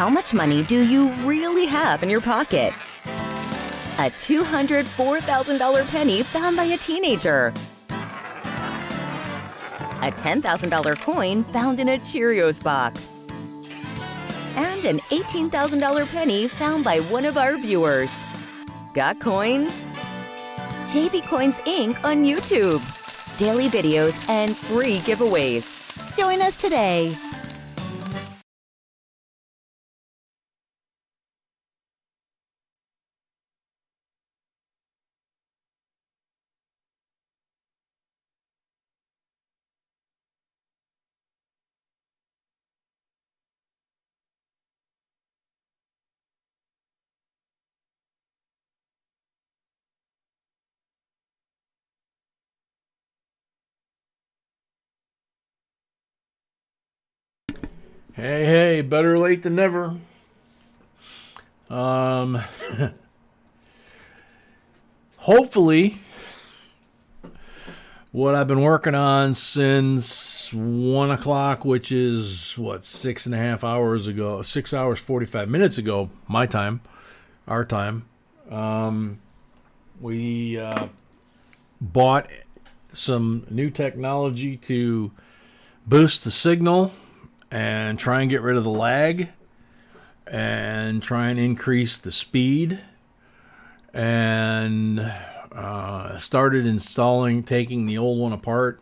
How much money do you really have in your pocket? A $204,000 penny found by a teenager. A $10,000 coin found in a Cheerios box. And an $18,000 penny found by one of our viewers. Got coins? JB Coins Inc. on YouTube. Daily videos and free giveaways. Join us today. Hey, better late than never. Hopefully, what I've been working on since 1 o'clock, which is, 6.5 hours ago, 6 hours, 45 minutes ago, my time, our time, we bought some new technology to boost the signal and try and get rid of the lag and try and increase the speed, and started taking the old one apart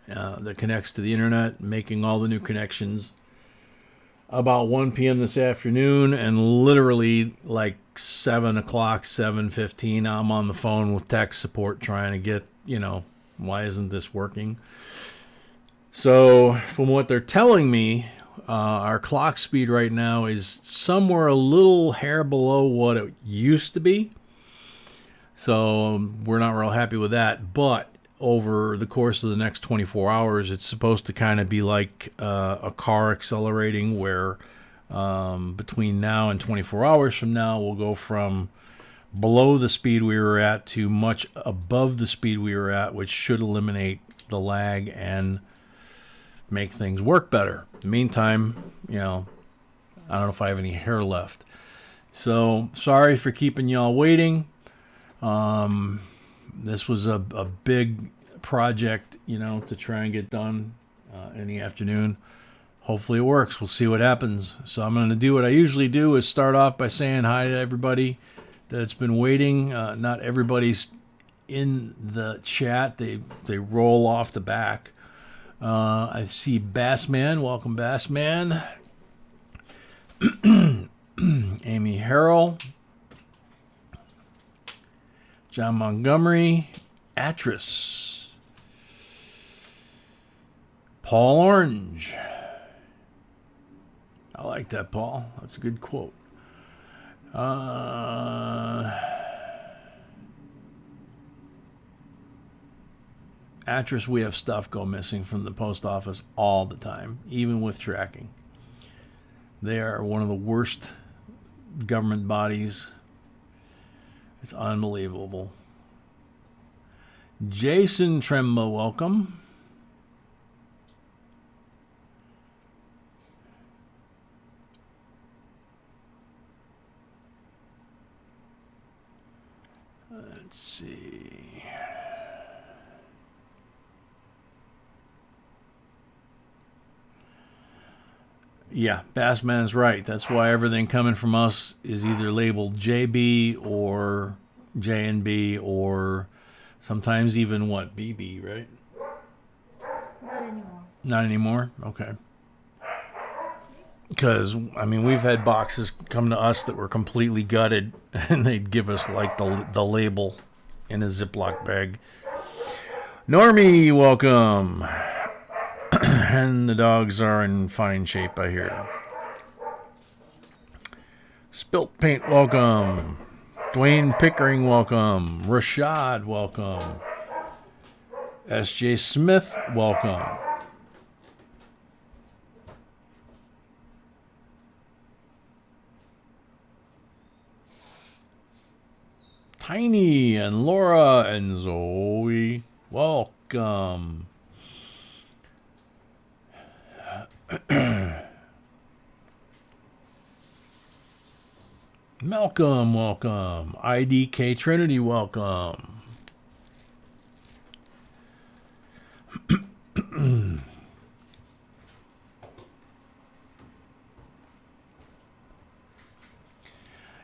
that connects to the internet, making all the new connections about 1 p.m. this afternoon, and literally like 7 o'clock, 7:15, I'm on the phone with tech support trying to get, why isn't this working? So from what they're telling me, our clock speed right now is somewhere a little hair below what it used to be. So we're not real happy with that. But over the course of the next 24 hours, it's supposed to kind of be like a car accelerating, where between now and 24 hours from now, we'll go from below the speed we were at to much above the speed we were at, which should eliminate the lag and make things work better. In the meantime, I don't know if I have any hair left. So sorry for keeping y'all waiting. This was a big project, to try and get done in the afternoon. Hopefully it works. We'll see what happens. So I'm going to do what I usually do, is start off by saying hi to everybody that's been waiting. Not everybody's in the chat. They roll off the back. I see Bassman. Welcome, Bassman. Amy Harrell. John Montgomery. Atris. Paul Orange. I like that, Paul. That's a good quote. Atris, we have stuff go missing from the post office all the time, even with tracking. They are one of the worst government bodies. It's unbelievable. Jason Tremba, welcome. Let's see. Yeah, Bassman's right. That's why everything coming from us is either labeled JB or JNB, or sometimes even BB, right? Not anymore. Not anymore? Okay. Because, we've had boxes come to us that were completely gutted, and they'd give us like the label in a Ziploc bag. Normie, welcome. And the dogs are in fine shape, I hear. Spilt Paint, welcome. Dwayne Pickering, welcome. Rashad, welcome. S.J. Smith, welcome. Tiny and Laura and Zoe, welcome. Malcolm, welcome. IDK Trinity, welcome.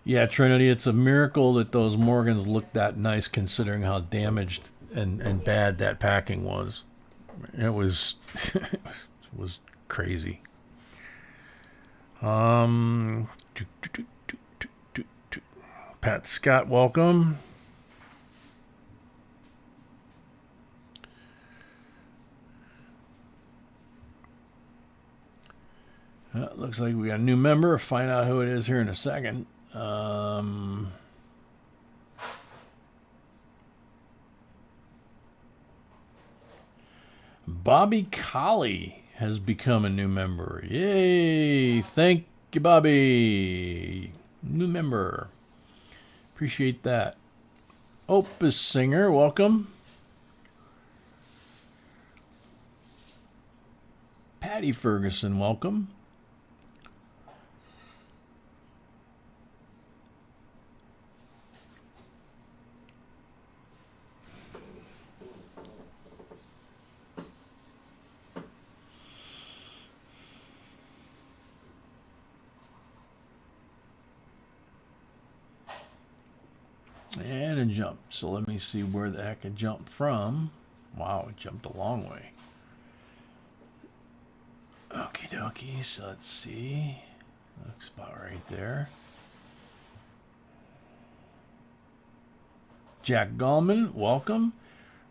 Yeah, Trinity, it's a miracle that those Morgans looked that nice considering how damaged and bad that packing was. It was it was crazy. Pat Scott, welcome. Looks like we got a new member. Find out who it is here in a second. Bobby Colley has become a new member. Yay! Thank you, Bobby. New member. Appreciate that. Opus Singer, welcome. Patty Ferguson, welcome. And a jump. So let me see where the heck it jumped from. Wow, it jumped a long way. Okie dokie, so let's see. Looks about right there. Jack Gallman, welcome.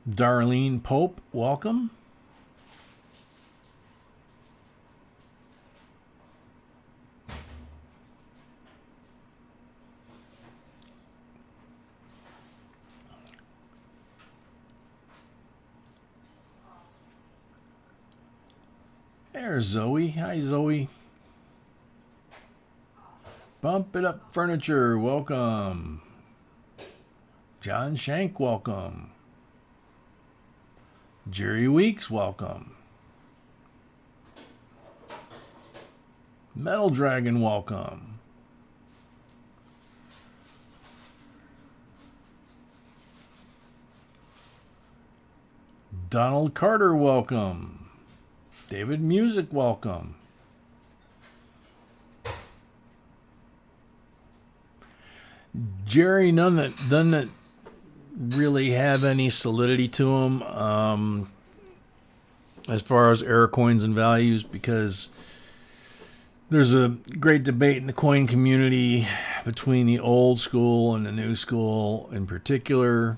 Darlene Pope, welcome. There's Zoe. Hi, Zoe. Bump It Up Furniture, welcome. John Shank, welcome. Jerry Weeks, welcome. Metal Dragon, welcome. Donald Carter, welcome. David Music, welcome. Jerry, none that really have any solidity to them as far as error coins and values, because there's a great debate in the coin community between the old school and the new school in particular.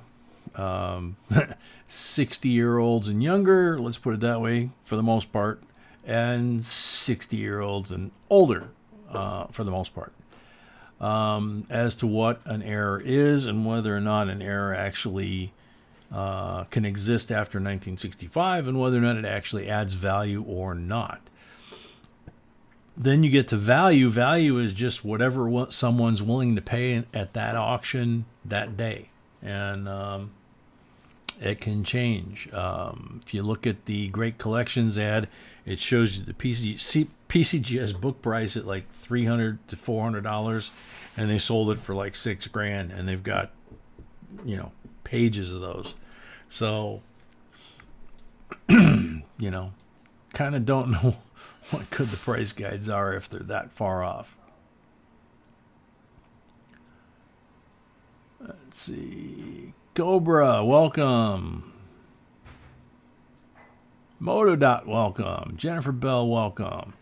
60-year-olds and younger, let's put it that way, for the most part, and 60-year-olds and older, for the most part, as to what an error is and whether or not an error actually can exist after 1965 and whether or not it actually adds value or not. Then you get to value. Value is just whatever someone's willing to pay at that auction that day. And it can change. If you look at the Great Collections ad, it shows you the PCGS book price at like $300 to $400, and they sold it for like $6,000, and they've got, pages of those. So, kind of don't know what good the price guides are if they're that far off. Let's see. Cobra, welcome. Motodot, welcome. Jennifer Bell, welcome.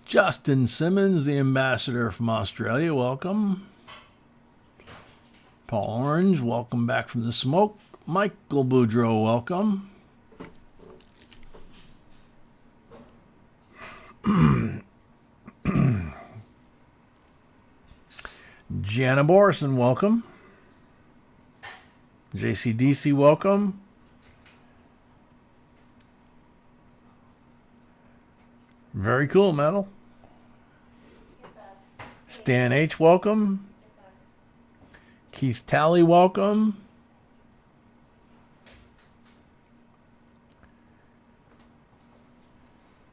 Justin Simmons, the ambassador from Australia, welcome. Paul Orange, welcome back from the smoke. Michael Boudreau, welcome. Jana Borson, welcome. JCDC, welcome. Very cool, Metal. Stan H, welcome. Keith Talley, welcome.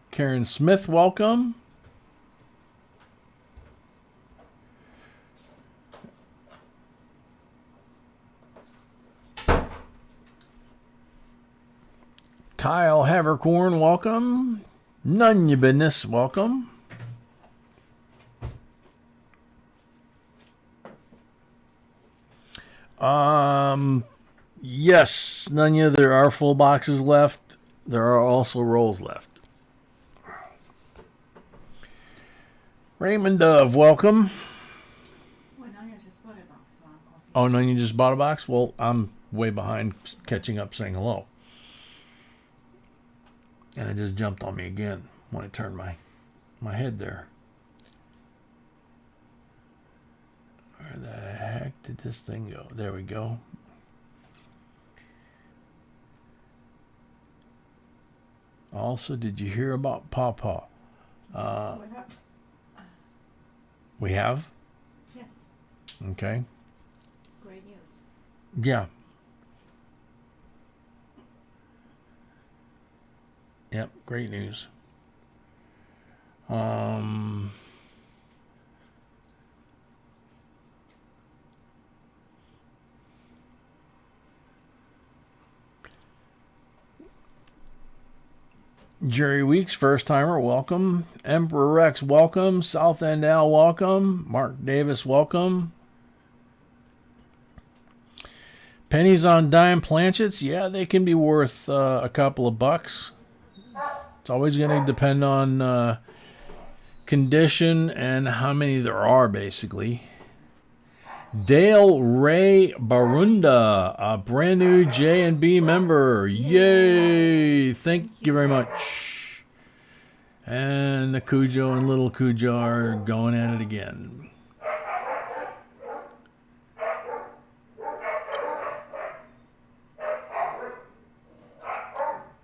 Karen Smith, welcome. Kyle Havercorn, welcome. None your business, welcome. Yes, Nunya, there are full boxes left. There are also rolls left. Raymond Dove, welcome. Well, now you just bought a box, so I'm confused. Oh, Nunya just bought a box? Well, I'm way behind catching up saying hello. And it just jumped on me again when I turned my head there. Where the heck did this thing go? There we go. Also, did you hear about Pawpaw? We have? Yes, Okay. great news. Yeah. Yep, great news. Jerry Weeks, first timer, welcome. Emperor Rex, welcome. South End Al, welcome. Mark Davis, welcome. Pennies on dime planchets, yeah, they can be worth a couple of bucks. It's always going to depend on condition and how many there are, basically. Dale Ray Barunda, a brand new J&B member. Yay! Thank you very much. And the Cujo and Little Cujo are going at it again.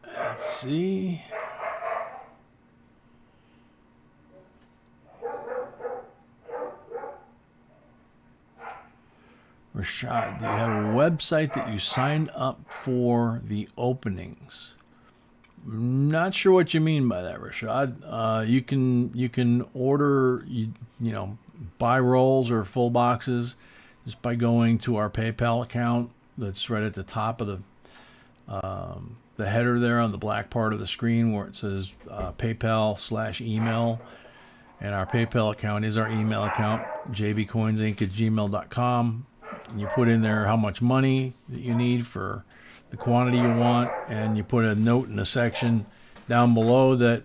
Let's see. Rashad, do you have a website that you signed up for the openings? Not sure what you mean by that, Rashad. You can order buy rolls or full boxes just by going to our PayPal account that's right at the top of the header there on the black part of the screen where it says PayPal/email. And our PayPal account is our email account, JBCOINSINC@gmail.com. You put in there how much money that you need for the quantity you want, and you put a note in the section down below that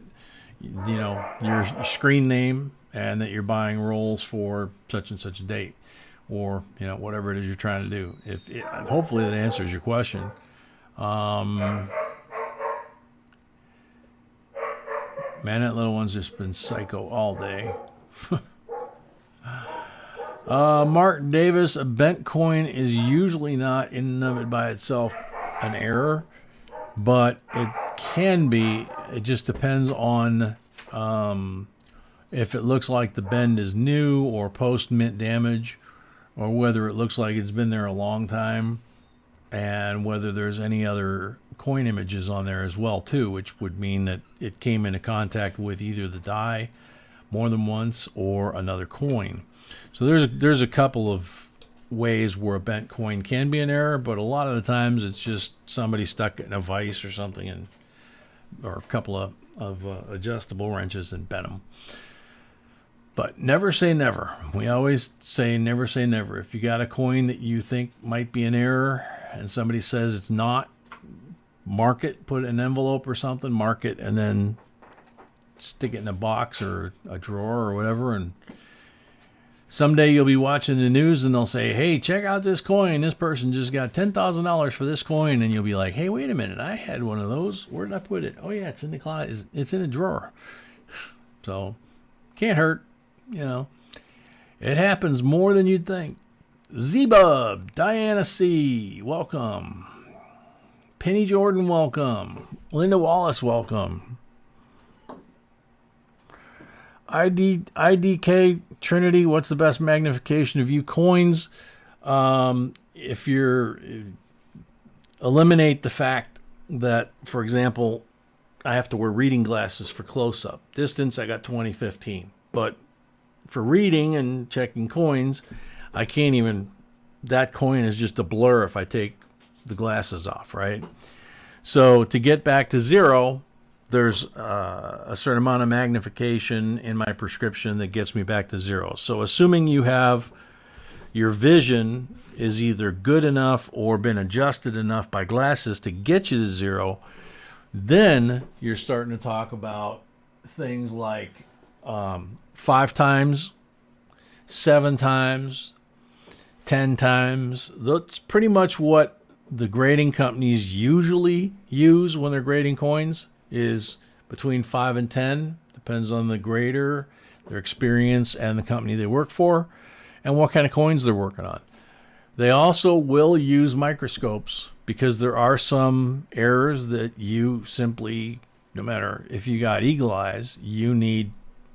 your screen name and that you're buying rolls for such and such a date, or whatever it is you're trying to do. Hopefully that answers your question. Man, that little one's just been psycho all day. Mark Davis, a bent coin is usually not in and of it by itself an error, but it can be. It just depends on if it looks like the bend is new or post-mint damage, or whether it looks like it's been there a long time, and whether there's any other coin images on there as well too, which would mean that it came into contact with either the die more than once or another coin. So there's a couple of ways where a bent coin can be an error, but a lot of the times it's just somebody stuck it in a vise or something, or a couple of adjustable wrenches and bent them. But never say never. We always say never say never. If you got a coin that you think might be an error and somebody says it's not, mark it, put it in an envelope or something, mark it, and then stick it in a box or a drawer or whatever, and someday you'll be watching the news and they'll say, hey, check out this coin. This person just got $10,000 for this coin. And you'll be like, hey, wait a minute. I had one of those. Where did I put it? Oh, yeah, it's in the closet. It's in a drawer. So can't hurt. It happens more than you'd think. Z-Bub, Diana C., welcome. Penny Jordan, welcome. Linda Wallace, welcome. IDK Trinity, what's the best magnification of you coins? If you're eliminate the fact that, for example, I have to wear reading glasses for close-up. Distance, I got 20/15. But for reading and checking coins, I can't even, that coin is just a blur if I take the glasses off, right? So to get back to zero, there's a certain amount of magnification in my prescription that gets me back to zero. So assuming you have your vision is either good enough or been adjusted enough by glasses to get you to zero, then you're starting to talk about things like 5 times, 7 times, 10 times. That's pretty much what the grading companies usually use when they're grading coins, is between 5 and 10. Depends on the grader, their experience, and the company they work for, and what kind of coins they're working on. They also will use microscopes because there are some errors that you simply, no matter if you got eagle eyes, you need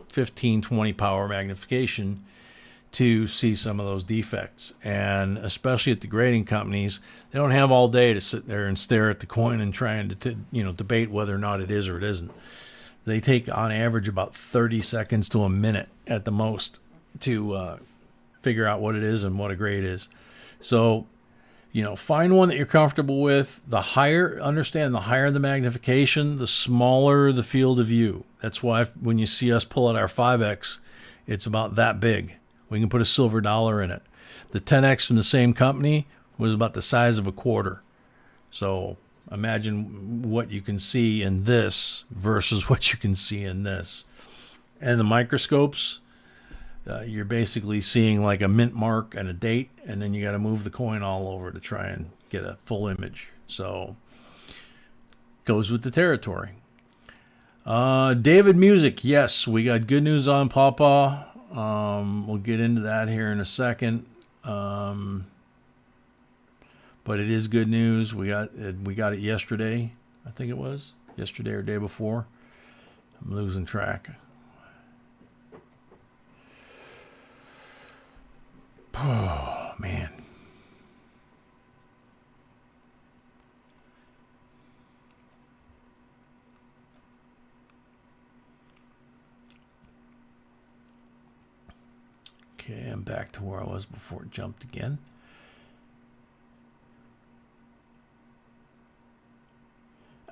15, 20 power magnification to see some of those defects. And especially at the grading companies, they don't have all day to sit there and stare at the coin and try and debate whether or not it is or it isn't. They take on average about 30 seconds to a minute at the most to figure out what it is and what a grade is. So, find one that you're comfortable with. Understand the higher the magnification, the smaller the field of view. That's why when you see us pull out our 5X, it's about that big. We can put a silver dollar in it. The 10X from the same company was about the size of a quarter. So imagine what you can see in this versus what you can see in this. And the microscopes, you're basically seeing like a mint mark and a date, and then you got to move the coin all over to try and get a full image. So goes with the territory. David Music, yes, we got good news on Pawpaw. We'll get into that here in a second. But it is good news. We got it yesterday. I think it was yesterday or day before. I'm losing track. Oh, man. Okay, I'm back to where I was before it jumped again.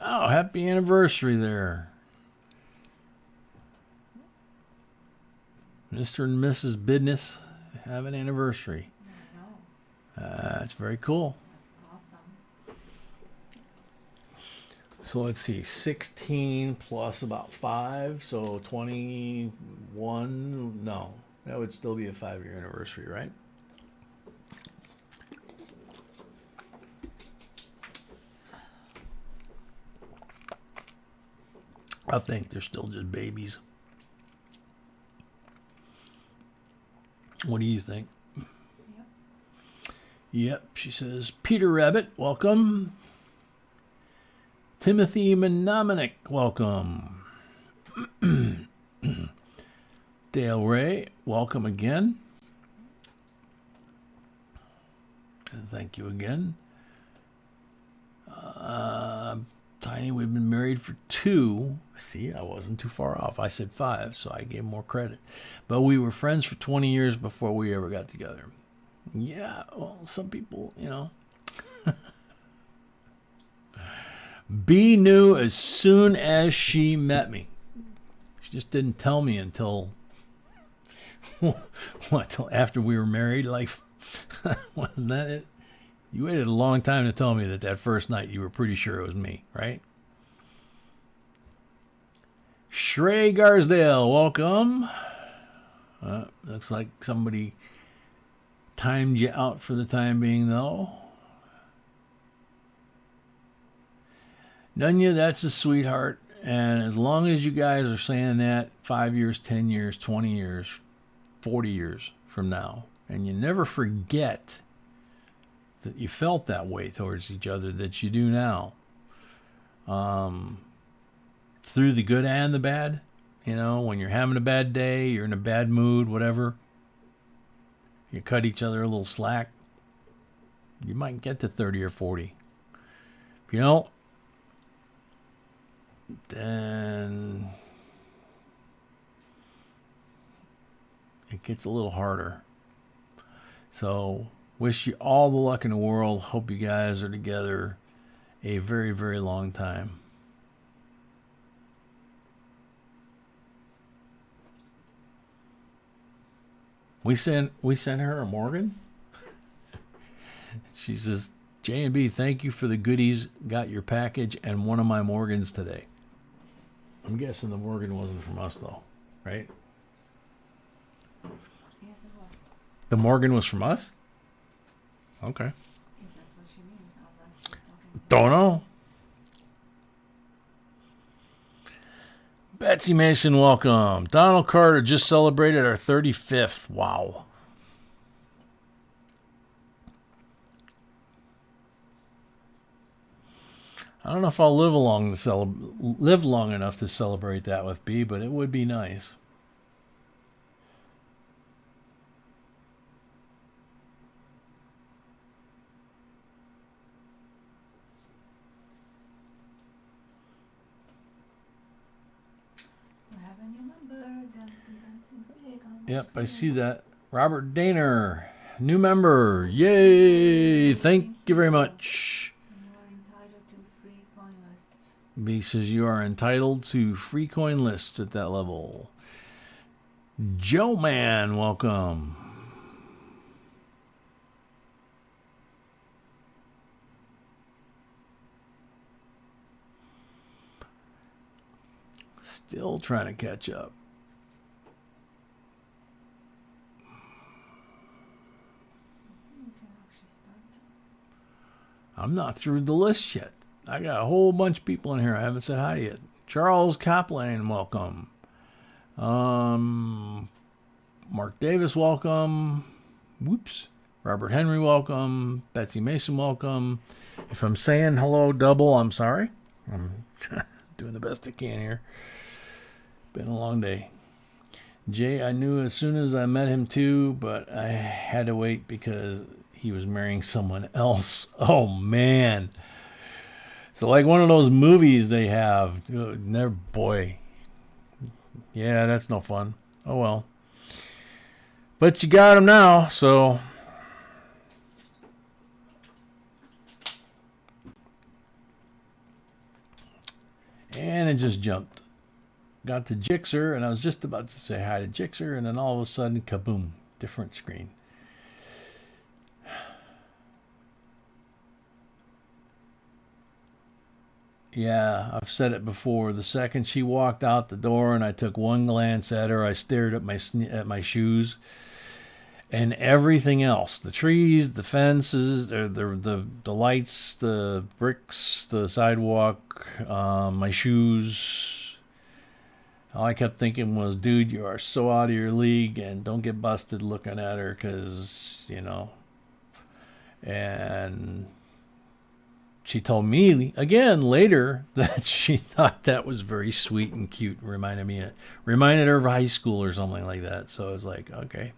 Oh, happy anniversary there. Mr. and Mrs. Business have an anniversary. That's very cool. That's awesome. So let's see, 16 plus about 5, so 21. No, that would still be a 5-year anniversary, right? I think they're still just babies. What do you think? Yep, she says, Peter Rabbit, welcome. Timothy Menominich, welcome. Dale Ray, welcome again. And thank you again. Tiny, we've been married for 2. See, I wasn't too far off. I said 5, so I gave more credit. But we were friends for 20 years before we ever got together. Yeah, well, some people, B knew as soon as she met me. She just didn't tell me until, till after we were married? Like, wasn't that it? You waited a long time to tell me that first night you were pretty sure it was me, right? Shrey Garsdale, welcome. Looks like somebody timed you out for the time being, though. Nunya, that's a sweetheart. And as long as you guys are saying that 5 years, 10 years, 20 years, 40 years from now, and you never forget that you felt that way towards each other that you do now, through the good and the bad, when you're having a bad day, you're in a bad mood, whatever, you cut each other a little slack, you might get to 30 or 40. If you don't, then it gets a little harder. So wish you all the luck in the world. Hope you guys are together a very, very long time. We sent her a Morgan. She says, J&B, thank you for the goodies. Got your package and one of my Morgans today. I'm guessing the Morgan wasn't from us, though, right? Yes, it was. The Morgan was from us? Okay. I think that's what she means, unless she's talking. Don't know. Betsy Mason, welcome. Donald Carter just celebrated our 35th. Wow. I don't know if I'll live long enough to celebrate that with B, but it would be nice. We have a new member, dancing big on the Yep, I screen. see that. Robert Daner, new member. Yay! Thank you very much. You are entitled to free coin lists. B says you are entitled to free coin lists at that level. Joe Man, welcome. Still trying to catch up. You can actually start. I'm not through the list yet. I got a whole bunch of people in here I haven't said hi yet. Charles Copland, welcome. Mark Davis, welcome. Whoops. Robert Henry, welcome. Betsy Mason, welcome. If I'm saying hello double, I'm sorry. I'm doing the best I can here. Been a long day. Jay, I knew as soon as I met him too, but I had to wait because he was marrying someone else. Oh, man. It's like one of those movies they have. Never, boy. Yeah, that's no fun. Oh, well. But you got him now, so. And it just jumped. Got to Jixer, and I was just about to say hi to Jixer, and then all of a sudden, kaboom, different screen. Yeah, I've said it before. The second she walked out the door and I took one glance at her, I stared at my shoes and everything else. The trees, the fences, the lights, the bricks, the sidewalk, my shoes. All I kept thinking was, dude, you are so out of your league and don't get busted looking at her because, you know. And she told me again later that she thought that was very sweet and cute. Reminded her of high school or something like that. So I was like, okay.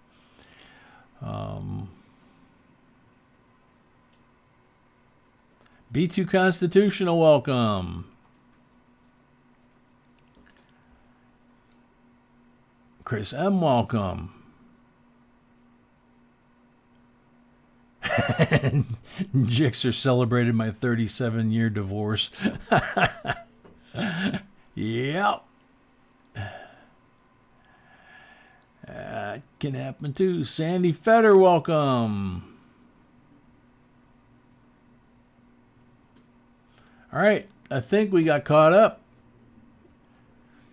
B2 Constitutional, welcome. Chris M, welcome. Jixer celebrated my 37-year divorce. Yep. Can happen too. Sandy Fetter, welcome. All right, I think we got caught up.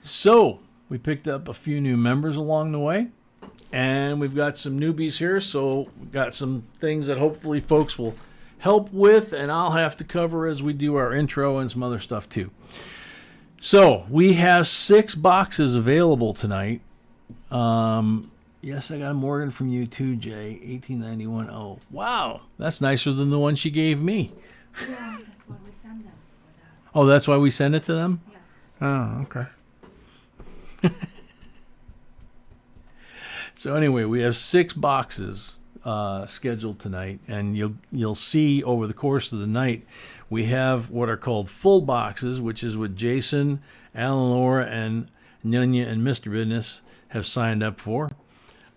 So, we picked up a few new members along the way. And we've got some newbies here, so we've got some things that hopefully folks will help with, and I'll have to cover as we do our intro and some other stuff too. So we have 6 boxes available tonight. Yes, I got a Morgan from you too, Jay. 1891. Oh, wow. That's nicer than the one she gave me. Yeah, that's what we send them for that. Oh, that's why we send it to them? Yes. Oh, okay. So anyway, we have 6 boxes scheduled tonight, and you'll see over the course of the night we have what are called full boxes, which is what Jason, Alan, Laura, and Nunya and Mr. Business have signed up for.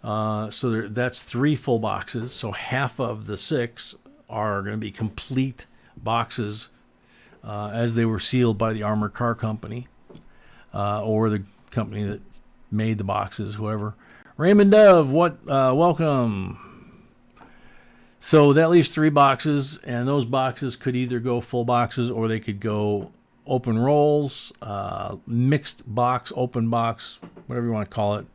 So that's 3 full boxes. So half of the 6 are going to be complete boxes as they were sealed by the armored car company or the company that made the boxes, whoever. Raymond Dove, welcome. So that leaves 3 boxes, and those boxes could either go full boxes or they could go open rolls, mixed box, open box, whatever you want to call it.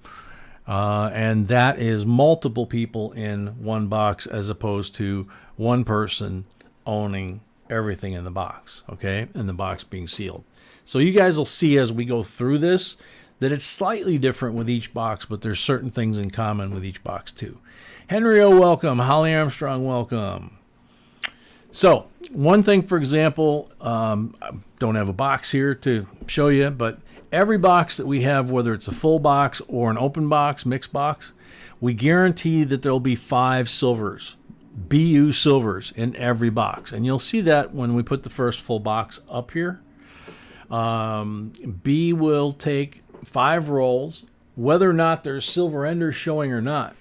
And that is multiple people in one box as opposed to one person owning everything in the box, okay? And the box being sealed. So you guys will see as we go through this that it's slightly different with each box, but there's certain things in common with each box too. Henry O, welcome. Holly Armstrong, welcome. So one thing, for example, I don't have a box here to show you, but every box that we have, whether it's a full box or an open box, mixed box, we guarantee that there'll be 5 silvers, BU silvers in every box. And you'll see that when we put the first full box up here. B will take 5 rolls, whether or not there's silver enders showing or not.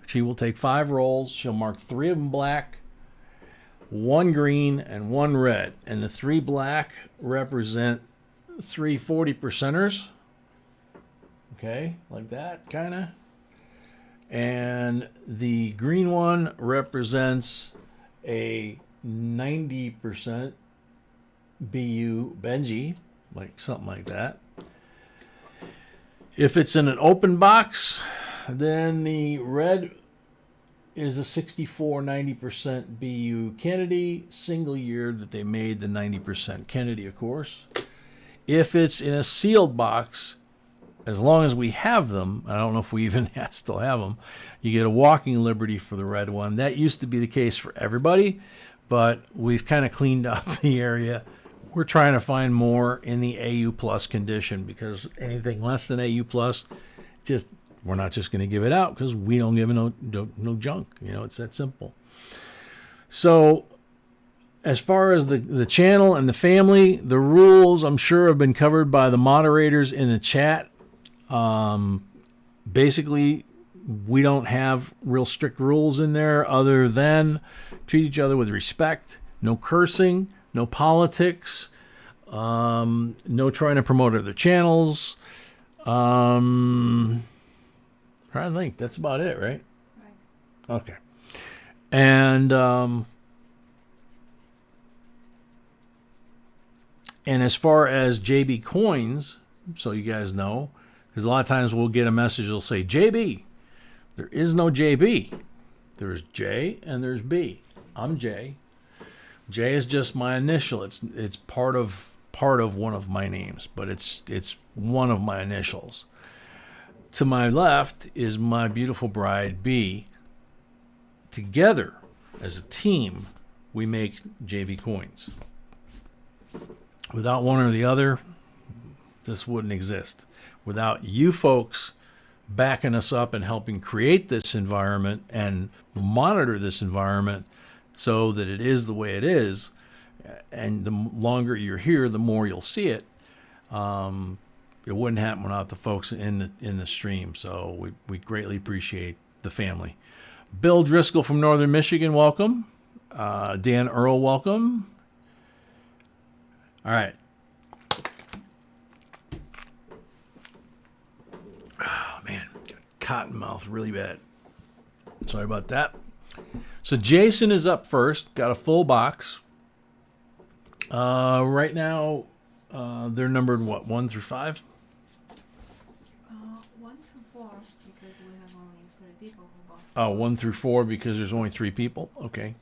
She will take 5 rolls. She'll mark 3 of them black, 1 green, and 1 red. And the 3 black represent 3 40%ers. Okay, like that, kind of. And the green one represents a 90% BU Benji, like something like that. If it's in an open box, then the red is a 64 90% BU Kennedy, single year that they made the 90% Kennedy, of course. If it's in a sealed box, as long as we have them, I don't know if we even still have them, you get a walking liberty for the red one. That used to be the case for everybody, but we've kind of cleaned out the area. We're trying to find more in the AU plus condition, because anything less than AU plus, we're not just going to give it out, because we don't give no junk. You know, it's that simple. So as far as the channel and the family, the rules, I'm sure, have been covered by the moderators in the chat. Basically, we don't have real strict rules in there other than treat each other with respect, no cursing, no politics, no trying to promote other channels. Trying to think. That's about it, right? Right. Okay. And as far as JB coins, so you guys know, because a lot of times we'll get a message that'll say JB. There is no JB. There's J and there's B. I'm J. J is just my initial. It's part of one of my names, but it's one of my initials. To my left is my beautiful bride, B. Together, as a team, we make JB Coins. Without one or the other, this wouldn't exist. Without you folks backing us up and helping create this environment and monitor this environment so that it is the way it is, and the longer you're here, the more you'll see it. It wouldn't happen without the folks in the stream. So we greatly appreciate the family. Bill Driscoll from Northern Michigan, welcome. Dan Earl, welcome. All right. Oh, man, cotton mouth really bad. Sorry about that. So Jason is up first, got a full box. Right now, they're numbered, what, 1 through 5? 1 through 4 because we have only 3 people who bought. Oh, 1 through 4 because there's only 3 people? Okay.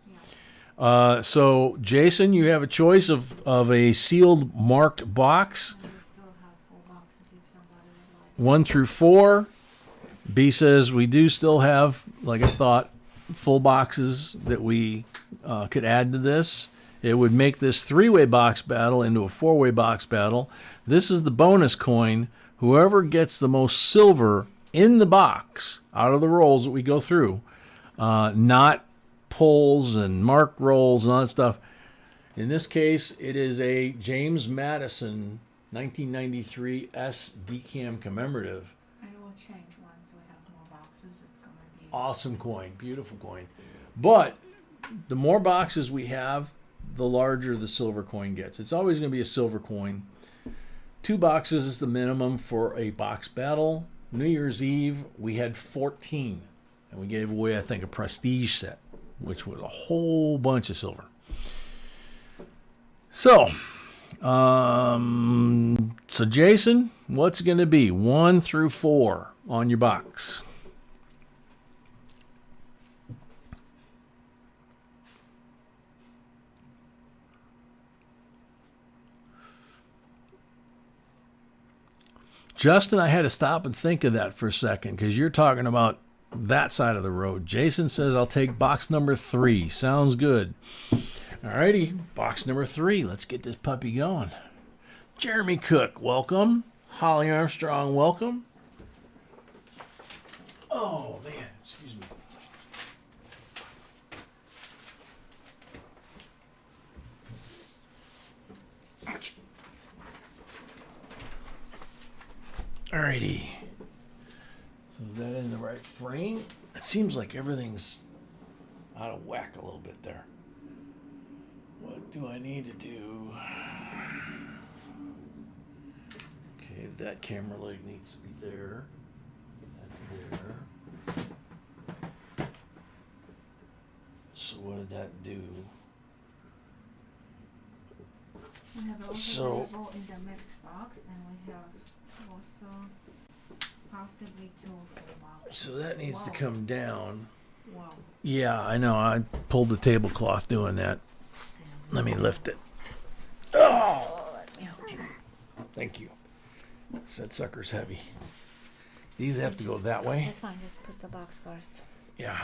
Yeah. So, Jason, you have a choice of a sealed marked box. And we still have full boxes if somebody would like. 1 through 4. B says we do still have, like I thought, full boxes that we could add to this. It would make this 3-way box battle into a 4-way box battle. This is the bonus coin. Whoever gets the most silver in the box out of the rolls that we go through, not pulls and marked rolls and all that stuff. In this case, it is a James Madison 1993 S DCAM commemorative. And we'll change once we have more boxes. It's going to be Awesome coin, beautiful coin. But the more boxes we have, the larger the silver coin gets. It's always going to be a silver coin. 2 boxes is the minimum for a box battle. New Year's Eve, we had 14. And we gave away, I think, a prestige set, which was a whole bunch of silver. So, Jason, what's it going to be? 1 through 4 on your box. Justin, I had to stop and think of that for a second because you're talking about that side of the road. Jason says, I'll take box number 3. Sounds good. Alrighty, box number 3. Let's get this puppy going. Jeremy Cook, welcome. Holly Armstrong, welcome. Oh, man, excuse me. Ouch. Alrighty. So is that in the right frame? It seems like everything's out of whack a little bit there. What do I need to do? Okay, that camera leg needs to be there. That's there. So what did that do? We have also available in the mix box, and we have also possibly 2 for the box. So that needs to come down. Wow. Yeah, I know. I pulled the tablecloth doing that. Let me lift it. Oh, Let me help you. thank you. That sucker's heavy. These have to go that way. That's fine, just put the box first. Yeah.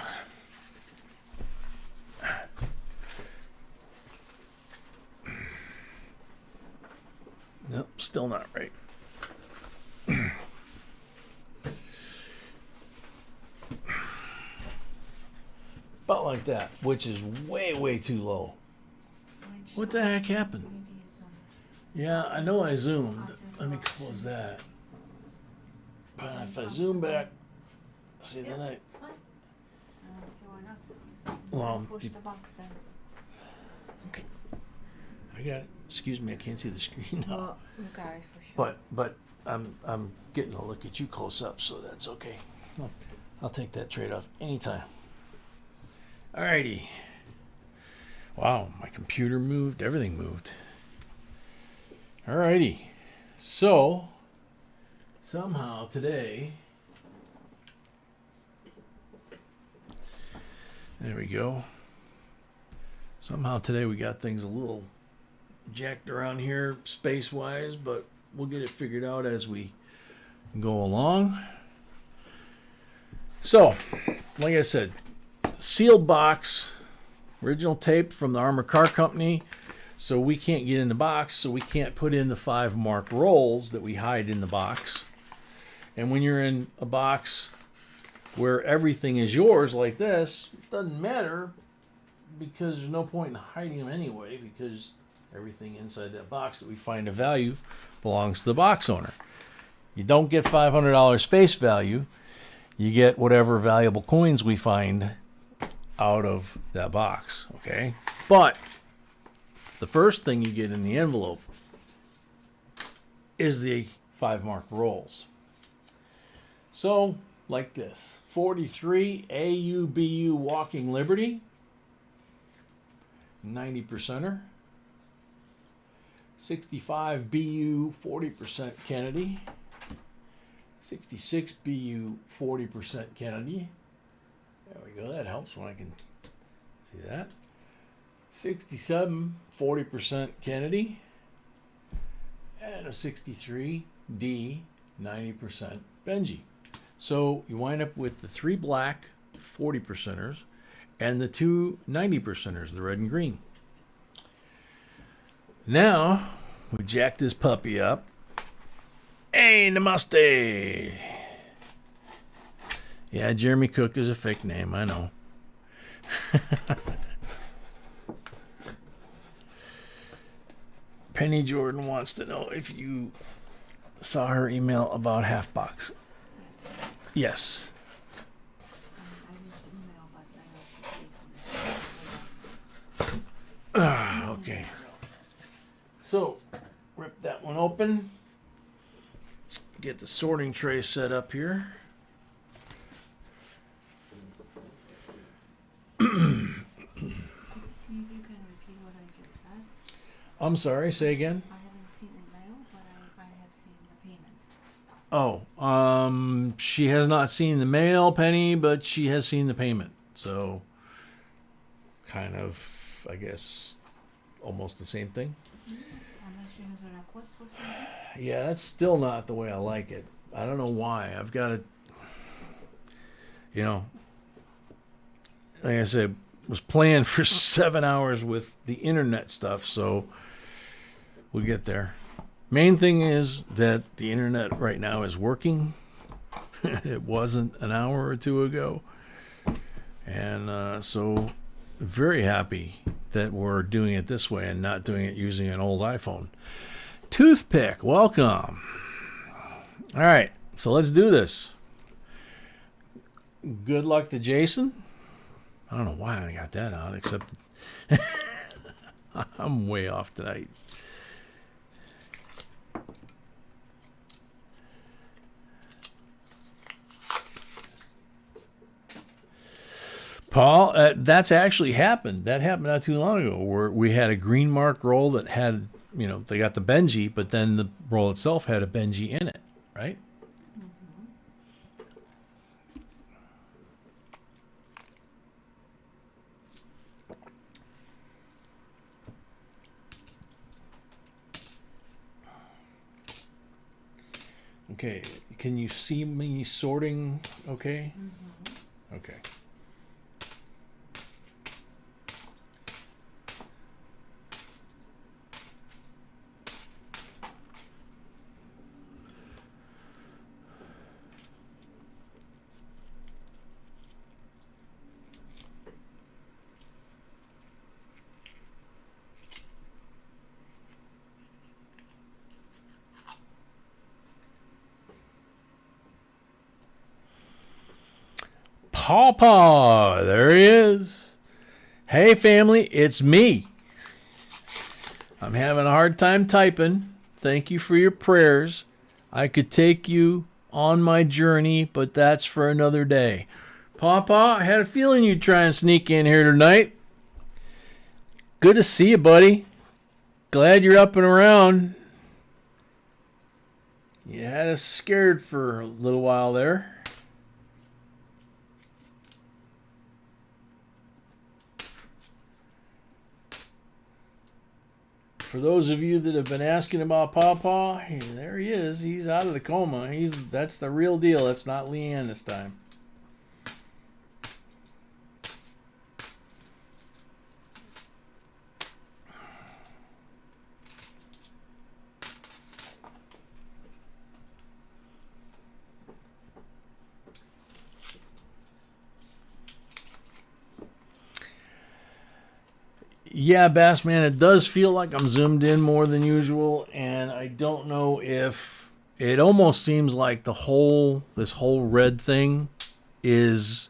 Nope, still not right. About like that, which is way, way too low. What the heck happened? Yeah, I know I zoomed. Let me close that. But if I zoom back, see, then I... It's fine. I don't see why not. Well, Push the box then. okay. I got it. Excuse me, I can't see the screen now. Well, you got it for sure. But I'm getting a look at you close up, so that's okay. I'll take that trade-off anytime. Alrighty. Wow, my computer moved. Everything moved. Alrighty. So, somehow today... There we go. Somehow today we got things a little jacked around here space-wise, but we'll get it figured out as we go along. So, like I said, sealed box, original tape from the Armored Car Company, so we can't get in the box, so we can't put in the 5 marked rolls that we hide in the box. And when you're in a box where everything is yours like this, it doesn't matter because there's no point in hiding them anyway, because everything inside that box that we find of value belongs to the box owner. You don't get $500 face value. You get whatever valuable coins we find out of that box, okay? But the first thing you get in the envelope is the 5 marked rolls. So, like this. 43 AUBU Walking Liberty, 90%er. 65 BU 40% Kennedy. 66 BU 40% Kennedy. There we go. That helps when I can see that. 67 40% Kennedy. And a 63 D 90% Benji. So you wind up with the 3 black 40%ers and the 2 90%ers, the red and green. Now, we jack this puppy up. Hey, namaste. Yeah, Jeremy Cook is a fake name, I know. Penny Jordan wants to know if you saw her email about half box. Yes. I just emailed, but I know she paid for it. Okay. So, rip that one open. Get the sorting tray set up here. Maybe you can repeat what I just said. I'm sorry, say again. I haven't seen the mail, but I have seen the payment. Oh, she has not seen the mail, Penny, but she has seen the payment. So, kind of, I guess, almost the same thing. Unless she has a request for something. Yeah, that's still not the way I like it. I don't know why. I've got to, you know, like I said, was playing for 7 hours with the internet stuff, so we'll get there. Main thing is that the internet right now is working. It wasn't an hour or two ago. And so very happy that we're doing it this way and not doing it using an old iPhone. Toothpick, welcome. All right, so let's do this. Good luck to Jason. I don't know why I got that out, except I'm way off tonight. Paul, that's actually happened. That happened not too long ago, where we had a green mark roll that had, you know, they got the Benji, but then the roll itself had a Benji in it, right? Okay, can you see me sorting okay? Okay. Pawpaw, there he is. Hey family, it's me. I'm having a hard time typing. Thank you for your prayers. I could take you on my journey, but that's for another day. Pawpaw, I had a feeling you'd try and sneak in here tonight. Good to see you, buddy. Glad you're up and around. You had us scared for a little while there. For those of you that have been asking about Pawpaw, there he is. He's out of the coma. That's the real deal. That's not Leanne this time. Yeah, Bassman, it does feel like I'm zoomed in more than usual, and I don't know if it almost seems like this whole red thing is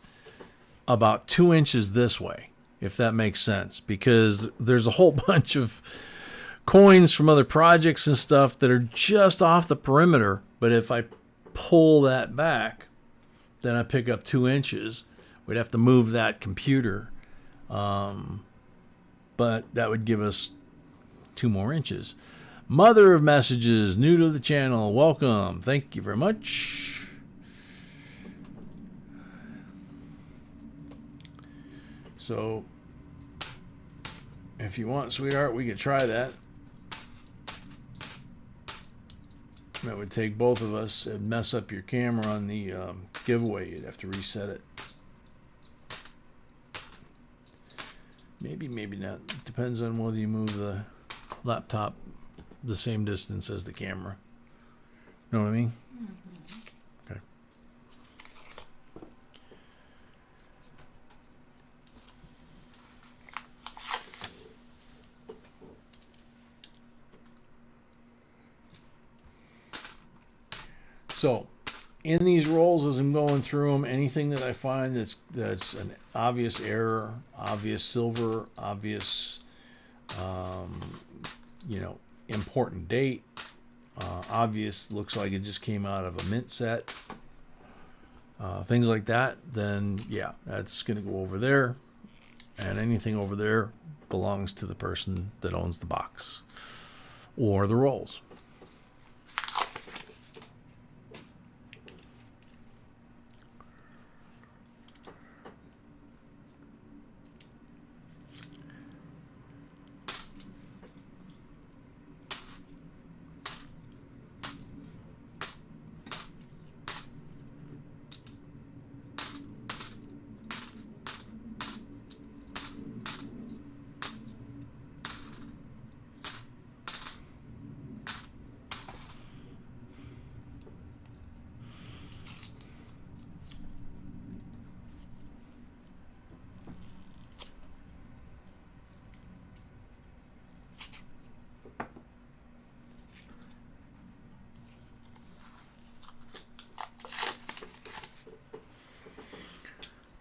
about 2 inches this way, if that makes sense, because there's a whole bunch of coins from other projects and stuff that are just off the perimeter, but if I pull that back, then I pick up 2 inches. We'd have to move that computer. But that would give us 2 more inches. Mother of Messages, new to the channel, welcome. Thank you very much. So, if you want, sweetheart, we could try that. That would take both of us and mess up your camera on the giveaway. You'd have to reset it. Maybe, maybe not. It depends on whether you move the laptop the same distance as the camera. Know what I mean? Okay. So, in these rolls, as I'm going through them, anything that I find that's an obvious error, obvious silver, obvious important date, obvious, looks like it just came out of a mint set, things like that, then yeah, that's going to go over there. And anything over there belongs to the person that owns the box or the rolls.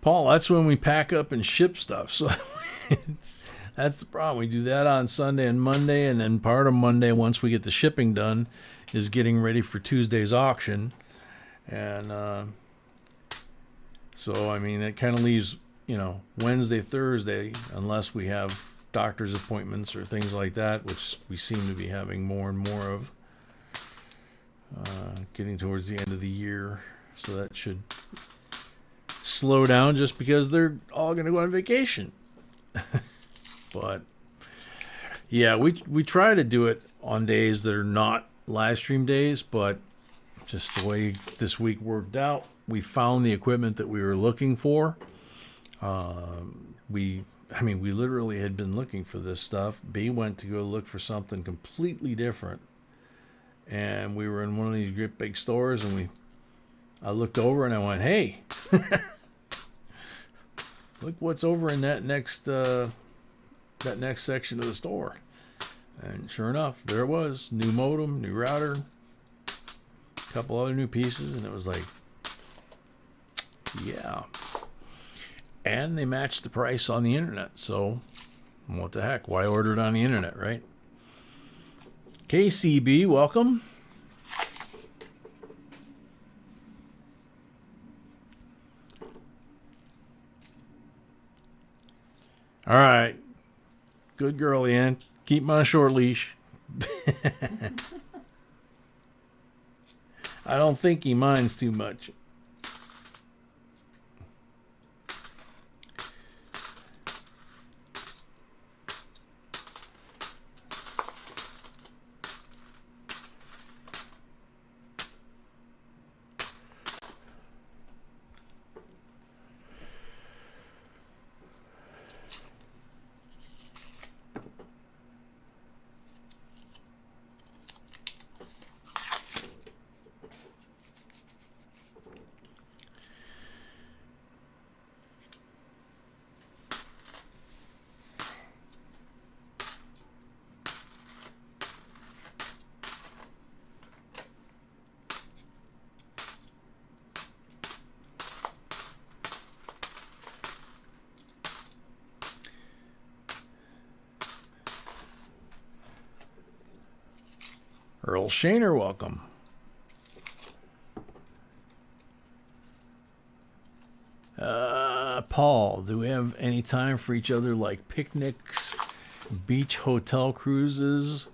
Paul, that's when we pack up and ship stuff. So that's the problem. We do that on Sunday and Monday, and then part of Monday, once we get the shipping done, is getting ready for Tuesday's auction. And so, I mean, it kind of leaves, Wednesday, Thursday, unless we have doctor's appointments or things like that, which we seem to be having more and more of, getting towards the end of the year. So that should slow down just because they're all going to go on vacation. But yeah, we try to do it on days that are not live stream days, but just the way this week worked out, we found the equipment that we were looking for. We literally had been looking for this stuff. B went to go look for something completely different, and we were in one of these great big stores, and I looked over and I went, "Hey, look what's over in that next section of the store." And sure enough, there it was. New modem, new router, a couple other new pieces, and it was like, yeah. And they matched the price on the internet, so what the heck? Why order it on the internet, right? KCB, welcome. All right. Good girl, Ian. Keep him on a short leash. I don't think he minds too much. Earl Shaner, welcome. Paul, do we have any time for each other, like picnics, beach hotel cruises?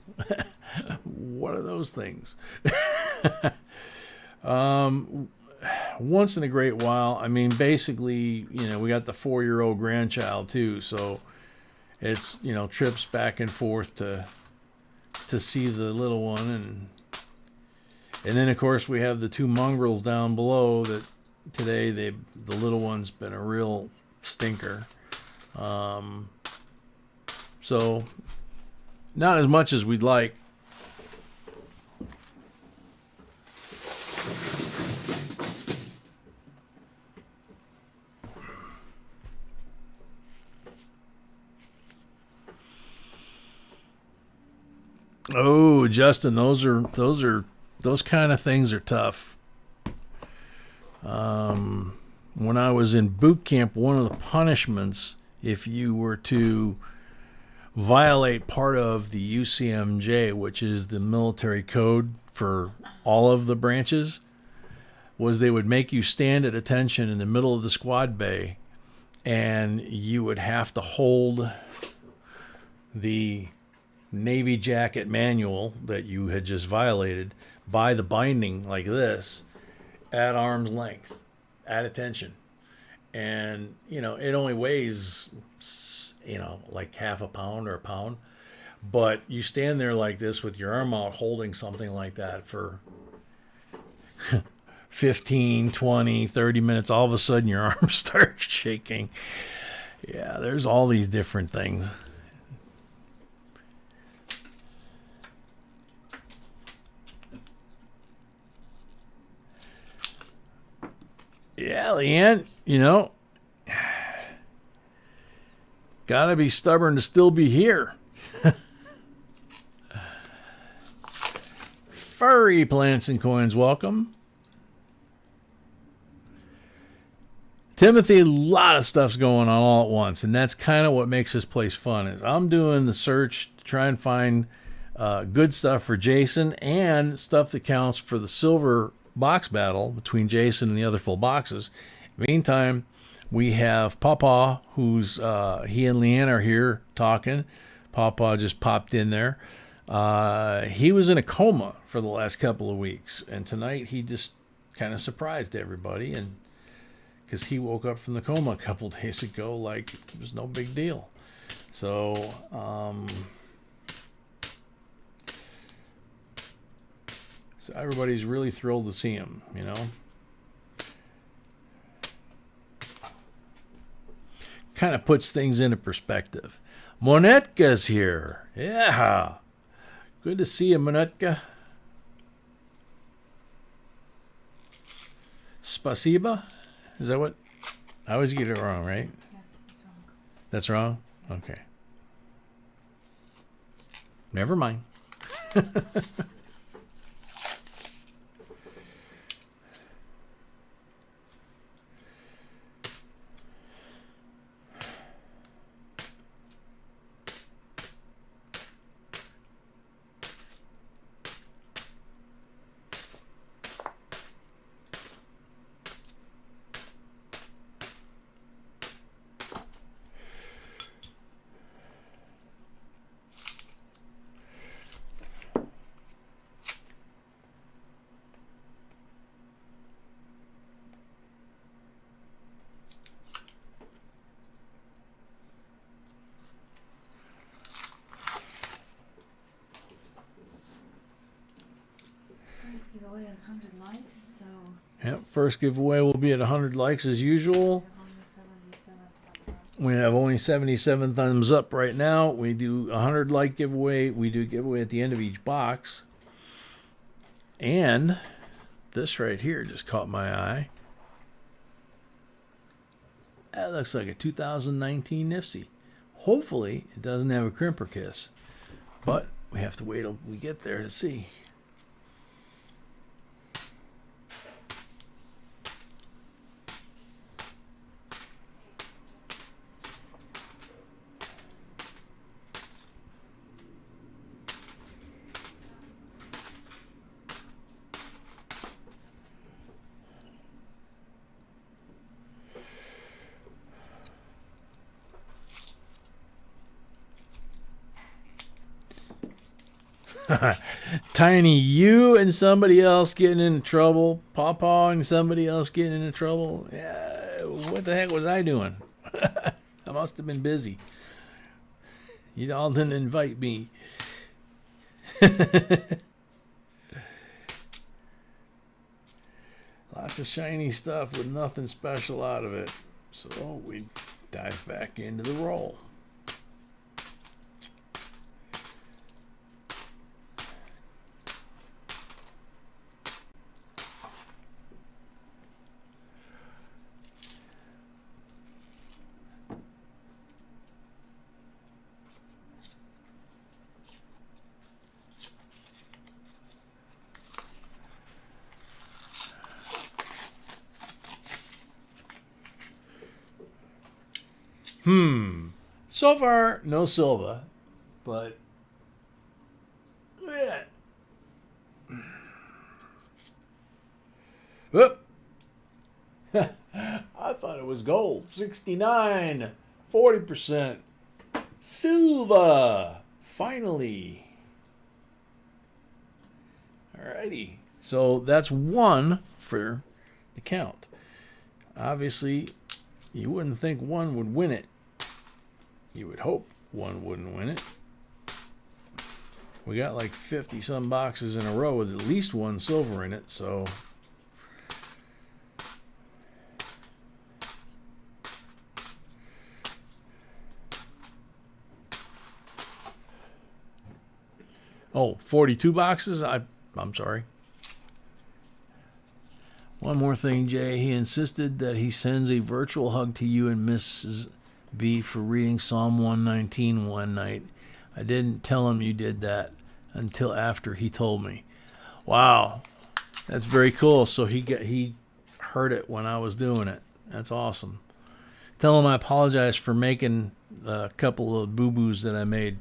What are those things? Once in a great while. I mean, basically, we got the 4-year-old grandchild too, so it's, trips back and forth to see the little one, and then of course we have the 2 mongrels down below that today the little one's been a real stinker, so not as much as we'd like. Oh, Justin, those kind of things are tough. When I was in boot camp, one of the punishments, if you were to, violate part of the UCMJ, which is the military code for all of the branches, was they would make you stand at attention in the middle of the squad bay, and you would have to hold the Navy jacket manual that you had just violated by the binding like this at arm's length, at attention. And, you know, it only weighs, you know, like half a pound or a pound. But you stand there like this with your arm out holding something like that for 15, 20, 30 minutes. All of a sudden your arm starts shaking. Yeah, there's all these different things. Yeah, Leanne, you know, gotta be stubborn to still be here. Furry Plants and Coins, welcome. Timothy, a lot of stuff's going on all at once, and that's kind of what makes this place fun. Is I'm doing the search to try and find good stuff for Jason and stuff that counts for the silver box battle between Jason and the other full boxes. Meantime, we have Pawpaw, who's he and Leanne are here talking. Pawpaw just popped in there. He was in a coma for the last couple of weeks, and tonight he just kind of surprised everybody, and because he woke up from the coma a couple days ago like it was no big deal. So so everybody's really thrilled to see him, you know. Kind of puts things into perspective. Monetka's here. Yeah. Good to see you, Monetka. Spasiba? Is that what? I always get it wrong, right? Yes, it's wrong. That's wrong? Okay. Never mind. First giveaway at 100 likes, so Yep, first giveaway will be at 100 likes as usual. we have only 77 thumbs up. We have only 77 thumbs up right now. We do a 100 like giveaway. We do a giveaway at the end of each box. And this right here just caught my eye. That looks like a 2019 Nifty. Hopefully it doesn't have a crimper kiss, but we have to wait till we get there to see. Tiny, you and somebody else getting into trouble. Pawpaw and somebody else getting into trouble. Yeah, what the heck was I doing? I must have been busy. You all didn't invite me. Lots of shiny stuff with nothing special out of it. So we dive back into the roll. So far, no Silva. But look at that. Whoop. I thought it was gold. 69. 40%. Silver. Finally. Alrighty. So that's one for the count. Obviously, you wouldn't think one would win it. You would hope one wouldn't win it. We got like 50 some boxes in a row with at least one silver in it, so oh, 42 boxes? I'm sorry. One more thing, Jay. He insisted that he sends a virtual hug to you and Mrs. B for reading Psalm 119 one night. I didn't tell him you did that until after he told me. Wow, that's very cool. So he heard it when I was doing it. That's awesome. Tell him I apologize for making a couple of boo-boos that I made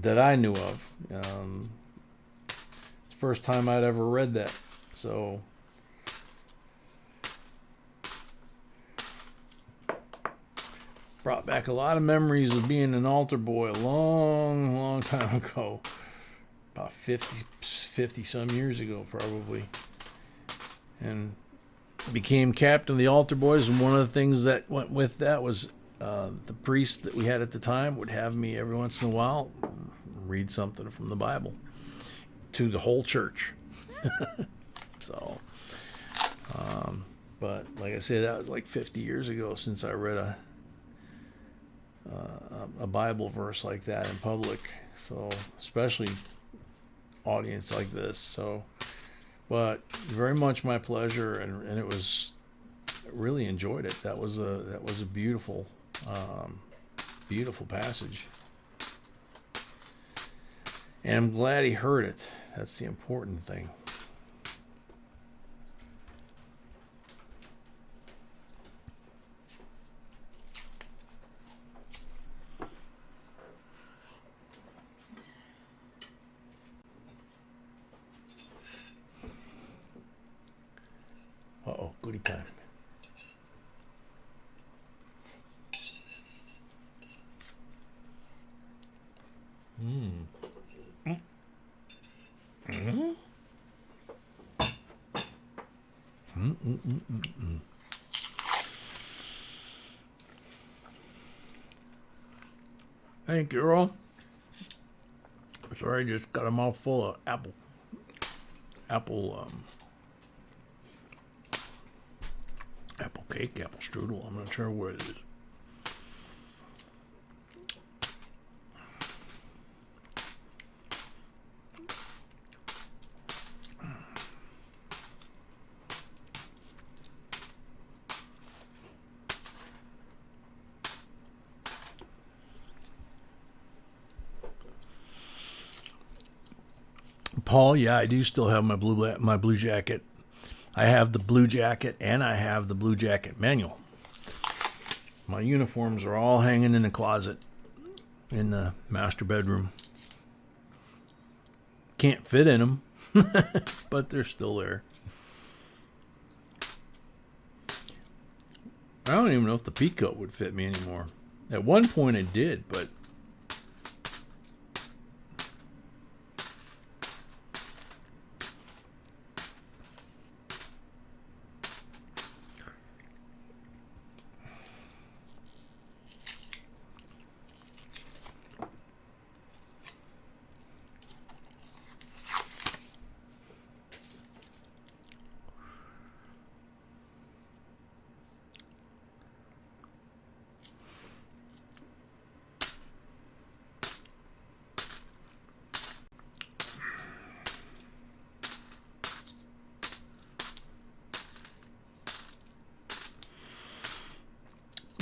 that I knew of. It's the first time I'd ever read that. So brought back a lot of memories of being an altar boy a long, long time ago. About 50 some years ago, probably. And became captain of the altar boys. And one of the things that went with that was the priest that we had at the time would have me every once in a while read something from the Bible to the whole church. So, but like I said, that was like 50 years ago since I read a Bible verse like that in public. So, especially audience like this. So, but very much my pleasure, and it was really enjoyed it. That was a beautiful, beautiful passage, and I'm glad he heard it. That's the important thing. Uh-oh, goodie time. Thank you, Earl. Sorry, I just got a mouthful of apple cake, apple strudel. I'm not sure what it is. Paul, yeah, I do still have my blue jacket. I have the blue jacket and I have the blue jacket manual. My uniforms are all hanging in the closet in the master bedroom. Can't fit in them, but they're still there. I don't even know if the peacoat would fit me anymore. At one point it did, but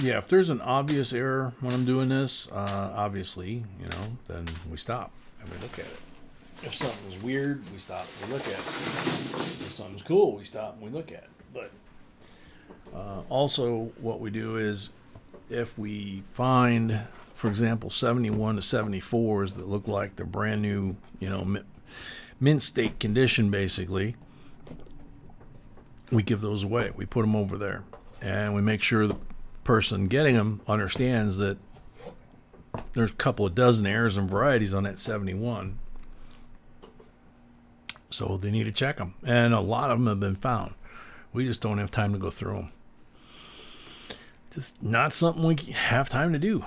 yeah, if there's an obvious error when I'm doing this, obviously, then we stop and we look at it. If something's weird, we stop and we look at it. If something's cool, we stop and we look at it. But also what we do is if we find, for example, 71 to 74s that look like they're brand new, mint state condition, basically, we give those away. We put them over there, and we make sure the person getting them understands that there's a couple of dozen errors and varieties on that 71. So they need to check them. And a lot of them have been found. We just don't have time to go through them. Just not something we have time to do.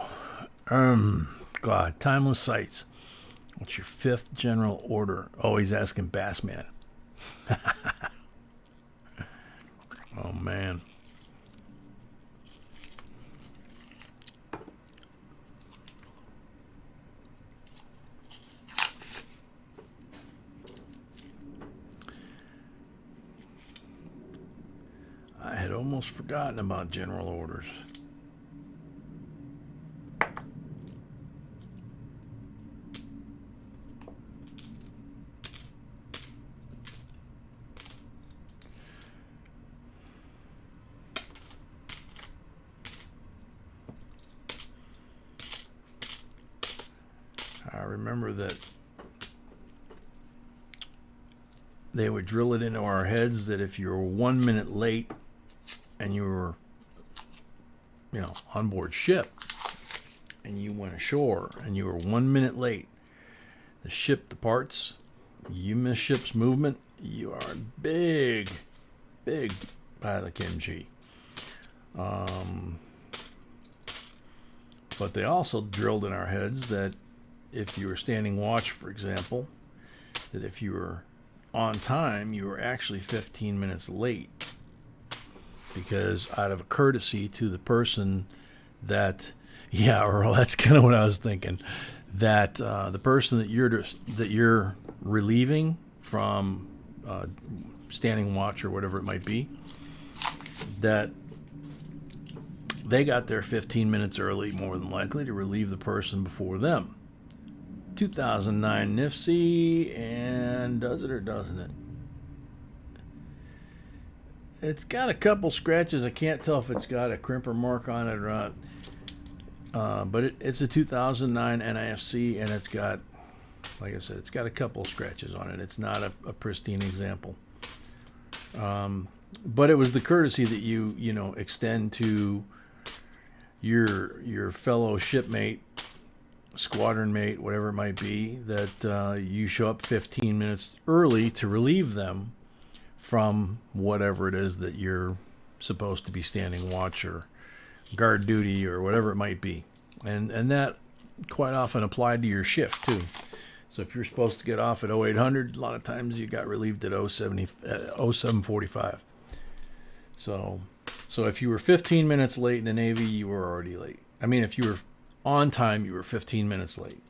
God, timeless sights. What's your 5th general order? Oh, he's asking Bassman. Oh, man. I had almost forgotten about general orders. I remember that they would drill it into our heads that if you were 1 minute late and you were, on board ship and you went ashore and you were 1 minute late, the ship departs, you miss ship's movement, you are big pile of kimchi. But they also drilled in our heads that if you were standing watch, for example, that if you were on time, you were actually 15 minutes late. Because out of a courtesy to the person that, yeah, Earl, that's kind of what I was thinking, that the person that you're relieving from standing watch or whatever it might be, that they got there 15 minutes early, more than likely, to relieve the person before them. 2009 NIFC, and does it or doesn't it? It's got a couple scratches. I can't tell if it's got a crimper mark on it or not. But it's a 2009 NIFC, and it's got, like I said, it's got a couple scratches on it. It's not a pristine example. But it was the courtesy that you extend to your fellow shipmate, squadron mate, whatever it might be, that you show up 15 minutes early to relieve them from whatever it is that you're supposed to be standing watch or guard duty or whatever it might be. And that quite often applied to your shift too. So if you're supposed to get off at 0800, a lot of times you got relieved at 0745. So if you were 15 minutes late in the Navy, you were already late. I mean, if you were on time, you were 15 minutes late.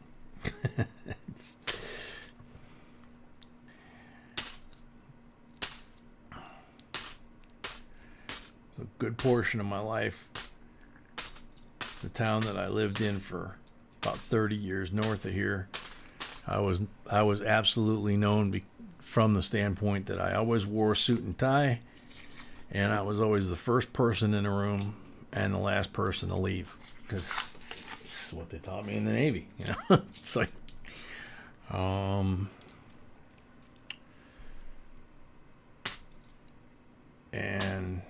So a good portion of my life, the town that I lived in for about 30 years north of here, I was absolutely known from the standpoint that I always wore a suit and tie, and I was always the first person in the room and the last person to leave, because this is what they taught me in the Navy. It's like, and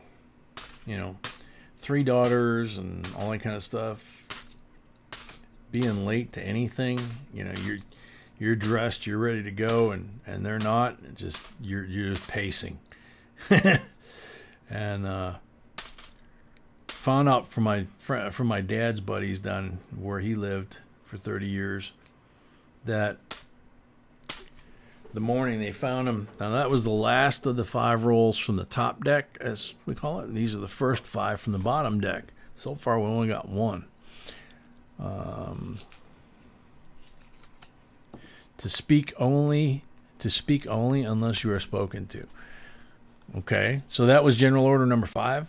3 daughters and all that kind of stuff. Being late to anything, you're dressed, you're ready to go, and they're not. You're just pacing. And found out from my dad's buddies down where he lived for 30 years that the morning they found him, now that was the last of the 5 rolls from the top deck, as we call it, and these are the first 5 from the bottom deck. So far we only got 1. To speak only unless you are spoken to. Okay, so that was general order number 5.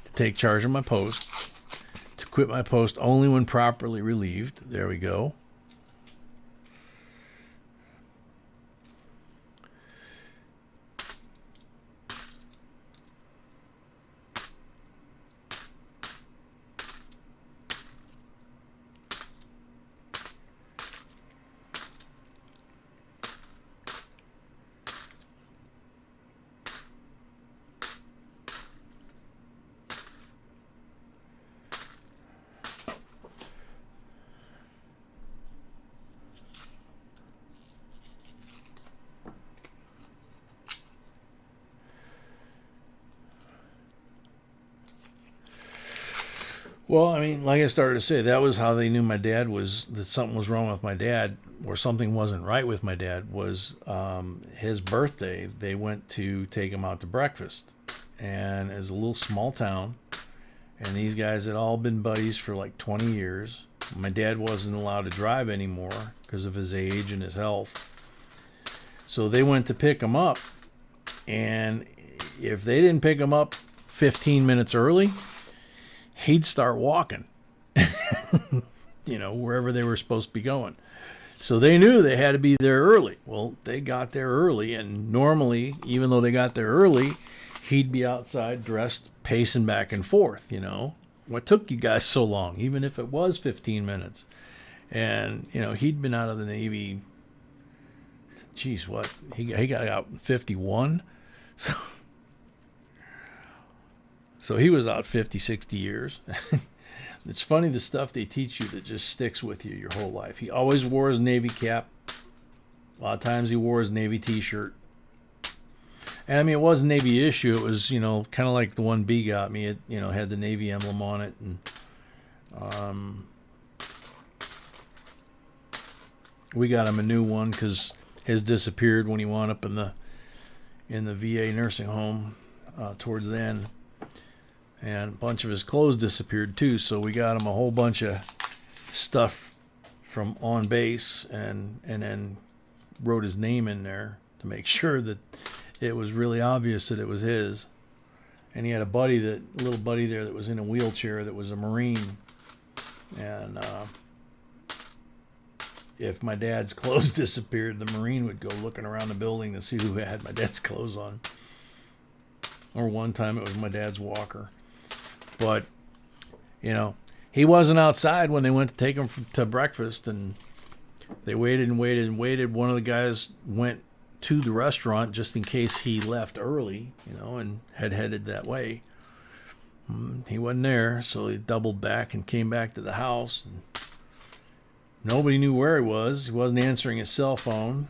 To take charge of my post. To quit my post only when properly relieved. There we go. Well, I mean, like I started to say, that was how they knew my dad was, that something was wrong with my dad, or something wasn't right with my dad, was his birthday. They went to take him out to breakfast. And it was a little small town. And these guys had all been buddies for like 20 years. My dad wasn't allowed to drive anymore because of his age and his health. So they went to pick him up. And if they didn't pick him up 15 minutes early, he'd start walking, wherever they were supposed to be going. So they knew they had to be there early. Well, they got there early, and normally, even though they got there early, he'd be outside dressed, pacing back and forth, What took you guys so long, even if it was 15 minutes? And, he'd been out of the Navy, geez, what? He got out in 51? So he was out 50, 60 years. It's funny the stuff they teach you that just sticks with you your whole life. He always wore his Navy cap. A lot of times he wore his Navy t-shirt. And I mean, it wasn't Navy issue. It was, kind of like the one B got me. It, had the Navy emblem on it. And we got him a new one because his disappeared when he wound up in the VA nursing home towards the end. And a bunch of his clothes disappeared too, so we got him a whole bunch of stuff from on base, and then wrote his name in there to make sure that it was really obvious that it was his. And he had a little buddy there that was in a wheelchair that was a Marine. And if my dad's clothes disappeared, the Marine would go looking around the building to see who had my dad's clothes on. Or one time it was my dad's walker. But, he wasn't outside when they went to take him to breakfast, and they waited and waited and waited. One of the guys went to the restaurant just in case he left early, and had headed that way. He wasn't there, so he doubled back and came back to the house. And nobody knew where he was. He wasn't answering his cell phone.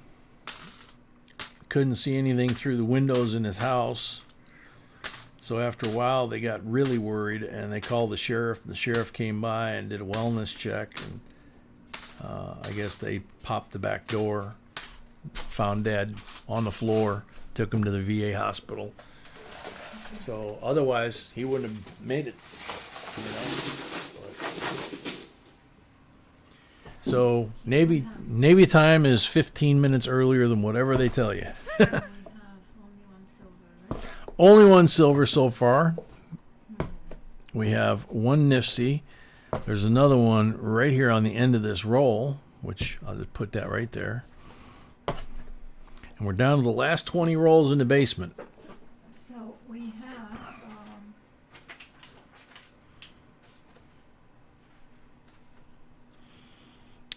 Couldn't see anything through the windows in his house. So after a while, they got really worried, and they called the sheriff. The sheriff came by and did a wellness check, and I guess they popped the back door, found Dad on the floor, took him to the VA hospital. So otherwise, he wouldn't have made it. So Navy time is 15 minutes earlier than whatever they tell you. Only one silver so far. We have one NIFC. There's another one right here on the end of this roll, which I'll just put that right there. And we're down to the last 20 rolls in the basement. So we have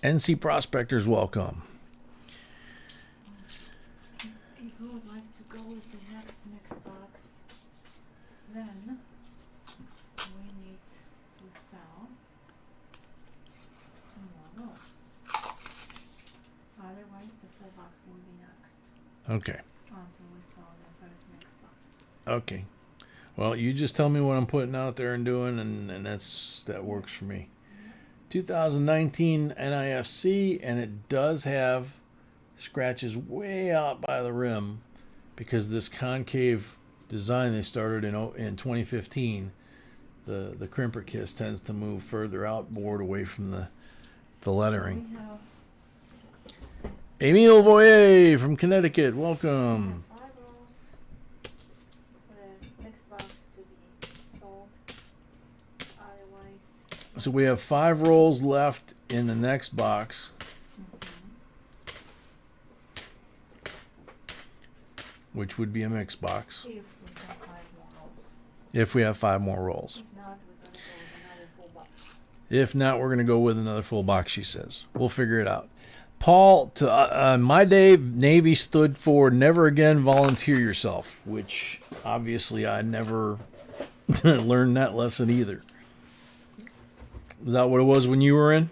NC Prospectors, welcome. if you would like to go with the next box, then we need to sell 2 more rolls. Otherwise, the full box will be next Okay. until we sell the first next box. Okay. Well, you just tell me what I'm putting out there and doing, and that works for me. 2019 NIFC, and it does have scratches way out by the rim because this concave design they started in 2015, the crimper kiss tends to move further outboard away from the lettering. We have Emile Voyer from Connecticut, welcome. 5 rolls for the next box to be sold. Otherwise, So we have 5 rolls left in the next box. Which would be a mixed box. if we have 5 more rolls. If we have 5 more rolls. If not, we're going to go with another full box. If not, we're going to go with another full box, she says. We'll figure it out. Paul, my day, Navy stood for never again volunteer yourself, which obviously I never learned that lesson either. Is that what it was when you were in?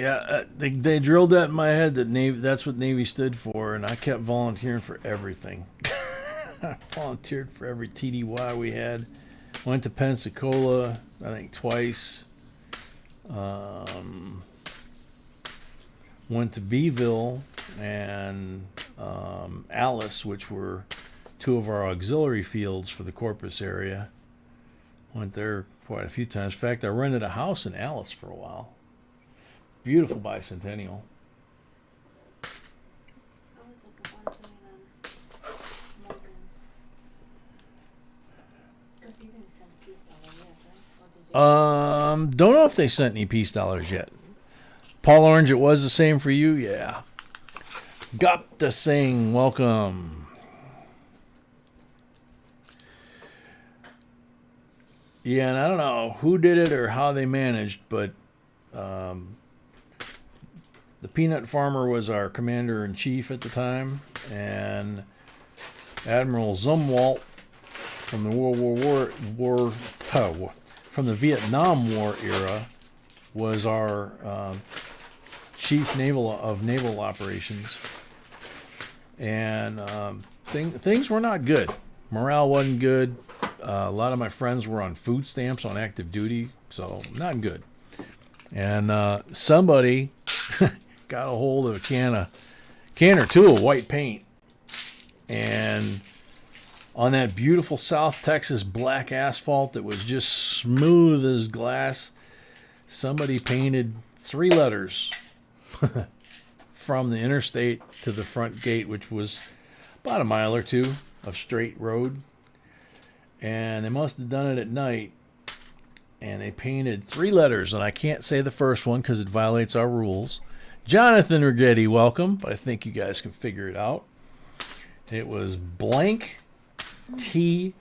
Yeah, they drilled that in my head that Navy, that's what Navy stood for, and I kept volunteering for everything. I volunteered for every TDY we had. Went to Pensacola, I think twice. Went to Beeville and Alice, which were two of our auxiliary fields for the Corpus area. Went there quite a few times. In fact, I rented a house in Alice for a while. Beautiful bicentennial. How is it the one thing on Morgan's? Because they didn't send peace dollar yet, right? Or did they? Don't know if they sent any peace dollars yet. Paul Orange, it was the same for you? Yeah. Got to sing. Welcome. Yeah, and I don't know who did it or how they managed, but the peanut farmer was our commander-in-chief at the time, and Admiral Zumwalt from the from the Vietnam War era was our chief naval operations, and things were not good. Morale wasn't good. A lot of my friends were on food stamps on active duty, so not good. And somebody got a hold of a can or two of white paint, and on that beautiful South Texas black asphalt that was just smooth as glass, somebody painted 3 letters from the interstate to the front gate, which was about a mile or two of straight road. And they must have done it at night. And they painted 3 letters, and I can't say the first one because it violates our rules. Jonathan Rigetti, welcome, but I think you guys can figure it out. It was blank TN,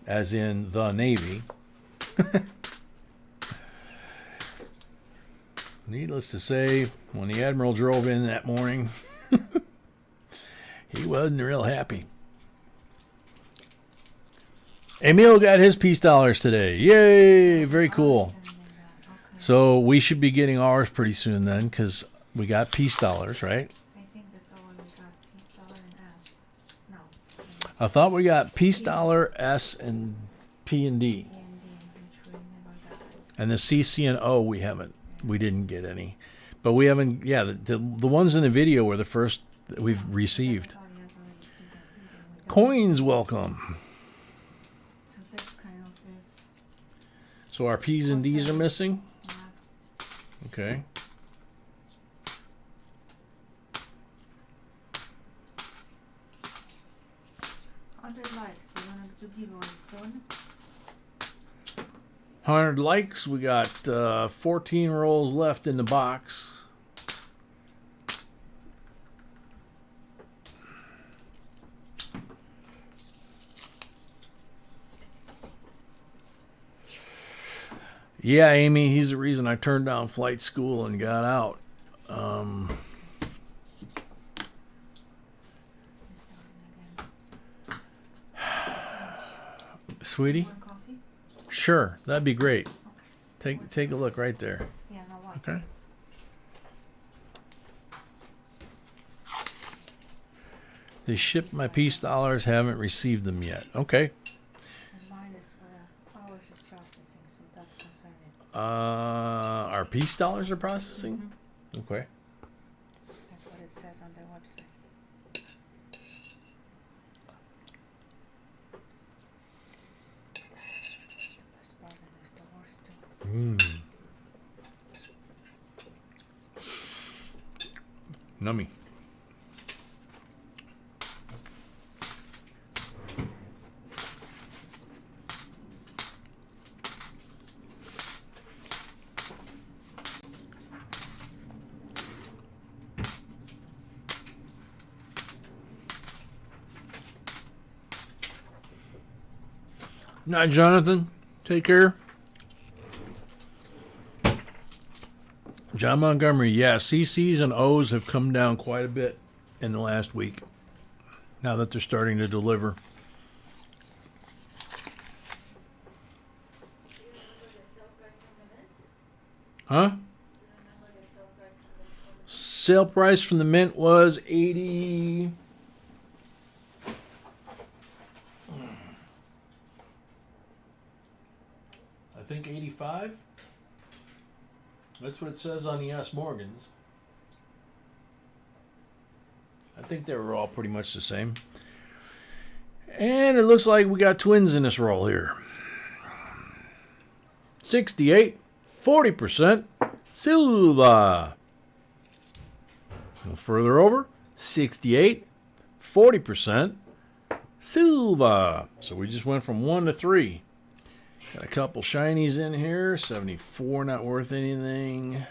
as in the Navy. Needless to say, when the Admiral drove in that morning, he wasn't real happy. Emil got his peace dollars today. Yay! Very cool. So we should be getting ours pretty soon then, because we got peace dollars, right? I think that's all we got. Peace dollar and S. No. I thought we got peace dollar, S, and P and D. which we never got. And the CC and O we haven't. We didn't get any. But we haven't, yeah, the ones in the video were the first that we've received. Oh, yes, already. Easy. Coins, welcome. So this kind of is. So our P's and D's are missing? Yeah. Okay. Likes. You wanted to give away soon? 100 likes. We got 14 rolls left in the box. Yeah, Amy, he's the reason I turned down flight school and got out. Sweetie? Want coffee? Sure, that'd be great. Take a look right there. Yeah, no what? Okay. They shipped my peace dollars, haven't received them yet. Okay. And mine is ours is processing, so that's concerning. Our peace dollars are processing? Okay. That's what it says on their website. It's the best part and it's the worst too. Nummy. Night, Jonathan. Take care. John Montgomery, yeah, CCs and O's have come down quite a bit in the last week. Now that they're starting to deliver. Huh? Sale price from the mint was 80. I think 85. That's what it says on the S. Morgans. I think they were all pretty much the same. And it looks like we got twins in this roll here. 68, 40% silver. A little further over, 68, 40% silver. So we just went from 1 to 3. Got a couple shinies in here. 74, not worth anything.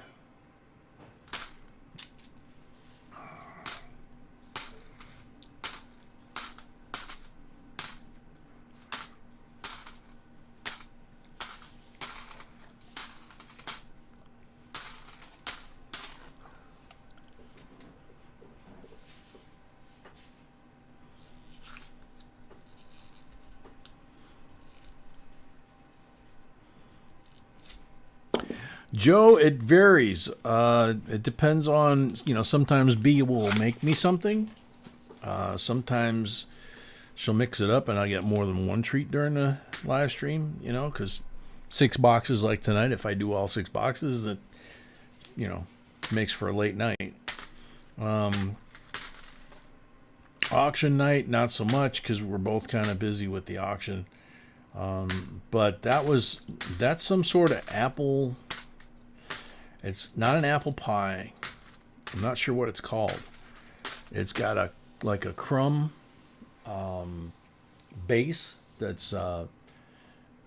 Joe, it varies. It depends on, sometimes B will make me something. Sometimes she'll mix it up and I get more than one treat during the live stream, because 6 boxes like tonight, if I do all 6 boxes, that, makes for a late night. Auction night, not so much because we're both kind of busy with the auction. But that's some sort of apple. It's not an apple pie. I'm not sure what it's called. It's got a crumb base that's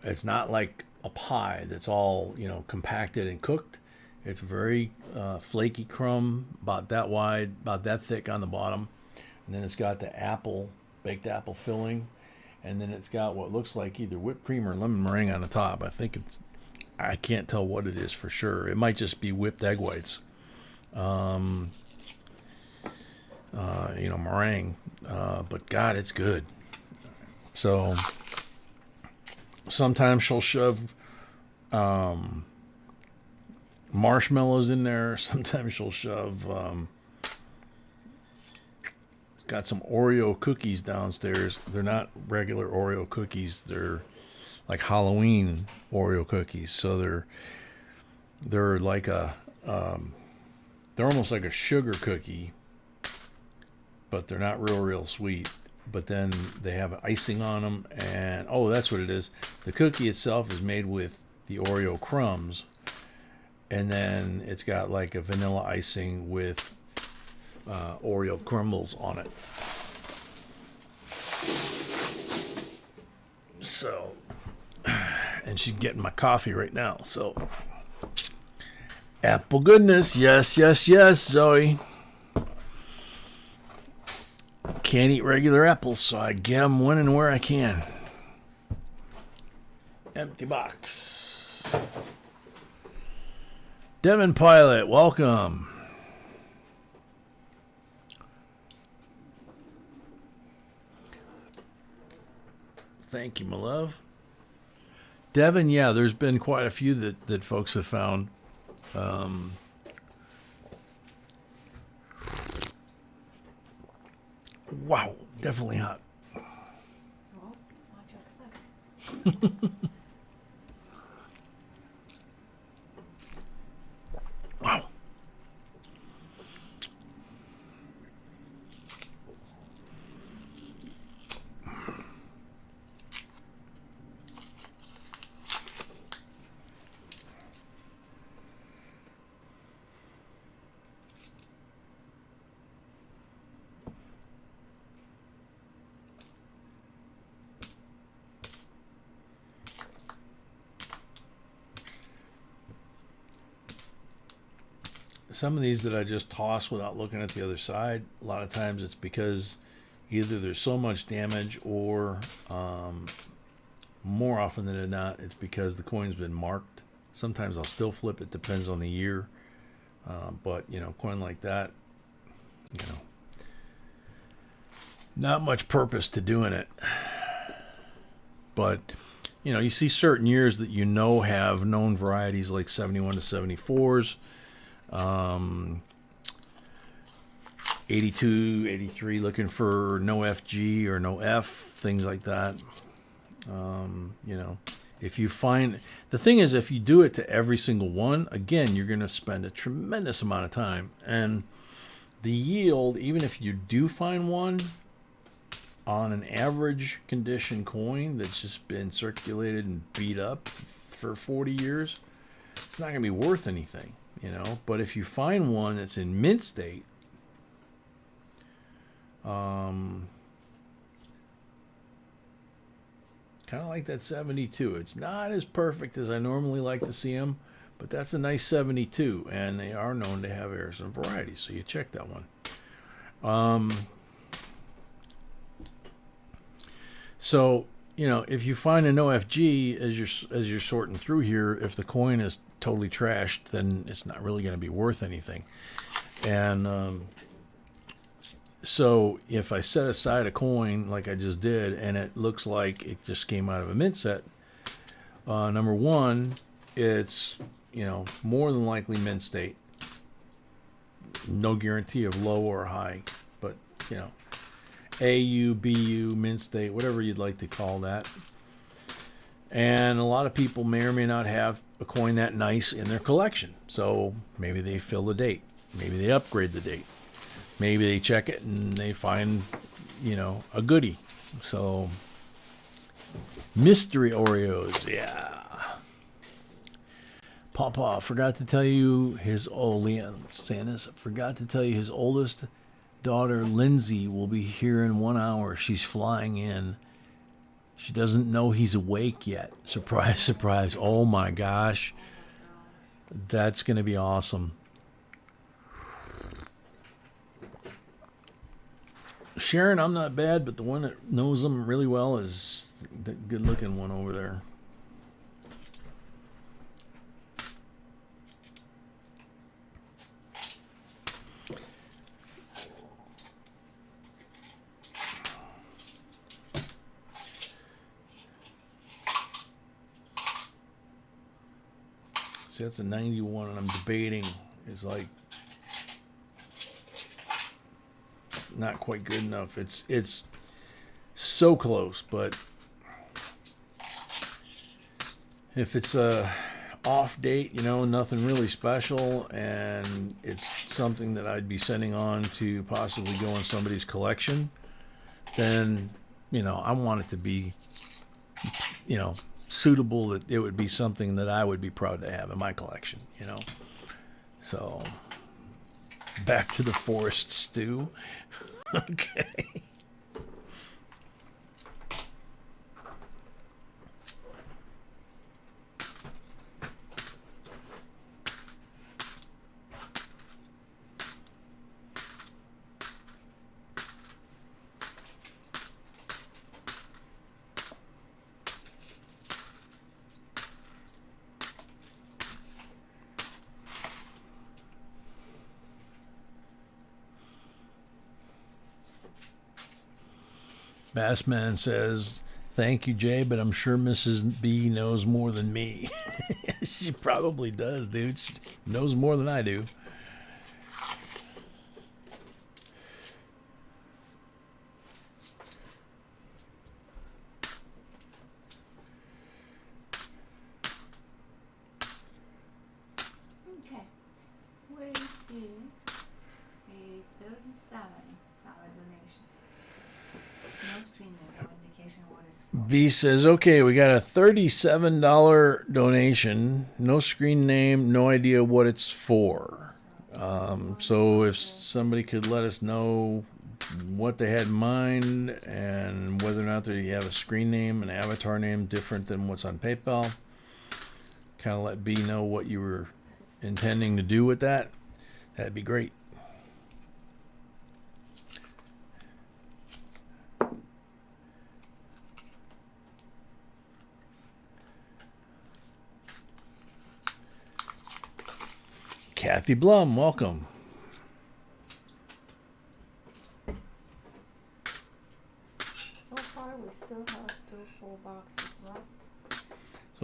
it's not like a pie that's all compacted and cooked. It's very flaky crumb, about that wide, about that thick on the bottom, and then it's got the baked apple filling, and then it's got what looks like either whipped cream or lemon meringue on the top. I can't tell what it is for sure. It might just be whipped egg whites. Meringue. But God, it's good. So sometimes she'll shove marshmallows in there. Sometimes she'll shove got some Oreo cookies downstairs. They're not regular Oreo cookies. They're like Halloween Oreo cookies. So they're like they're almost like a sugar cookie, but they're not real sweet. But then they have icing on them, and that's what it is. The cookie itself is made with the Oreo crumbs, and then it's got like a vanilla icing with Oreo crumbles on it. So, and she's getting my coffee right now. So, apple goodness, yes, Zoe. Can't eat regular apples, so I get them when and where I can. Empty box. Devin Pilot, welcome. Thank you, my love. Devin, yeah, there's been quite a few that folks have found. Wow, definitely hot. Well, what you expect? Wow. Some of these that I just toss without looking at the other side, a lot of times it's because either there's so much damage or more often than not, it's because the coin's been marked. Sometimes I'll still flip it, depends on the year. But, coin like that, not much purpose to doing it. But you know, you see certain years that you know have known varieties like 71 to 74s, 82, 83 looking for no FG or no F, things like that. You know, if you find, the thing is, if you do it to every single one, again, you're going to spend a tremendous amount of time. And the yield, even if you do find one on an average condition coin that's just been circulated and beat up for 40 years, it's not going to be worth anything, you know. But if you find one that's in mint state, kind of like that 72. It's not as perfect as I normally like to see them, but that's a nice 72, and they are known to have errors and varieties, so you check that one. So, you know, if you find an OFG as you're sorting through here, if the coin is totally trashed, then it's not really going to be worth anything. And so if I set aside a coin like I just did, and it looks like it just came out of a mint set, number one, it's, you know, more than likely mint state. No guarantee of low or high, but, you know, AU, BU, mint state, whatever you'd like to call that. And a lot of people may or may not have a coin that nice in their collection. So maybe they fill the date. Maybe they upgrade the date. Maybe they check it and they find, you know, a goodie. So, mystery Oreos, yeah. Papa forgot to tell you his Santa's forgot to tell you his oldest daughter Lindsay will be here in 1 hour. She's flying in. She doesn't know he's awake yet. Surprise, surprise. Oh my gosh. That's going to be awesome. Sharon, I'm not bad, but the one that knows them really well is the good-looking one over there. See, that's a 91, and I'm debating. It's like not quite good enough. It's so close, but if it's a off date, you know, nothing really special, and it's something that I'd be sending on to possibly go in somebody's collection, then, you know, I want it to be, you know, suitable, that it would be something that I would be proud to have in my collection, you know. So back to the forest stew. Okay. Bassman says, "Thank you, Jay, but I'm sure Mrs. B knows more than me." She probably does, dude. She knows more than I do. Okay, we received a $37 donation. No screen name, no indication what it's for. B says, okay, we got a $37 donation. No screen name, no idea what it's for. So if somebody could let us know what they had in mind and whether or not they have a screen name, an avatar name different than what's on PayPal, kind of let B know what you were intending to do with that, that'd be great. Kathy Blum, welcome. So far, we still have 2 full boxes left.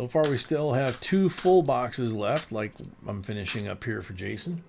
So far we still have 2 full boxes left, like I'm finishing up here for Jason.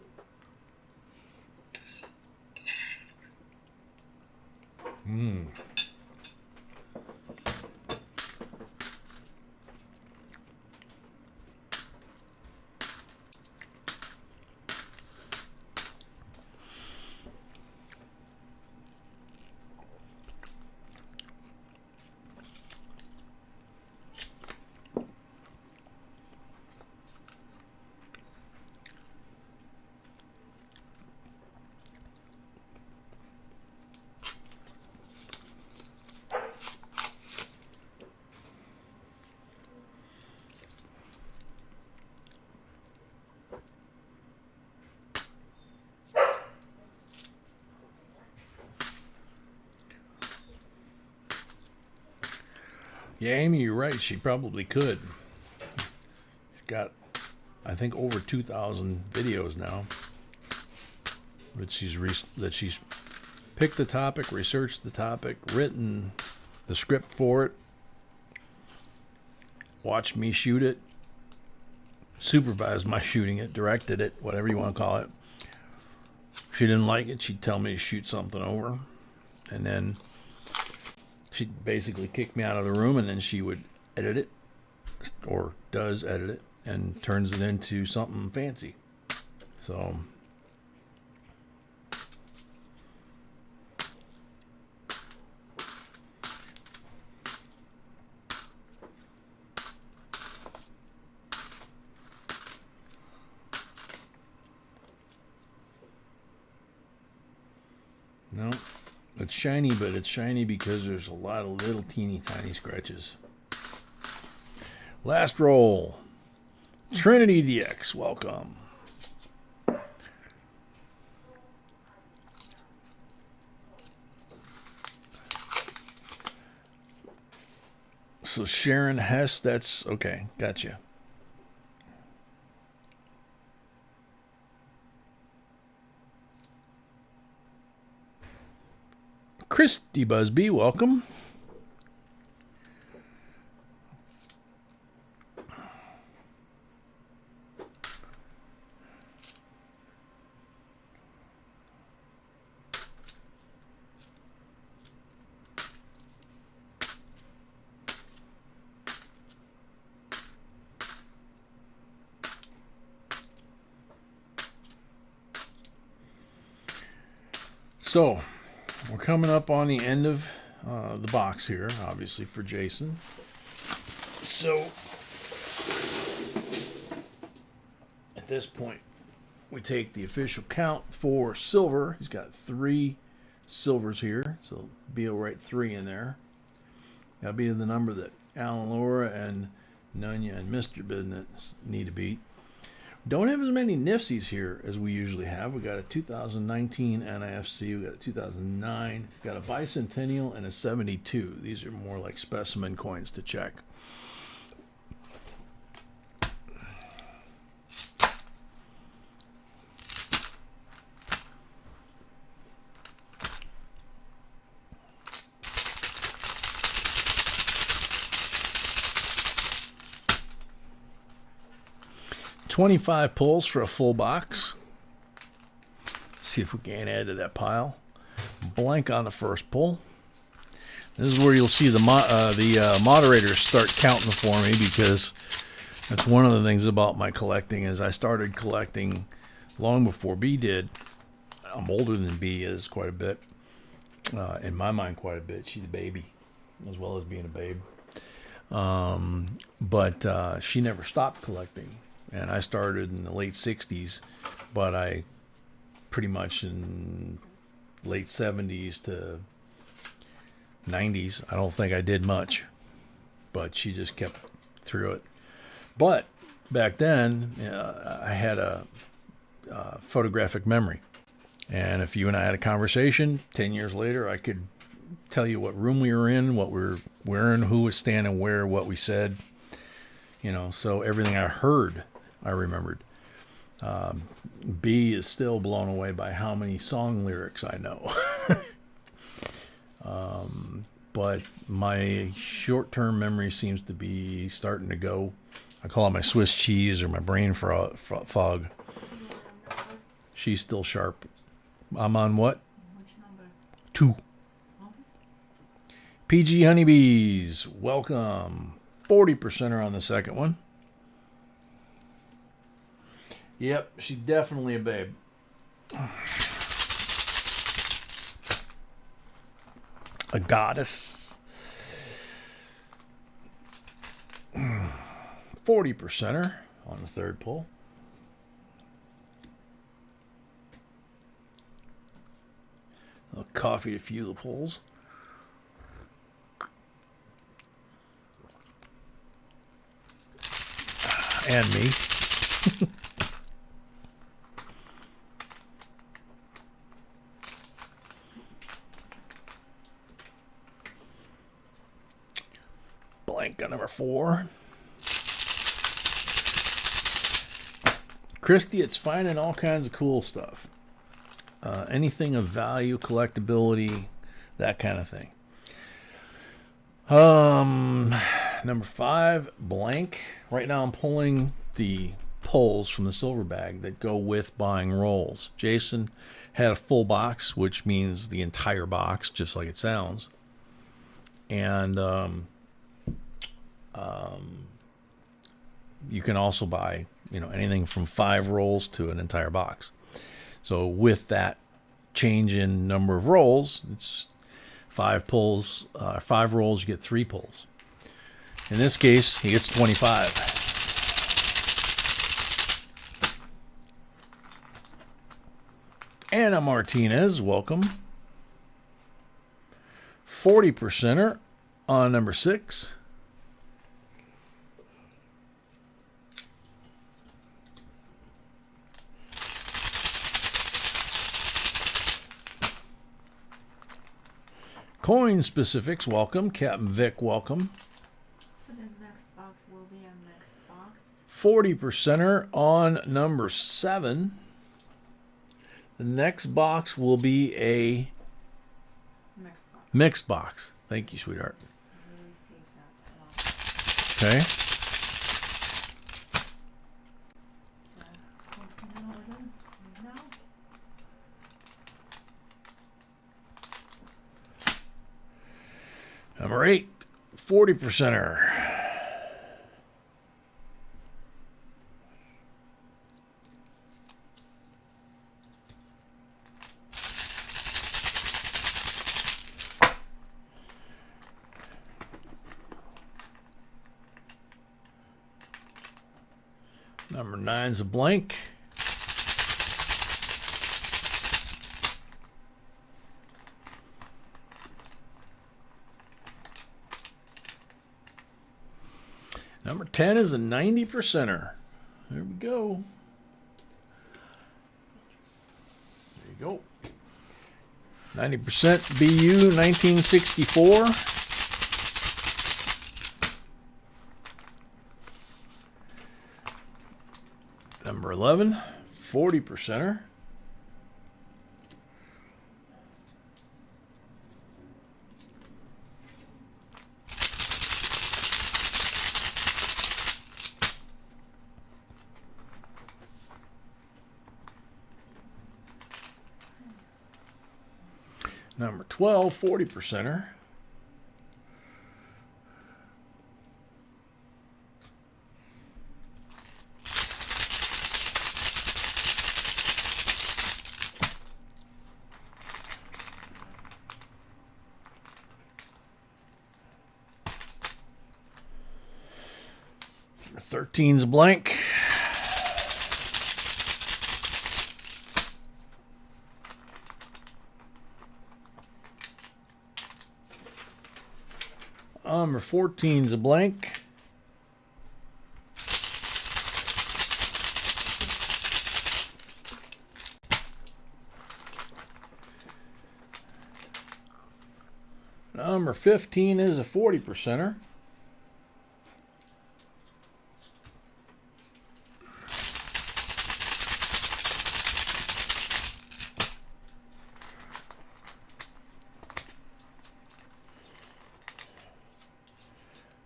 Yeah, Amy, you're right. She probably could. She's got, I think, over 2,000 videos now. That she's picked the topic, researched the topic, written the script for it, watched me shoot it, supervised my shooting it, directed it, whatever you want to call it. If she didn't like it, she'd tell me to shoot something over, and then she'd basically kick me out of the room, and then she would edit it, or does edit it, and turns it into something fancy. So no, it's shiny, but it's shiny because there's a lot of little teeny tiny scratches. Last roll. Trinity DX, welcome. So Sharon Hess, that's okay, gotcha. Christy Busby, welcome. So, we're coming up on the end of the box here, obviously, for Jason. So, at this point, we take the official count for silver. He's got 3 silvers here, so Beal write 3 in there. That'll be the number that Alan, Laura, and Nunya and Mr. Business need to beat. Don't have as many Nifsies here as we usually have. We got a 2019 NIFC, we got a 2009, we got a bicentennial, and a 72. These are more like specimen coins to check. $25 pulls for a full box. See if we can add to that pile. Blank on the first pull. This is where you'll see the moderators start counting for me, because that's one of the things about my collecting is I started collecting long before B did. I'm older than B is quite a bit. In my mind, quite a bit. She's a baby, as well as being a babe. But she never stopped collecting. And I started in the late 60s, but I pretty much in late 70s to 90s, I don't think I did much. But she just kept through it. But back then, I had a photographic memory. And if you and I had a conversation 10 years later, I could tell you what room we were in, what we were wearing, who was standing where, what we said. You know, so everything I heard, I remembered. B is still blown away by how many song lyrics I know. but my short-term memory seems to be starting to go. I call it my Swiss cheese or my brain fog. She's still sharp. I'm on what? Which number? 2. PG Honeybees, welcome. 40% on the second one. Yep, she's definitely a babe. A goddess. 40%er on the third pull. A little coffee to fuel the pulls. And me. Blank on number 4. Christy, it's finding all kinds of cool stuff. Anything of value, collectability, that kind of thing. Number 5, blank. Right now I'm pulling the pulls from the silver bag that go with buying rolls. Jason had a full box, which means the entire box, just like it sounds. And you can also buy, anything from 5 rolls to an entire box. So with that change in number of rolls, it's 5 pulls, 5 rolls, you get 3 pulls. In this case, he gets 25. Anna Martinez, welcome. 40%er on number 6. Coin specifics, welcome. Captain Vic, welcome. So the next box will be a next box. 40%er on number 7. The next box will be a Next box. mixed box. Thank you, sweetheart. We received that. Okay. So continue order now. Number 8, 40%er. Number 9's a blank. Number 10 is a 90%er. There we go. There you go. 90% BU 1964. Number 11, 40%er. Number 12, 40%er. Number 13's blank. Number 14's a blank. Number 15 is a 40%er.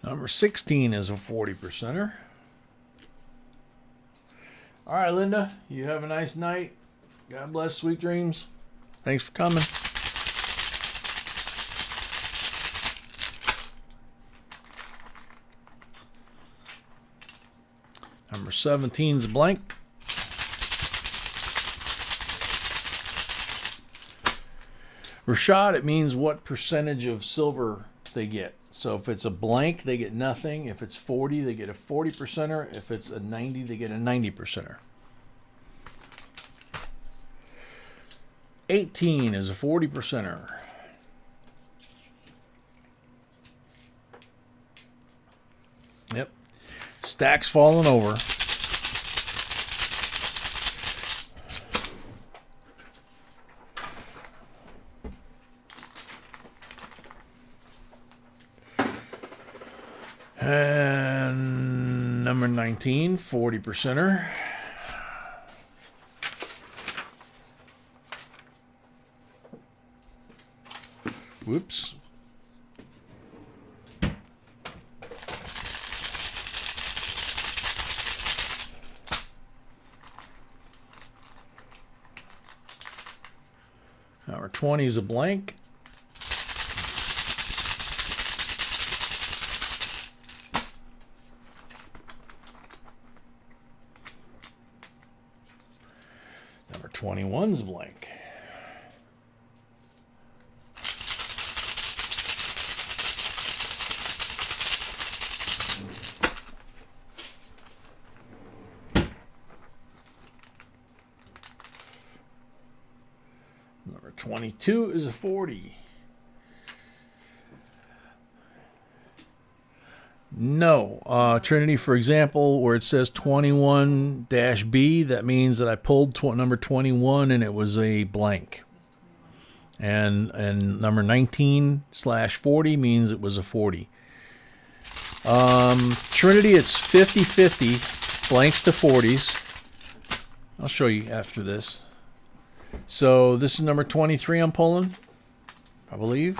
Number 16 is a 40%er. All right, Linda, you have a nice night. God bless, sweet dreams. Thanks for coming. Number 17 is a blank. Rashad, it means what percentage of silver they get. So if it's a blank, they get nothing. If it's 40, they get a 40%er. If it's a 90, they get a 90%er. 18 is a 40%er. Yep. Stacks falling over. And number 19, 40%er. Whoops. Number 20 is a blank. Number 21 is a blank. Number 22 is a 40. No. Trinity, for example, where it says 21-B, that means that I pulled number 21 and it was a blank. And number 19/40 means it was a 40. Trinity, it's 50-50, blanks to 40s. I'll show you after this. So this is number 23 I'm pulling, I believe,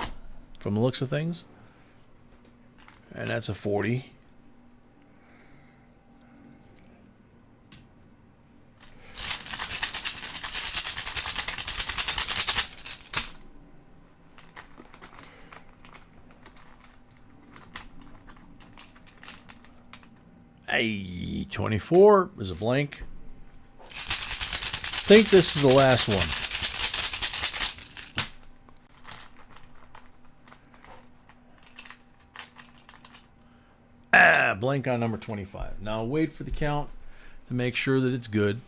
from the looks of things. And that's a 40. Hey, 24 is a blank. I think this is the last one. Blank on number 25. Now wait for the count to make sure that it's good.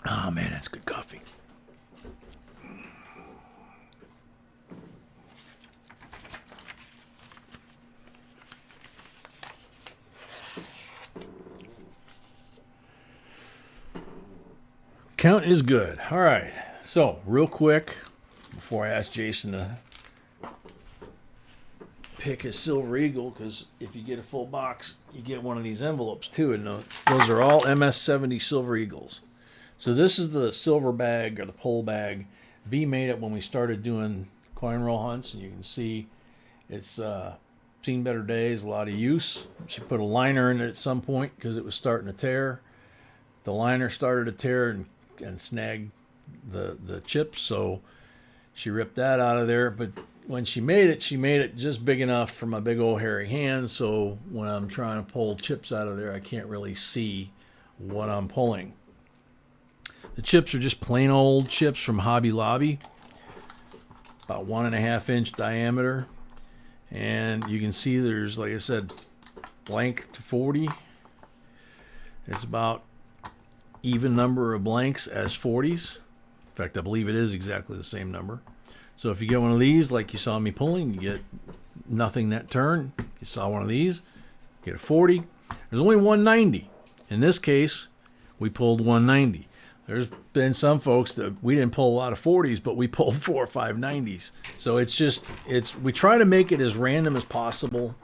Oh man, that's good coffee. Count is good. All right. So real quick, before I ask Jason to pick his Silver Eagle, because if you get a full box, you get one of these envelopes too, and those are all MS-70 Silver Eagles. So this is the silver bag, or the pull bag. B made it when we started doing coin roll hunts, and you can see it's seen better days, a lot of use. She put a liner in it at some point because it was starting to tear. The liner started to tear and snag the chips, so she ripped that out of there. But when she made it just big enough for my big old hairy hands, so when I'm trying to pull chips out of there, I can't really see what I'm pulling. The chips are just plain old chips from Hobby Lobby, about 1.5 inch diameter, and you can see there's, like I said, blank to 40. It's about even number of blanks as 40s. In fact, I believe it is exactly the same number. So if you get one of these, like you saw me pulling, you get nothing that turn. You saw one of these, get a 40. There's only 190. In this case, we pulled 190. There's been some folks that we didn't pull a lot of 40s, but we pulled 4 or 5 90s. So we try to make it as random as possible.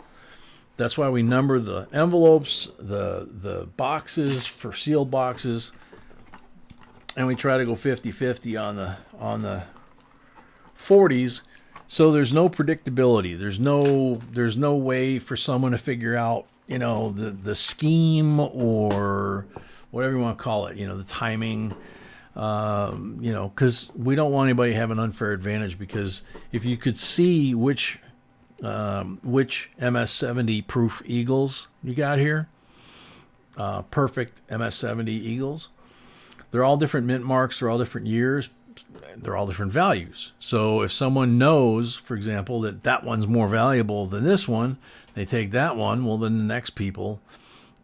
That's why we number the envelopes, the boxes for sealed boxes, and we try to go 50-50 on the 40s. So there's no predictability. There's no way for someone to figure out, you know, the scheme or whatever you want to call it, you know, the timing, you know, because we don't want anybody to have an unfair advantage, because if you could see which MS70 proof eagles you got here, perfect MS70 eagles, they're all different mint marks, they're all different years, they're all different values. So if someone knows, for example, that one's more valuable than this one, they take that one, well, then the next people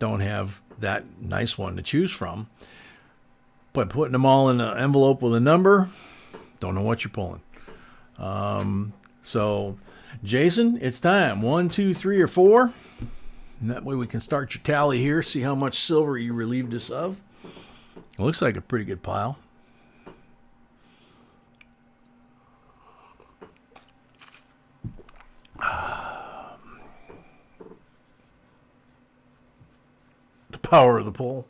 don't have that nice one to choose from. But putting them all in an envelope with a number, don't know what you're pulling. So, Jason, it's time. 1, 2, 3, or 4. And that way we can start your tally here, see how much silver you relieved us of. It looks like a pretty good pile. The power of the pull.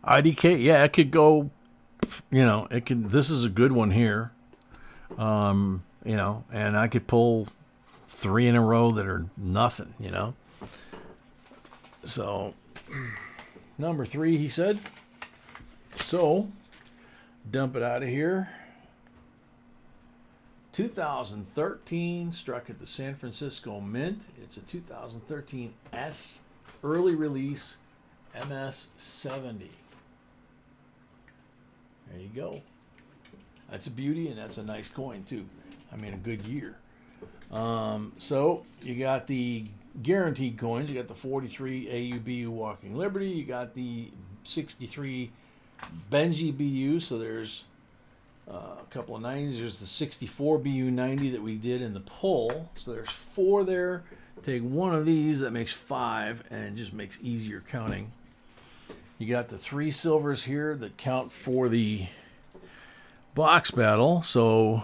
IDK, yeah, it could go, you know, it could. This is a good one here, you know, and I could pull 3 in a row that are nothing, you know. So, number 3, he said. So, dump it out of here. 2013, struck at the San Francisco Mint. It's a 2013 S early release MS70. There you go. That's a beauty, and that's a nice coin too. I mean, a good year. So you got the guaranteed coins. You got the 43 AUBU Walking Liberty. You got the 63 Benji BU. So there's a couple of 90s. There's the 64 BU90 that we did in the pull. So there's 4 there. Take one of these, that makes 5, and it just makes easier counting. You got the 3 silvers here that count for the box battle. So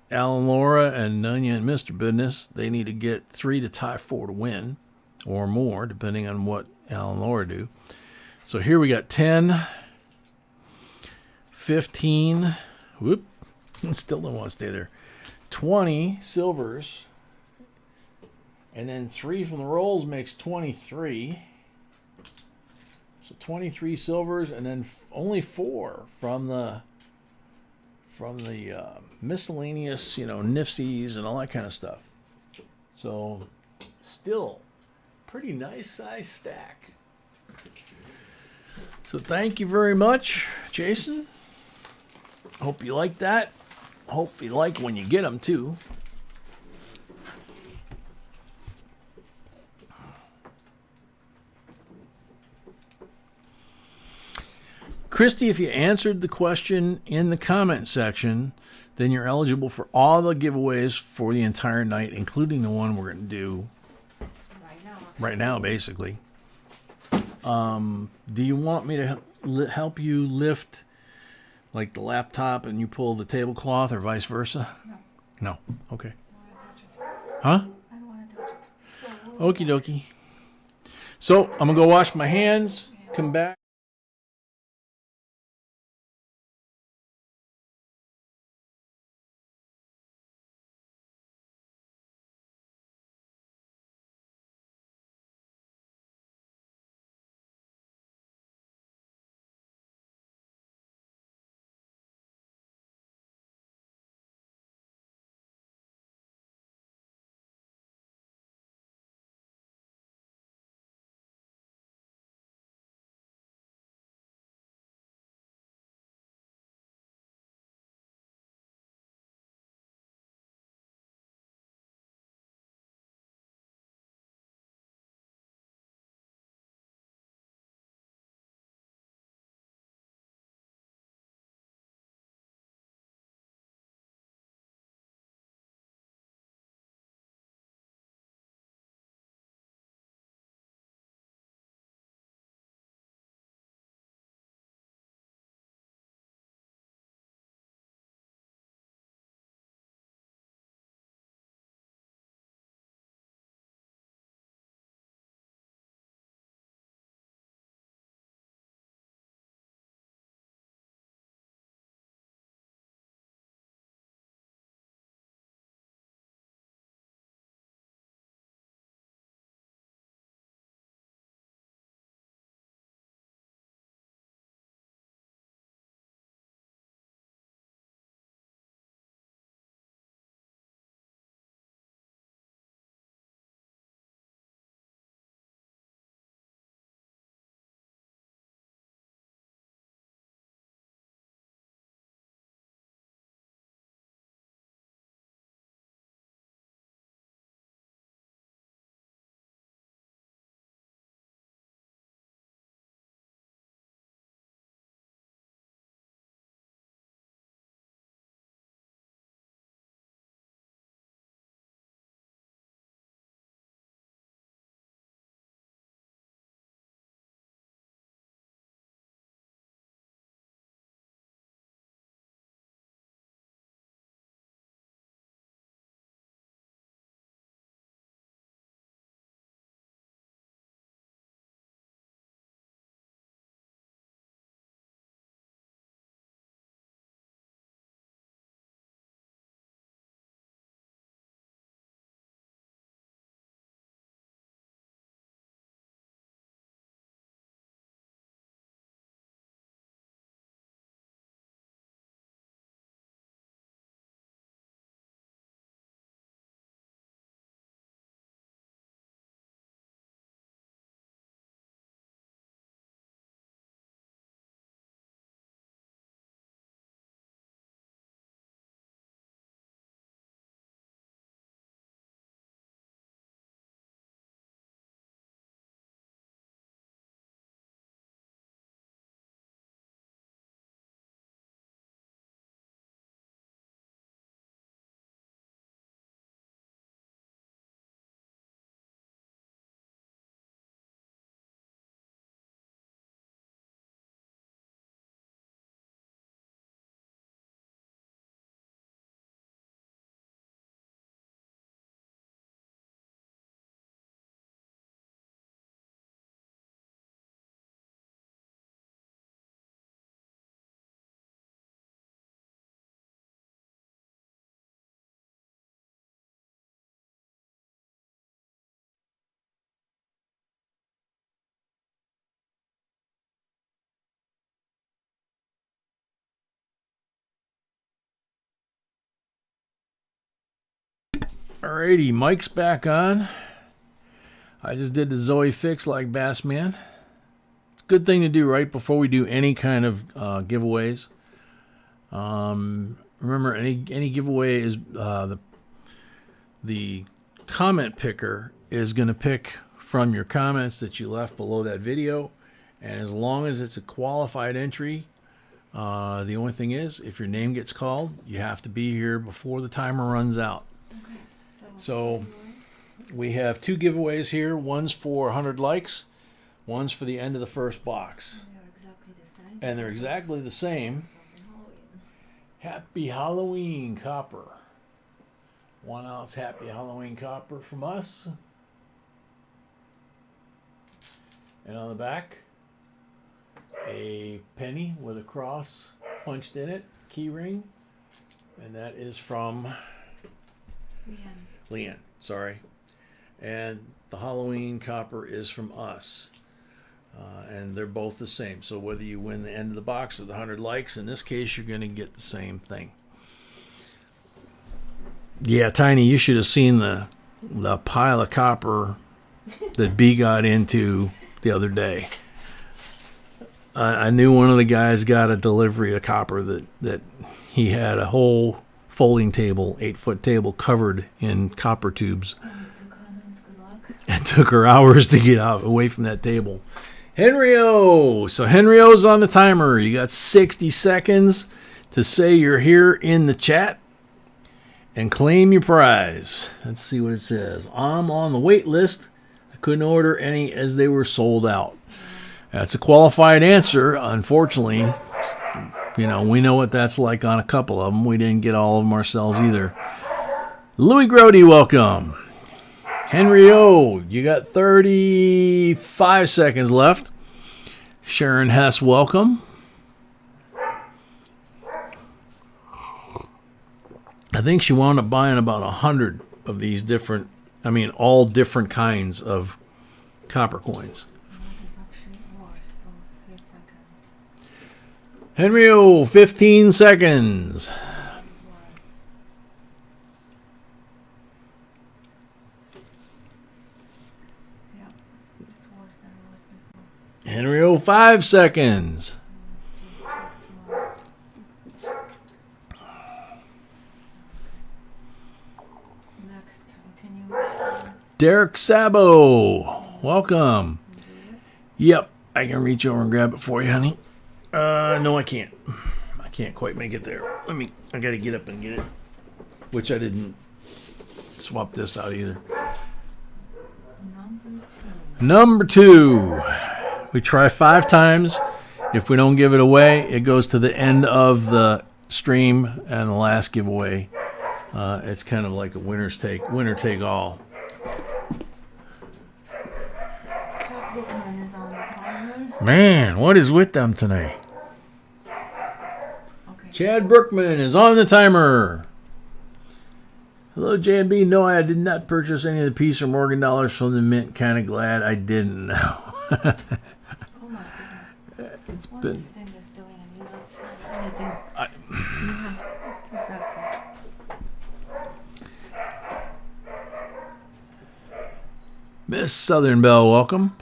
Alan Laura and Nunya and Mr. Business, they need to get 3 to tie 4 to win, or more, depending on what Alan Laura do. So here we got 10, 15, whoop, still don't want to stay there, 20 silvers, and then 3 from the rolls makes 23. So 23 silvers, and then only 4 from the miscellaneous, you know, nifsies and all that kind of stuff. So still pretty nice size stack. So thank you very much, Jason. Hope you like that. Hope you like when you get them too. Christy, if you answered the question in the comment section, then you're eligible for all the giveaways for the entire night, including the one we're going to do right now, basically. Do you want me to help you lift, like, the laptop and you pull the tablecloth, or vice versa? No. No? Okay. Huh? I don't want to touch it. So Okie dokie. So, I'm going to go wash my hands, come back. Alrighty, mic's back on. I just did the Zoe fix like Bassman. It's a good thing to do right before we do any kind of giveaways. Remember, any giveaway is the comment picker is going to pick from your comments that you left below that video, and as long as it's a qualified entry, the only thing is, if your name gets called, you have to be here before the timer runs out. Okay. So we have 2 giveaways here. One's for 100 likes. One's for the end of the first box. They're exactly the same. And they're exactly the same. Happy Halloween, Copper. 1 ounce Happy Halloween Copper from us. And on the back, a penny with a cross punched in it, key ring. And that is from Leanne, sorry. And the Halloween Copper is from us. And they're both the same. So whether you win the end of the box or the 100 likes, in this case, you're going to get the same thing. Yeah, Tiny, you should have seen the pile of copper that B got into the other day. I knew one of the guys got a delivery of copper that he had a whole folding table, 8-foot table, covered in copper tubes. It took her hours to get out away from that table. Henry O. So Henry O's on the timer. You got 60 seconds to say you're here in the chat and claim your prize. Let's see what it says. I'm on the wait list. I couldn't order any as they were sold out. That's a qualified answer. Unfortunately, we know what that's like on a couple of them. We didn't get all of them ourselves either. Louis Grody, welcome. Henry O, you got 35 seconds left. Sharon Hess, welcome. I think she wound up buying about 100 of these different, all different kinds of copper coins. Henry O, 15 seconds. Henry O, 5 seconds. Next, can you... Derek Sabo, welcome. Yep, I can reach over and grab it for you, honey. No, I can't. I can't quite make it there. I gotta get up and get it. Which I didn't swap this out either. Number two. We try 5 times. If we don't give it away, it goes to the end of the stream and the last giveaway. It's kind of like a winner take all. Man, what is with them tonight? Okay. Chad Brookman is on the timer. Hello, J&B. No, I did not purchase any of the Peace or Morgan dollars from the mint. Kind of glad I didn't know. Oh my goodness. It's What been... this thing is doing and you don't say anything. You have to, exactly. Miss Southern Belle, welcome.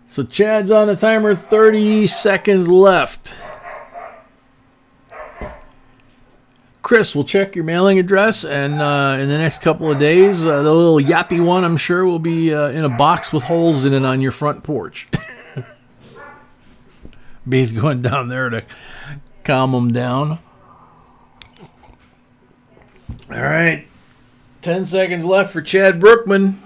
So Chad's on the timer, 30 seconds left. Chris, we'll check your mailing address, and in the next couple of days, the little yappy one, I'm sure, will be in a box with holes in it on your front porch. B's going down there to calm them down. All right, 10 seconds left for Chad Brookman.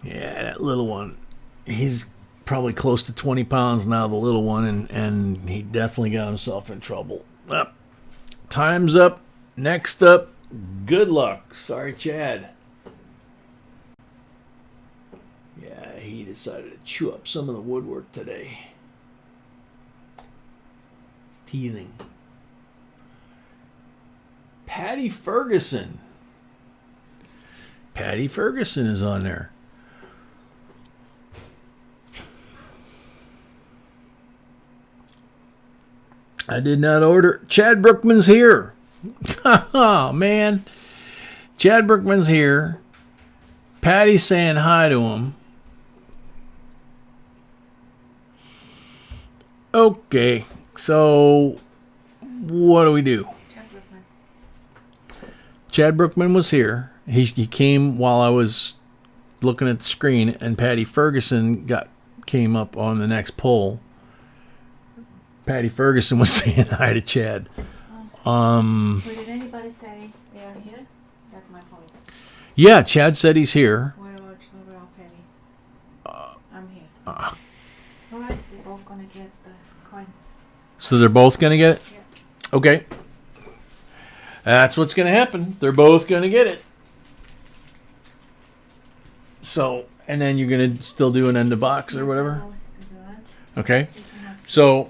Yeah, that little one. He's probably close to 20 pounds now, the little one, and he definitely got himself in trouble. Time's up. Next up, good luck. Sorry, Chad. Yeah, he decided to chew up some of the woodwork today. He's teething. Patty Ferguson. Patty Ferguson is on there. I did not order. Chad Brookman's here. Oh, man. Chad Brookman's here. Patty's saying hi to him. Okay, so what do we do? Chad Brookman was here. He came while I was looking at the screen, and Patty Ferguson came up on the next poll. Patty Ferguson was saying hi to Chad. But did anybody say they are here? That's my point. Yeah, Chad said he's here. What about Patty? I'm here. All right, we're both gonna get the coin. So they're both going to get it? Yeah. Okay. That's what's going to happen. They're both going to get it. So, and then you're going to still do an end of box or whatever? Okay. So,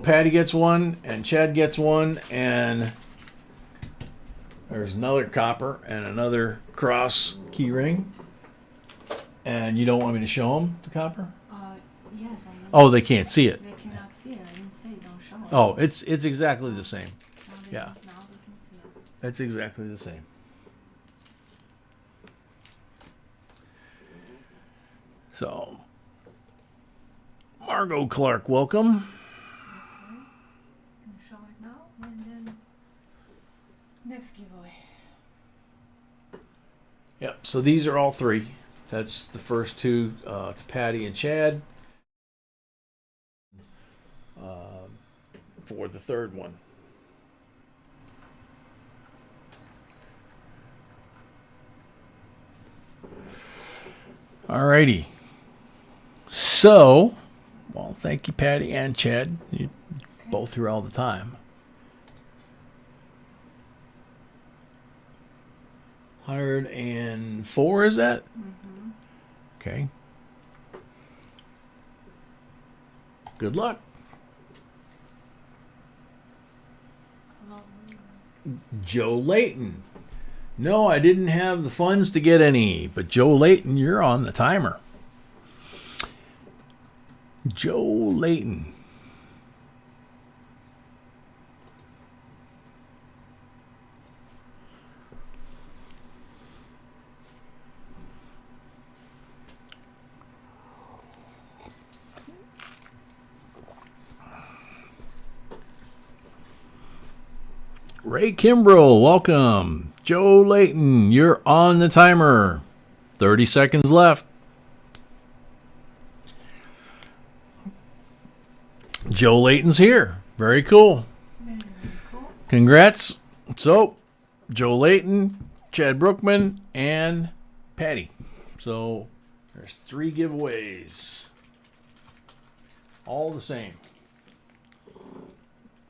Patty gets one, and Chad gets one, and there's another copper and another cross key ring. And you don't want me to show them the copper? Yes. Oh, they can't see it. They cannot see it. I didn't say don't show it. Oh, it's exactly the same. Yeah. Now they can see it. It's exactly the same. So, Margot Clark, welcome. Okay. Can show it now and then next giveaway. Yep, so these are all three. That's the first two to Patty and Chad. For the third one. Alrighty. So, well, thank you, Patty and Chad. You both here all the time. 104, is that? Mm-hmm. Okay. Good luck. Joe Layton. No, I didn't have the funds to get any, but Joe Layton, you're on the timer. Joe Layton. Ray Kimbrell, welcome. Joe Layton, you're on the timer. 30 seconds left. Joe Layton's here. Very cool. Very cool. Congrats. So, Joe Layton, Chad Brookman, and Patty. So, there's 3 giveaways. All the same.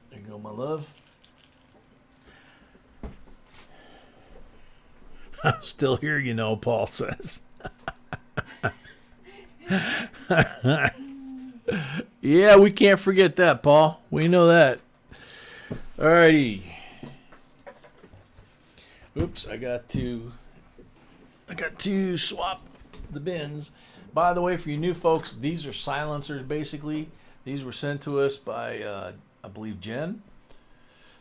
There you go, my love. I'm still here, you know, Paul says. Yeah, we can't forget that, Paul. We know that. Alrighty. Oops, I got to swap the bins. By the way, for you new folks, these are silencers basically. These were sent to us by I believe Jen.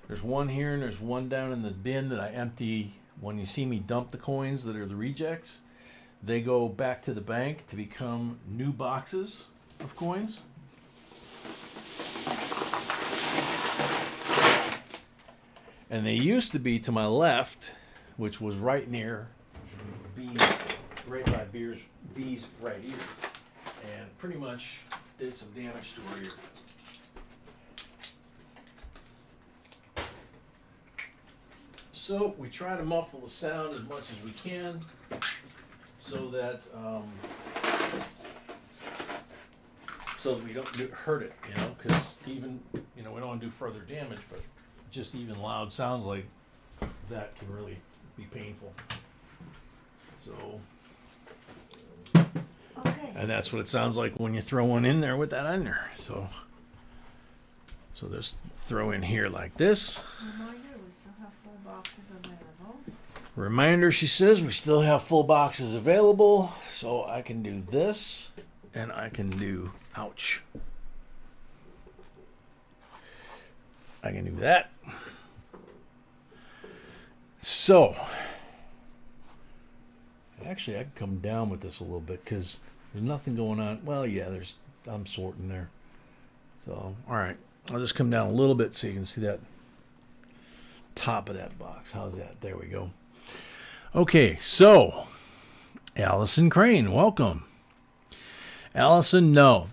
There's one here and there's one down in the bin that I empty when you see me dump the coins that are the rejects. They go back to the bank to become new boxes of coins. And they used to be to my left, which was right near B's, right by B's right ear. And pretty much did some damage to her ear. So we try to muffle the sound as much as we can so that we don't hurt it, you know, because even, you know, we don't want to do further damage, but just even loud sounds like that can really be painful. So, Okay. and that's what it sounds like when you throw one in there with that on there. So just throw in here like this. Reminder, we still have 4 boxes available. Reminder, she says, we still have full boxes available, so I can do this, and I can do, ouch. I can do that. So, actually, I can come down with this a little bit because there's nothing going on. Well, yeah, I'm sorting there. So, all right. I'll just come down a little bit so you can see that top of that box. How's that? There we go. Okay, so Allison Crane, welcome. Allison, no.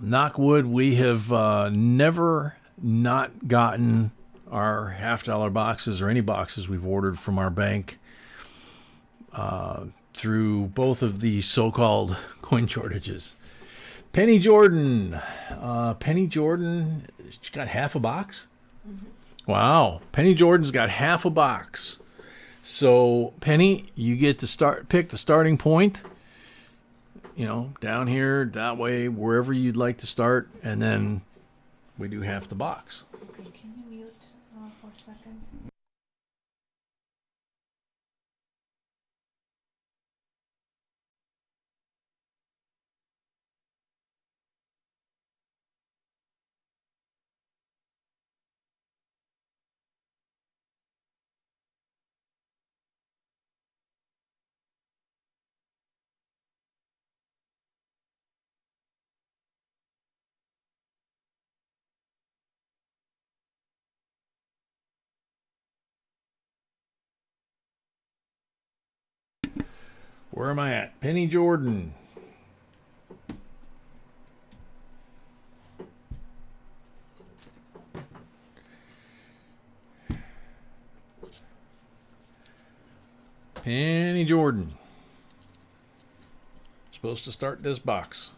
Knock wood, we have never not gotten our $50 boxes or any boxes we've ordered from our bank through both of the so-called coin shortages. Penny Jordan. Penny Jordan, she got half a box? Mm-hmm. Wow. Penny Jordan's got half a box. So, Penny, you get to pick the starting point. You know, down here, that way, wherever you'd like to start, and then we do half the box. Okay, can you mute for a second? Where am I at? Penny Jordan. Penny Jordan. Supposed to start this box.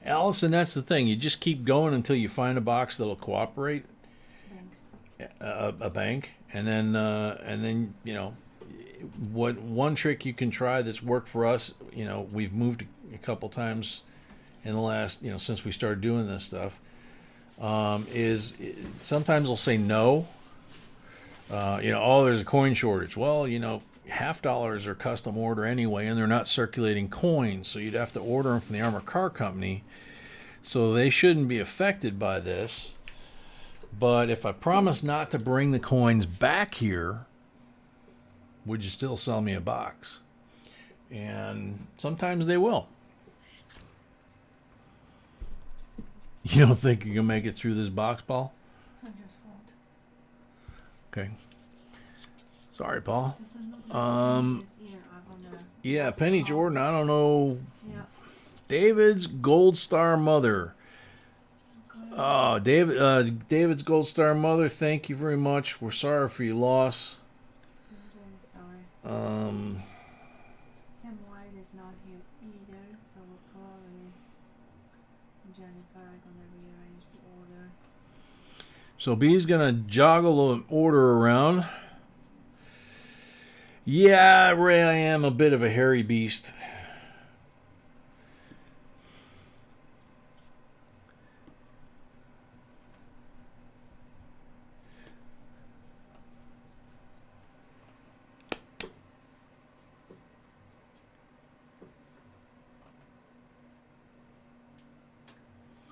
Allison, that's the thing. You just keep going until you find a box that'll cooperate. A bank, and then you know, what one trick you can try that's worked for us. You know, we've moved a couple times in the last, you know, since we started doing this stuff. Is sometimes they'll say no. You know, oh, there's a coin shortage. Well, you know, $50 are custom order anyway, and they're not circulating coins, so you'd have to order them from the Armored Car Company. So they shouldn't be affected by this. But if I promise not to bring the coins back here, would you still sell me a box? And sometimes they will. You don't think you can make it through this box, Paul? It's not just fault. Okay. Sorry, Paul. Yeah, Yeah, Penny Jordan, I don't know. yeah. David's Gold Star Mother. Oh, David's Gold Star Mother, thank you very much. We're sorry for your loss. I'm very sorry. Sam White is not here either, so we'll probably Jennifer are gonna rearrange the order. So B's gonna joggle the order around. Yeah, Ray, I am a bit of a hairy beast.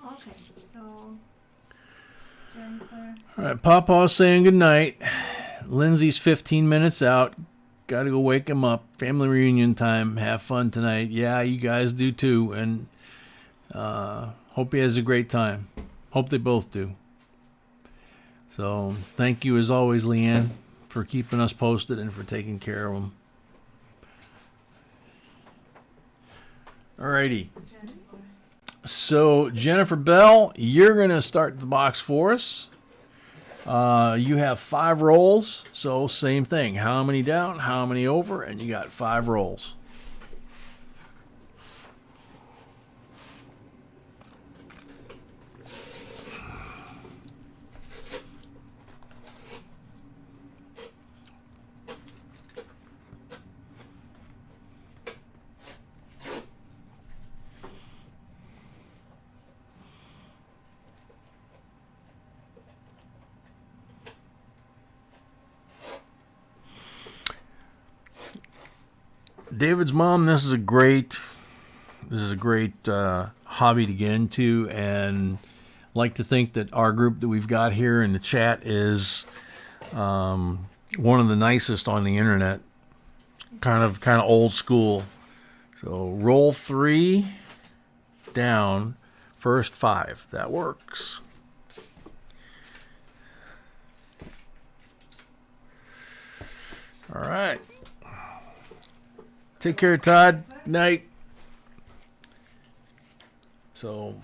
Okay, so Jennifer. All right, Papa's saying goodnight. Lindsay's 15 minutes out. Got to go wake him up. Family reunion time. Have fun tonight. Yeah, you guys do too. And hope he has a great time. Hope they both do. So thank you as always, Leanne, for keeping us posted and for taking care of them. Alrighty. So Jennifer Bell, you're going to start the box for us. You have 5 rolls, so same thing. How many down, how many over, and you got 5 rolls. David's mom, this is a great hobby to get into, and like to think that our group that we've got here in the chat is one of the nicest on the internet. Kind of old school. So roll 3 down, first 5. That works. All right. Take care, Todd. Night. So,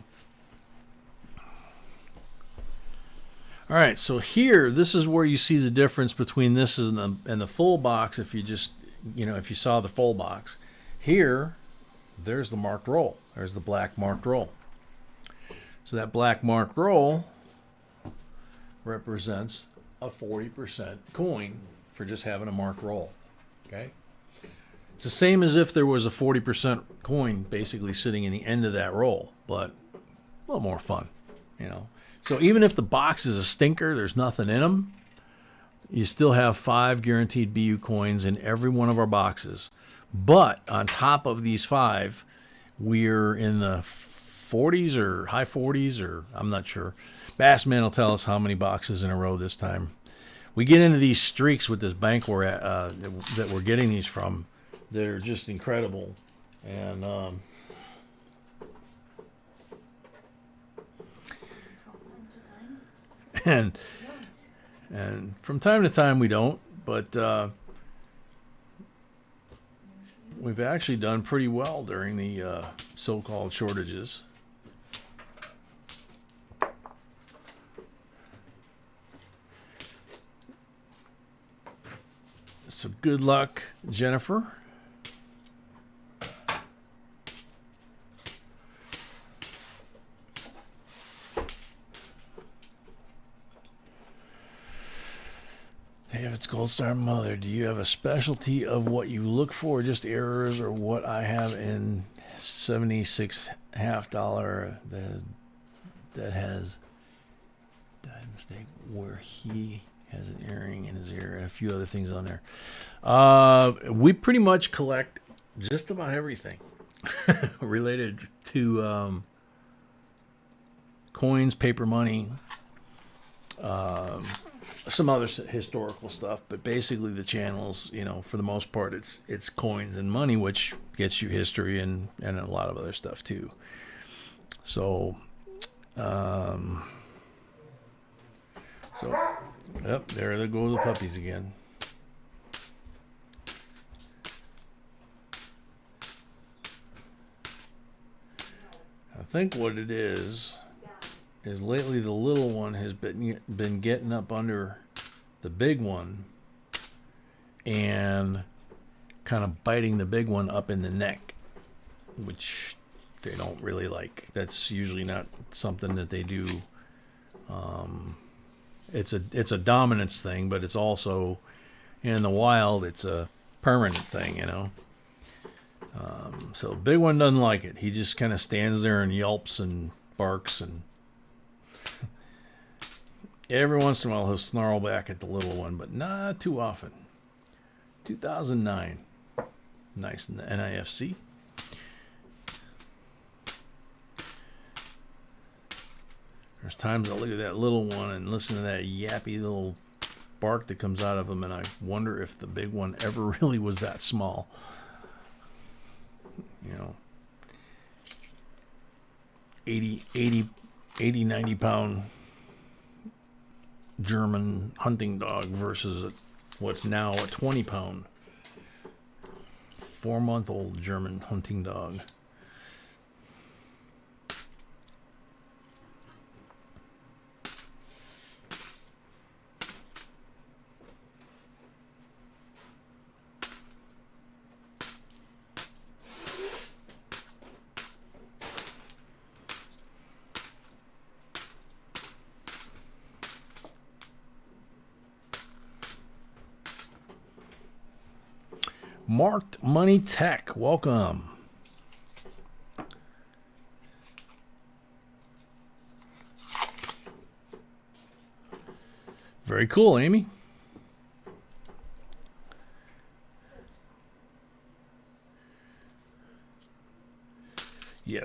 all right. So here, this is where you see the difference between this and the full box. If you just, if you saw the full box, here, there's the marked roll. There's the black marked roll. So that black marked roll represents a 40% coin for just having a marked roll. Okay. It's the same as if there was a 40% coin basically sitting in the end of that roll, but a little more fun, So even if the box is a stinker, there's nothing in them, you still have 5 guaranteed BU coins in every one of our boxes. But on top of these 5, we're in the 40s or high 40s, or I'm not sure. Bassman will tell us how many boxes in a row this time. We get into these streaks with this bank that we're getting these from. They're just incredible, and and from time to time we don't, but we've actually done pretty well during the so-called shortages. So good luck, Jennifer. David's Gold Star Mother, do you have a specialty of what you look for, just errors, or what I have in $76 half dollar that has died mistake where he has an earring in his ear and a few other things on there. We pretty much collect just about everything related to coins, paper money, some other historical stuff, but basically the channels, for the most part, it's coins and money, which gets you history and a lot of other stuff too. So, yep, there go the puppies again. I think what it is lately the little one has been getting up under the big one and kind of biting the big one up in the neck, which they don't really like. That's usually not something that they do. It's a dominance thing, but it's also in the wild it's a permanent thing, So big one doesn't like it. He just kind of stands there and yelps and barks, and every once in a while he'll snarl back at the little one, but not too often. 2009. Nice in the NIFC. There's times I look at that little one and listen to that yappy little bark that comes out of him, and I wonder if the big one ever really was that small. 90 pound German hunting dog versus what's now a 20 pound 4-month-old German hunting dog. Marked Money Tech, welcome. Very cool, Amy.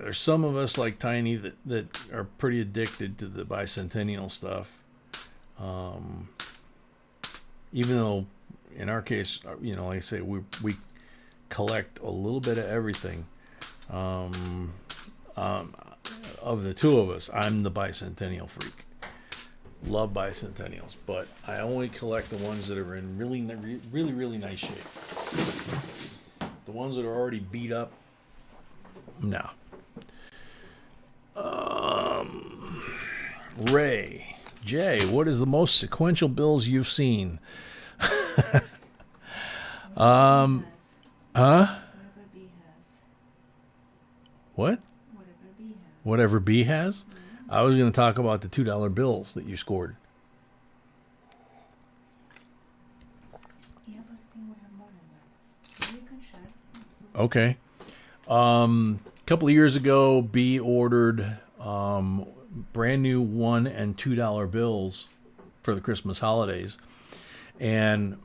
There's some of us like Tiny that are pretty addicted to the bicentennial stuff. Even though, in our case, like I say, we collect a little bit of everything. Of the two of us, I'm the bicentennial freak. Love bicentennials, but I only collect the ones that are in really nice shape. The ones that are already beat up, no. Ray, Jay, what is the most sequential bills you've seen? Whatever B has. What? Whatever B has. Whatever B has? Mm-hmm. I was going to talk about the $2 bills that you scored. Yeah, but I think we have more than that. You can share. Okay. A couple of years ago, B ordered brand new $1 and $2 bills for the Christmas holidays. And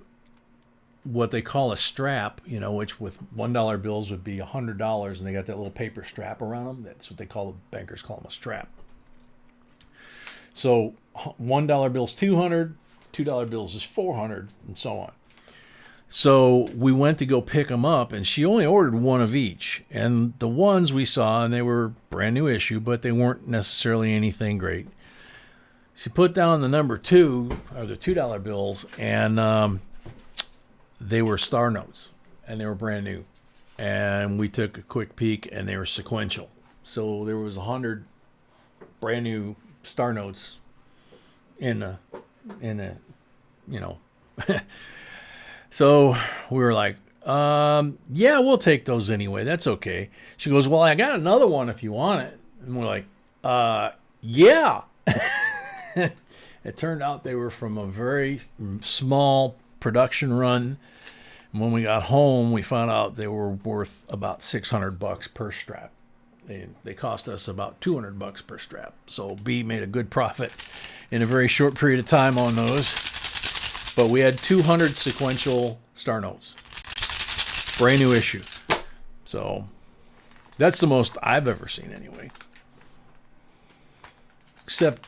what they call a strap, which with $1 bills would be $100, and they got that little paper strap around them. That's what the bankers call them, a strap. So $1 bills $200, $2 bills is $400, and so on. So we went to go pick them up, and she only ordered one of each. And the ones we saw, and they were brand new issue, but they weren't necessarily anything great. She put down the number 2, or the $2 bills, and they were star notes, and they were brand new. And we took a quick peek, and they were sequential. So there was 100 brand new star notes in a So we were like, yeah, we'll take those anyway. That's okay. She goes, well, I got another one if you want it. And we're like, yeah. It turned out they were from a very small production run. And when we got home, we found out they were worth about $600 per strap. They cost us about $200 per strap. So B made a good profit in a very short period of time on those. But we had 200 sequential star notes. Brand new issue. So that's the most I've ever seen anyway. Except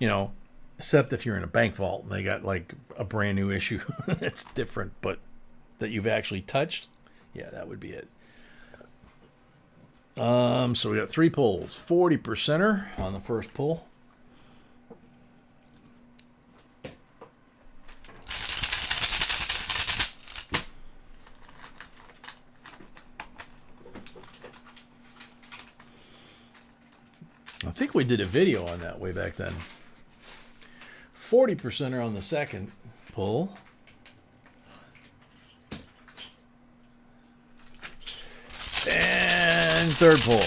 if you're in a bank vault and they got like a brand new issue. That's different, but that you've actually touched, yeah, that would be it. So we got 3 pulls. 40%er on the first pull. I think we did a video on that way back then. 40%er on the second pull. And third pull.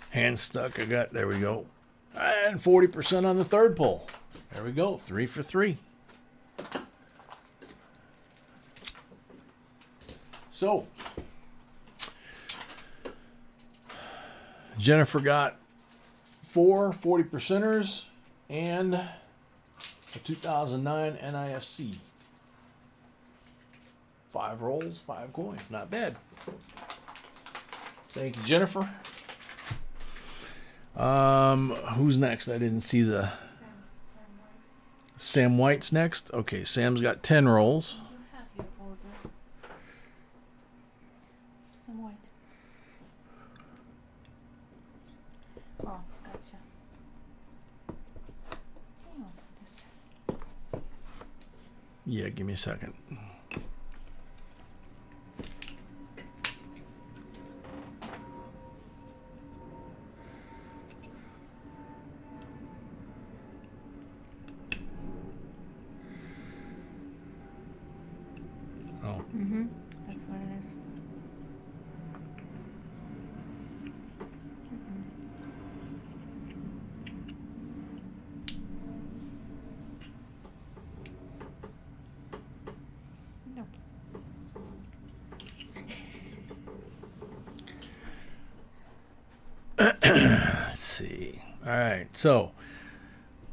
Hand stuck. There we go. And 40% on the third pull. There we go. 3 for 3. So, Jennifer got 4 40%ers and a 2009 NIFC. 5 rolls, 5 coins. Not bad. Thank you, Jennifer. Who's next? I didn't see the... Sam White's next. Okay, Sam's got 10 rolls. You have your order. Sam White. Oh, gotcha. Hang on, this. Yeah, give me a second. Mm-hmm. That's what it is. Nope. Let's see. All right, so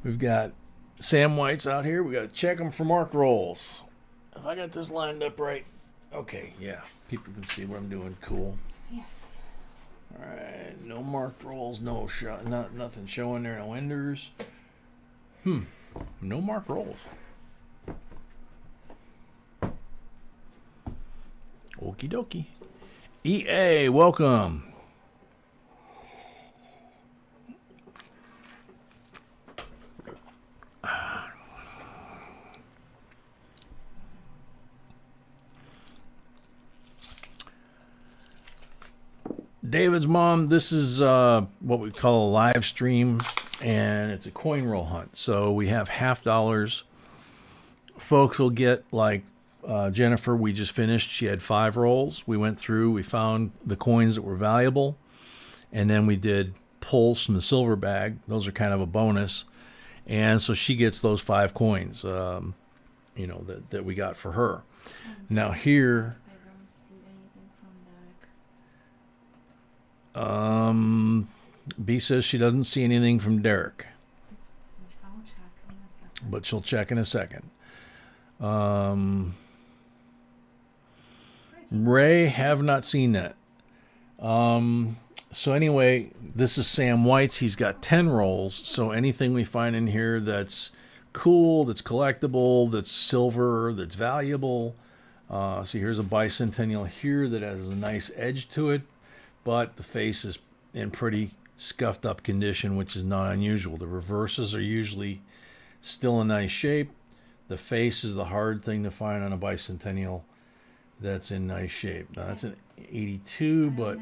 we've got Sam White's out here. We got to check them for marked rolls. If I got this lined up right. Okay, yeah. People can see what I'm doing. Cool. Yes. All right. No marked rolls. No shot. Nothing showing there. No enders. No marked rolls. Okie dokie. EA, welcome. David's mom, this is what we call a live stream, and it's a coin roll hunt. So we have half dollars. Folks will get, like Jennifer, we just finished. She had 5 rolls. We went through, we found the coins that were valuable, and then we did pulls from the silver bag. Those are kind of a bonus. And so she gets those 5 coins, that we got for her. Now here... B says she doesn't see anything from Derek, but she'll check in a second. Ray, have not seen that. So anyway, this is Sam White's. He's got 10 rolls. So anything we find in here that's cool, that's collectible, that's silver, that's valuable. See, here's a bicentennial here that has a nice edge to it, but the face is in pretty scuffed up condition, which is not unusual. The reverses are usually still in nice shape. The face is the hard thing to find on a bicentennial that's in nice shape. Now that's an 82, but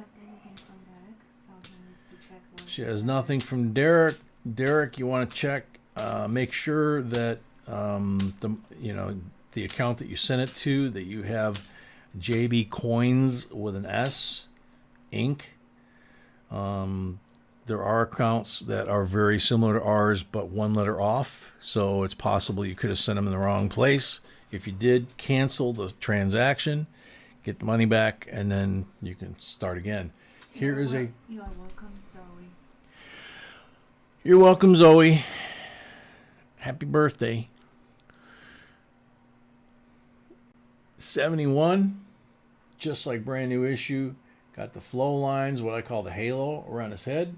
she has nothing from Derek. Derek, you want to check, make sure that the account that you sent it to, that you have JBCOINS with an S, Inc. There are accounts that are very similar to ours, but 1 letter off. So it's possible you could have sent them in the wrong place. If you did, cancel the transaction, get the money back, and then you can start again. Here is a... You are welcome, Zoe. You're welcome, Zoe. Happy birthday. 71, just like brand new issue. Got the flow lines, what I call the halo around his head.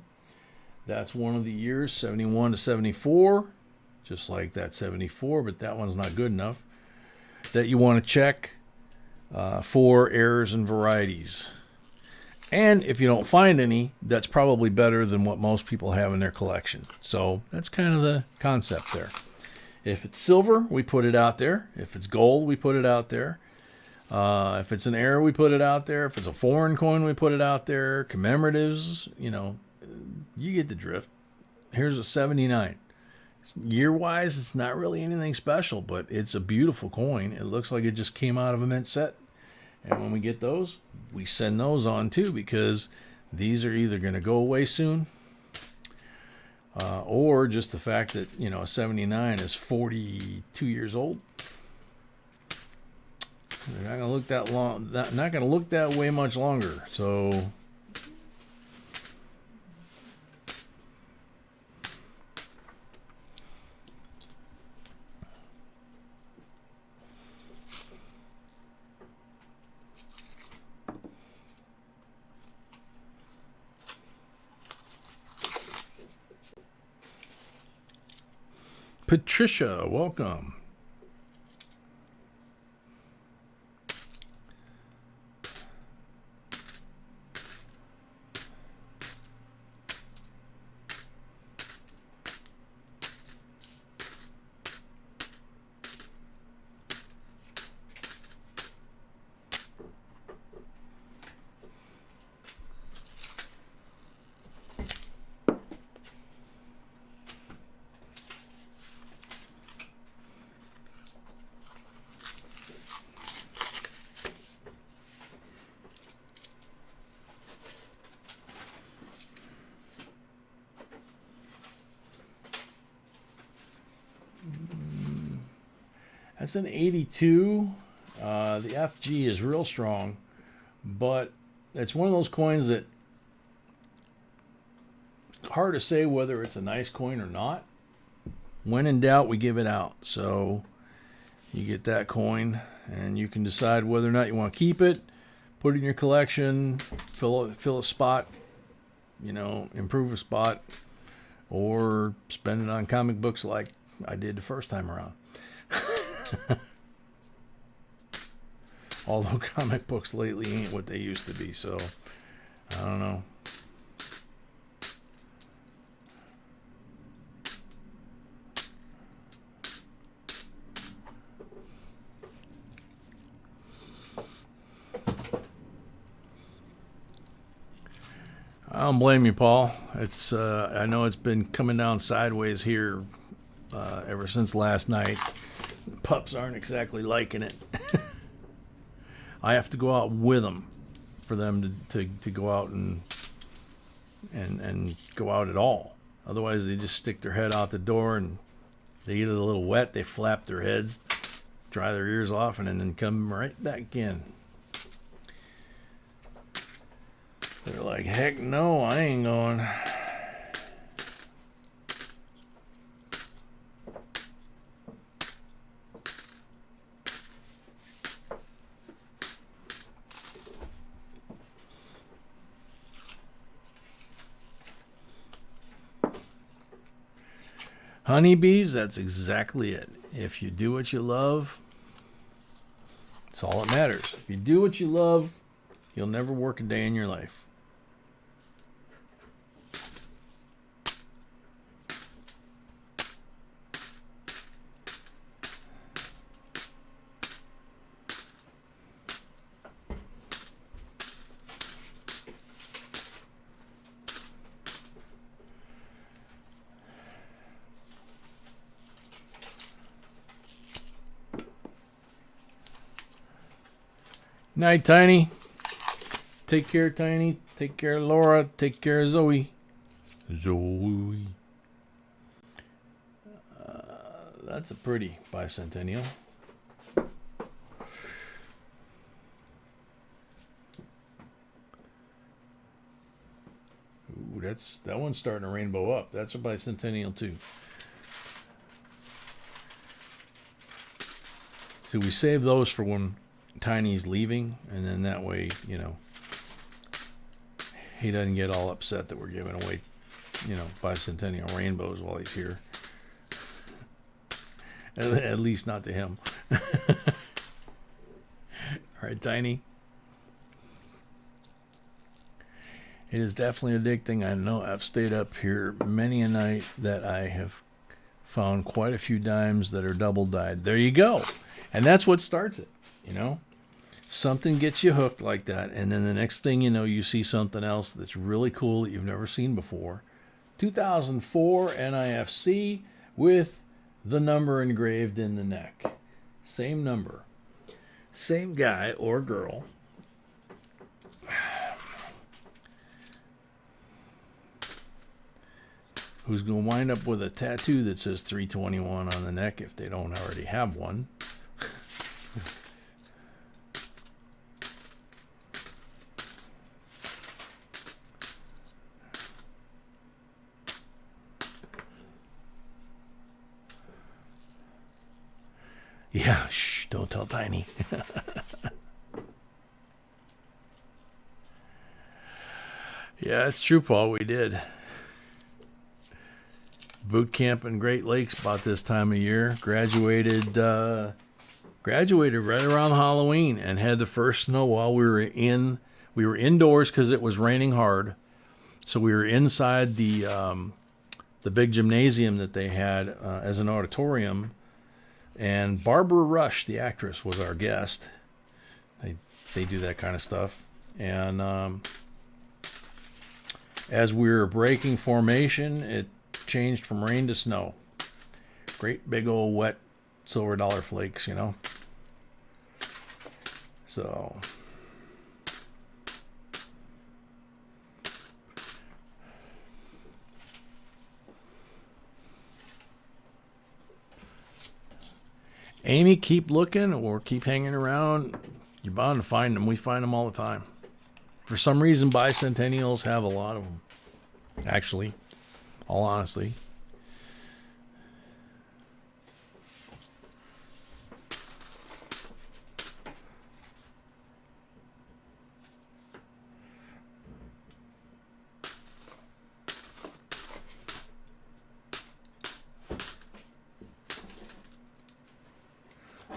That's one of the years, 71 to 74. Just like that 74, but that one's not good enough. That you want to check for errors and varieties. And if you don't find any, that's probably better than what most people have in their collection. So that's kind of the concept there. If it's silver, we put it out there. If it's gold, we put it out there. If it's an error, we put it out there. If it's a foreign coin, we put it out there. Commemoratives, you get the drift. Here's a 79. Year-wise, it's not really anything special, but it's a beautiful coin. It looks like it just came out of a mint set. And when we get those, we send those on too, because these are either going to go away soon, or just the fact that, a 79 is 42 years old. They're not going to look that long. Not going to look that way much longer. So, Patricia, welcome. That's an 82. The FG is real strong, but it's one of those coins that hard to say whether it's a nice coin or not. when in doubt, we give it out. So you get that coin, and you can decide whether or not you want to keep it, put it in your collection, fill a spot, improve a spot, or spend it on comic books like I did the first time around. Although comic books lately ain't what they used to be, so I don't know. I don't blame you, Paul. It's I know it's been coming down sideways here ever since last night. Pups aren't exactly liking it. I have to go out with them for them to go out and go out at all. Otherwise, they just stick their head out the door, and they get a little wet. They flap their heads, dry their ears off, and then come right back in. They're like, heck no, I ain't going. Honeybees, that's exactly it. If you do what you love, it's all that matters. If you do what you love, you'll never work a day in your life. Night, Tiny. Take care, Tiny. Take care, Laura. Take care, Zoe. Zoe. That's a pretty bicentennial. Ooh, that one's starting to rainbow up. That's a bicentennial too. So we save those for when Tiny's leaving, and then that way, he doesn't get all upset that we're giving away, bicentennial rainbows while he's here. At least not to him. All right, Tiny. It is definitely addicting. I know I've stayed up here many a night that I have found quite a few dimes that are double dyed. There you go. And that's what starts it, Something gets you hooked like that, and then the next thing you know, you see something else that's really cool that you've never seen before. 2004 NIFC with the number engraved in the neck. Same number. Same guy or girl. Who's going to wind up with a tattoo that says 321 on the neck if they don't already have one. Yeah, shh, don't tell Tiny. Yeah, it's true, Paul. We did. Boot camp in Great Lakes about this time of year. Graduated right around Halloween and had the first snow while we were indoors because it was raining hard. So we were inside the big gymnasium that they had as an auditorium. And Barbara Rush, the actress, was our guest. They do that kind of stuff. And as we were breaking formation, it changed from rain to snow. Great big old wet silver dollar flakes, So Amy, keep looking or keep hanging around. You're bound to find them. We find them all the time. For some reason, bicentennials have a lot of them. Actually, all honesty.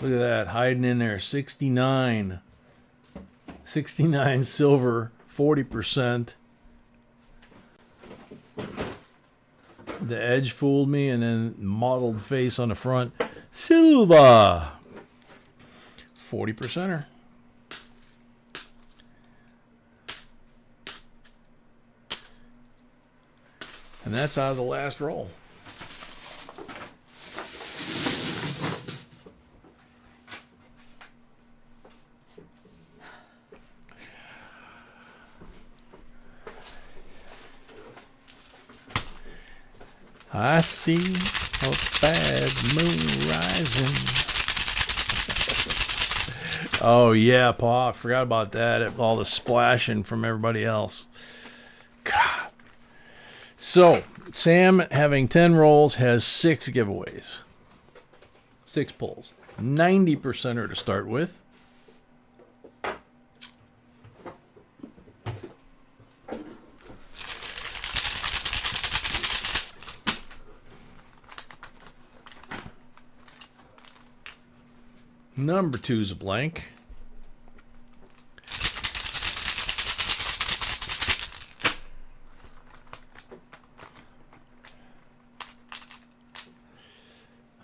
Look at that, hiding in there. 69. 69 silver, 40%. The edge fooled me, and then mottled face on the front. Silver. 40%er. And that's out of the last roll. I see a bad moon rising. Oh, yeah, Pa. I forgot about that. All the splashing from everybody else. God. So, Sam, having 10 rolls, has 6 giveaways. 6 pulls. 90%er to start with. Number 2 is a blank.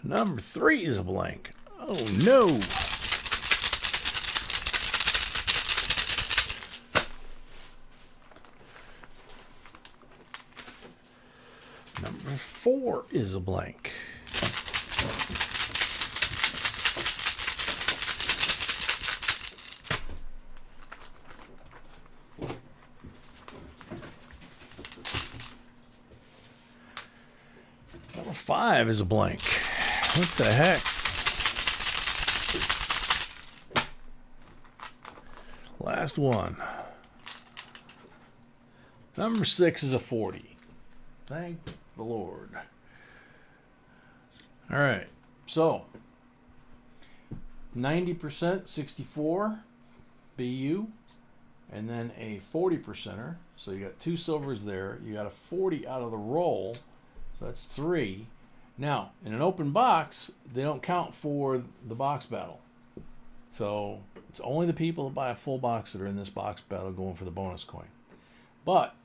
Number 3 is a blank. Oh no. Number 4 is a blank. Number 5 is a blank. What the heck? Last one. Number 6 is a 40. Thank the Lord. All right. So, 90%, 64 BU, and then a 40%er. So you got 2 silvers there. You got a 40 out of the roll. So that's 3. Now, in an open box, they don't count for the box battle. So it's only the people that buy a full box that are in this box battle going for the bonus coin. But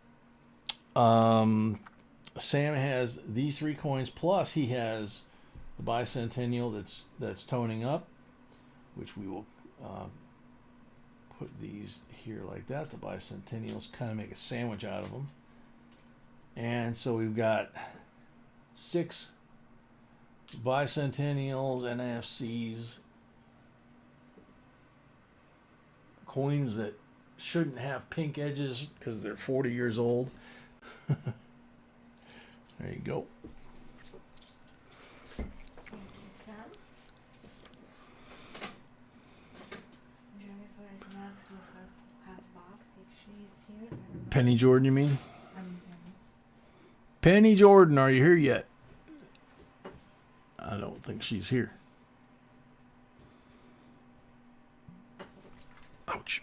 Sam has these 3 coins, plus he has the bicentennial that's toning up, which we will put these here like that. The bicentennials kind of make a sandwich out of them. And so we've got 6 bicentennials, NFCs, coins that shouldn't have pink edges because they're 40 years old. There you go. Thank you, Sam. Jennifer is next with her half box if she is here. I don't know. Penny Jordan, you mean? Penny. Penny Jordan, are you here yet? I don't think she's here. Ouch.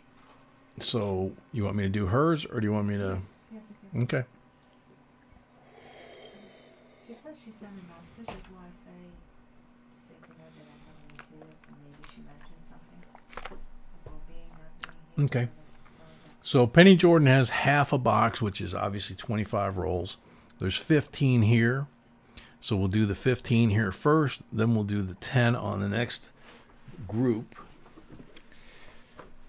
So, you want me to do hers, or do you want me to... Yes. Okay. She said she sent a message, that's why I say to her that I haven't received it, so maybe she mentioned something about being not being here. Okay. So Penny Jordan has half a box, which is obviously 25 rolls. There's 15 here. So we'll do the 15 here first, then we'll do the 10 on the next group.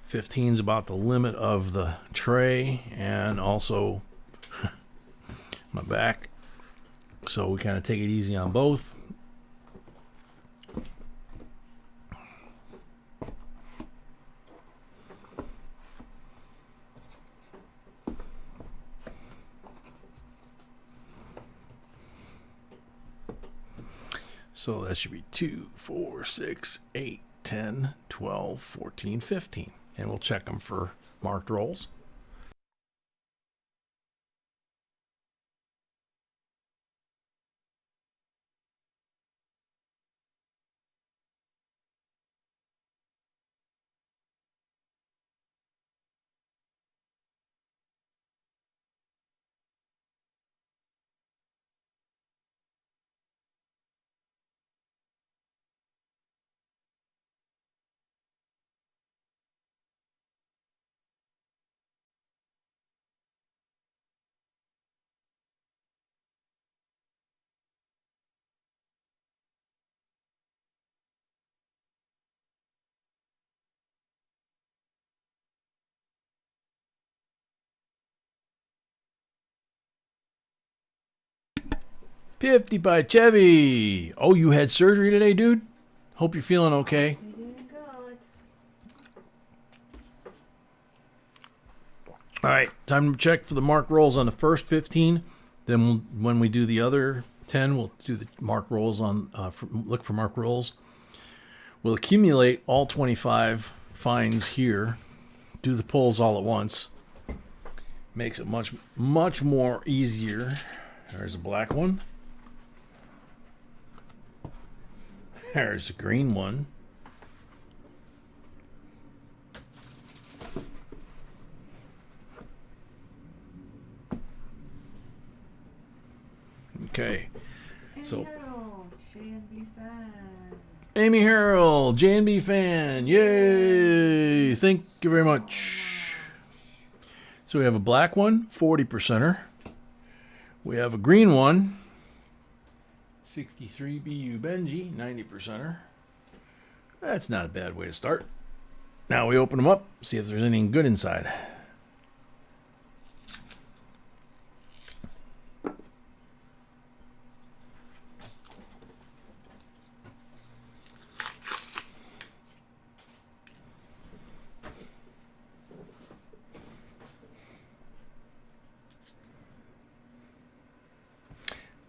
15 is about the limit of the tray and also my back. So we kind of take it easy on both. So that should be 2, 4, 6, 8, 10, 12, 14, 15. And we'll check them for marked rolls. 50 by Chevy. Oh, you had surgery today, dude? Hope you're feeling okay. We didn't go it. All right, time to check for the mark rolls on the first 15. Then when we do the other 10, we'll do the mark rolls on, look for mark rolls. We'll accumulate all 25 finds here, do the pulls all at once. Makes it much, much more easier. There's a black one. There's a green one. Okay. So J&B fan. Amy Harrell, J&B fan. Yay! Thank you very much. So we have a black one, 40%er. We have a green one, 63 BU Benji, 90%er. That's not a bad way to start. Now we open them up, see if there's anything good inside.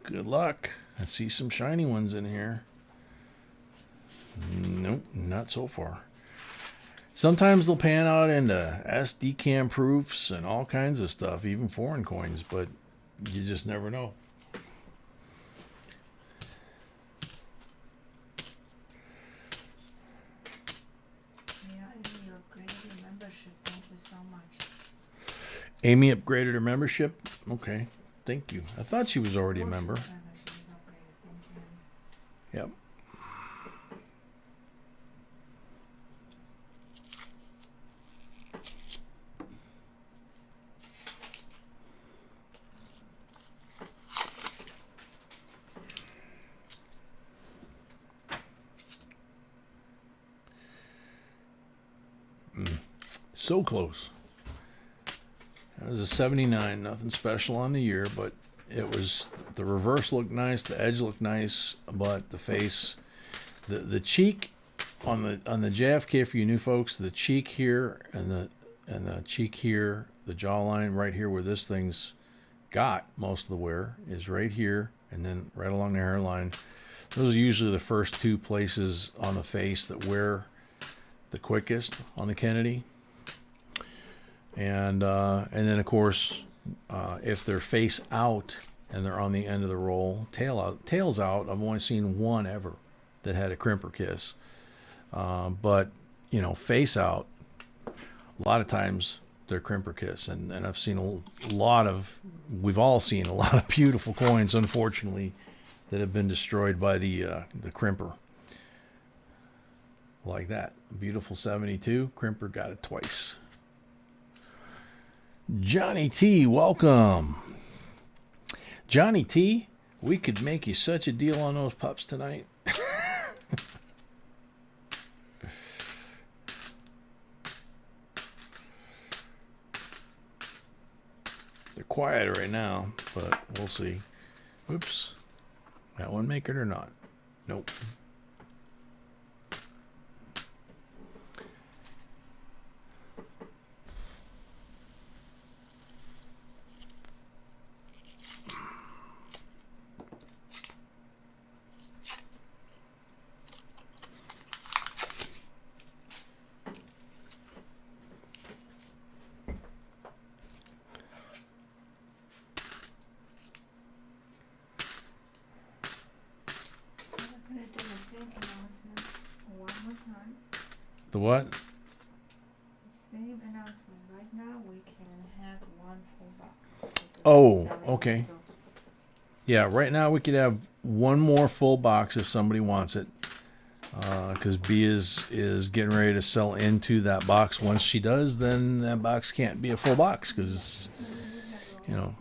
Good luck. I see some shiny ones in here. Nope, not so far. Sometimes they'll pan out into SD cam proofs and all kinds of stuff, even foreign coins, but you just never know. Yeah, Amy upgraded your membership. Thank you so much. Amy upgraded her membership? Okay, thank you. I thought she was already a member. Yep. So close. That was a 79. Nothing special on the year, but it was, the reverse looked nice, the edge looked nice, but the face, the cheek on the JFK, for you new folks, the cheek here and the cheek here, the jawline right here where this thing's got most of the wear is right here, and then right along the hairline. Those are usually the first two places on the face that wear the quickest on the Kennedy. And then of course, if they're face out and they're on the end of the roll, tails out. I've only seen one ever that had a crimper kiss. But you know, face out, a lot of times they're crimper kiss, and I've seen a lot of, we've all seen a lot of beautiful coins, unfortunately, that have been destroyed by the crimper. Like that, beautiful 72 crimper got it twice. Johnny T, welcome. Johnny T, we could make you such a deal on those pups tonight. They're quiet right now, but we'll see. Oops. That one make it or not? Nope. The what? Same announcement. Right now we can have one full box. Oh, okay. Yeah, right now we could have one more full box if somebody wants it. Because B is getting ready to sell into that box. Once she does, then that box can't be a full box because, you know.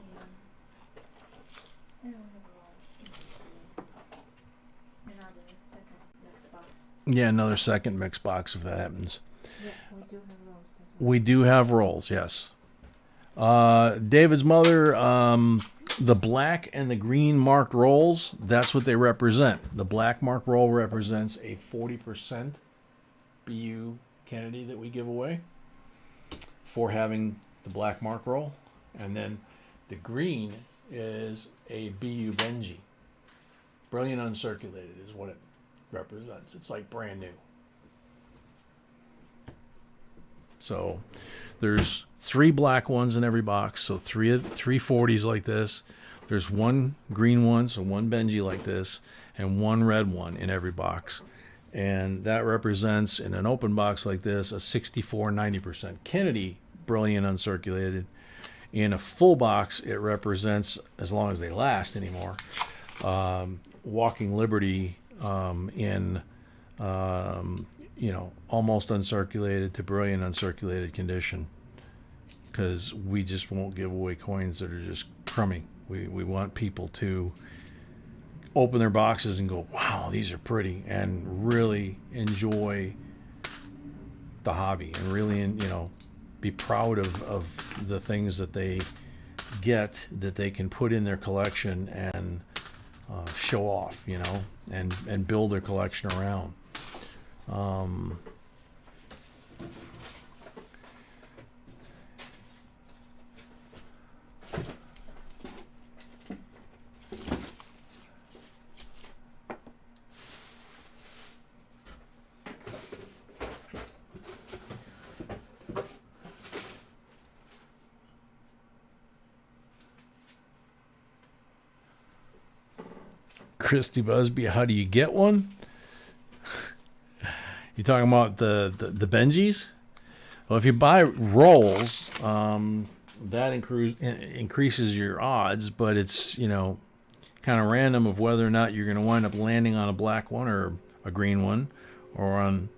Yeah, another second mix box if that happens. Yeah, we do have rolls. We do have rolls, yes. David's mother, The black and the green marked rolls, that's what they represent. The black marked roll represents a 40% BU Kennedy that we give away for having the black mark roll. And then the green is a BU Benji. Brilliant uncirculated is what it represents. It's like brand new. So there's 3 black ones in every box, so three 40s like this. There's 1 green one, so 1 Benji like this, and 1 red one in every box. And that represents, in an open box like this, a 64-90% Kennedy Brilliant uncirculated. In a full box, it represents, as long as they last anymore, Walking Liberty in almost uncirculated to brilliant uncirculated condition, because we just won't give away coins that are just crummy. We want people to open their boxes and go, wow, these are pretty, and really enjoy the hobby, and really, be proud of the things that they get, that they can put in their collection and show off, and build their collection around. Christy Busby, how do you get one? You talking about the Benjis? Well, if you buy rolls, that increases your odds, but it's, kind of random of whether or not you're going to wind up landing on a black one or a green one, or on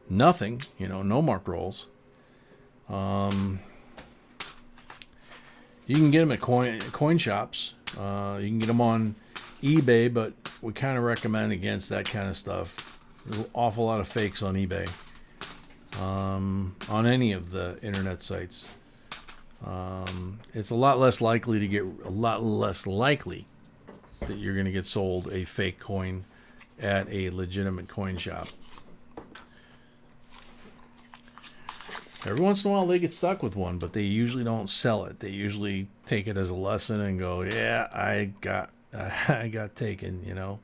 nothing, no marked rolls. You can get them at coin shops. You can get them on eBay, but we kind of recommend against that kind of stuff. There's an awful lot of fakes on eBay, on any of the internet sites. It's a lot less likely that you're going to get sold a fake coin at a legitimate coin shop. Every once in a while they get stuck with one, but they usually don't sell it. They usually take it as a lesson and go, yeah, I got taken,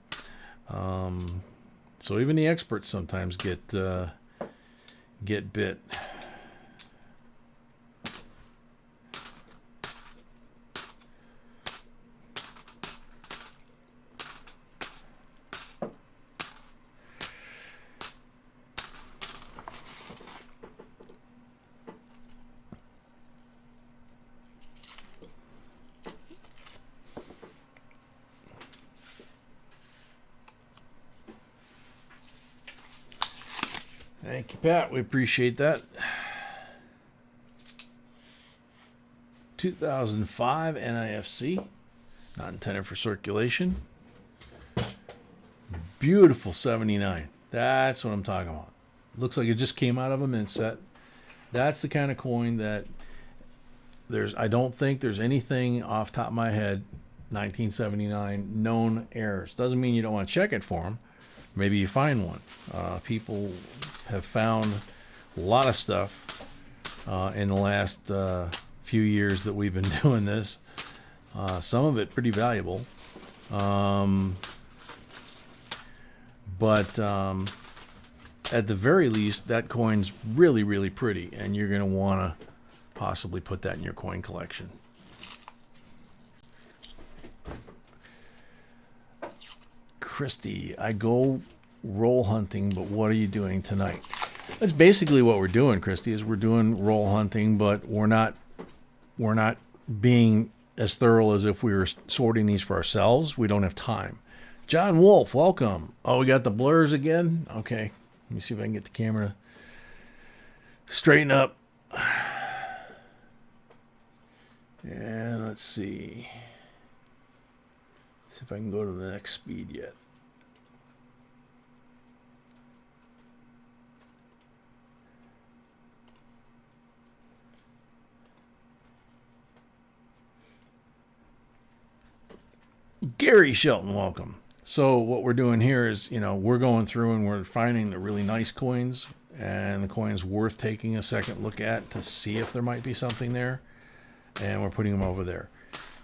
so even the experts sometimes get bit. Thank you, Pat. We appreciate that. 2005 NIFC, not intended for circulation. Beautiful 79. That's what I'm talking about. Looks like it just came out of a mint set. That's the kind of coin that I don't think there's anything off the top of my head, 1979, known errors. Doesn't mean you don't want to check it for them. Maybe you find one. People have found a lot of stuff in the last few years that we've been doing this. Some of it pretty valuable. But at the very least, that coin's really, really pretty, and you're going to want to possibly put that in your coin collection. Christy, I go roll hunting, but what are you doing tonight? That's basically what we're doing, Christy, is we're doing roll hunting, but we're not being as thorough as if we were sorting these for ourselves. We don't have time. John Wolf, welcome. Oh, we got the blurs again? Okay. Let me see if I can get the camera straighten up. And let's see. See if I can go to the next speed yet. Gary Shelton, welcome. So what we're doing here is, we're going through and we're finding the really nice coins and the coins worth taking a second look at to see if there might be something there. And we're putting them over there.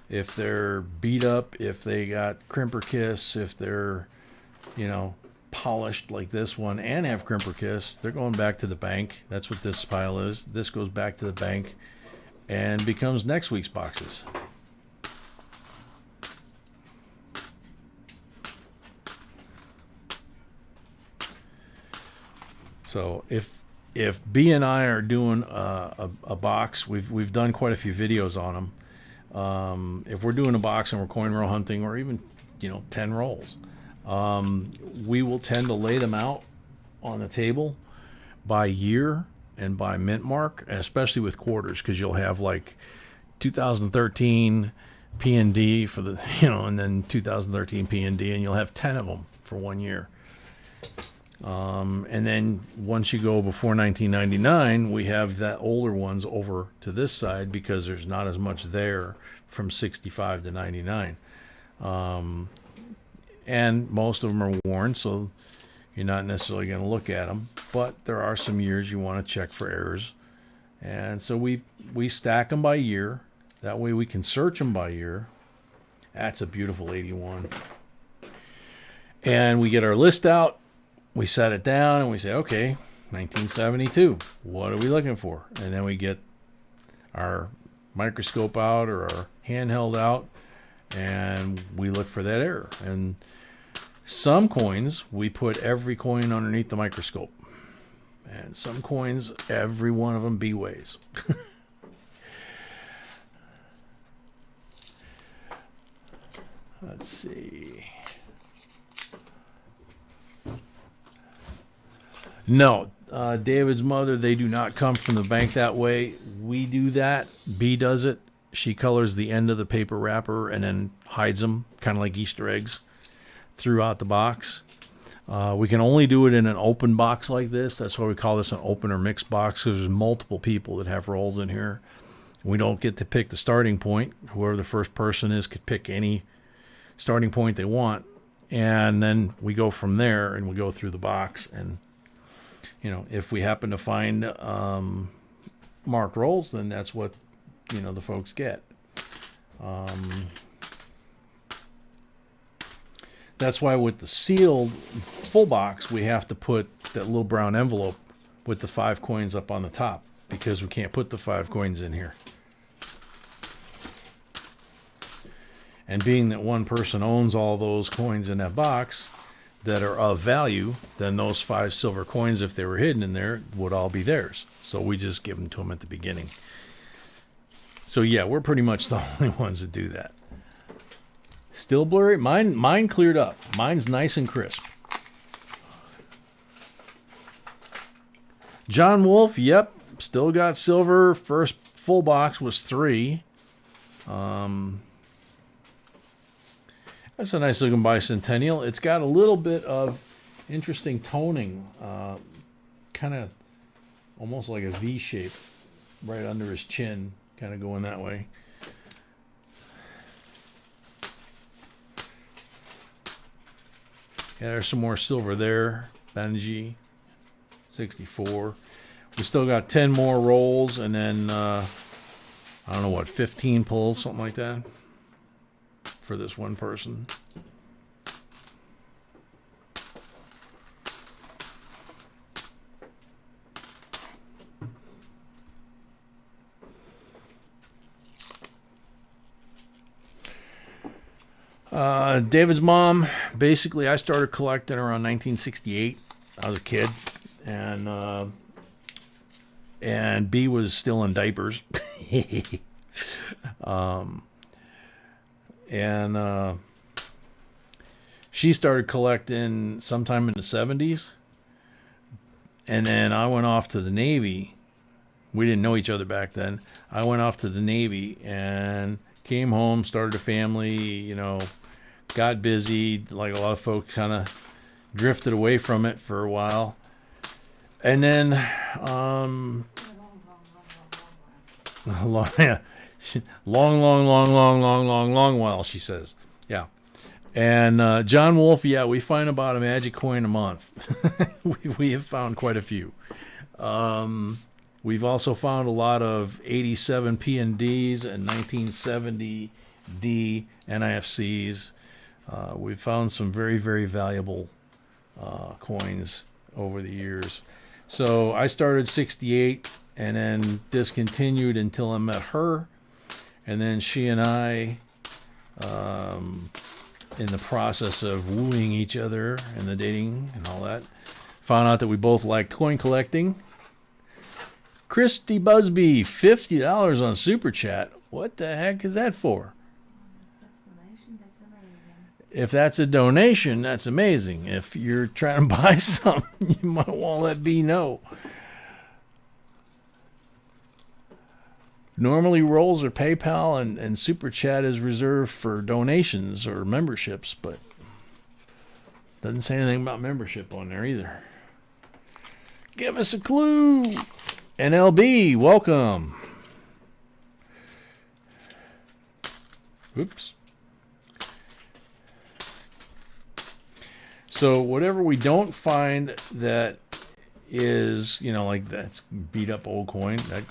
If they're beat up, if they got crimper kiss, if they're, polished like this one and have crimper kiss, they're going back to the bank. That's what this pile is. This goes back to the bank and becomes next week's boxes. So if B and I are doing a box, we've done quite a few videos on them. If we're doing a box and we're coin roll hunting, or even 10 rolls, we will tend to lay them out on the table by year and by mint mark, and especially with quarters, because you'll have like 2013 P&D for the and then 2013 P&D, and you'll have 10 of them for 1 year. And then once you go before 1999, we have that older ones over to this side because there's not as much there from 65 to 99. And most of them are worn, so you're not necessarily going to look at them. But there are some years you want to check for errors. And so we stack them by year. That way we can search them by year. That's a beautiful 81. And we get our list out. We set it down and we say, okay, 1972, what are we looking for? And then we get our microscope out or our handheld out and we look for that error. And some coins, we put every coin underneath the microscope. And some coins, every one of them B-ways. Let's see. No, David's mother, they do not come from the bank that way. We do that. B does it. She colors the end of the paper wrapper and then hides them, kind of like Easter eggs, throughout the box. We can only do it in an open box like this. That's why we call this an open or mixed box, because there's multiple people that have rolls in here. We don't get to pick the starting point. Whoever the first person is could pick any starting point they want. And then we go from there and we go through the box. And if we happen to find marked rolls, then that's what the folks get. That's why with the sealed full box, we have to put that little brown envelope with the 5 coins up on the top, because we can't put the 5 coins in here. And being that one person owns all those coins in that box that are of value, then those 5 silver coins, if they were hidden in there, would all be theirs. So we just give them to them at the beginning. So yeah, we're pretty much the only ones that do that. Still blurry? Mine cleared up. Mine's nice and crisp. John Wolf, yep, still got silver. First full box was 3. That's a nice looking bicentennial. It's got a little bit of interesting toning, kind of almost like a V shape right under his chin, kind of going that way. Yeah, there's some more silver there. Benji, 64. We still got 10 more rolls, and then I don't know what, 15 pulls, something like that, for this one person. David's mom, basically, I started collecting around 1968. I was a kid, and B was still in diapers. She started collecting sometime in the 70s, and then I went off to the Navy. We didn't know each other back then. I went off to the Navy and came home, started a family, got busy, like a lot of folks kind of drifted away from it for a while. And then, long while, she says. Yeah. And John Wolf, yeah, we find about a magic coin a month. we have found quite a few. We've also found a lot of 87 P&Ds and 1970 D NIFCs. We've found some very, very valuable coins over the years. So I started 68 and then discontinued until I met her. And then she and I, in the process of wooing each other and the dating and all that, found out that we both liked coin collecting. Christy Busby, $50 on Super Chat. What the heck is that for? If that's a donation, that's amazing. If you're trying to buy something, you might want to let B know. Normally, rolls or PayPal and Super Chat is reserved for donations or memberships, but doesn't say anything about membership on there either. Give us a clue. NLB, welcome. Oops. So whatever we don't find that is, you know, like that's beat up old coin, that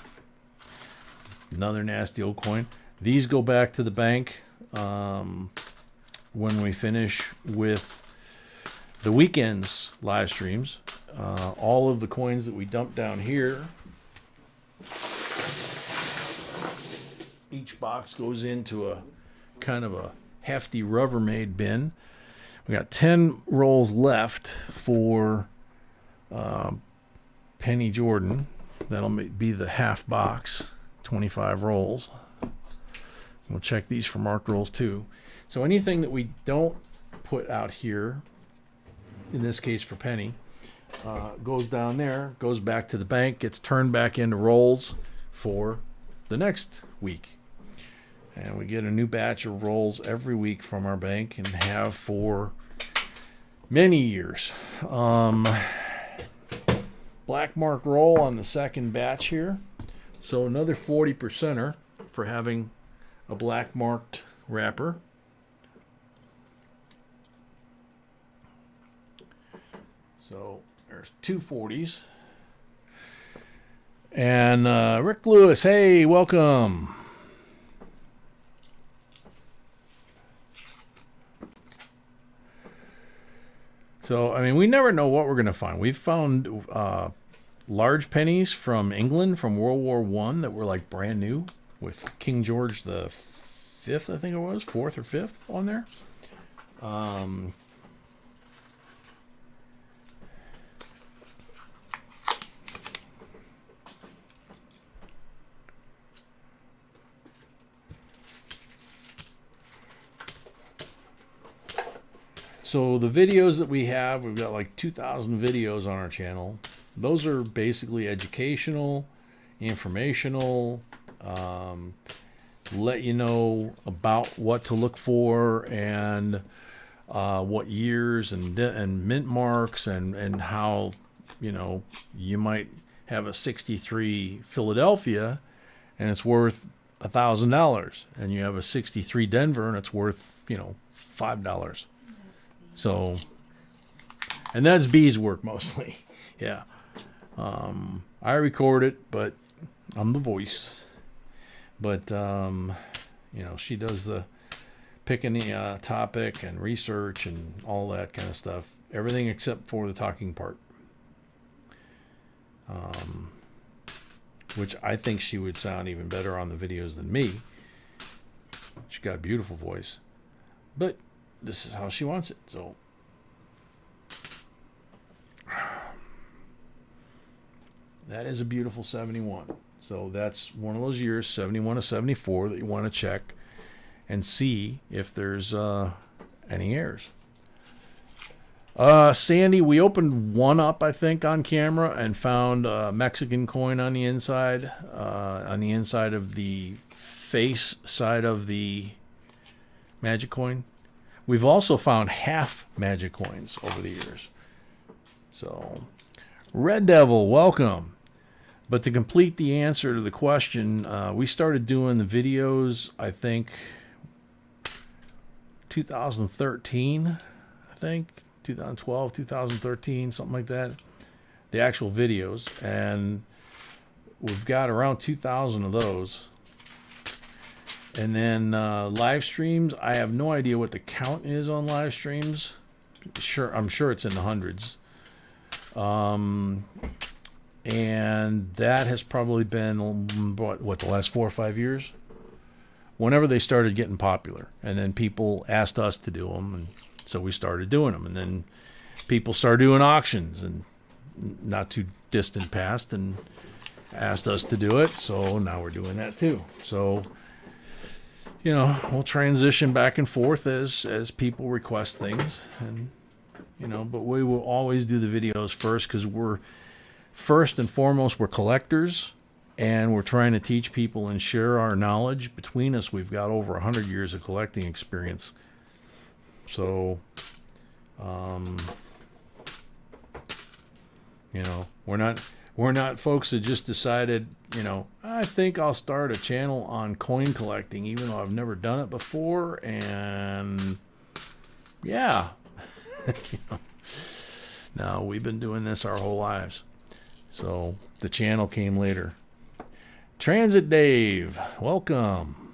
another nasty old coin. These go back to the bank when we finish with the weekend's live streams. All of the coins that we dump down here, each box goes into a kind of a hefty Rubbermaid bin. We got 10 rolls left for Penny Jordan. That'll be the half box, 25 rolls. We'll check these for marked rolls too. So anything that we don't put out here, in this case for Penny, goes down there, goes back to the bank, gets turned back into rolls for the next week. And we get a new batch of rolls every week from our bank and have for many years. Black mark roll on the second batch here. So another 40%er for having a black marked wrapper. So there's two 40s. And Rick Lewis, hey, welcome. So, I mean, we never know what we're going to find. We've found large pennies from England from World War I that were like brand new with King George the Fifth, I think it was, 4th or 5th on there. So the videos that we have, we've got like 2,000 videos on our channel. Those are basically educational, informational, let you know about what to look for and what years and mint marks and how, you know, you might have a 63 Philadelphia and it's worth $1,000, and you have a 63 Denver and it's worth, you know, $5. So, and that's B's work mostly. Yeah. I record it, but I'm the voice. But, you know, she does the picking the topic and research and all that kind of stuff. Everything except for the talking part. Which I think she would sound even better on the videos than me. She's got a beautiful voice. But this is how she wants it. So that is a beautiful 71. So that's one of those years, 71 to 74, that you want to check and see if there's any errors. Sandy, we opened one up, I think, on camera and found a Mexican coin on the inside of the face side of the magic coin. We've also found half magic coins over the years. So, Red Devil, welcome. But to complete the answer to the question, we started doing the videos, I think, 2013, I think, 2012, 2013, something like that. The actual videos, and we've got around 2,000 of those. And then live streams, I have no idea what the count is on live streams. I'm sure it's in the hundreds. And that has probably been what the last 4 or 5 years. Whenever they started getting popular, and then people asked us to do them, and so we started doing them, and then people started doing auctions, and not too distant past, and asked us to do it, so now we're doing that too. So, you know, we'll transition back and forth as people request things, and you know, but we will always do the videos first, because we're first and foremost, we're collectors, and we're trying to teach people and share our knowledge. Between us, we've got over 100 years of collecting experience. So, you know, we're not folks that just decided, you know, I think I'll start a channel on coin collecting, even though I've never done it before, and yeah. You know, no, we've been doing this our whole lives. So the channel came later. Transit Dave, welcome.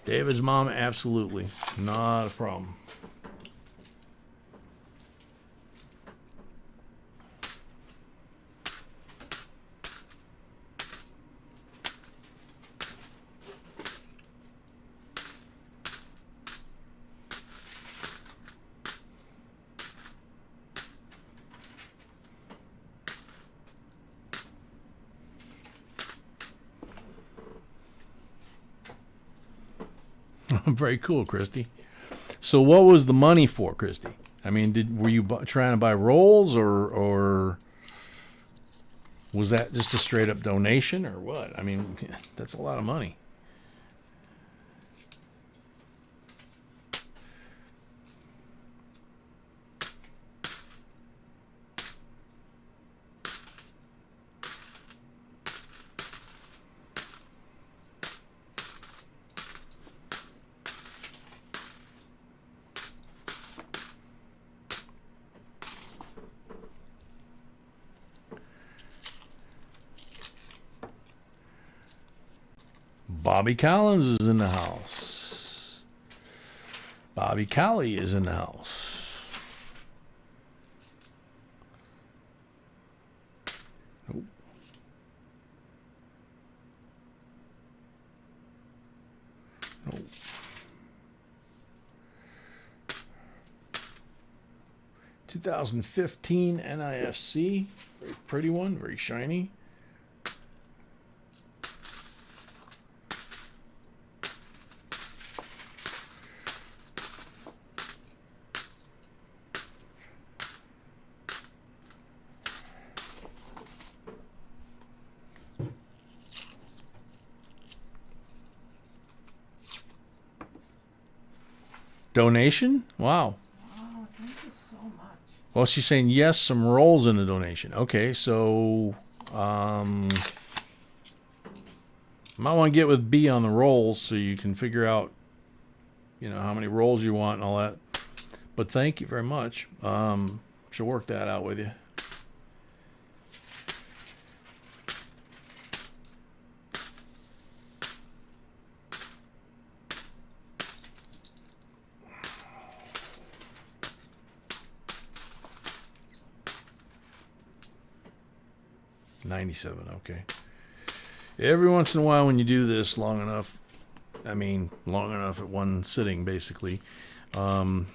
David's mom, absolutely. Not a problem. Very cool, Christy. So what was the money for, Christy? I mean, were you trying to buy rolls, or was that just a straight up donation, or what? I mean, that's a lot of money. Bobby Collins is in the house. Bobby Callie is in the house. Nope. Nope. (2015) NIFC. Very pretty one, very shiny. Donation? Wow. Oh, thank you so much. Well, she's saying yes, some rolls in the donation. Okay, so might want to get with B on the rolls so you can figure out, you know, how many rolls you want and all that. But thank you very much. She'll work that out with you. $97, okay. Every once in a while when you do this long enough, I mean, long enough at one sitting, basically, you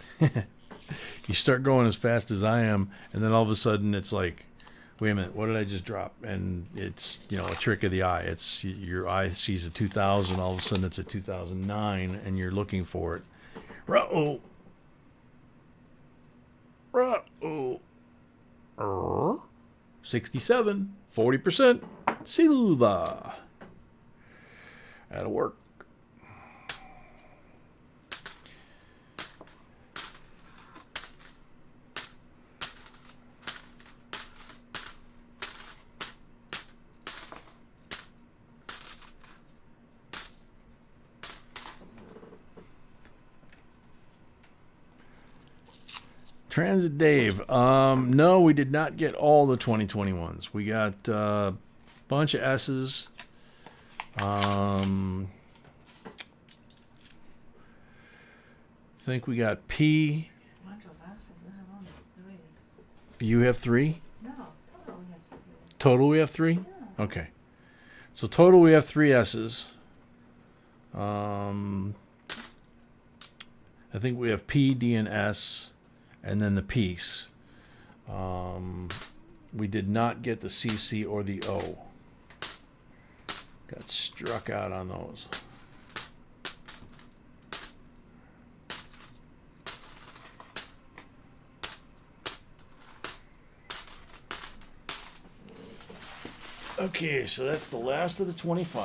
start going as fast as I am, and then all of a sudden it's like, wait a minute, what did I just drop? And it's, you know, a trick of the eye. It's your eye sees a 2000, all of a sudden it's a 2009, and you're looking for it. Ruh-oh. Ruh-oh. 67, 40%, silver. That'll work. Transit Dave. No, we did not get all the 2021s. We got a bunch of S's. I think we got P. Bunch of S's. I have only 3. You have 3? No, total we have 3. Total we have 3? Yeah. Okay. So total we have 3 S's. I think we have P, D, and S, and then the piece. We did not get the CC or the O. Got struck out on those. Okay, so that's the last of the 25.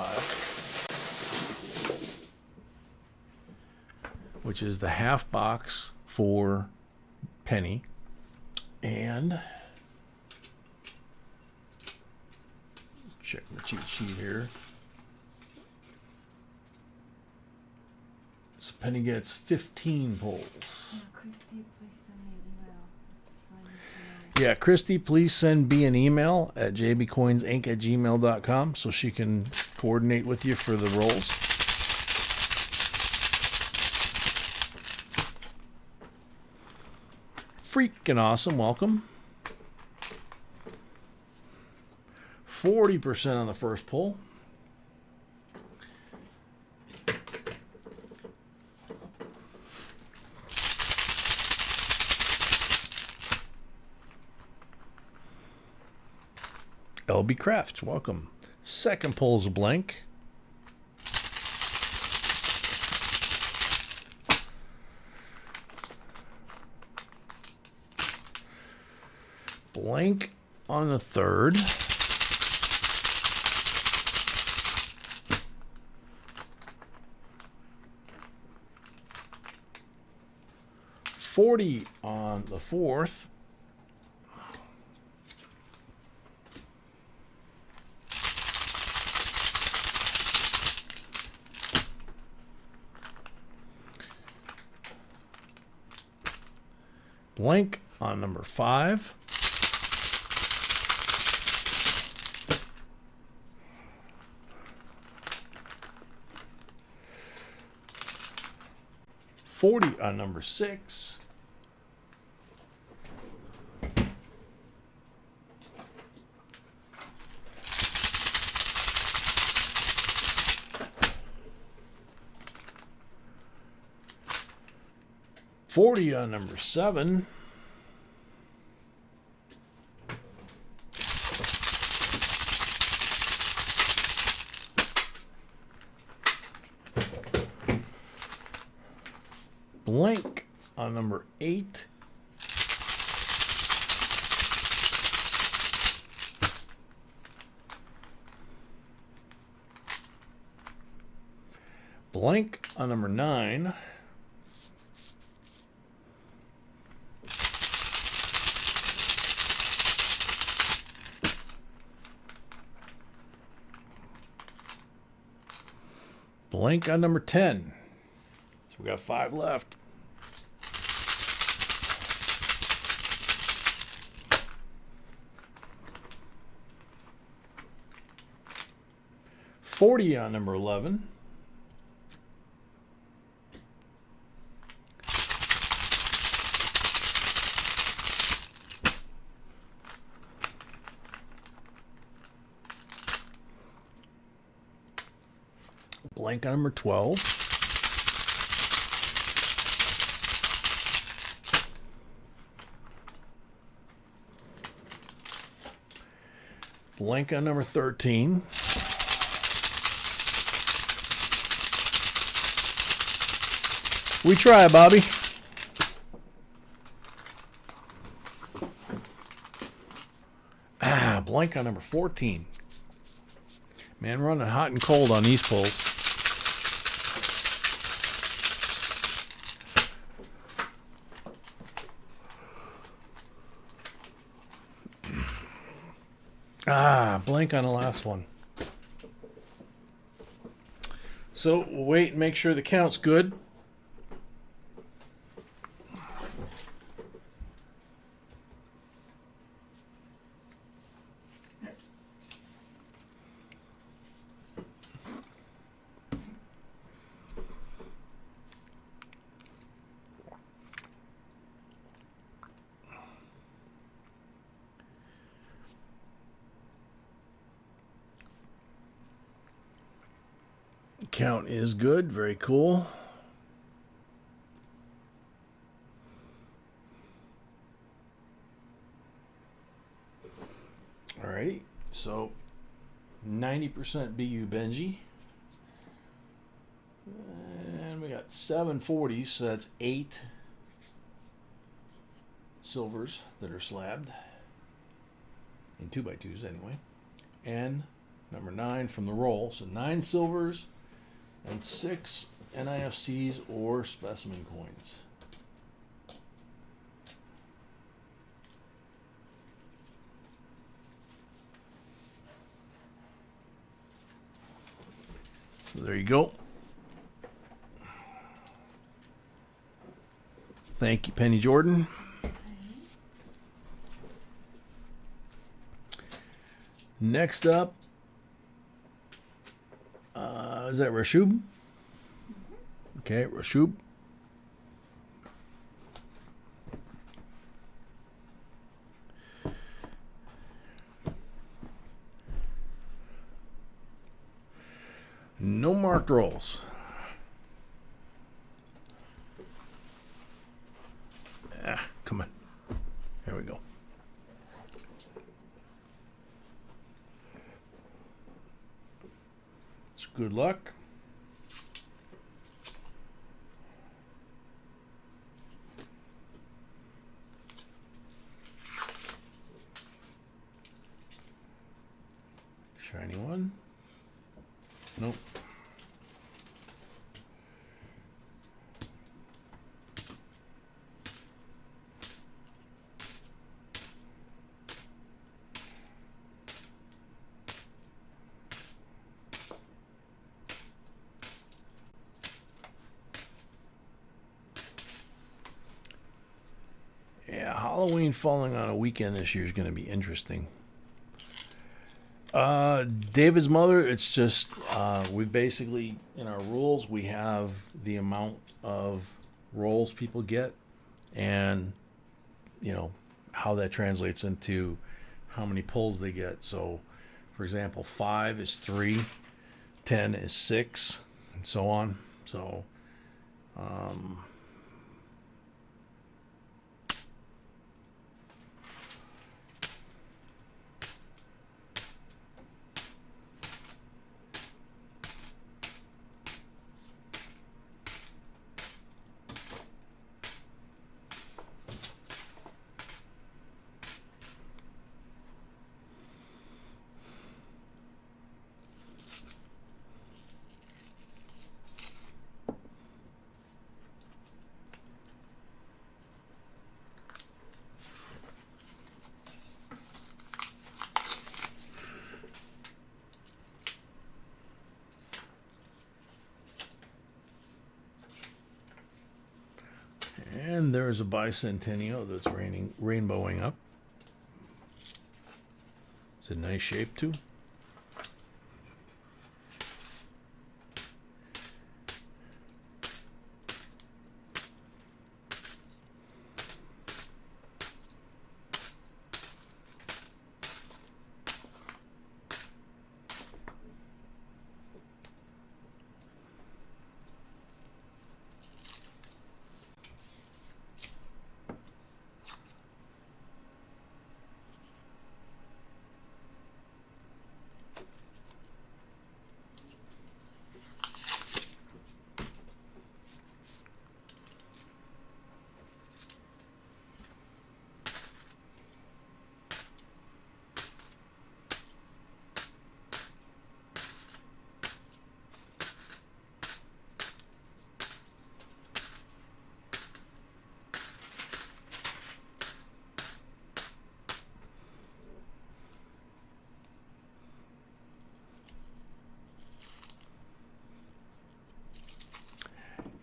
Which is the half box for penny. And check my cheat sheet here. So penny gets 15 pulls. Yeah, Christy, please send me an email. So I need to know. Yeah, Christy, please send B an email at jbcoinsinc@gmail.com so she can coordinate with you for the rolls. Freaking awesome. Welcome. 40% on the first pull. LB Crafts, welcome. Second pull is a blank. Blank on the third. $40 on the fourth. Blank on number 5. $40 on number 6. $40 on number 7. Blank on number 8. Blank on number 9. Blank on number 10. So we got 5 left. $40 on number 11. Blank on number 12. Blank on number 13. We try, Bobby. Blank on number 14. Man, running hot and cold on these pulls. Blank on the last one. So we'll wait and make sure the count's good. count is good. Very cool. Alrighty, so 90% BU Benji. And we got 740s, so that's 8 silvers that are slabbed. In 2x2s anyway. And number 9 from the roll, so 9 silvers and 6 NIFCs or specimen coins. So there you go. Thank you, Penny Jordan. Next up, is that Rashub? Okay, Rashub. No marked rolls. Come on. There we go. It's good luck. Shiny one. Nope. Yeah, Halloween falling on a weekend this year is going to be interesting. David's mother, it's just, we basically, in our rules, we have the amount of rolls people get and, you know, how that translates into how many pulls they get. So, for example, 5 is 3, 10 is 6, and so on. So, and there's a bicentennial that's rainbowing up. It's a nice shape too.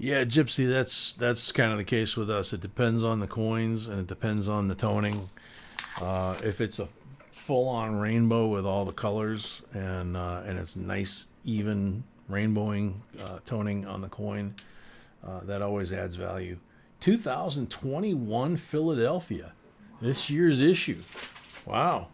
Yeah, Gypsy, that's kind of the case with us. It depends on the coins and it depends on the toning. If it's a full-on rainbow with all the colors and it's nice, even rainbowing toning on the coin, that always adds value. 2021 Philadelphia, this year's issue. Wow.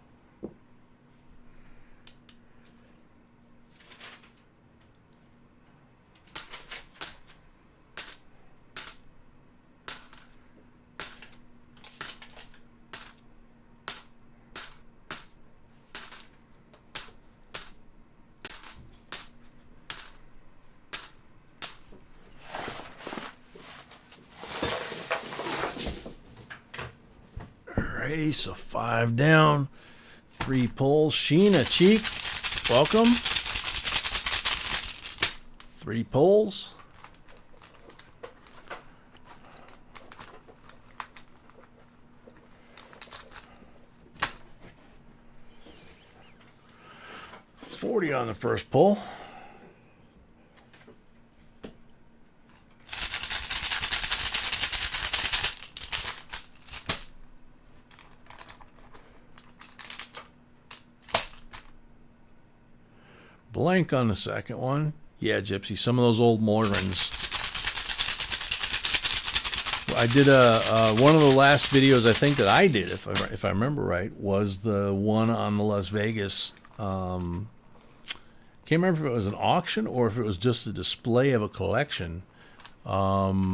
Alrighty, so 5 down, 3 pulls. Sheena Cheek, welcome. 3 pulls. $40 on the first pull. Blank on the second one. Yeah, Gypsy, some of those old Moirins. I did one of the last videos I think that I did, if I remember right, was the one on the Las Vegas. Can't remember if it was an auction or if it was just a display of a collection at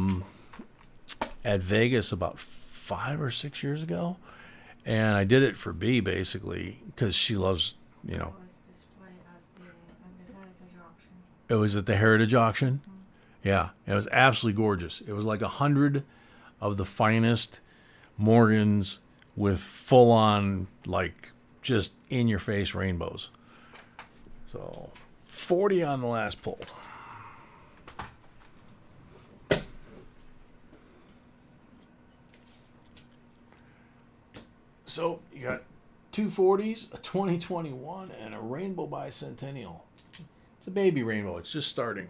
Vegas about 5 or 6 years ago, and I did it for B basically because she loves, you know. It was at the Heritage Auction. Yeah, it was absolutely gorgeous. It was like 100 of the finest Morgans with full-on, like, just in-your-face rainbows. So, 40 on the last pull. So, you got 2 40s, a 2021, and a Rainbow Bicentennial. It's a baby rainbow. It's just starting.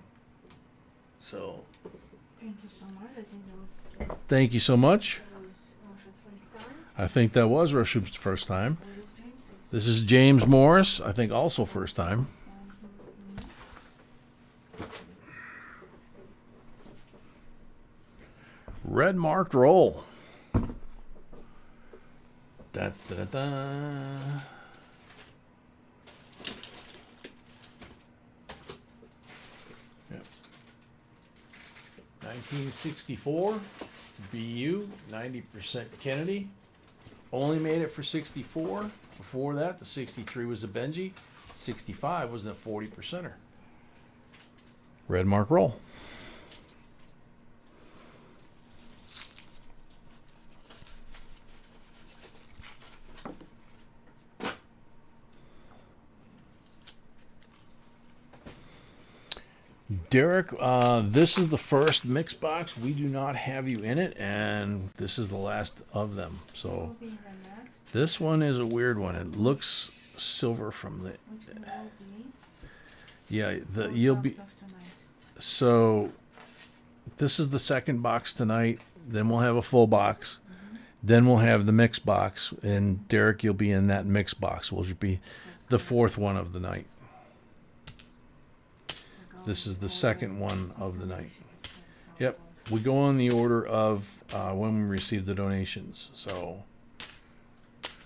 So, Thank you so much. I think that was. Thank you so much. That was Rosha's first time. I think that was Rashub's first time. This is James Morris. I think also first time. Red marked roll. Da, da, da, da. Yep. 1964, BU, 90% Kennedy. Only made it for 64. Before that, the 63 was a Benji. 65 was a 40%er. Red mark roll. Derek, this is the first mix box. We do not have you in it, and this is the last of them. So this one is a weird one. It looks silver from the. Yeah, you'll be. So this is the second box tonight. Then we'll have a full box. Then we'll have the mix box, and Derek, you'll be in that mix box. Will be the fourth one of the night. This is the second one of the night. Yep. We go on the order of when we receive the donations. So.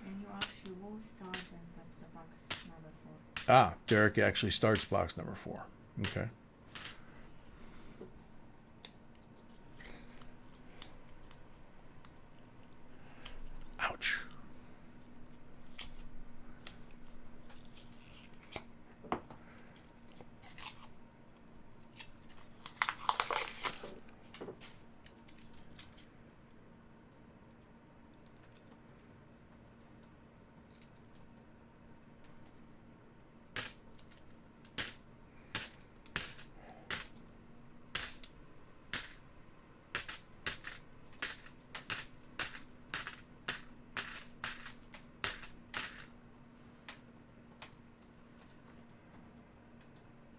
And you actually will start the box number 4. Derek actually starts box number 4. Okay. Ouch.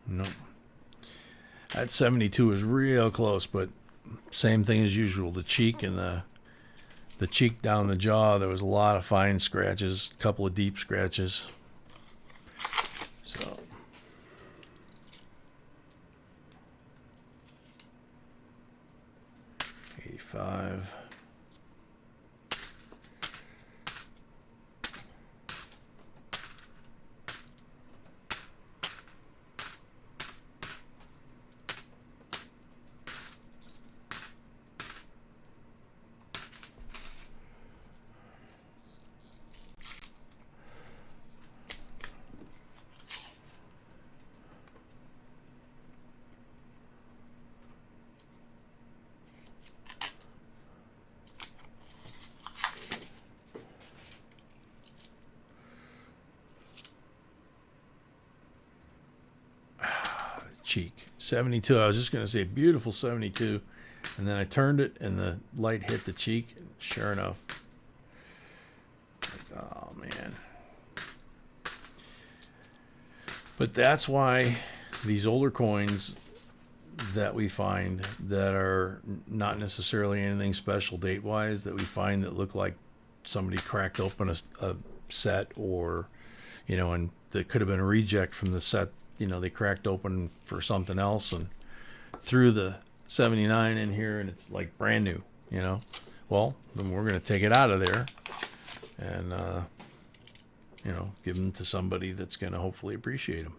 Nope. That 72 is real close, but same thing as usual. The cheek and the cheek down the jaw, there was a lot of fine scratches, a couple of deep scratches. So 85. cheek. 72. I was just going to say beautiful 72. And then I turned it and the light hit the cheek. Sure enough. Like, oh, man. But that's why these older coins that we find that are not necessarily anything special date-wise, that we find that look like somebody cracked open a set, or, you know, and that could have been a reject from the set, you know, they cracked open for something else and threw the 79 in here and it's like brand new, you know. Well, then we're going to take it out of there and, you know, give them to somebody that's going to hopefully appreciate them.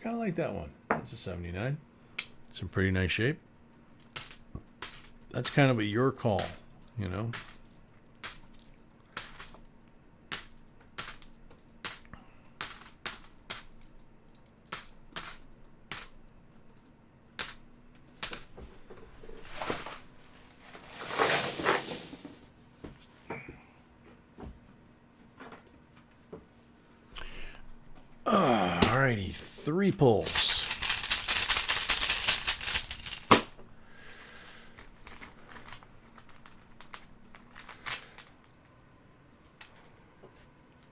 Kind of like that one. That's a 79. It's in pretty nice shape. That's kind of a your call, you know. Alrighty, 3 pulls.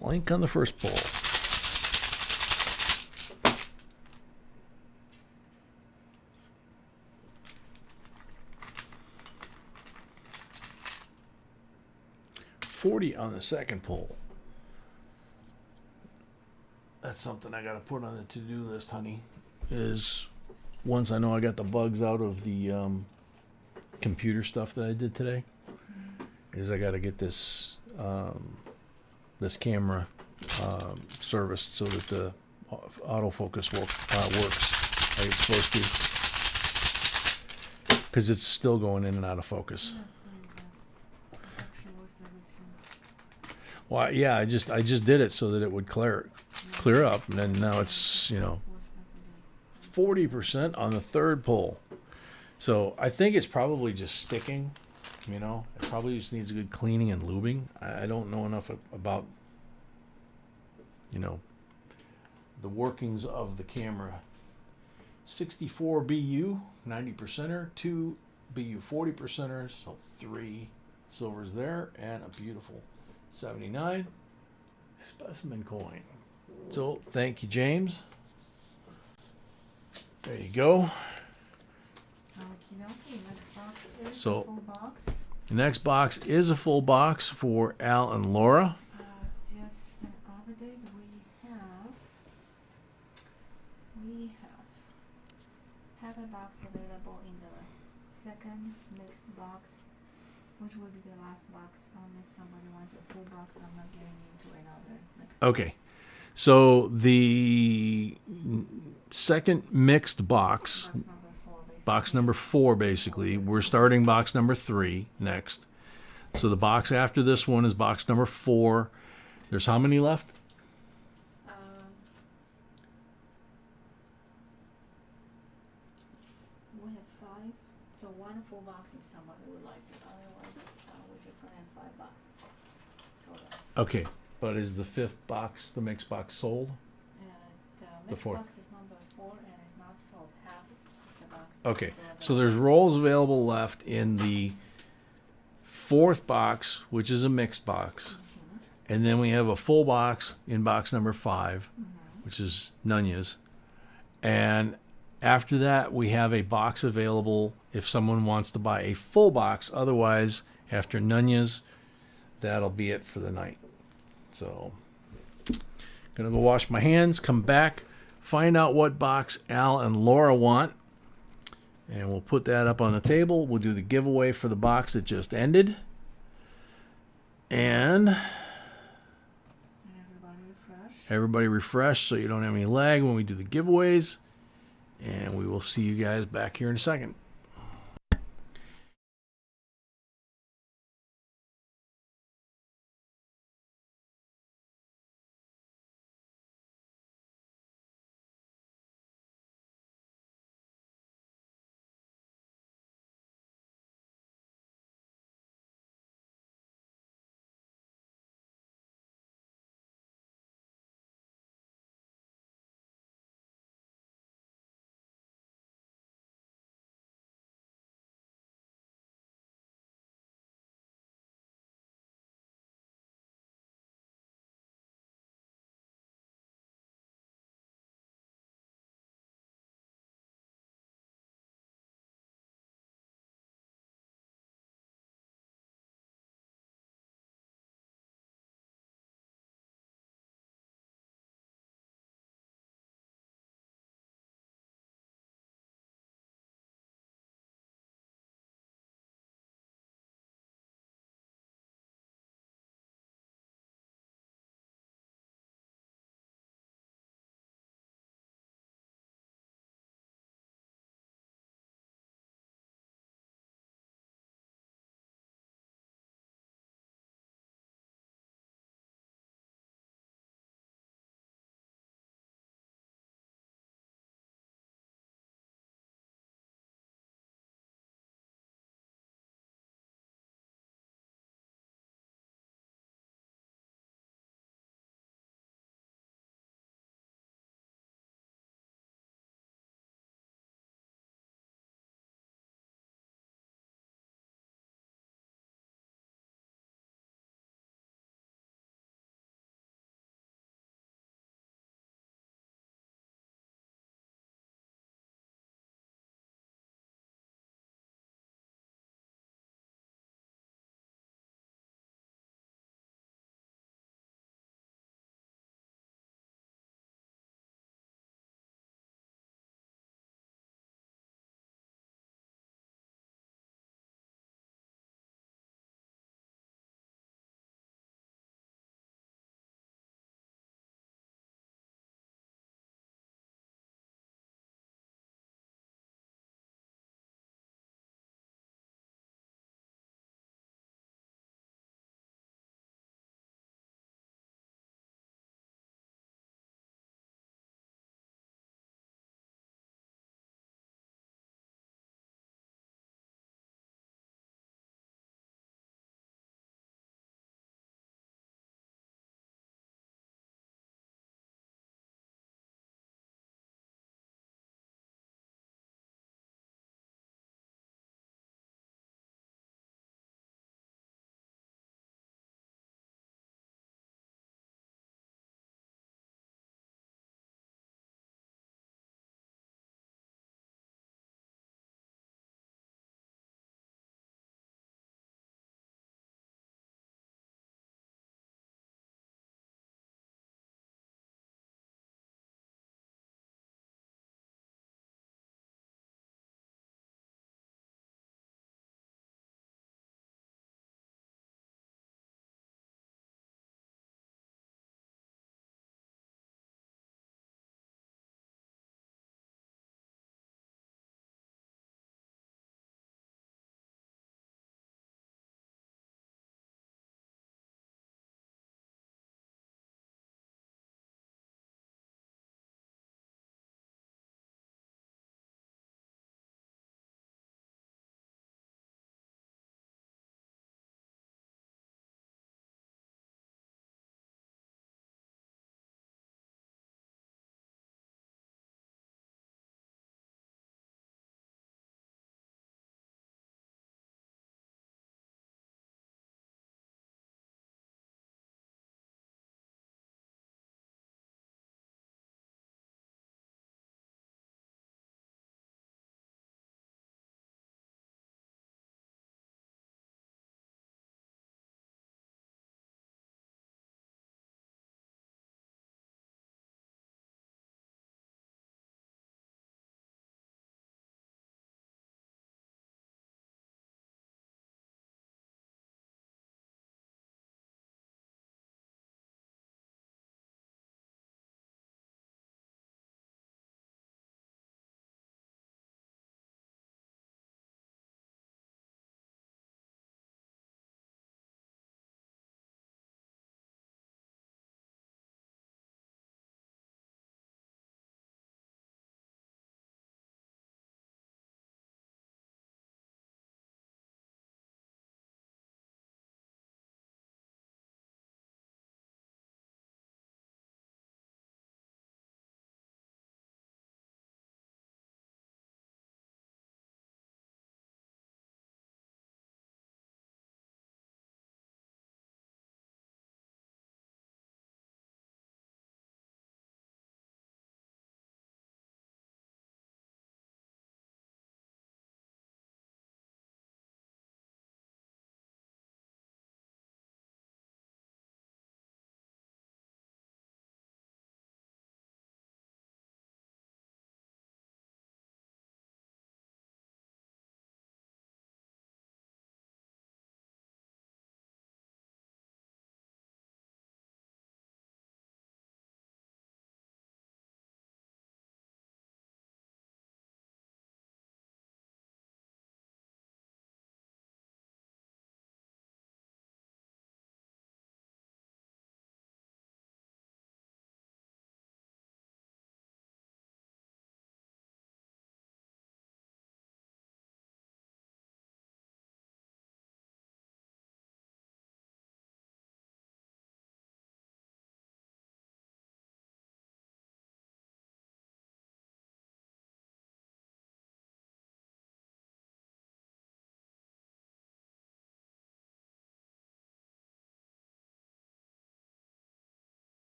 Blank on the first pull. $40 on the second pull. That's something I got to put on the to-do list, honey. Is once I know I got the bugs out of the computer stuff that I did today, is I got to get this this camera serviced so that the autofocus works like it's supposed to, because it's still going in and out of focus. Well, yeah, I just did it so that it would clear up, and then now it's, you know, 40% on the third pull. So I think it's probably just sticking, you know. It probably just needs a good cleaning and lubing. I don't know enough about, you know, the workings of the camera. 64 BU, 90%er, 2 BU 40%ers, so 3 silvers there, and a beautiful 79 specimen coin. So thank you, James. There you go. Next box is So, a full box. The next box is a full box for Al and Laura. Just an update. We have a box available in the second mixed box, which will be the last box unless somebody wants a full box. I'm not getting into another mixed box. Okay. So the second mixed box, box number 4 basically, we're starting box number 3 next. So the box after this one is box number 4. There's how many left? We have 5. So one full box if somebody would like it. Otherwise, we're just going to have 5 boxes total. Okay. But is the 5th box, the mixed box, sold? The mixed box is number 4 and it's not sold. Half the box. Okay, so there's rolls available left in the 4th box, which is a mixed box. And then we have a full box in box number 5, which is Nunya's. And after that, we have a box available if someone wants to buy a full box. Otherwise, after Nunya's, that'll be it for the night. So, gonna go wash my hands, come back, find out what box Al and Laura want, and we'll put that up on the table. We'll do the giveaway for the box that just ended. And everybody refresh so you don't have any lag when we do the giveaways. And we will see you guys back here in a second.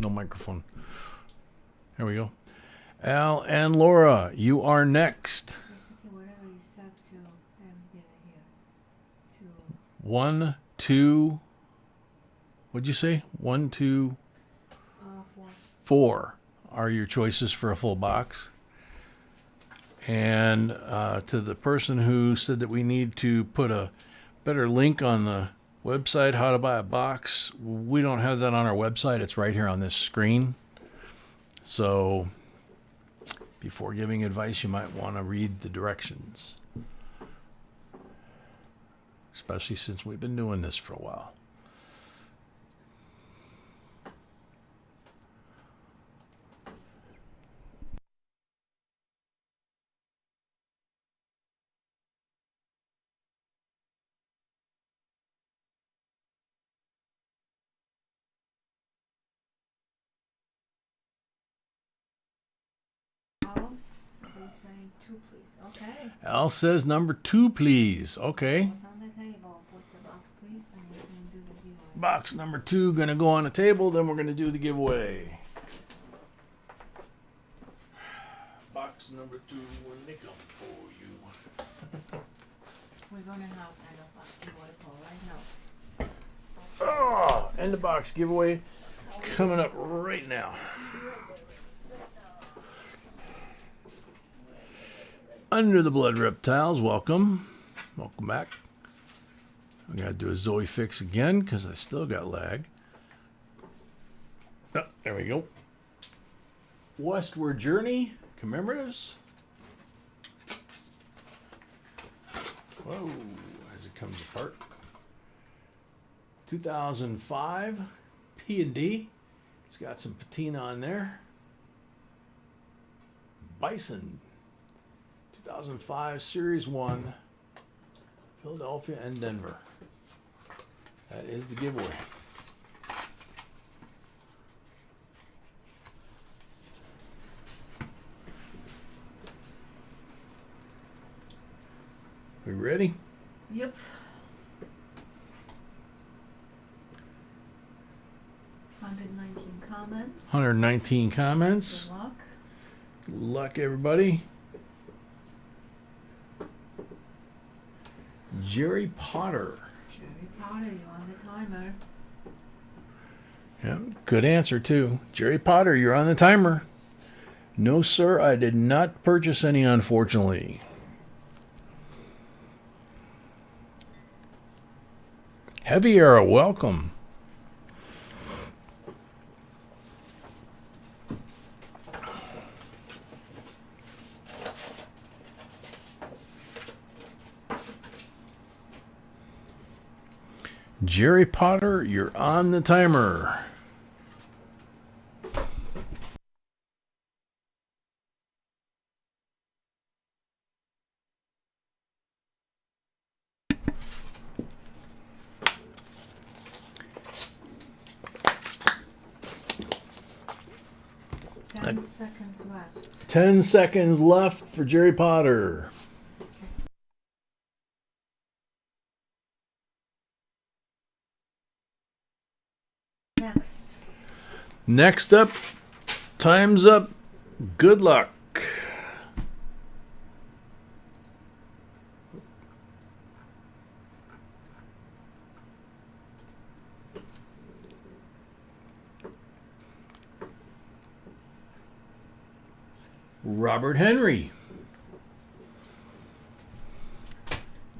No microphone. There we go. Al and Laura, you are next. Basically, whatever you set to everything here. To 1, 2. What'd you say? 1, 2, 4. 4 are your choices for a full box. And to the person who said that we need to put a better link on the website, how to buy a box, we don't have that on our website. It's right here on this screen. So before giving advice, you might want to read the directions, especially since we've been doing this for a while. They say 2, please. Okay. Al says number 2, please. Okay. What's on the table? Put the box, please, and we can do the giveaway. Box number 2 gonna go on the table, then we're gonna do the giveaway. Box number 2 will nickel for you. We're gonna have kind of box giveaway for right now. Oh, end of box giveaway coming up right now. Under the Blood Reptiles, welcome. Welcome back. I gotta do a Zoe fix again because I still got lag. Oh, there we go. Westward Journey commemoratives. Whoa, as it comes apart. 2005 P&D. It's got some patina on there. Bison. 2005 Series 1, Philadelphia and Denver. That is the giveaway. We ready? Yep. 119 comments. 119 comments. Good luck. Good luck, everybody. Jerry Potter. Jerry Potter, you on the timer. Yeah, good answer, too. Jerry Potter, you're on the timer. No, sir, I did not purchase any, unfortunately. Heavy Era, welcome. Jerry Potter, you're on the timer. Ten seconds left. 10 seconds left for Jerry Potter. Next. Next up, time's up. Good luck. Robert Henry.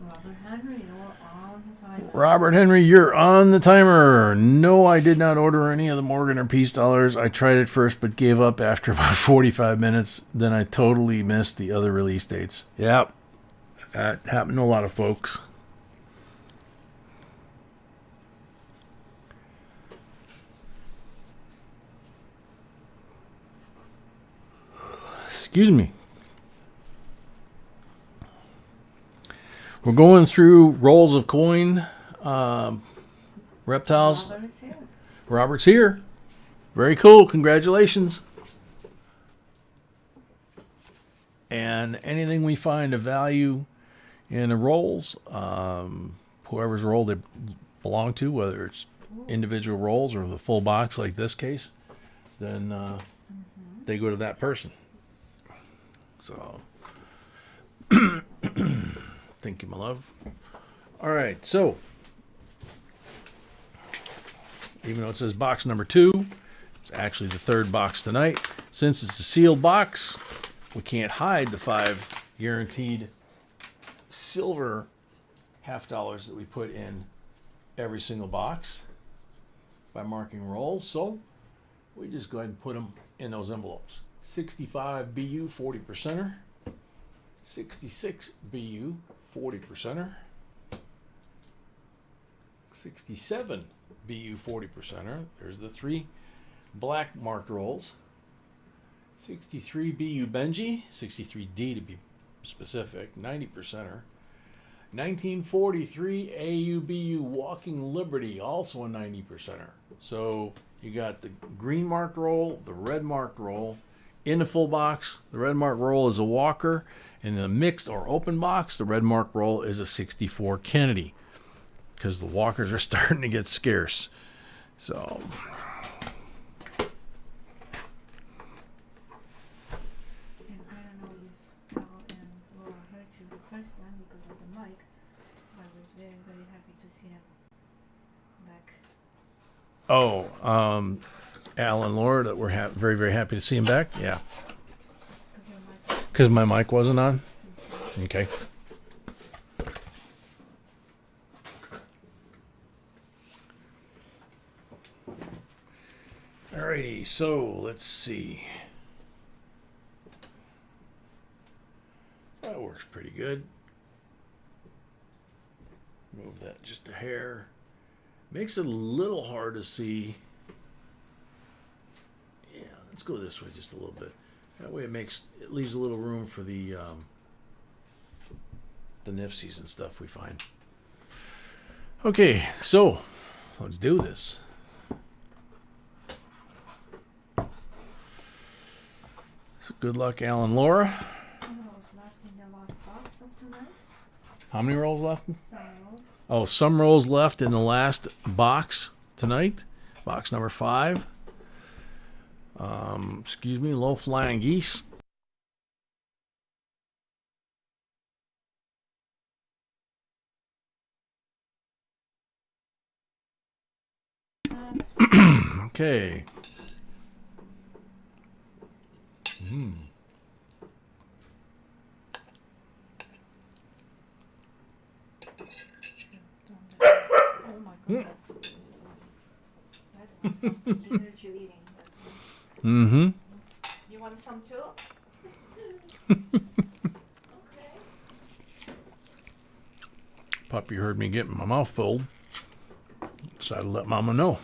Robert Henry, you're on the timer. Robert Henry, you're on the timer. No, I did not order any of the Morgan or Peace dollars. I tried it first, but gave up after about 45 minutes. Then I totally missed the other release dates. Yep, that happened to a lot of folks. Excuse me. We're going through rolls of coin, reptiles. Robert is here. Robert's here. Very cool. Congratulations. And anything we find of value in the rolls, whoever's roll they belong to, whether it's individual rolls or the full box like this case, then they go to that person. So, thank you, my love. All right, so even though it says box number 2, it's actually the 3rd box tonight. Since it's a sealed box, we can't hide the 5 guaranteed silver $half that we put in every single box by marking rolls. So we just go ahead and put them in those envelopes. 65 BU 40%er, 66 BU 40%er, 67 BU 40%er. There's the 3 black marked rolls. 63 BU Benji, 63D to be specific, 90%er. 1943 AUBU Walking Liberty, also a 90%er. So you got the green marked roll, the red marked roll. In the full box, the red marked roll is a Walker. In the mixed or open box, the red marked roll is a 64 Kennedy, because the Walkers are starting to get scarce. So Alan, Laura, that we're very, very happy to see him back. Yeah. Because my mic wasn't on? Okay. Alrighty, so let's see. That works pretty good. Move that just a hair. Makes it a little hard to see. Yeah, let's go this way just a little bit. That way it leaves a little room for the nifsies and stuff we find. Okay, so let's do this. So good luck, Alan, Laura. How many rolls left? Oh, some rolls left in the last box tonight. Box number 5. Excuse me, low flying geese. Okay. Oh my goodness. That is something huge you're eating. Mm-hmm. You want some too? Okay. Puppy heard me getting my mouth filled. Decided to let Mama know.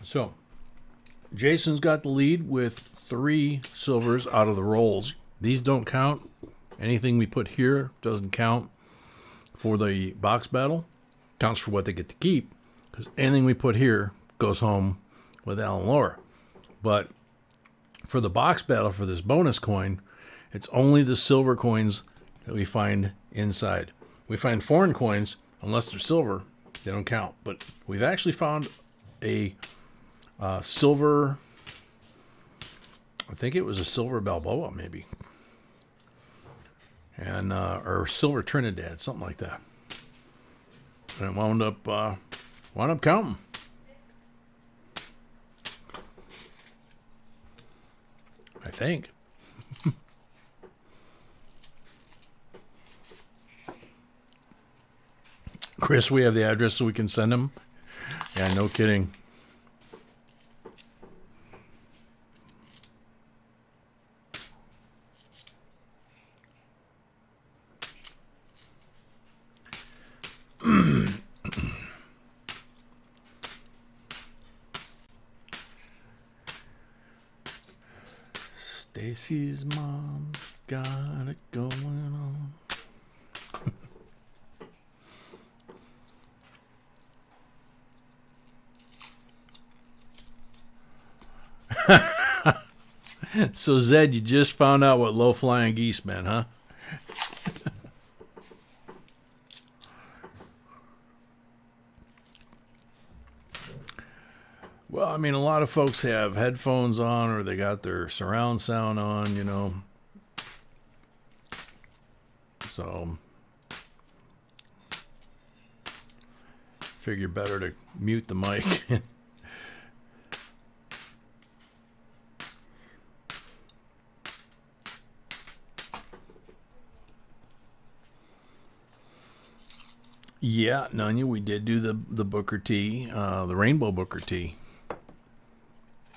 So, Jason's got the lead with 3 silvers out of the rolls. These don't count. Anything we put here doesn't count for the box battle. Counts for what they get to keep, because anything we put here goes home with Alan Laura. But for the box battle, for this bonus coin, it's only the silver coins that we find inside. We find foreign coins, unless they're silver, they don't count. But we've actually found a silver, I think it was a silver Balboa maybe, and or silver Trinidad, something like that. And it wound up counting. I think. Chris, we have the address so we can send them. Yeah, no kidding. Stacy's mom got it going on. So, Zed, you just found out what low-flying geese meant, huh? Well, I mean, a lot of folks have headphones on or they got their surround sound on, you know. So, figure better to mute the mic. Yeah, Nunya, we did do the Booker T, the Rainbow Booker T.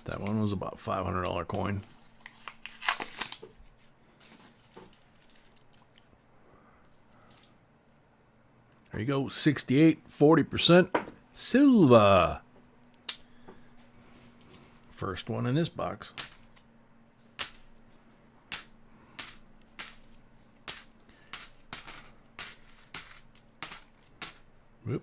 That one was about $500 coin. There you go, 68, 40% silver. First one in this box. Whoop.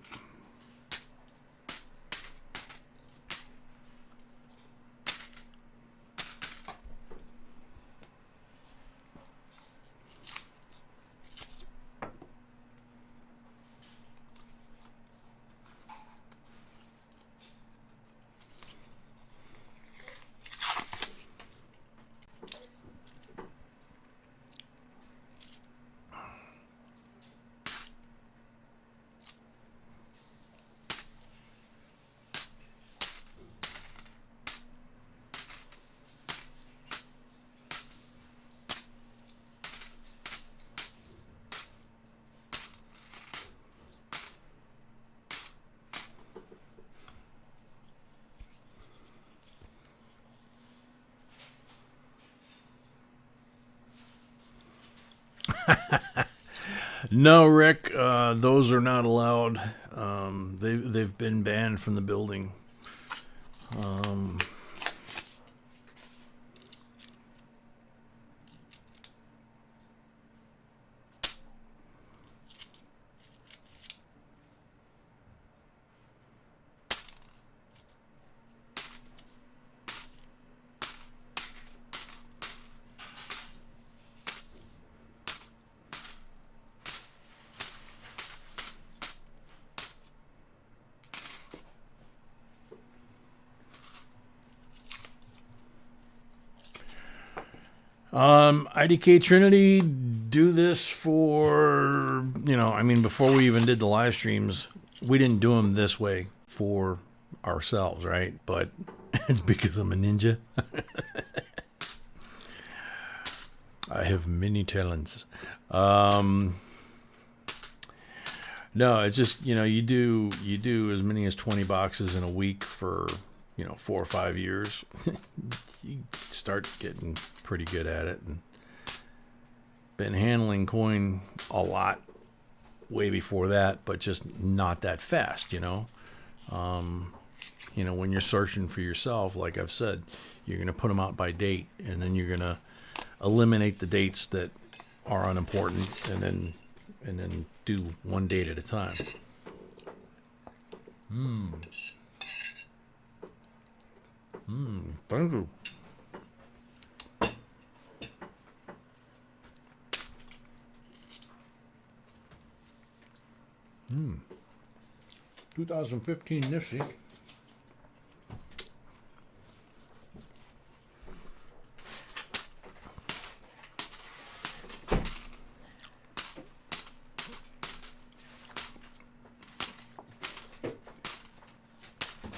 No, Rick, those are not allowed. They've been banned from the building. IDK Trinity do this for, you know, I mean, before we even did the live streams, we didn't do them this way for ourselves, right? But it's because I'm a ninja. I have many talents. No, it's just, you know, you do as many as 20 boxes in a week for, you know, 4 or 5 years. You start getting pretty good at it, and been handling coin a lot way before that, but just not that fast, you know. You know, when you're searching for yourself, like I've said, you're going to put them out by date, and then you're going to eliminate the dates that are unimportant, and then do one date at a time. Thank you. Hmm. 2015 Nifty.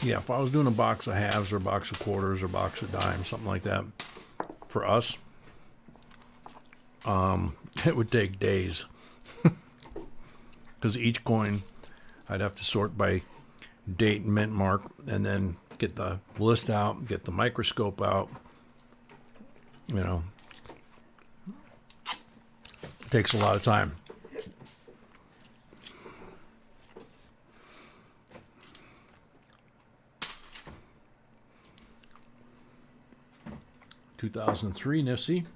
Yeah, if I was doing a box of halves or a box of quarters or a box of dimes, something like that, for us, it would take days. Because each coin, I'd have to sort by date and mint mark, and then get the list out, get the microscope out. You know, it takes a lot of time. (2003) Nifty.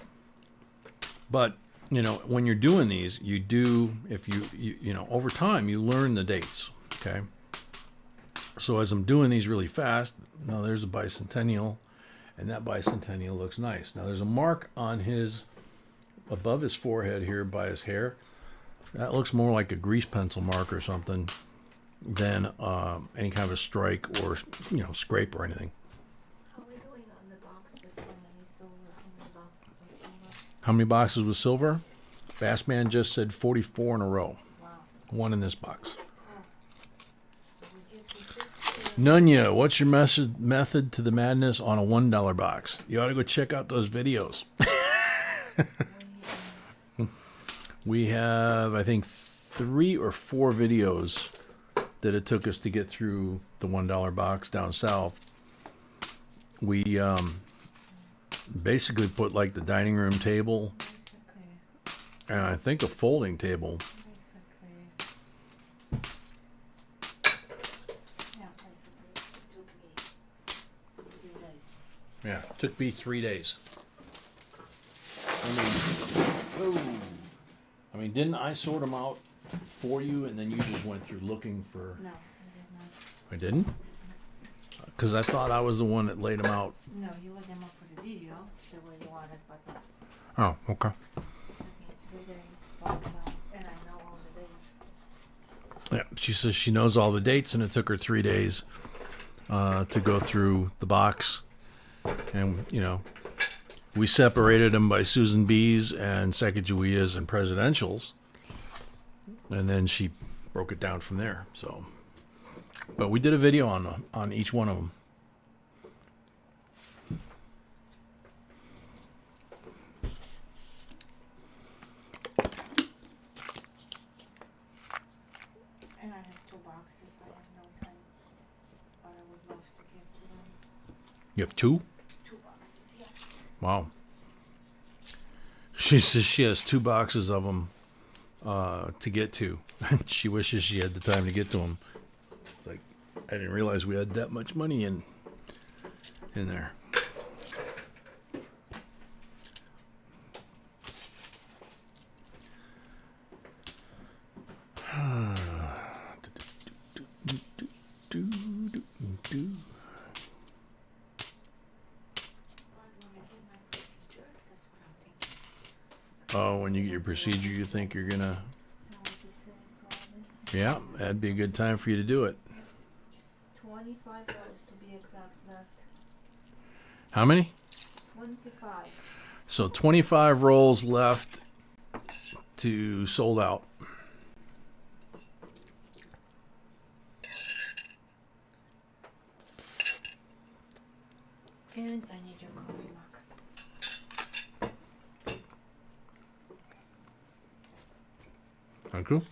But you know, when you're doing these, you do, if you know, over time, you learn the dates, okay? So as I'm doing these really fast, now there's a bicentennial, And that bicentennial looks nice. Now there's a mark on his, above his forehead here by his hair. That looks more like a grease pencil mark or something than any kind of a strike or, you know, scrape or anything. How are we doing on the boxes? How many silver? How many boxes with silver? How many boxes with silver? Bassman just said 44 in a row. Wow. One in this box. We get to 50. Nunya, what's your method to the madness on a $1 box? You ought to go check out those videos. We have, I think, 3 or 4 videos that it took us to get through the $1 box down south. We basically put like the dining room table Basically. and I think a folding table. Basically. Yeah, basically. It took me 3 days. Yeah, it took me 3 days. I mean, didn't I sort them out for you and then you just went through looking for... No, I did not. I didn't? Because I thought I was the one that laid them out. No, you let them up for the video the way you wanted, but no. Oh, okay. It took me 3 days, but, and I know all the dates. Yeah, she says she knows all the dates and it took her 3 days to go through the box. And, you know, we separated them by Susan B's and Sacagaweas and Presidentials. And then she broke it down from there. So, but we did a video on each one of them. And I have 2 boxes. I have no time, but I would love to get to them. You have 2? 2 boxes, yes. Wow. She says she has 2 boxes of them to get to. She wishes she had the time to get to them. It's like, I didn't realize we had that much money in there. Oh, when you get your procedure, you think you're gonna... Yeah, that'd be a good time for you to do it. $25 to be exact left. How many? 25. So 25 rolls left to sold out. And I need your coffee mug. Thank you.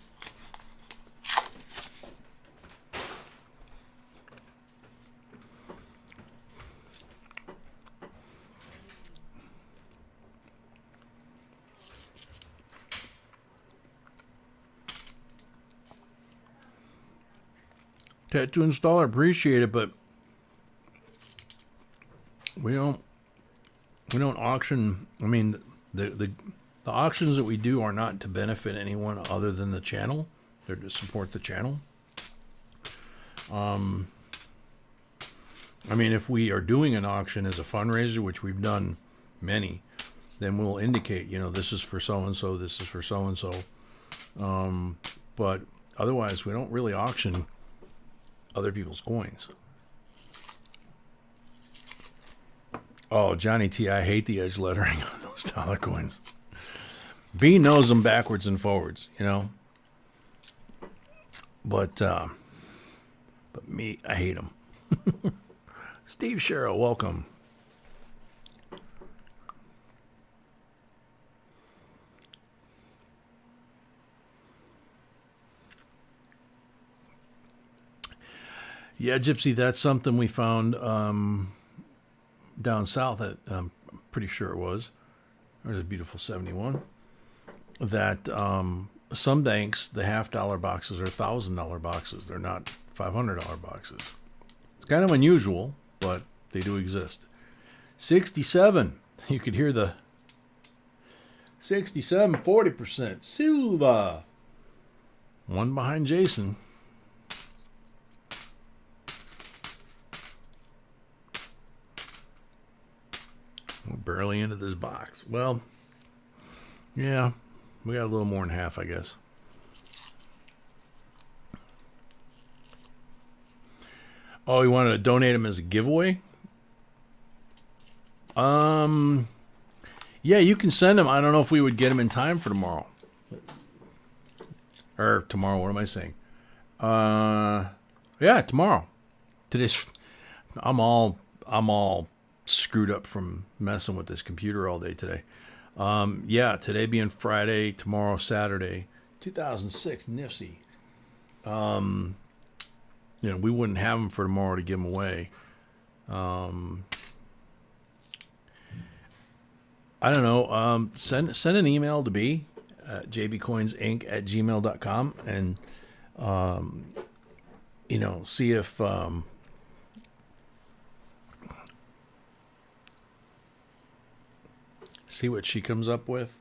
Tattoo installer, appreciate it, but we don't auction. I mean, the auctions that we do are not to benefit anyone other than the channel. They're to support the channel. I mean, if we are doing an auction as a fundraiser, which we've done many, then we'll indicate, you know, this is for so-and-so, this is for so-and-so. But otherwise, we don't really auction other people's coins. Oh, Johnny T, I hate the edge lettering on those dollar coins. B knows them backwards and forwards, you know. But me, I hate them. Steve Sherrill, welcome. Yeah, Gypsy, that's something we found down south. I'm pretty sure it was. There's a beautiful 71. That some banks, the $50 boxes are $1,000 boxes. They're not $500 boxes. It's kind of unusual, but they do exist. 67. You could hear the 67, 40%. Silva. One behind Jason. barely into this box. Well, yeah, we got a little more than half, I guess. Oh, you wanted to donate them as a giveaway? Yeah, you can send them. I don't know if we would get them in time for tomorrow. Or tomorrow, what am I saying? Yeah, tomorrow. Today's I'm all screwed up from messing with this computer all day today. Yeah, today being Friday, tomorrow Saturday, 2006 Nifty. You know, we wouldn't have them for tomorrow to give them away. I don't know. Send an email to B at JBCOINSINC@gmail.com and you know, see if see what she comes up with.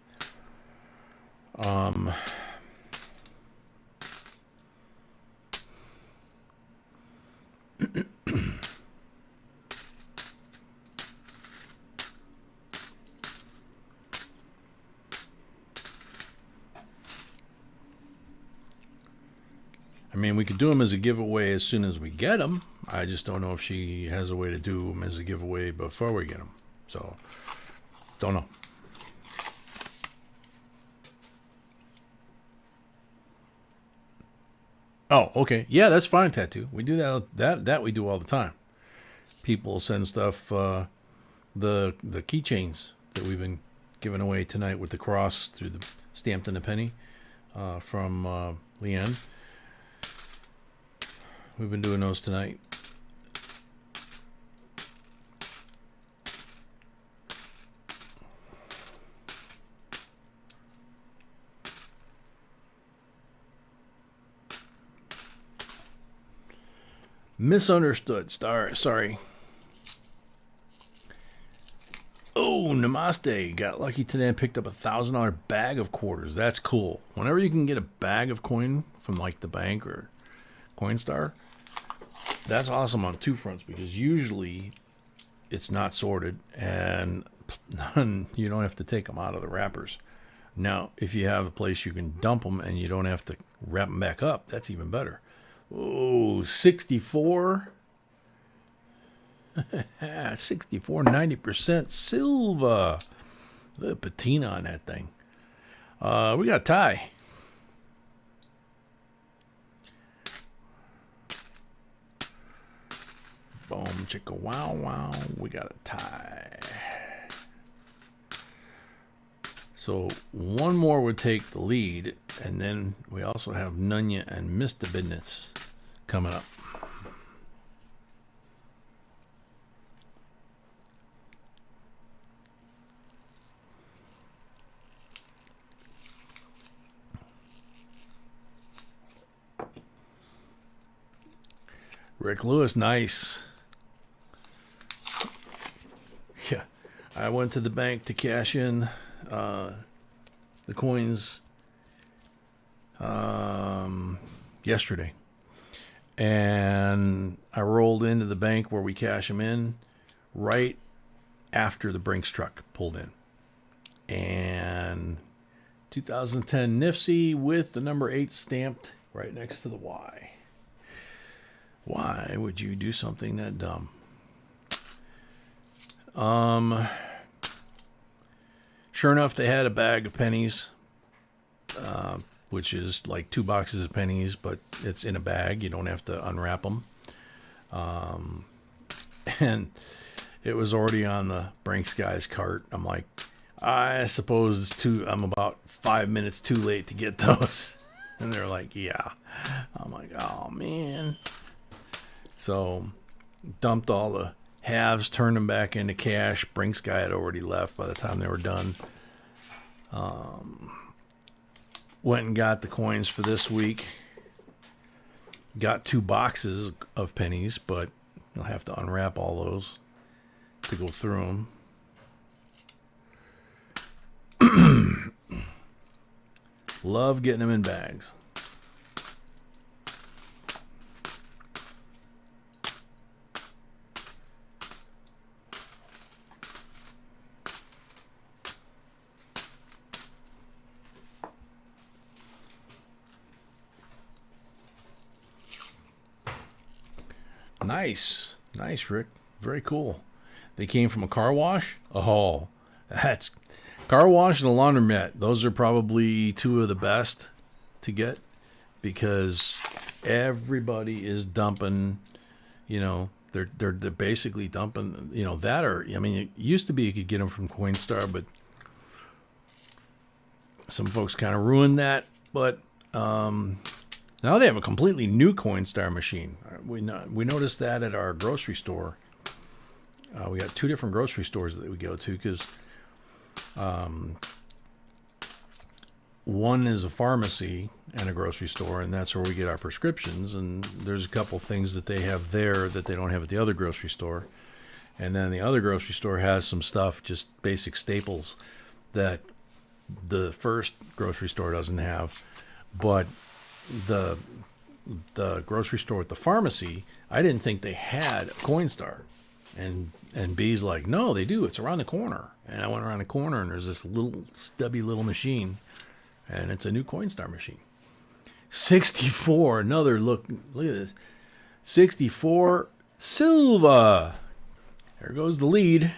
I mean, we could do them as a giveaway as soon as we get them. I just don't know if she has a way to do them as a giveaway before we get them. So, don't know. Oh, okay. Yeah, that's fine, Tattoo. We do that we do all the time. People send stuff, the keychains that we've been giving away tonight with the cross through the stamped in a penny from Leanne. We've been doing those tonight. Misunderstood. Sorry. Oh, Namaste. Got lucky today and picked up a $1,000 bag of quarters. That's cool. Whenever you can get a bag of coin from like the bank or Coinstar, that's awesome on two fronts, because usually it's not sorted and you don't have to take them out of the wrappers. Now, if you have a place you can dump them and you don't have to wrap them back up, that's even better. Oh, 64. 64, 90% silver. The patina on that thing. We got a tie. Boom, chicka, wow, wow. We got a tie. So one more would take the lead, and then we also have Nunya and Mr. Business coming up. Rick Lewis, nice. Yeah, I went to the bank to cash in the coins yesterday, and I rolled into the bank where we cash them in right after the Brinks truck pulled in, and 2010 Nifty with the number 8 stamped right next to the Y. Why would you do something that dumb? Sure enough, they had a bag of pennies, which is like 2 boxes of pennies, but it's in a bag. You don't have to unwrap them. And it was already on the Brinks guy's cart. I'm like, I suppose I'm about 5 minutes too late to get those. And they're like, yeah. I'm like, oh, man. So dumped all the halves, turned them back into cash. Brinks guy had already left by the time they were done. Went and got the coins for this week. Got 2 boxes of pennies, but I'll have to unwrap all those to go through them. Love getting them in bags. Nice. Nice, Rick. Very cool. They came from a car wash? Oh, that's... Car wash and a laundromat. Those are probably two of the best to get because everybody is dumping, you know, they're basically dumping, you know, that or, I mean, it used to be you could get them from Coinstar, but some folks kind of ruined that. But now they have a completely new Coinstar machine. We noticed that at our grocery store. We got two different grocery stores that we go to because one is a pharmacy and a grocery store, and that's where we get our prescriptions. And there's a couple things that they have there that they don't have at the other grocery store. And then the other grocery store has some stuff, just basic staples, that the first grocery store doesn't have. But the grocery store at the pharmacy, I didn't think they had a Coinstar. And B's like, no, they do. It's around the corner. And I went around the corner, and there's this little stubby little machine, and it's a new Coinstar machine. 64, another look at this. 64 Silva. There goes the lead.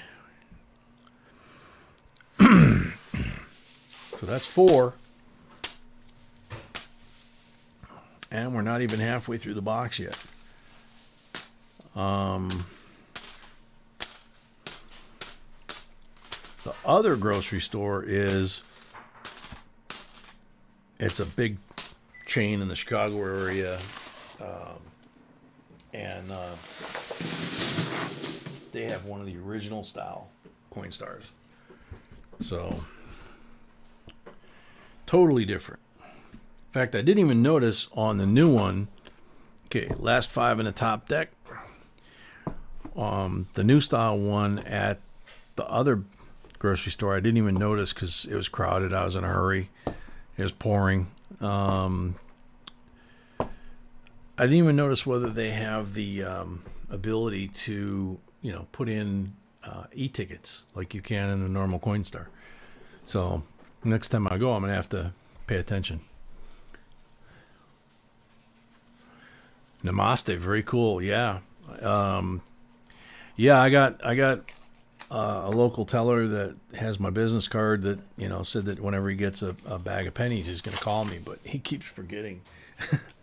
So that's 4. And we're not even halfway through the box yet. The other grocery store it's a big chain in the Chicago area, and they have one of the original style Coinstars. So, totally different. In fact, I didn't even notice on the new one, okay, last 5 in the top deck, the new style one at the other grocery store, I didn't even notice because it was crowded. I was in a hurry. It was pouring. I didn't even notice whether they have the ability to, you know, put in e-tickets like you can in a normal Coinstar. So next time I go, I'm gonna have to pay attention. Namaste, very cool. Yeah, yeah. I got a local teller that has my business card that, you know, said that whenever he gets a bag of pennies, he's going to call me, but he keeps forgetting.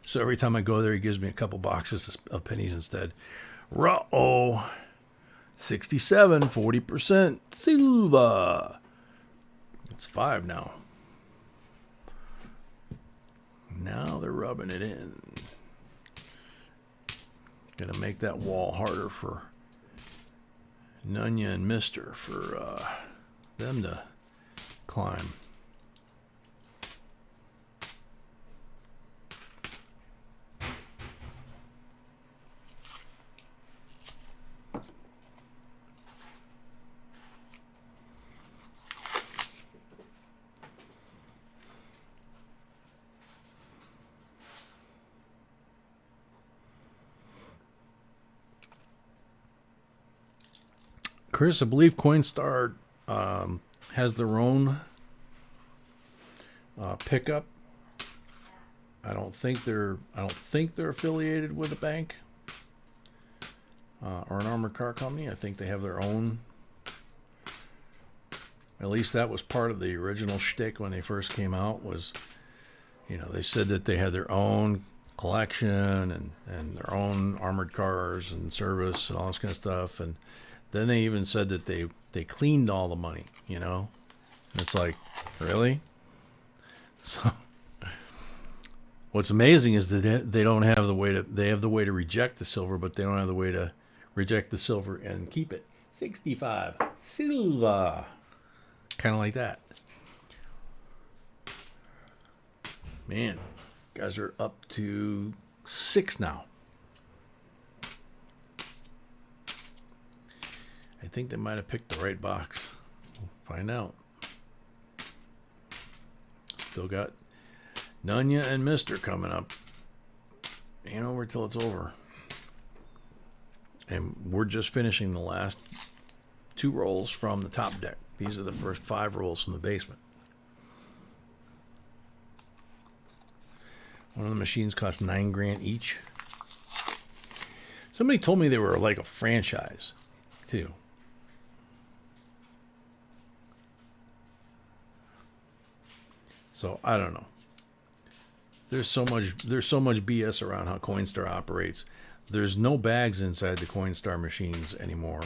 So every time I go there, he gives me a couple boxes of pennies instead. Ruh-oh. 67, 40%. Silva. It's 5 now. Now they're rubbing it in. Gonna make that wall harder for Nunya and Mister for them to climb. Chris, I believe Coinstar has their own pickup. I don't think they're affiliated with a bank or an armored car company. I think they have their own. At least that was part of the original shtick when they first came out. Was, you know, they said that they had their own collection and their own armored cars and service and all this kind of stuff. And then they even said that they cleaned all the money, you know? And it's like, really? So what's amazing is that they don't have the way to, they have the way to reject the silver, but they don't have the way to reject the silver and keep it. 65 Silva. Kind of like that. Man, guys are up to 6 now. I think they might have picked the right box. We'll find out. Still got Nunya and Mister coming up. Ain't over till it's over. And we're just finishing the last 2 rolls from the top deck. These are the first 5 rolls from the basement. One of the machines costs $9,000 each. Somebody told me they were like a franchise, too. So I don't know. There's so much BS around how Coinstar operates. There's no bags inside the Coinstar machines anymore.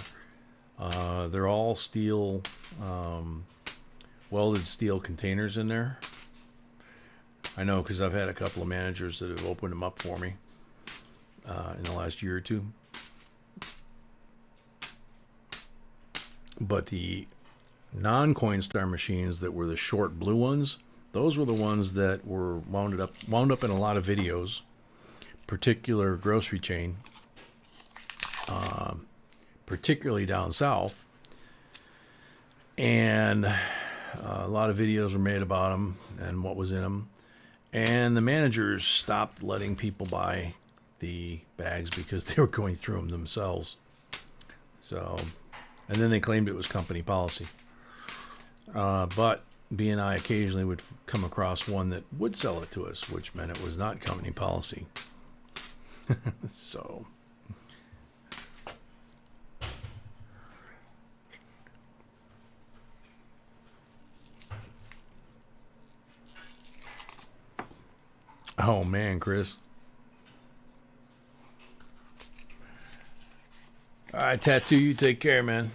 They're all steel, welded steel containers in there. I know because I've had a couple of managers that have opened them up for me in the last year or two. But the non-Coinstar machines that were the short blue ones, those were the ones that were wound up in a lot of videos. Particular grocery chain, particularly down south, and a lot of videos were made about them and what was in them. And the managers stopped letting people buy the bags because they were going through them themselves. So, and then they claimed it was company policy. But B&I occasionally would come across one that would sell it to us, which meant it was not company policy. So, oh man, Chris. All right, Tattoo, you take care, man.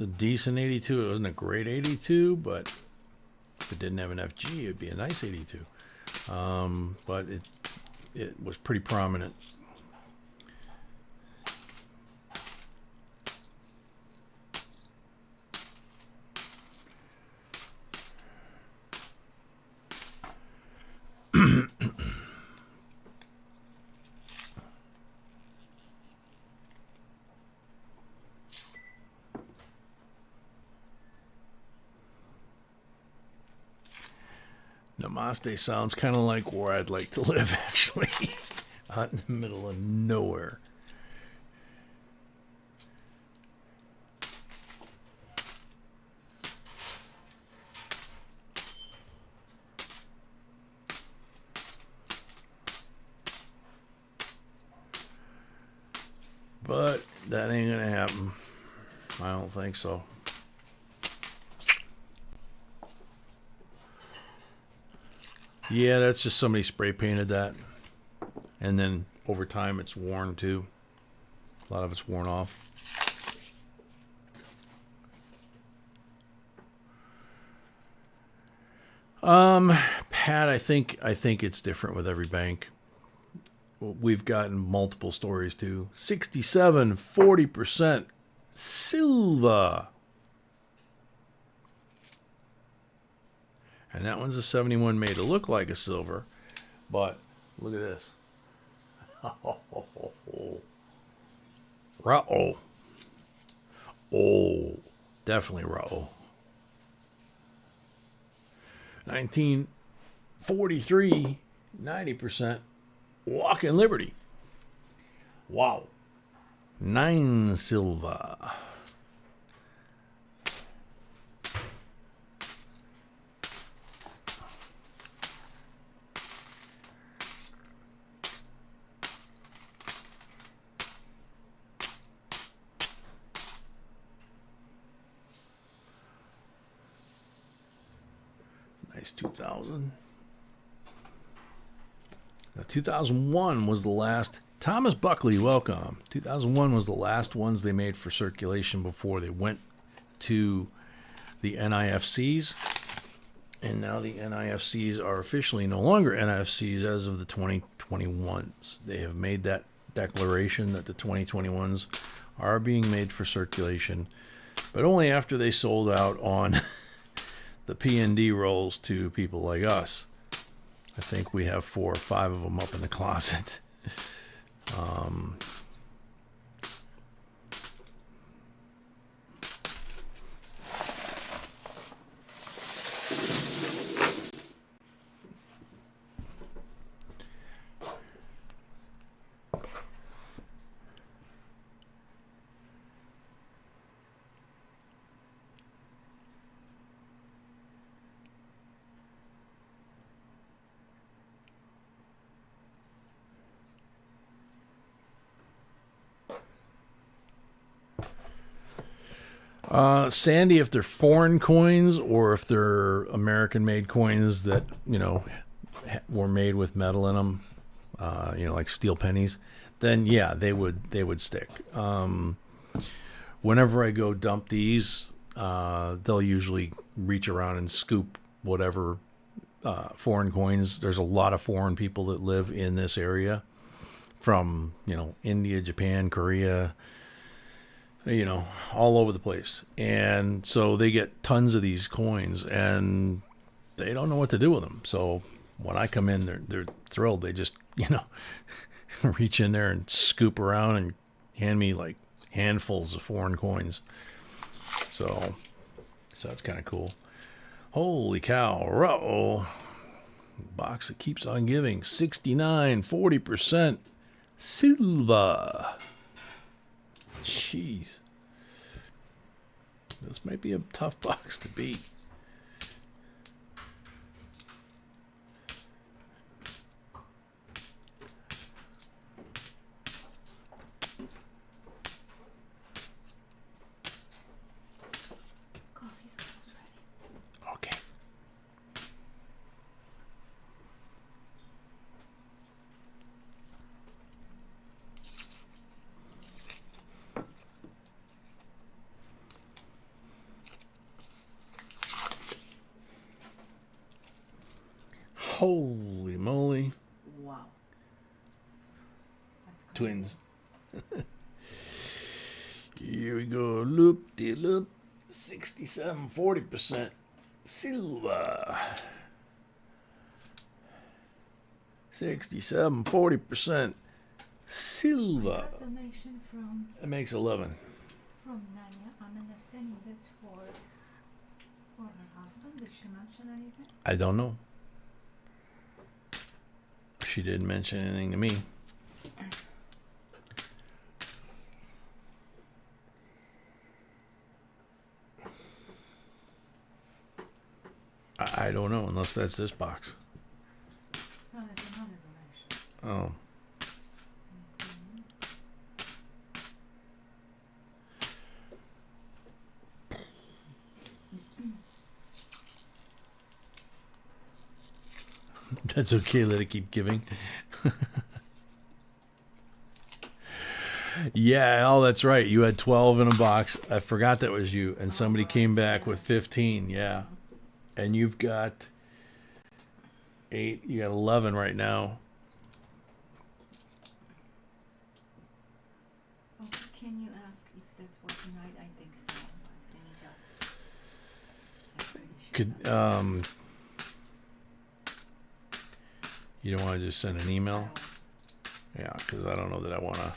A decent 82. It wasn't a great 82, but if it didn't have an FG, it'd be a nice 82. But it was pretty prominent. Namaste sounds kind of like where I'd like to live, actually. Out in the middle of nowhere. But that ain't gonna happen. I don't think so. Yeah, that's just somebody spray painted that. And then over time it's worn too. A lot of it's worn off. Pat, I think it's different with every bank. We've gotten multiple stories too. 67, 40% silver. And that one's a 71 made to look like a silver. But look at this. Ra'o. Oh, definitely Ra'o. 1943, 90%. Walking Liberty. Wow. 9 silver. Nice 2000. Now 2001 was the last. Thomas Buckley, welcome. 2001 was the last ones they made for circulation before they went to the NIFCs. And now the NIFCs are officially no longer NIFCs as of the 2021s. They have made that declaration that the 2021s are being made for circulation, but only after they sold out on the PND rolls to people like us. I think we have 4 or 5 of them up in the closet. Sandy, if they're foreign coins or if they're American-made coins that, were made with metal in them, like steel pennies, then yeah, they would stick. Whenever I go dump these, they'll usually reach around and scoop whatever foreign coins. There's a lot of foreign people that live in this area from, India, Japan, Korea, all over the place. And so they get tons of these coins and they don't know what to do with them. So when I come in, they're thrilled. They just, reach in there and scoop around and hand me like handfuls of foreign coins. So that's kind of cool. Holy cow. Uh-oh. Box that keeps on giving. 69, 40%. Silver. Jeez. This might be a tough box to beat. Coffee's almost ready. Okay. Holy moly. Wow. That's Twins. Here we go. Loop de loop. 67, 40%. Silver. 67, 40%. Silver. Donation from That makes 11. Nanya. I'm understanding that's for her husband. Did she mention anything? I don't know. She didn't mention anything to me. I don't know unless that's this box. No, that's another donation. Oh. That's okay, let it keep giving. Yeah, oh, that's right. You had 12 in a box. I forgot that was you. And somebody came back with 15. Yeah. And you've got 8. You got 11 right now. Okay, can you ask if that's for tonight? I think so. Can you just... Could, you don't want to just send an email? Yeah, because I don't know that I want to.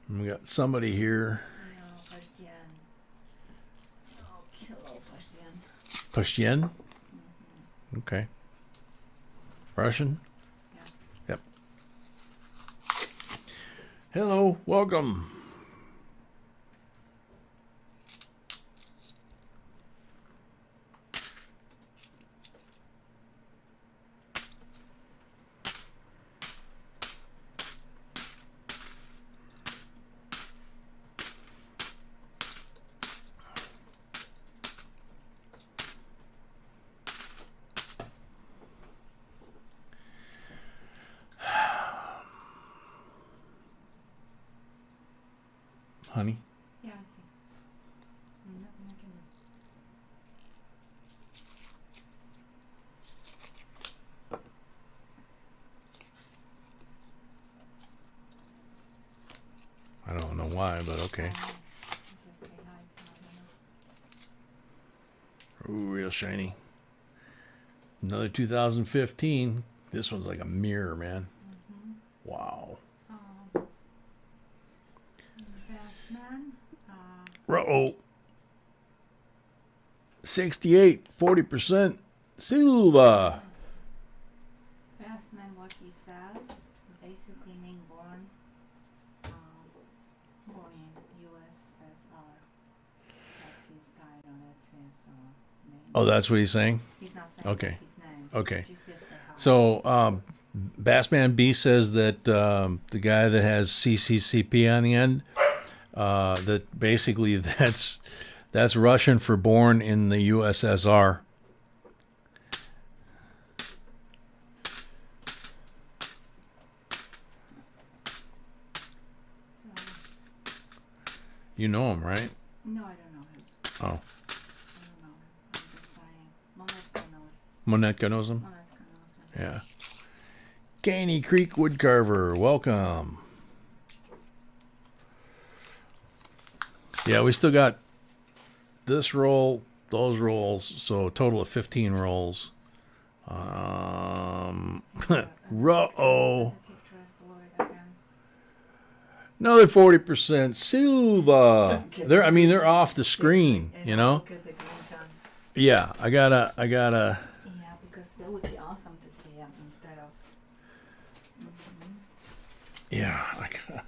We got somebody here. Pushyen? Okay. Russian? Yeah. Yep. Hello, welcome. Honey? Yeah, I see. Nothing I can do. why, but okay. Just say hi, so I don't know. Ooh, real shiny. Another 2015. This one's like a mirror, man. Wow. Bassman. Uh-oh. 68, 40%. Silva. Bassman, what he says, basically mean born in USSR. That's his title. That's his name. Oh, that's what he's saying? He's not saying Okay. his name. Okay. Just say hi. So, Bassman B says that the guy that has CCCP on the end, that basically that's Russian for born in the USSR. You know him, right? No, I don't know him. Oh, I don't know him. I'm just saying. Monetka knows. Monetka knows him? Monetka knows him. Yeah. Caney Creek Woodcarver, welcome. Yeah, we still got this roll, those rolls, so a total of 15 rolls. Ruh-oh. The picture is blurred again. Another 40%. Silva. They're off the screen, And you know? look at the green tongue. Yeah, I gotta. Yeah, because that would be awesome to see him instead of. Yeah, I gotta.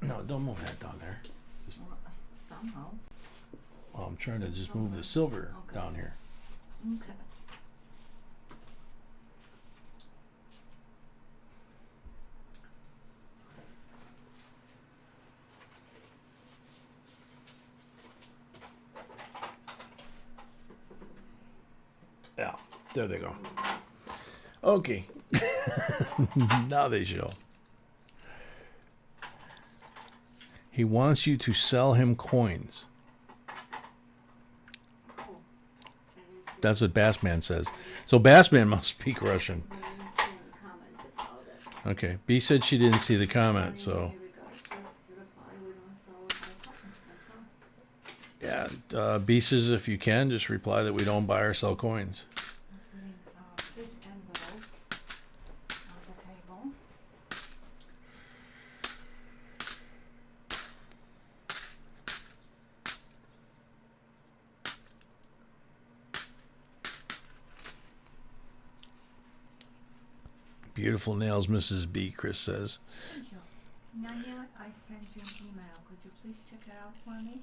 No, don't move that down there. Just, Well, somehow. well, I'm trying to just move the silver Okay. down here. Okay. Yeah, there they go. Okay. Now they show. He wants you to sell him coins. Cool. That's what Bassman says. So Bassman must speak Russian. I didn't see any comments about it. Okay. B said she didn't see the comment, so Here we go. Just reply. We don't sell our coins. That's all. yeah. B says if you can, just reply that we don't buy or sell coins. Putting big envelope on the table. Beautiful nails, Mrs. B, Chris says. Thank you. Nanya, I sent you an email. Could you please check it out for me?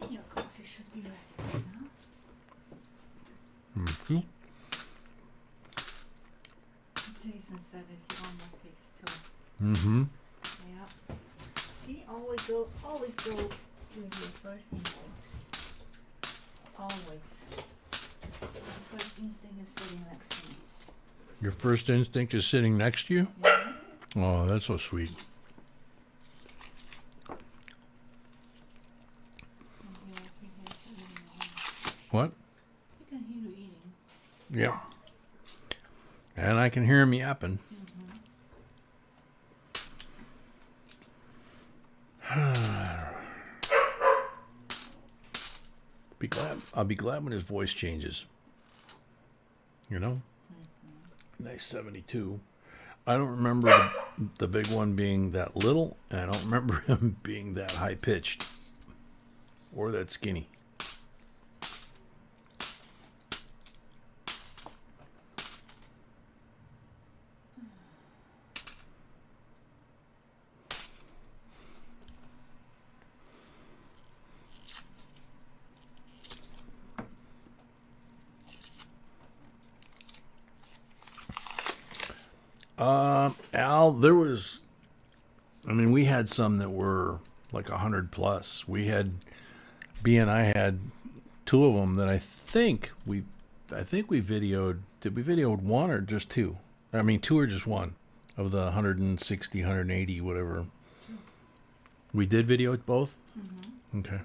And your coffee should be ready right now. Mm-hmm. Jason said that he almost picked two. Mm-hmm. Yeah. See, always go with your first instinct. Always. The first instinct is sitting next to me. Your first instinct is sitting next to you? Yeah. Oh, that's so sweet. What? You can hear you eating. Yeah. And I can hear him yapping. I'll be glad when his voice changes. You know? Nice 72. I don't remember the big one being that little, and I don't remember him being that high pitched or that skinny. Al, there was I mean, we had some that were like 100 plus. We had, B and I had two of them that I think we videoed. Did we videoed one or just two? I mean, two or just one of the 160, 180, whatever. We did video it both? Mm-hmm. Okay.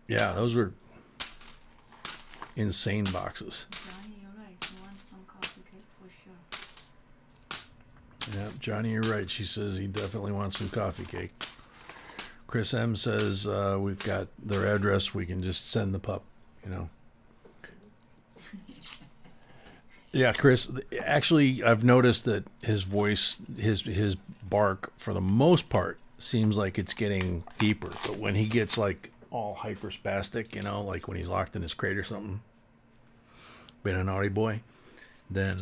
Yeah, those were insane boxes. Johnny, you're right. You want some coffee cake for sure. Yeah, Johnny, you're right. She says he definitely wants some coffee cake. Chris M says we've got their address. We can just send the pup, you know. Yeah, Chris, actually, I've noticed that his voice, his bark, for the most part, seems like it's getting deeper. But when he gets, like, all hyperspastic, you know, like when he's locked in his crate or something, being a naughty boy, then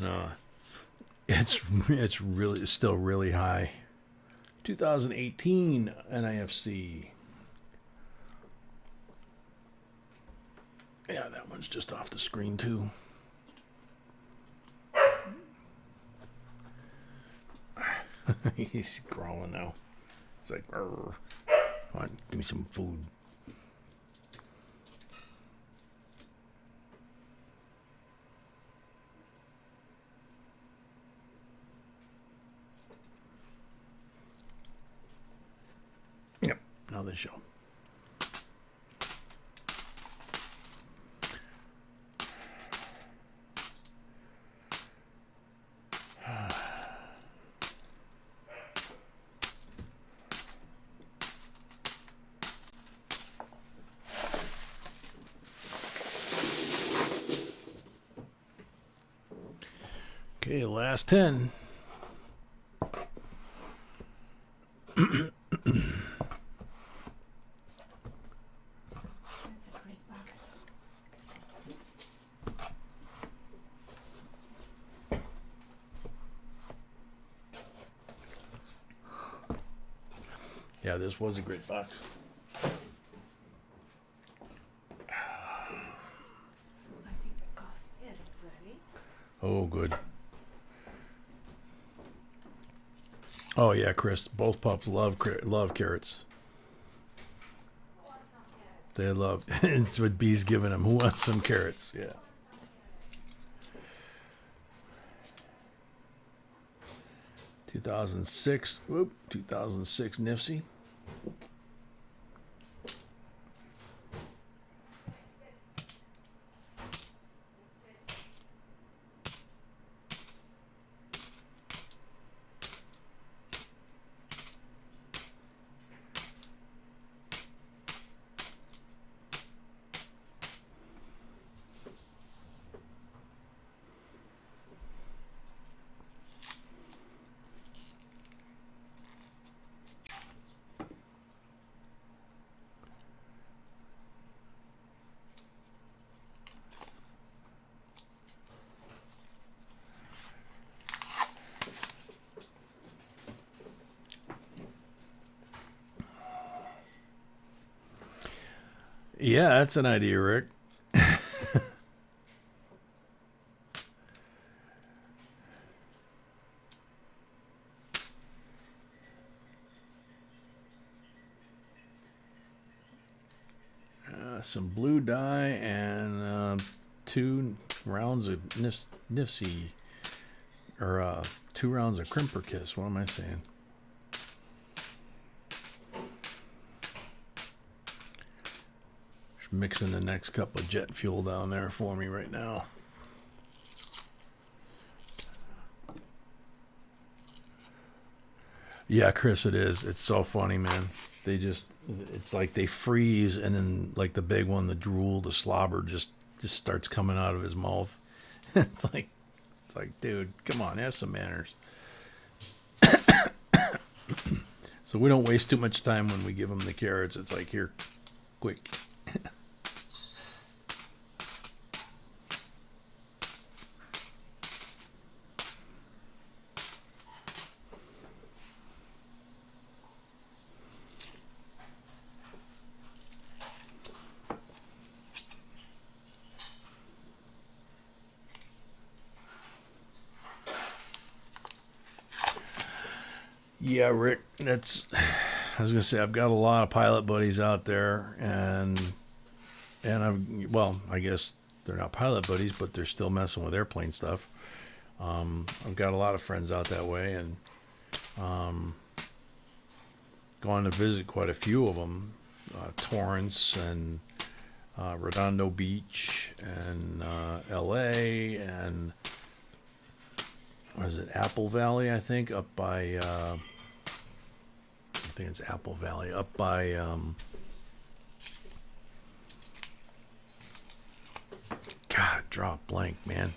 it's still really high. 2018 NIFC. Yeah, that one's just off the screen, too. He's crawling now. He's like, "Arr. Come on, give me some food." Yep, now they show. Okay, last 10. That's a great box. Yeah, this was a great box. I think the coffee is ready. Oh, good. Oh yeah, Chris. Both pups love carrots. They love. It's what B's giving them. Who wants some carrots? Yeah. (2006). Whoop. 2006 Nifsy. Yeah, that's an idea, Rick. Some blue dye and 2 rounds of Nifsy, or 2 rounds of Crimper Kiss. What am I saying? Just mixing the next cup of jet fuel down there for me right now. Yeah, Chris, it is. It's so funny, man. It's like they freeze, and then like the big one, the drool, the slobber just starts coming out of his mouth. It's like, dude, come on, have some manners. So we don't waste too much time when we give them the carrots. It's like, here, quick. Yeah, Rick, that's, I was going to say, I've got a lot of pilot buddies out there, and well, I guess they're not pilot buddies, but they're still messing with airplane stuff. I've got a lot of friends out that way, and gone to visit quite a few of them, Torrance and Redondo Beach and LA and what is it, Apple Valley, I think, up by I think it's Apple Valley, up by God, draw a blank, man.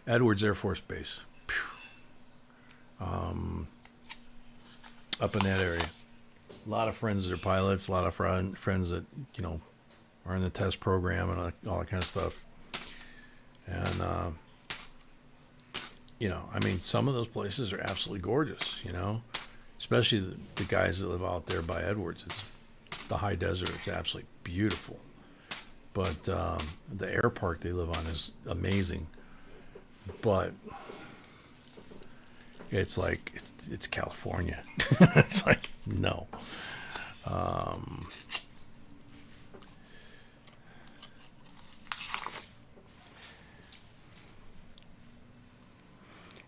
Edwards Air Force Base. Up in that area. A lot of friends that are pilots, a lot of friends that, you know, are in the test program and all that kind of stuff. And, you know, I mean, some of those places are absolutely gorgeous, you know, especially the guys that live out there by Edwards. It's the high desert. It's absolutely beautiful. But the air park they live on is amazing. But it's like, it's California. It's like, no.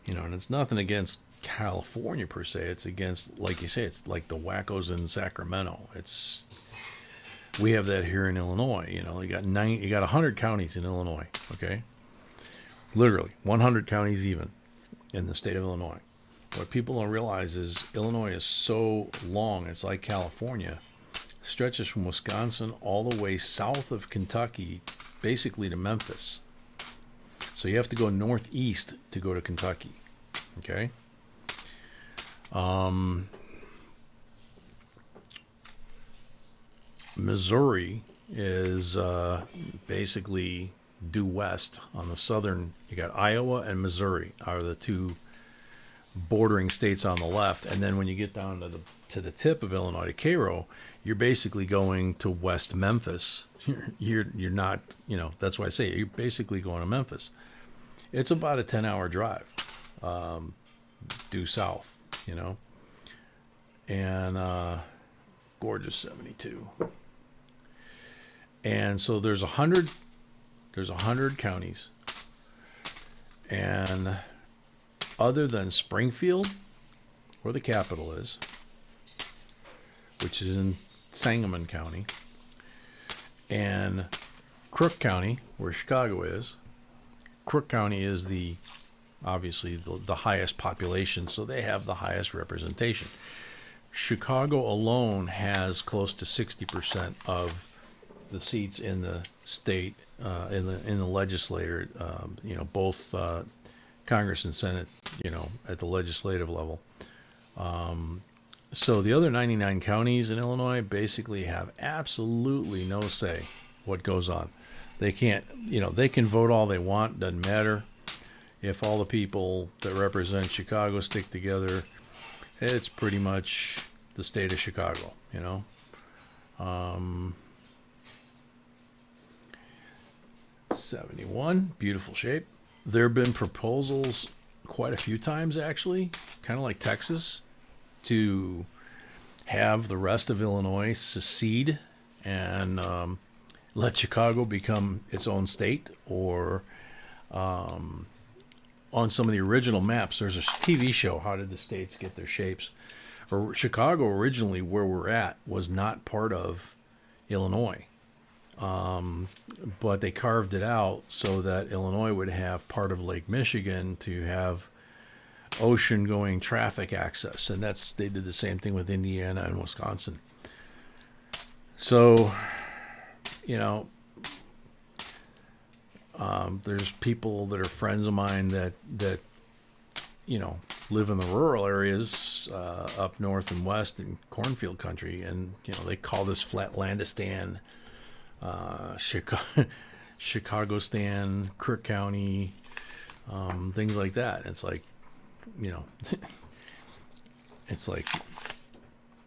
You know, and it's nothing against California per se. It's against, like you say, it's like the wackos in Sacramento. We have that here in Illinois. You know, you got 100 counties in Illinois. Okay, literally 100 counties even in the state of Illinois. What people don't realize is Illinois is so long. It's like California. Stretches from Wisconsin all the way south of Kentucky, basically to Memphis. So you have to go northeast to go to Kentucky. Okay. Missouri is basically due west on the southern. You got Iowa and Missouri are the two bordering states on the left, and then when you get down to the tip of Illinois to Cairo, you're basically going to West Memphis. You're not, you know, that's why I say you're basically going to Memphis. It's about a 10-hour drive due south, you know, and gorgeous 72. And so there's 100 counties, and other than Springfield, where the capital is, which is in Sangamon County, and Crook County, where Chicago is. Crook County is obviously the highest population, so they have the highest representation. Chicago alone has close to 60% of the seats in the state, in the legislature, you know, both Congress and Senate, you know, at the legislative level. So the other 99 counties in Illinois basically have absolutely no say what goes on. They can't, you know, they can vote all they want, doesn't matter. If all the people that represent Chicago stick together, it's pretty much the state of Chicago, you know. 71, beautiful shape. There have been proposals quite a few times, actually, kind of like Texas, to have the rest of Illinois secede and let Chicago become its own state, or on some of the original maps, there's a TV show, How Did the States Get Their Shapes? Or Chicago originally, where we're at, was not part of Illinois. But they carved it out so that Illinois would have part of Lake Michigan to have ocean-going traffic access. And they did the same thing with Indiana and Wisconsin. So, you know, there's people that are friends of mine that you know, live in the rural areas up north and west in cornfield country, and you know, they call this Flatlandistan, Chicago-stan, Crook County, things like that. It's like, you know, it's like,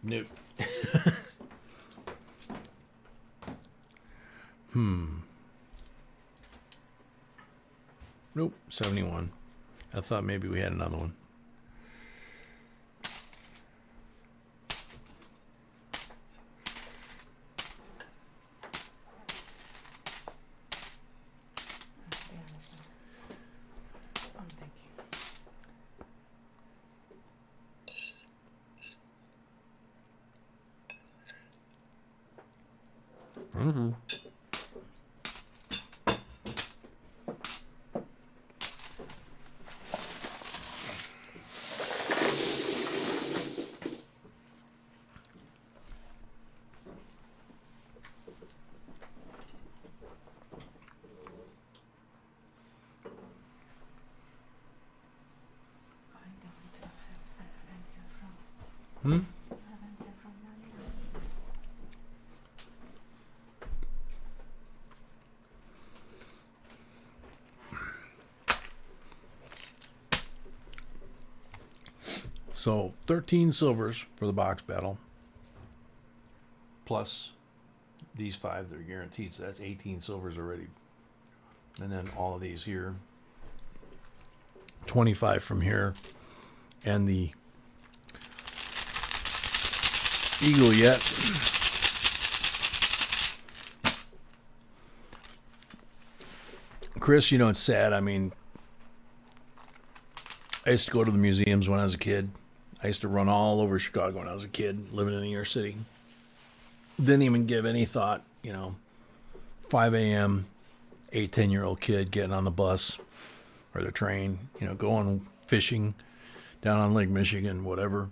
nope. Nope, 71. I thought maybe we had another one. Mm-hmm. Hmm? So 13 silvers for the box battle, plus these 5 that are guaranteed. So that's 18 silvers already. And then all of these here, 25 from here, and the eagle yet. Chris, you know, it's sad. I mean, I used to go to the museums when I was a kid. I used to run all over Chicago when I was a kid, living in New York City. Didn't even give any thought, you know, 5 a.m., 8, 10-year-old kid getting on the bus or the train, you know, going fishing down on Lake Michigan, whatever.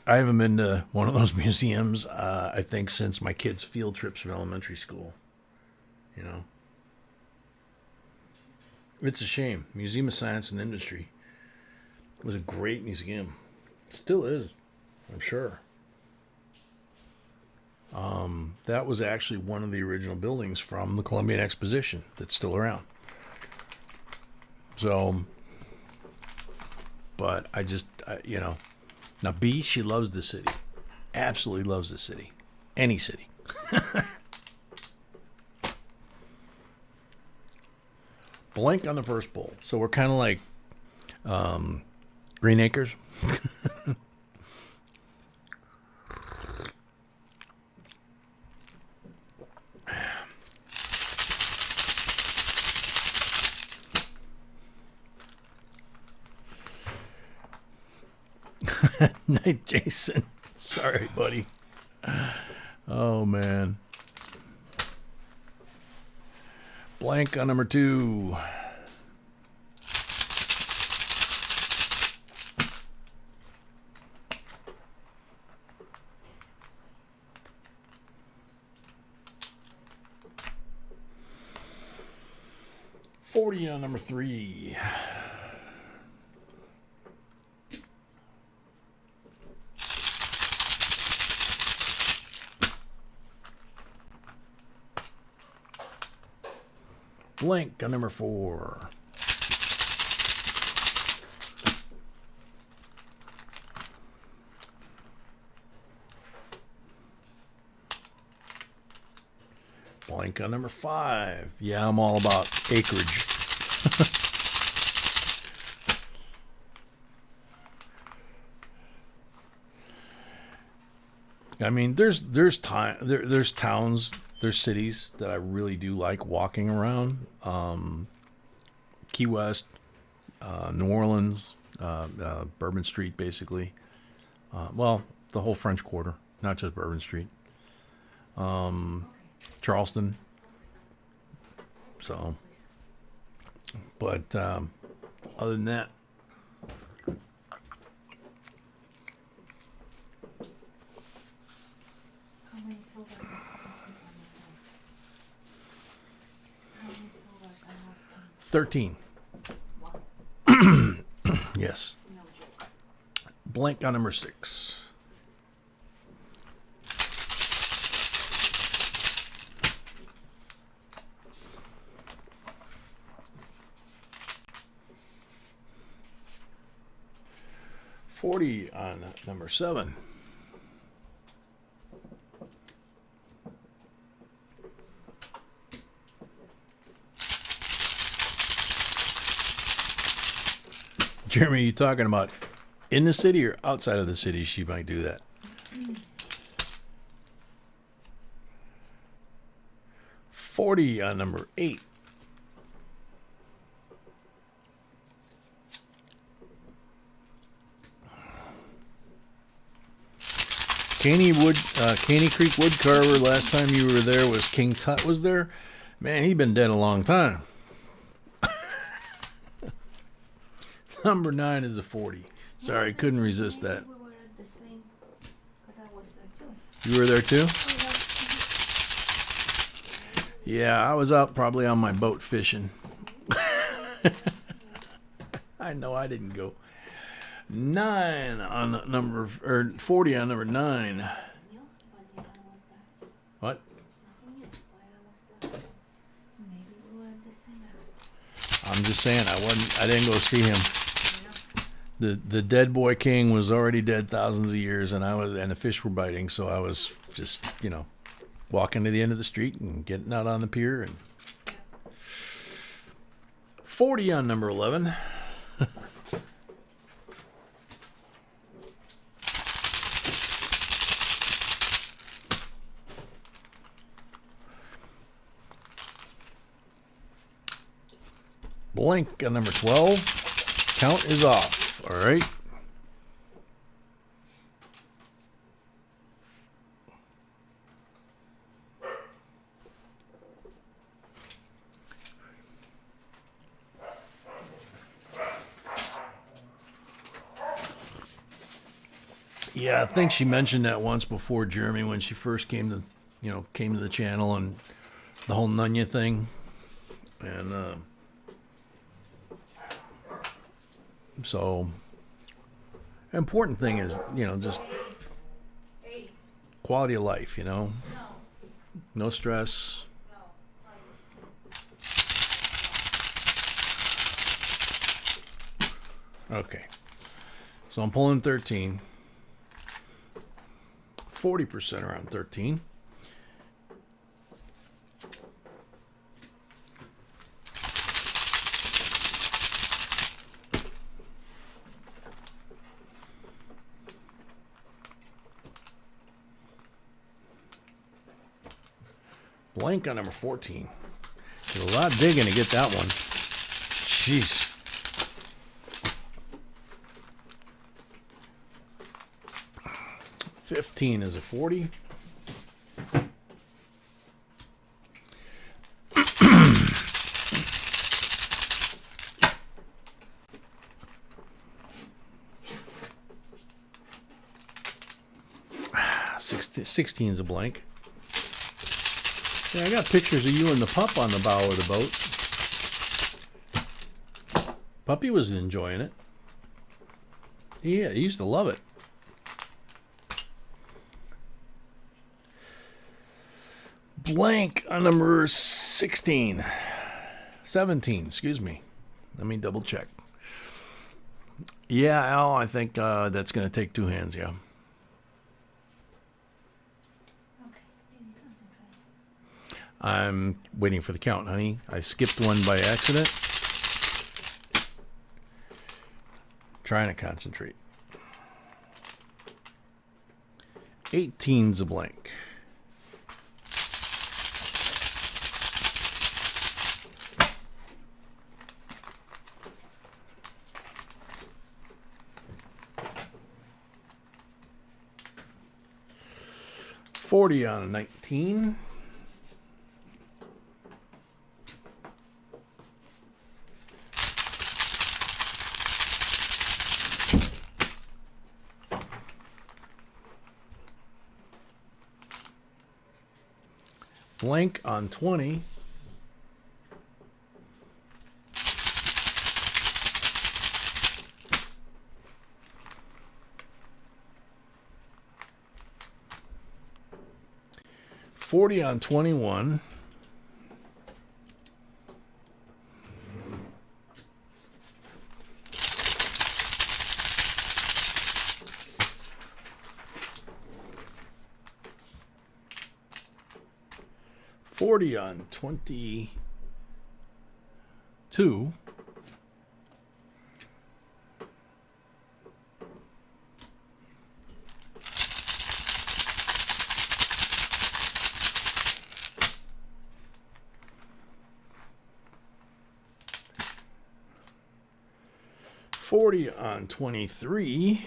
I haven't been to one of those museums, I think, since my kids' field trips from elementary school, you know. It's a shame. Museum of Science and Industry was a great museum. Still is, I'm sure. That was actually one of the original buildings from the Columbian Exposition that's still around. So, but you know, now B, she loves the city. Absolutely loves the city. Any city. Blank on the first bowl. So we're kind of like Green Acres. Night, Jason. Sorry, buddy. Oh, man. Blank on number 2. $40 on number 3. Blank on number 4. Blank on number 5. Yeah, I'm all about acreage. I mean, there's towns, there's cities that I really do like walking around. Key West, New Orleans, Bourbon Street, basically. Well, the whole French Quarter, not just Bourbon Street. Charleston. So, but other than that, How many silvers are those on the dice? How many silvers are asking? 13. Yes. No joke. Blank on number 6. $40 on number 7. Jeremy, you talking about in the city or outside of the city? She might do that. $40 on number 8. Caney Creek wood carver. Last time you were there was King Tut was there. Man, he'd been dead a long time. Number 9 is a 40. Sorry, couldn't resist that. We were at the same, because I was there too. You were there too? Yeah, I was out probably on my boat fishing. I know I didn't go. 9 on number, or 40 on number 9. What? Maybe we were at the same expo. I'm just saying I didn't go see him. The dead boy king was already dead thousands of years, and the fish were biting, so I was just, walking to the end of the street and getting out on the pier. And 40 on number 11. Blank on number 12. Count is off. All right. Yeah, I think she mentioned that once before, Jeremy, when she first came to the channel, and the whole Nunya thing. And so, important thing is, just quality of life, no stress. Okay, so I'm pulling 13. 40% around 13. Blank on number 14. There's a lot of digging to get that one. Jeez. $15 is a 40. $16 is a blank. Yeah, I got pictures of you and the pup on the bow of the boat. Puppy was enjoying it. Yeah, he used to love it. Blank on number 17, excuse me. Let me double check. Yeah, Al, I think that's going to take 2 hands, yeah. Okay, baby, concentrate. I'm waiting for the count, honey. I skipped one by accident. Trying to concentrate. 18's a blank. $40 on a 19. Blank on 20. $40 on 21. $40 on 22. $40 on 23.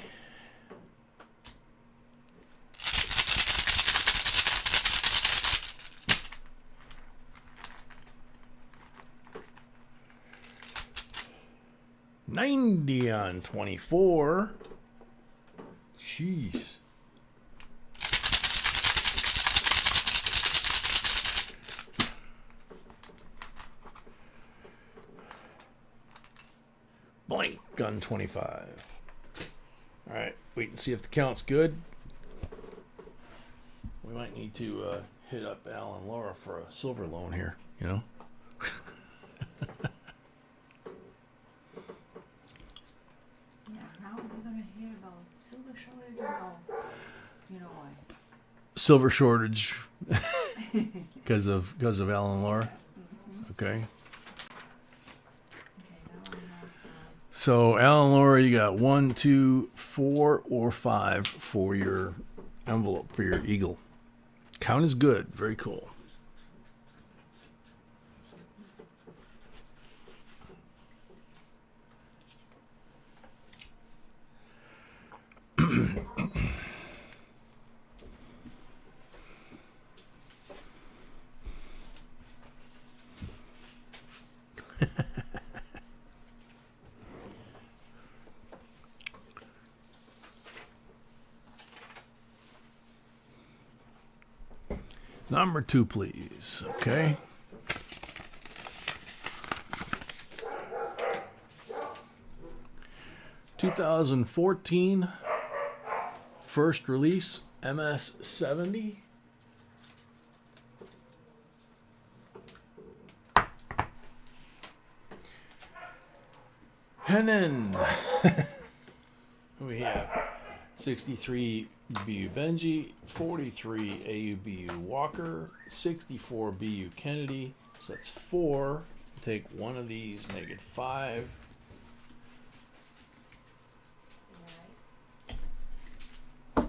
90 on 24. Jeez. Blank on 25. All right, wait and see if the count's good. We might need to hit up Al and Laura for a silver loan here, you know? Yeah, now we're gonna hear about silver shortage or you know why. Silver shortage because of Al and Laura. Okay. So, Al and Laura, you got 1, 2, 4, or 5 for your envelope, for your eagle. Count is good. Very cool. Number 2, please. Okay. (2014) first release MS-70. And then we have 63 BU Benji, 43 AU BU Walker, 64 BU Kennedy. So that's 4. Take one of these, make it 5. Nice.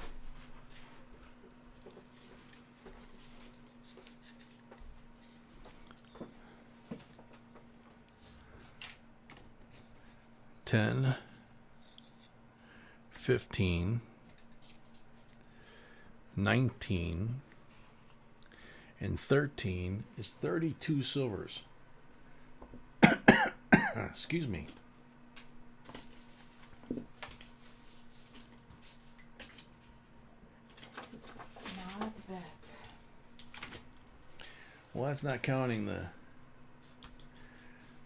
10, 15, 19, and 13 is 32 silvers. Excuse me. Not bad. Well, that's not counting the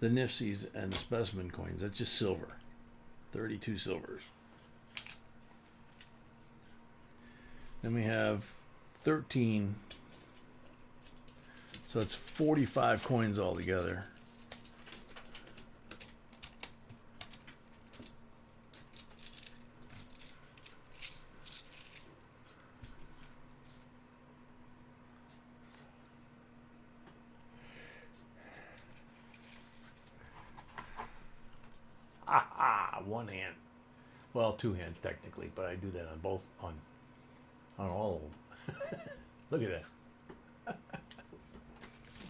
nifsies and the specimen coins. That's just silver. 32 silvers. Then we have 13. So it's 45 coins altogether. One hand. Well, two hands technically, but I do that on both, on all of them. Look at that.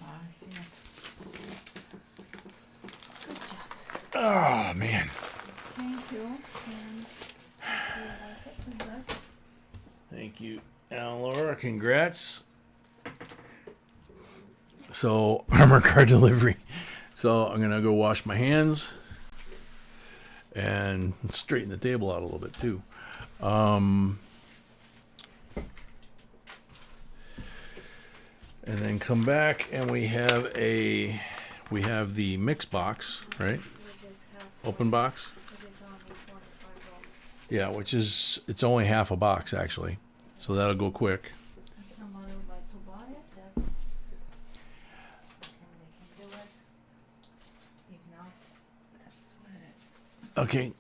I see it. Good job. Oh, man. Thank you. And congrats. Thank you, Al and Laura. Congrats. So, armor card delivery. So, I'm going to go wash my hands and straighten the table out a little bit, too. And then come back, and we have the mix box, right? Open box. Yeah, which is, it's only half a box actually, so that'll go quick. If somebody would like to buy it, that's and they can do it. If not, that's what it is. Okay.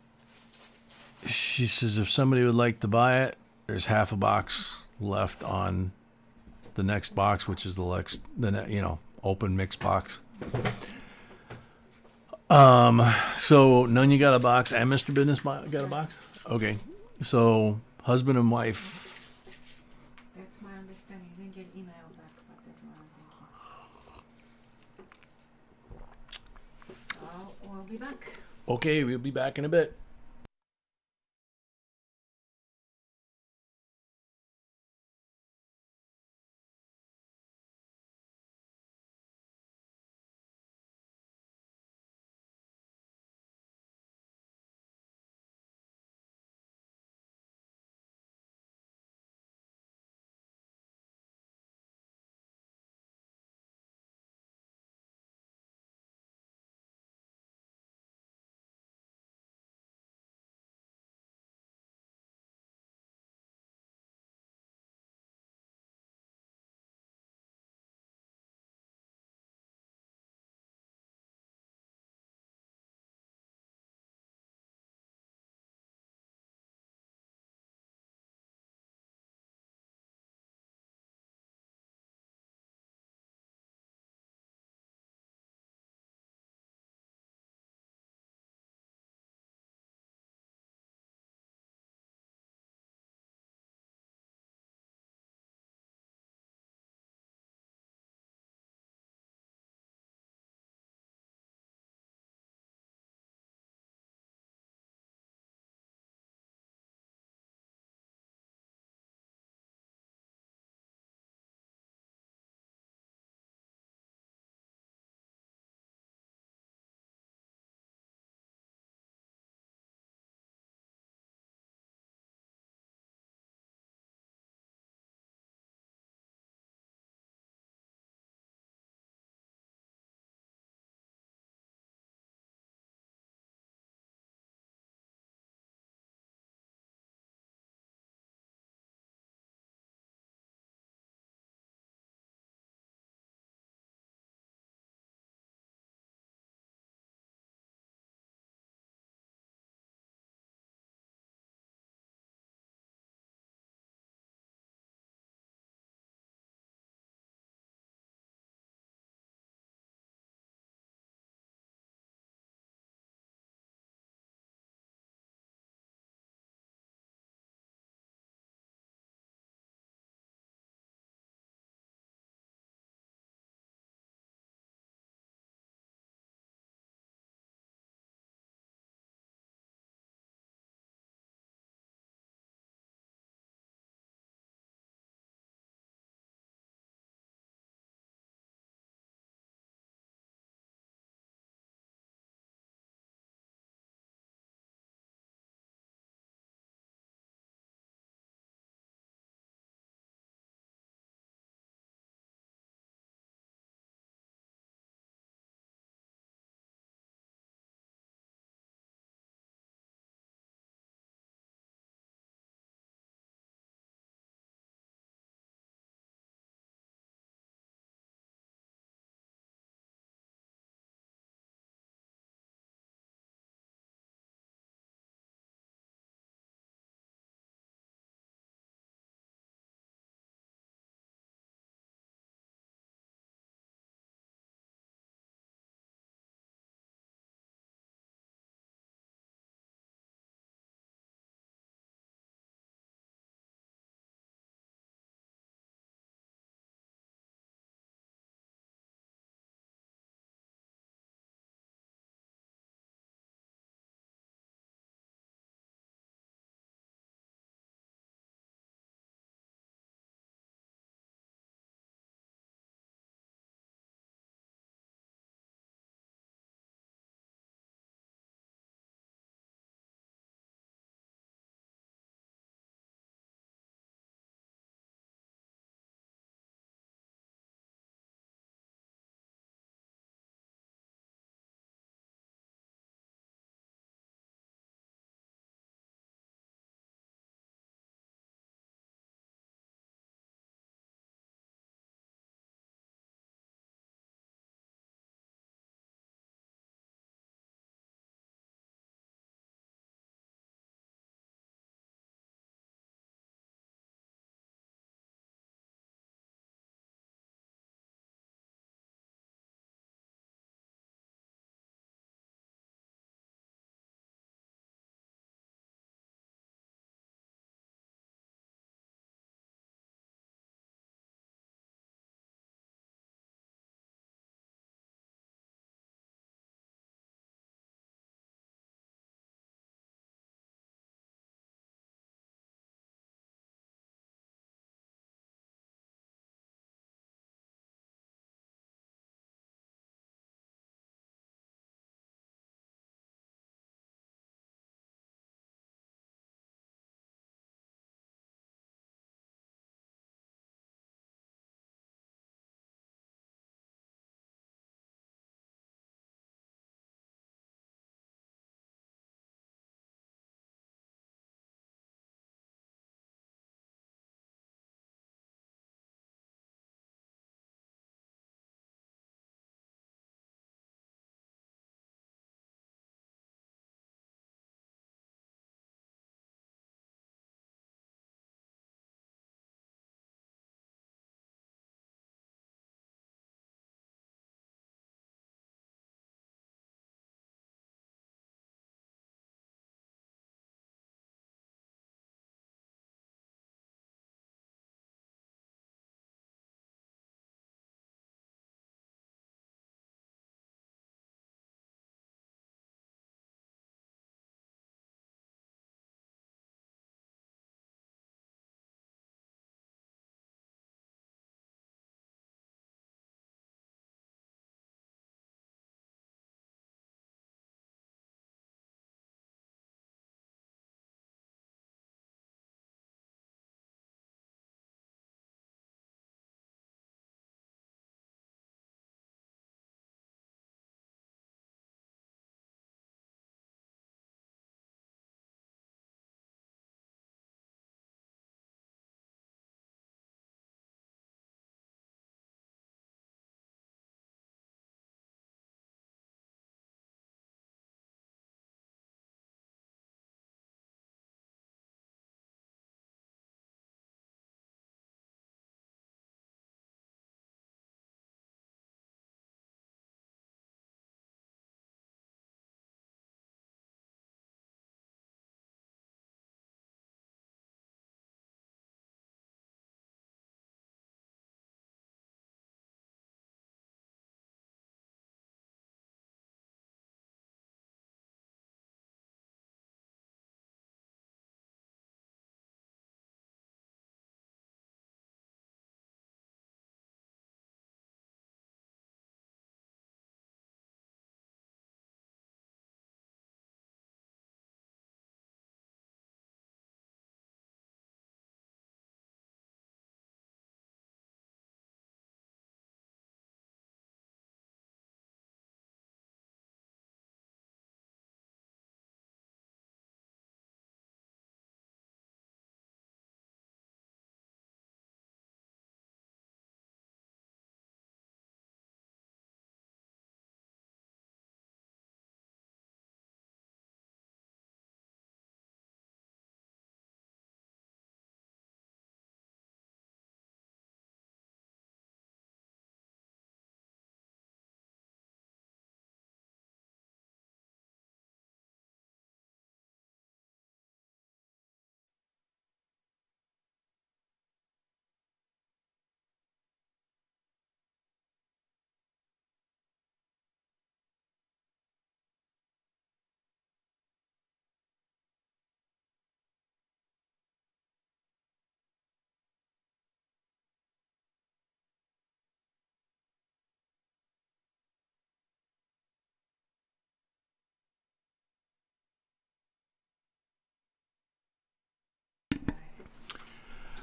She says if somebody would like to buy it, there's half a box left on the next box, which is open mix box. So none you got a box, and Mr. Business got a box? Okay. So husband and wife. That's my understanding. I didn't get email back, but that's what I'm thinking. We'll be back. Okay, we'll be back in a bit.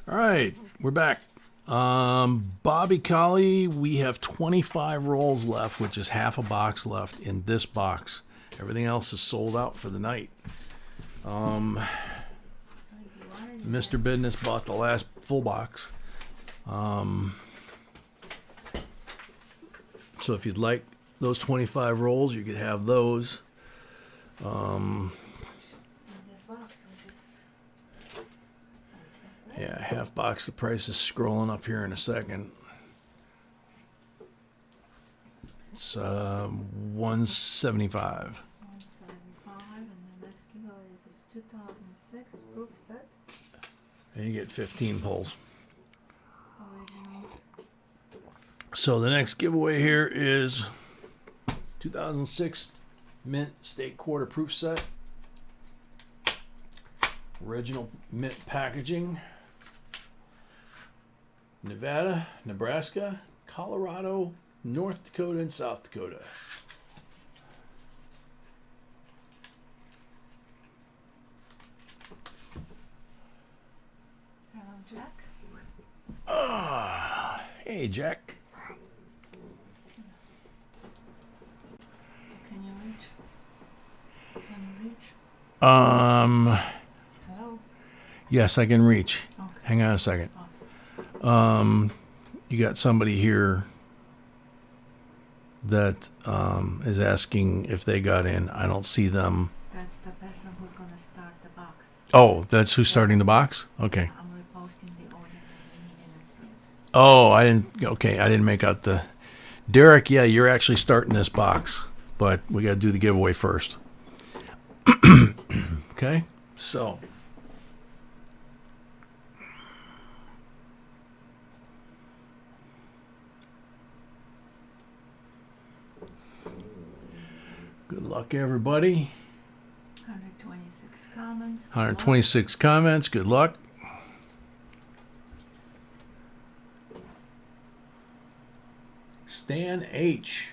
All right, we're back. Bobby Collie, we have 25 rolls left, which is half a box left in this box. Everything else is sold out for the night. Mr. Business bought the last full box. So if you'd like those 25 rolls, you could have those. Yeah, half box. The price is scrolling up here in a second. It's $175. 175, and the next giveaway is 2006 proof set. And you get 15 pulls. Original. So the next giveaway here is 2006 mint state quarter proof set. Original mint packaging. Nevada, Nebraska, Colorado, North Dakota, and South Dakota. Hello, Jack. Hey, Jack. So can you reach? Can you reach? Hello? Yes, I can reach. Okay. Hang on a second. Awesome. You got somebody here that is asking if they got in. I don't see them. That's the person who's going to start the box. Oh, that's who's starting the box? Okay. I'm reposting the order and he didn't see it. Oh, I didn't. Okay, I didn't make out the. Derek, yeah, you're actually starting this box, but we got to do the giveaway first. Okay, so. Good luck, everybody. 126 comments. 126 comments. Good luck. Stan H.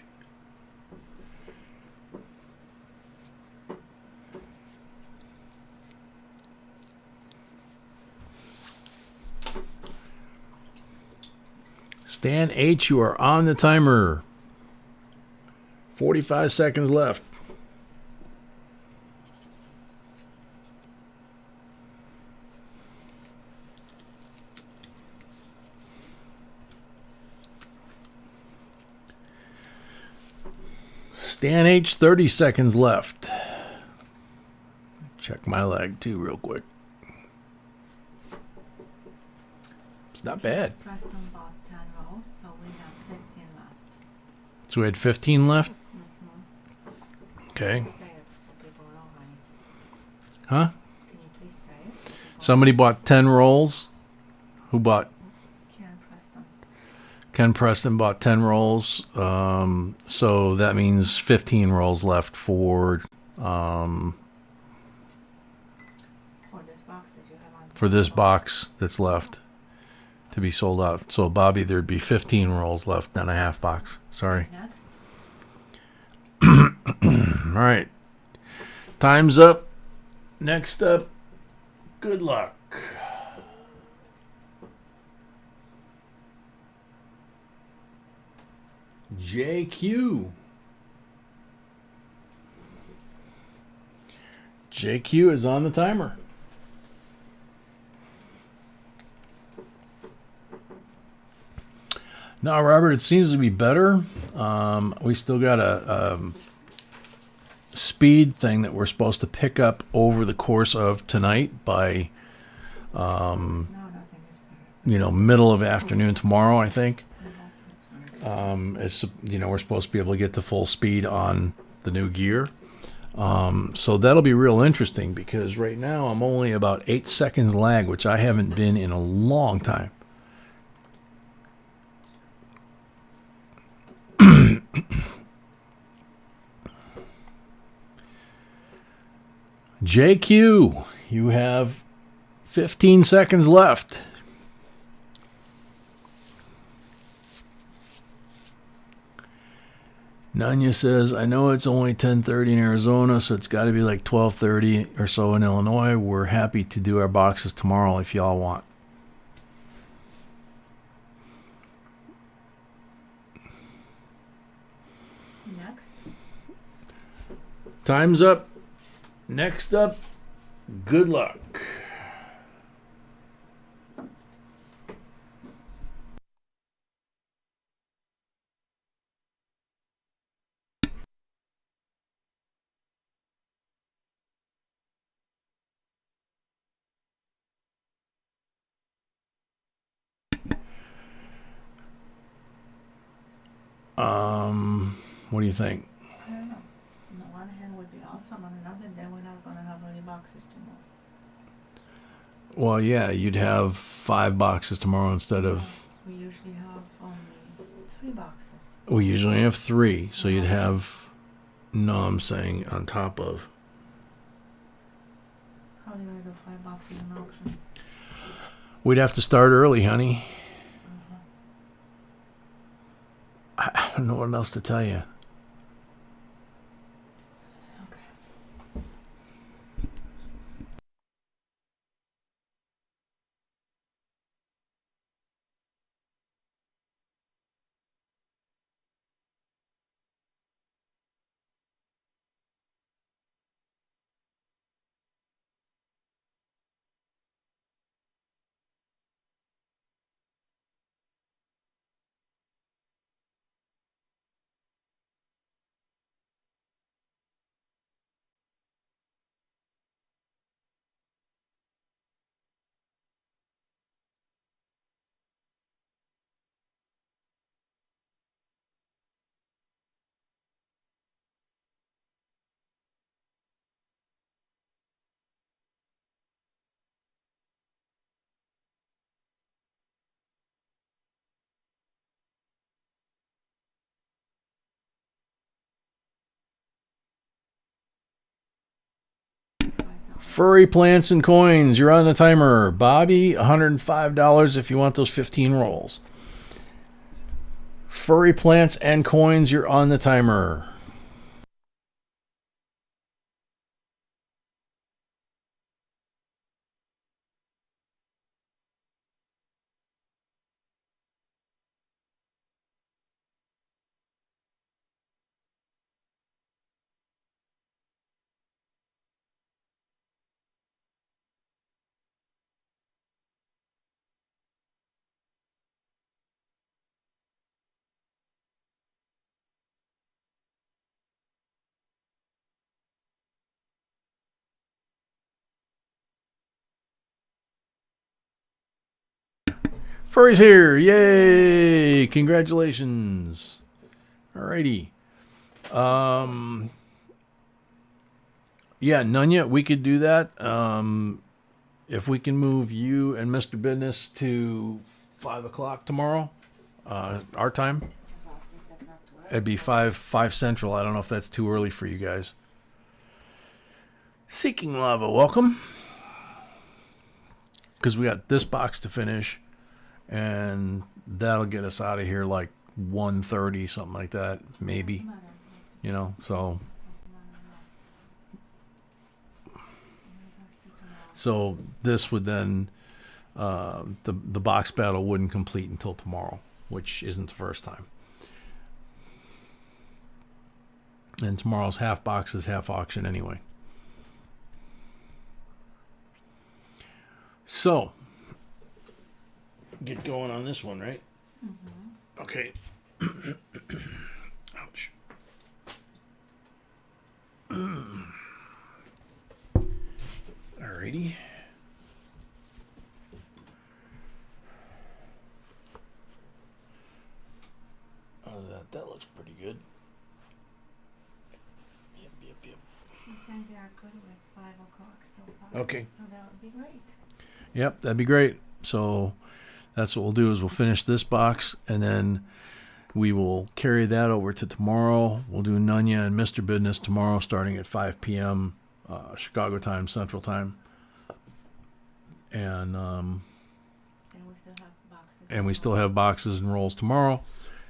Stan H, you are on the timer. 45 seconds left. Stan H, 30 seconds left. Check my lag too real quick. It's not bad. Preston bought 10 rolls, so we have 15 left. So we had 15 left? Okay. Say it so people know, honey. Huh? Can you please say it? So people Somebody bought 10 rolls. Who bought? Ken Preston. Ken Preston bought 10 rolls. So that means 15 rolls left for this box that's left to be sold out. So Bobby, there'd be 15 rolls left, not a half box. Sorry. Next. All right. Time's up. Next up, good luck. JQ. JQ is on the timer. Now, Robert, it seems to be better. We still got a speed thing that we're supposed to pick up over the course of tonight by, No, nothing is better. middle of afternoon tomorrow, I think. It's gonna be We're supposed to be able to get to full speed on the new gear. So that'll be real interesting because right now I'm only about 8 seconds lag, which I haven't been in a long time. JQ, you have 15 seconds left. Nanya says, I know it's only 10:30 in Arizona, so it's got to be like 12:30 or so in Illinois. We're happy to do our boxes tomorrow if y'all want. Next. Time's up. Next up, good luck. What do you think? I don't know. On the one hand would be awesome, on another then we're not gonna have any boxes tomorrow. Well, yeah, you'd have 5 boxes tomorrow instead of... We usually have only 3 boxes. We usually have 3, so you'd have... No, I'm saying on top of... How are you gonna do 5 boxes in auction? We'd have to start early, honey. I don't know what else to tell you. Okay. Furry plants and coins, you're on the timer. Bobby, $105 if you want those 15 rolls. Furry plants and coins, you're on the timer. Furry's here. Yay. Congratulations. Alrighty. Yeah, Nunya, we could do that. If we can move you and Mr. Business to 5 o'clock tomorrow, our time. It'd be 5 Central. I don't know if that's too early for you guys. Seeking Lava, welcome. Because we got this box to finish, and that'll get us out of here like 1:30, something like that, maybe. You know, so this would then the box battle wouldn't complete until tomorrow, which isn't the first time. And tomorrow's half boxes, half auction anyway. So, get going on this one, right? Mm-hmm. Okay. Ouch. Alrighty. How's that? That looks pretty good. Yep. She's saying they are good with 5 o'clock so far. Okay. So that would be great. Yep, that'd be great. So that's what we'll do is we'll finish this box, and then we will carry that over to tomorrow. We'll do Nunya and Mr. Business tomorrow starting at 5 p.m. Chicago time, Central time. And we still have boxes. we still have boxes and rolls tomorrow,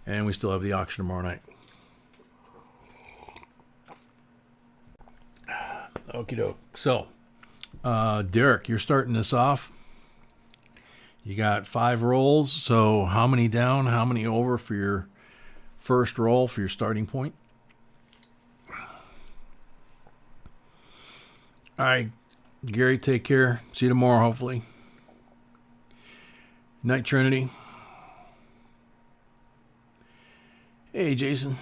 and we still have the auction tomorrow night. Okie doke. So, Derek, you're starting this off. You got 5 rolls. So how many down, how many over for your first roll for your starting point? All right, Gary, take care. See you tomorrow, hopefully. Night, Trinity. Hey, Jason.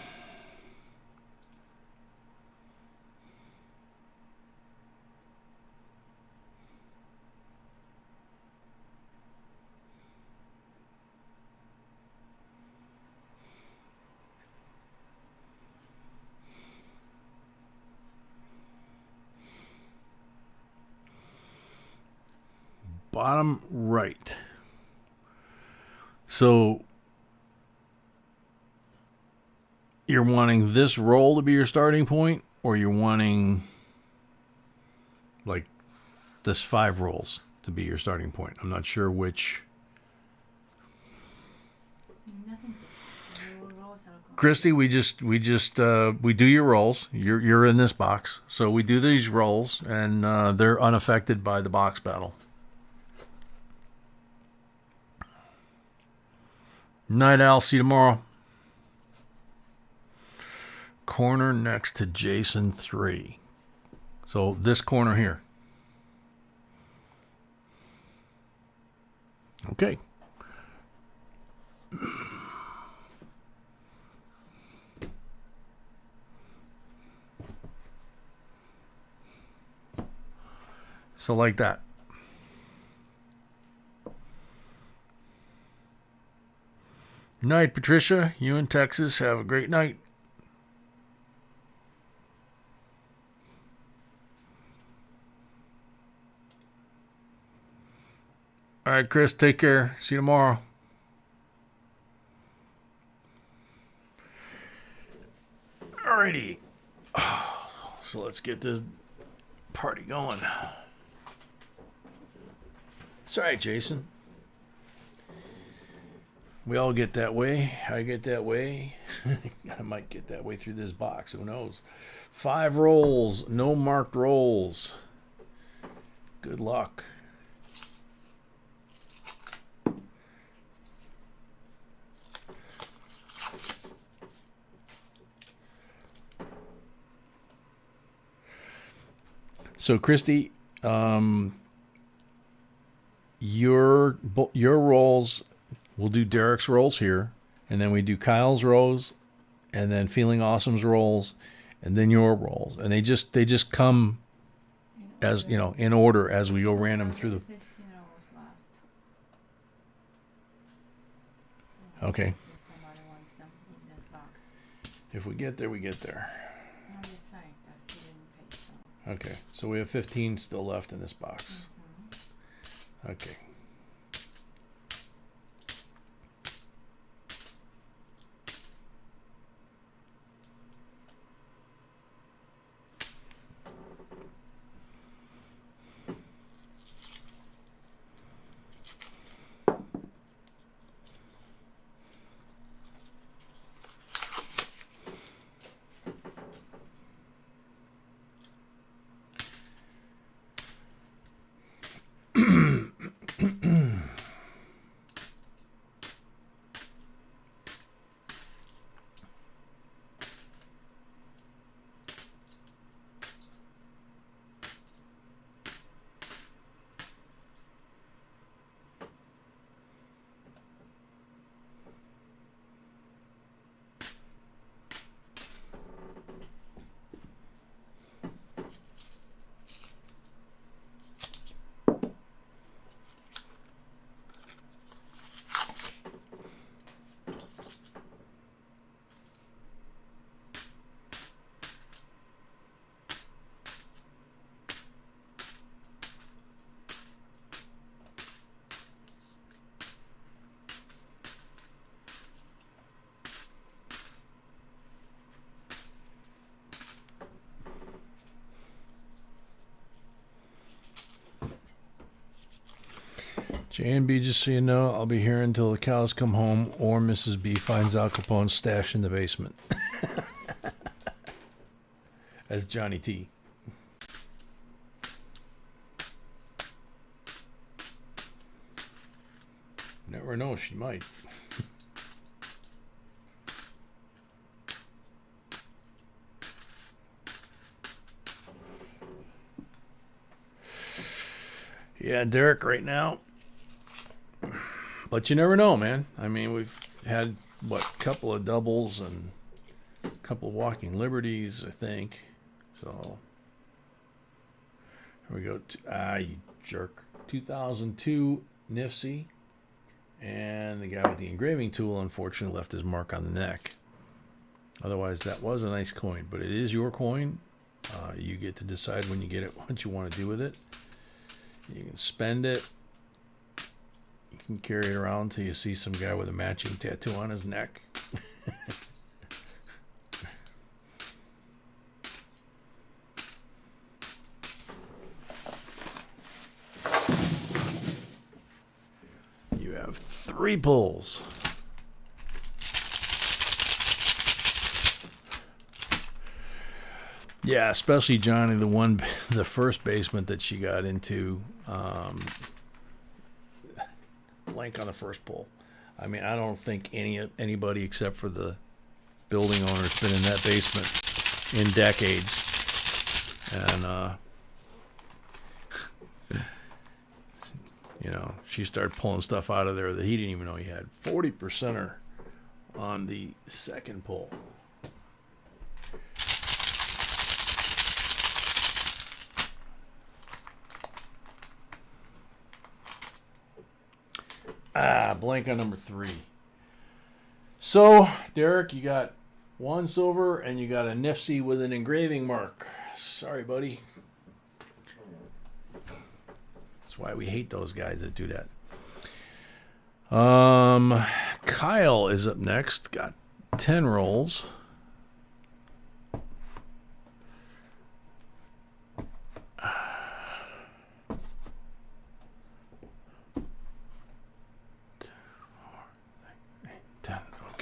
Bottom right. So you're wanting this roll to be your starting point, or you're wanting like this 5 rolls to be your starting point. I'm not sure which. Nothing. Your rolls are going. Christy, we do your rolls. You're in this box, so we do these rolls, and they're unaffected by the box battle. Night, Al. See you tomorrow. Corner next to Jason 3. So this corner here. Okay. So like that. Night, Patricia. You in Texas. Have a great night. All right, Chris, take care. See you tomorrow. Alrighty. So let's get this party going. It's all right, Jason. We all get that way. I get that way. I might get that way through this box. Who knows? 5 rolls. No marked rolls. Good luck. So, Christy, your rolls, we'll do Derek's rolls here, and then we do Kyle's rolls, and then Feeling Awesome's rolls, and then your rolls, and they just come as in order as we go random through the. 15 rolls left. Okay. If somebody wants them in this box. If we get there, we get there. I'm just saying that's hidden page. So. Okay, so we have 15 still left in this box. Okay. J&B, just so you know, I'll be here until the cows come home or Mrs. B finds Al Capone's stash in the basement. As Johnny T. Never know, she might. Yeah, Derek, right now. But you never know, man. I mean, we've had, what, a couple of doubles and a couple of walking liberties, I think. So, here we go. You jerk. 2002 Nifsy. And the guy with the engraving tool, unfortunately, left his mark on the neck. Otherwise, that was a nice coin. But it is your coin. You get to decide when you get it what you want to do with it. You can spend it. You can carry it around until you see some guy with a matching tattoo on his neck. You have 3 pulls. Yeah, especially Johnny, the first basement that she got into, blank on the first pull. I mean, I don't think anybody except for the building owner's been in that basement in decades. And, you know, she started pulling stuff out of there that he didn't even know he had. 40%er on the second pull. Blank on number 3. So, Derek, you got 1 silver and you got a Nifsy with an engraving mark. Sorry, buddy. That's why we hate those guys that do that. Kyle is up next. Got 10 rolls.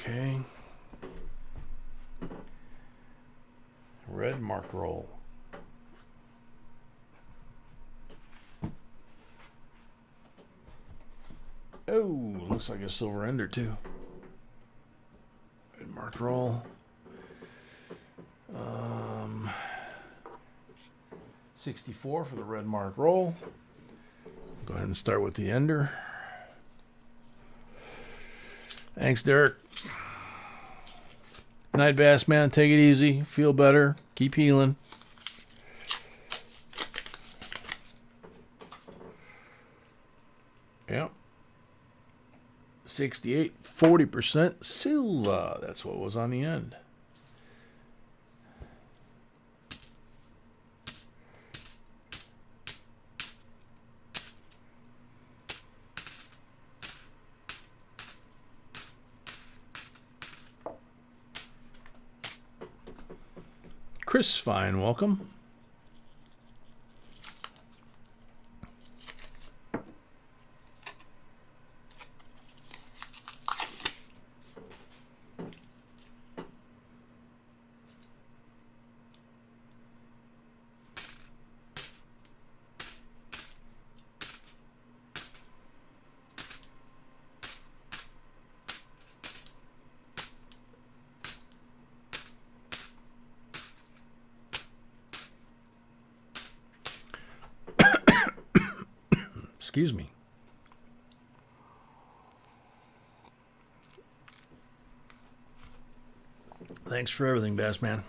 Okay. Red mark roll. Oh, looks like a silver ender too. Red mark roll. 64 for the red mark roll. Go ahead and start with the ender. Thanks, Derek. Night, Bass Man. Take it easy. Feel better. Keep healing. Yep. 68, 40% Silla. That's what was on the end. Chris Fine, welcome. Excuse me. Thanks for everything, Bass Man.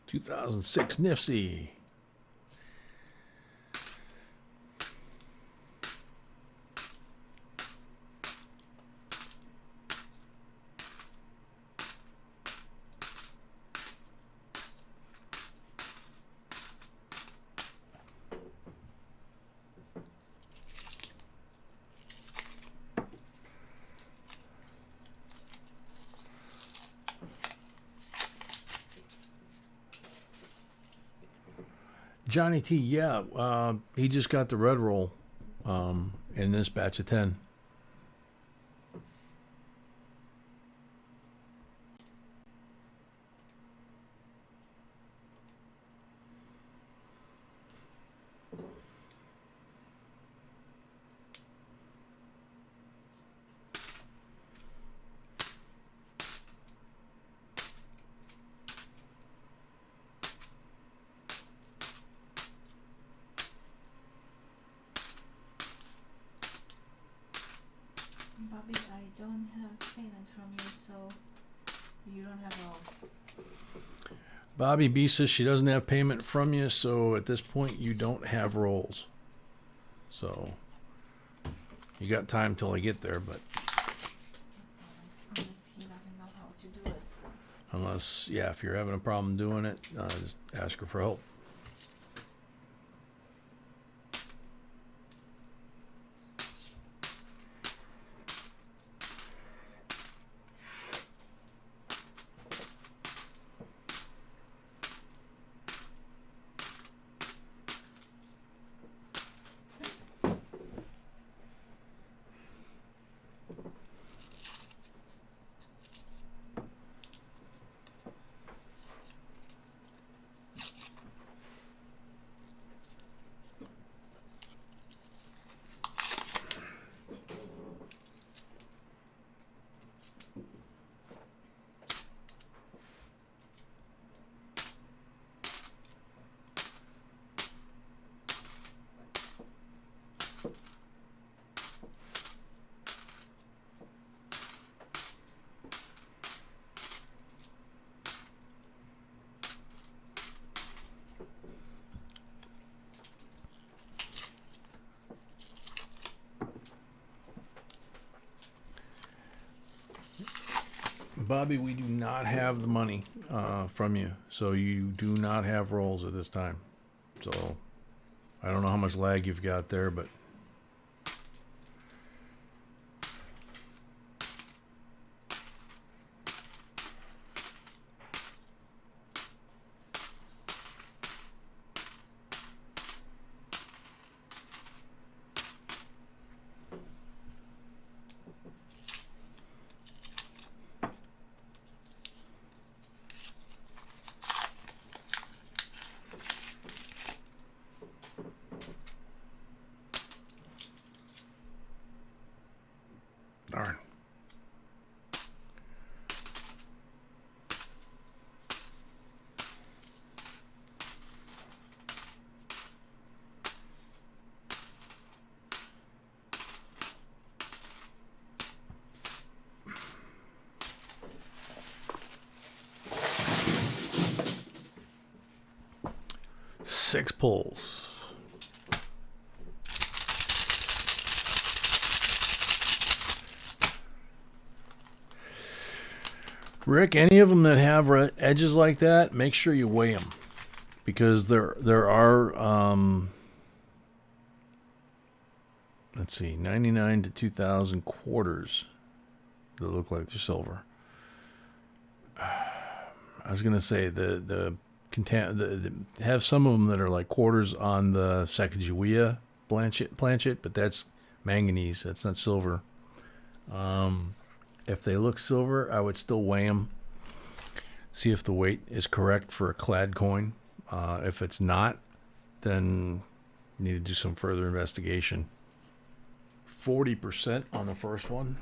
2006 Nifty. Johnny T, yeah, he just got the red roll in this batch of 10. Bobby, I don't have payment from you, so you don't have rolls. Bobby B says she doesn't have payment from you, so at this point you don't have rolls. So you got time till I get there, but Unless he doesn't know how to do it. So. unless, yeah, if you're having a problem doing it, just ask her for help. Bobby, we do not have the money from you, so you do not have rolls at this time. So I don't know how much lag you've got there, but darn. Six pulls. Rick, any of them that have edges like that, make sure you weigh them, because there are let's see, 99 to 2,000 quarters that look like they're silver. I was gonna say the have some of them that are like quarters on the Sacagawea planchet, but that's manganese. That's not silver. If they look silver, I would still weigh them. See if the weight is correct for a clad coin. If it's not, then you need to do some further investigation. 40% on the first one.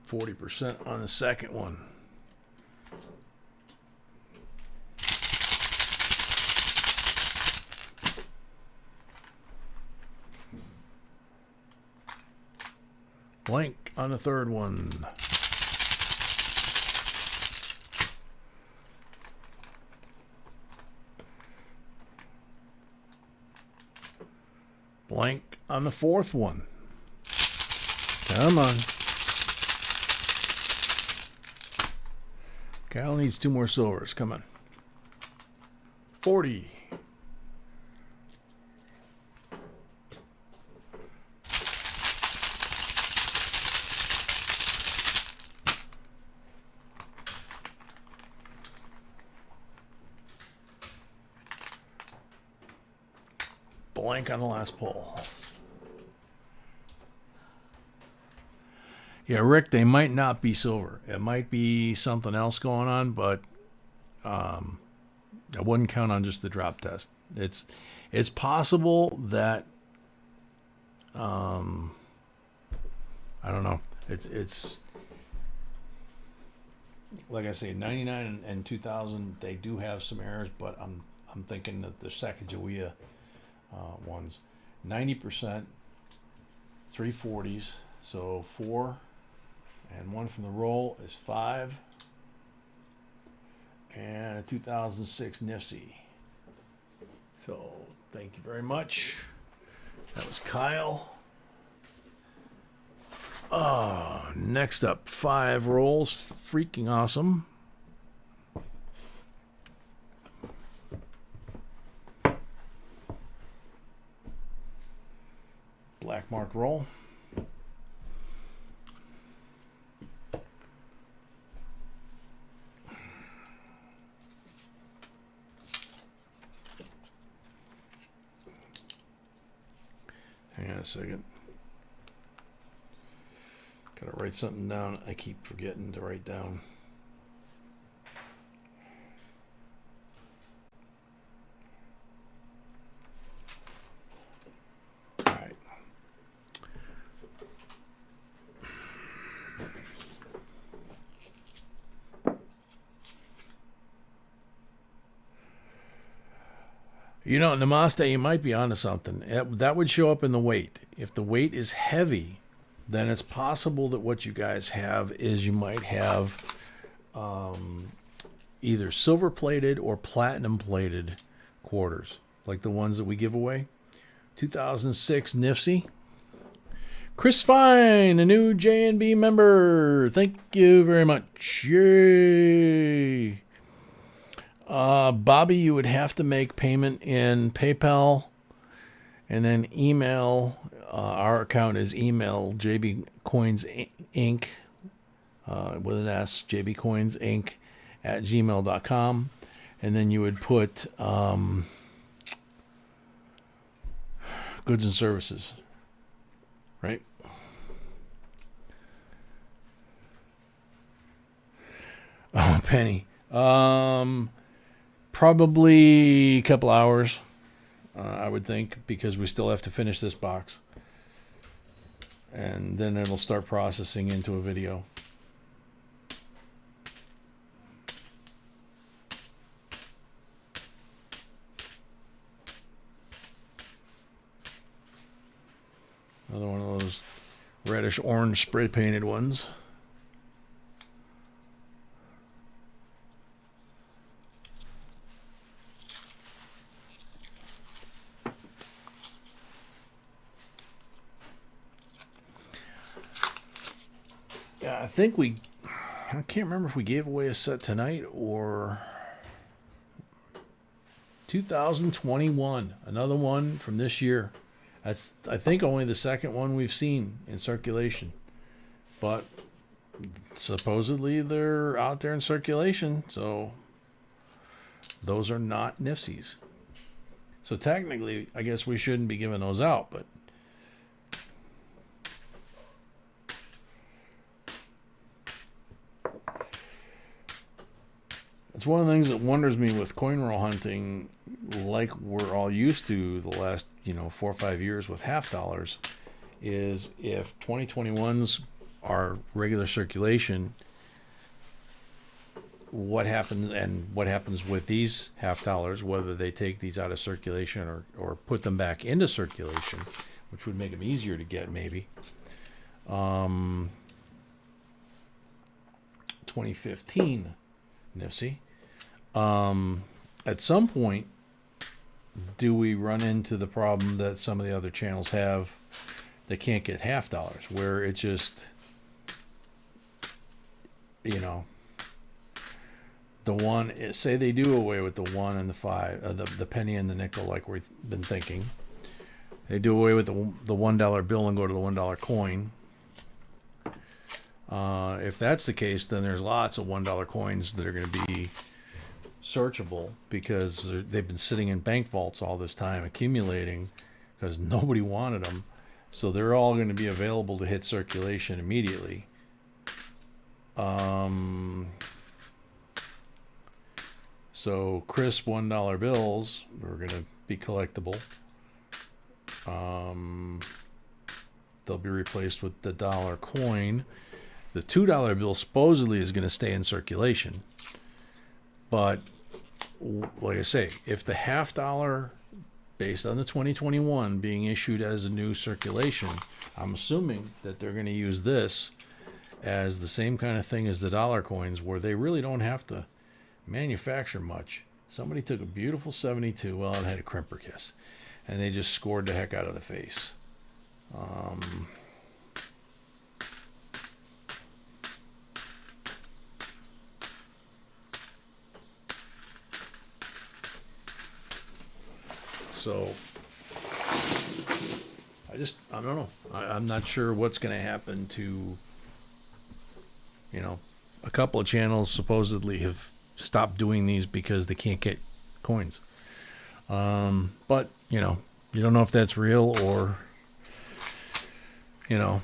%40 on the second one. Blank on the third one. Blank on the fourth one. Come on. Cal needs 2 more silvers. Come on. 40. Blank on the last pull. Yeah, Rick, they might not be silver. It might be something else going on, but I wouldn't count on just the drop test. It's possible that I don't know. It's like I say, 99 and 2000 they do have some errors, but I'm thinking that the Sacagawea ones, 90%, 340s, so 4, and 1 from the roll is 5, and a 2006 NIFSI. So thank you very much. That was Kyle. Next up, 5 rolls, freaking awesome. Black mark roll. Hang on a second. Gotta write something down. I keep forgetting to write down. All right. You know, Namaste, you might be onto something. That would show up in the weight. If the weight is heavy, then it's possible that what you guys have is you might have either silver-plated or platinum-plated quarters, like the ones that we give away. 2006 NIFSI. Chris Fine, a new JNB member. Thank you very much. Yay. Bobby, you would have to make payment in PayPal and then email. Our account is email JBCOINSINC with an S, JBCOINSINC at gmail.com. And then you would put goods and services, right? Oh, Penny. Probably a couple hours, I would think, because we still have to finish this box. And then it'll start processing into a video. Another one of those reddish orange spray painted ones. Yeah, I think I can't remember if we gave away a set tonight or 2021, another one from this year. That's, I think, only the second one we've seen in circulation. But supposedly they're out there in circulation, so those are not NIFSIs. So technically, I guess we shouldn't be giving those out, but it's one of the things that wonders me with coin roll hunting, like we're all used to the last, 4 or 5 years with half dollars, is if 2021s are regular circulation, what happens with these half dollars, whether they take these out of circulation or put them back into circulation, which would make them easier to get maybe. 2015 Nifty. At some point, do we run into the problem that some of the other channels have? They can't get $half, where it just, you know, the one, say they do away with the 1 and the 5, the penny and the nickel, like we've been thinking. They do away with the $1 bill and go to the $1 coin. If that's the case, then there's lots of $1 coins that are going to be searchable, because they've been sitting in bank vaults all this time accumulating because nobody wanted them. So they're all going to be available to hit circulation immediately. So crisp $1 bills are going to be collectible. They'll be replaced with the dollar coin. The $2 bill supposedly is going to stay in circulation. But like I say, if the $half, based on the 2021 being issued as a new circulation, I'm assuming that they're going to use this as the same kind of thing as the dollar coins, where they really don't have to manufacture much. Somebody took a beautiful 72, well, it had a crimper kiss, and they just scored the heck out of the face. So I don't know. I'm not sure what's going to happen to, you know, a couple of channels supposedly have stopped doing these because they can't get coins. But, you know, you don't know if that's real or, you know.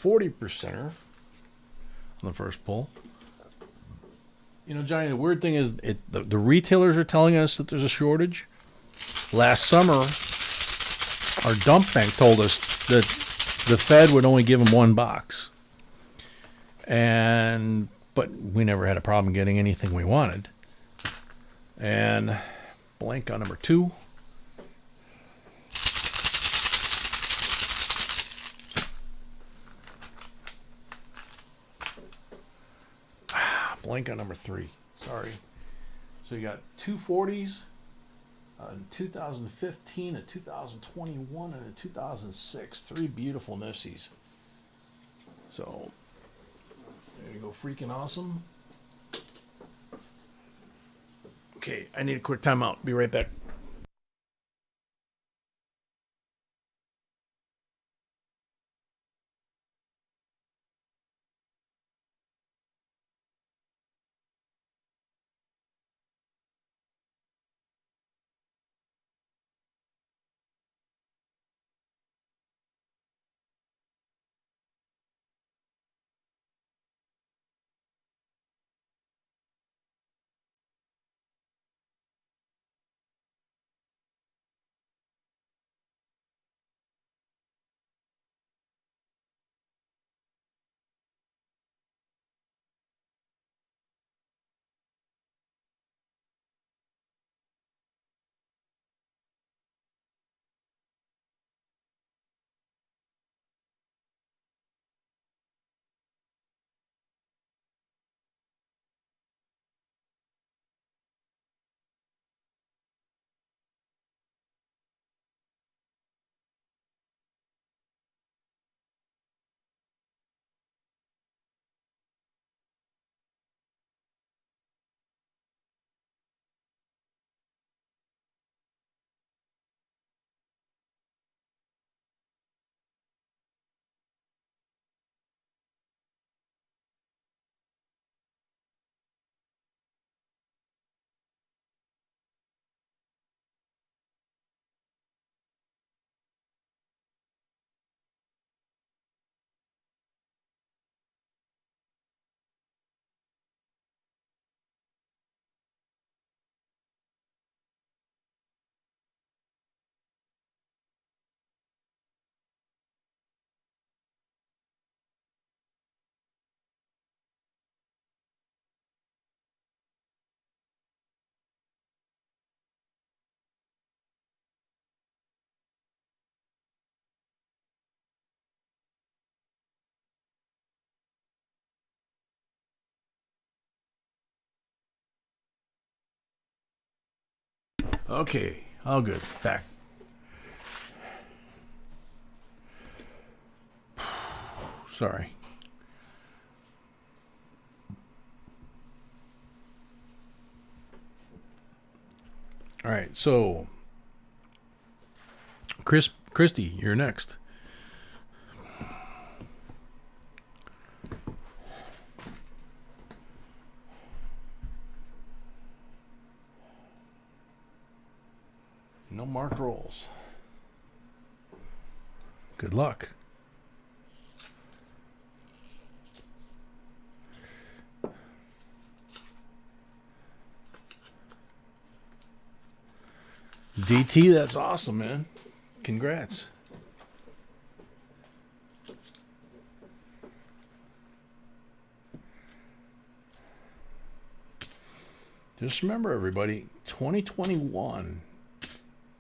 $40% on the first pull. You know, Johnny, the weird thing is the retailers are telling us that there's a shortage. Last summer, our dump bank told us that the Fed would only give them 1 box. But we never had a problem getting anything we wanted. And blank on number 2. Blank on number 3. Sorry. So you got 2 40s, a 2015, a 2021, and a 2006. 3 beautiful Nifties. So there you go, freaking awesome. Okay, I need a quick timeout. Be right back. Okay, all good. Back. Sorry. All right, so Christy, you're next. No marked rolls. Good luck. DT, that's awesome, man. Congrats. Just remember, everybody, 2021,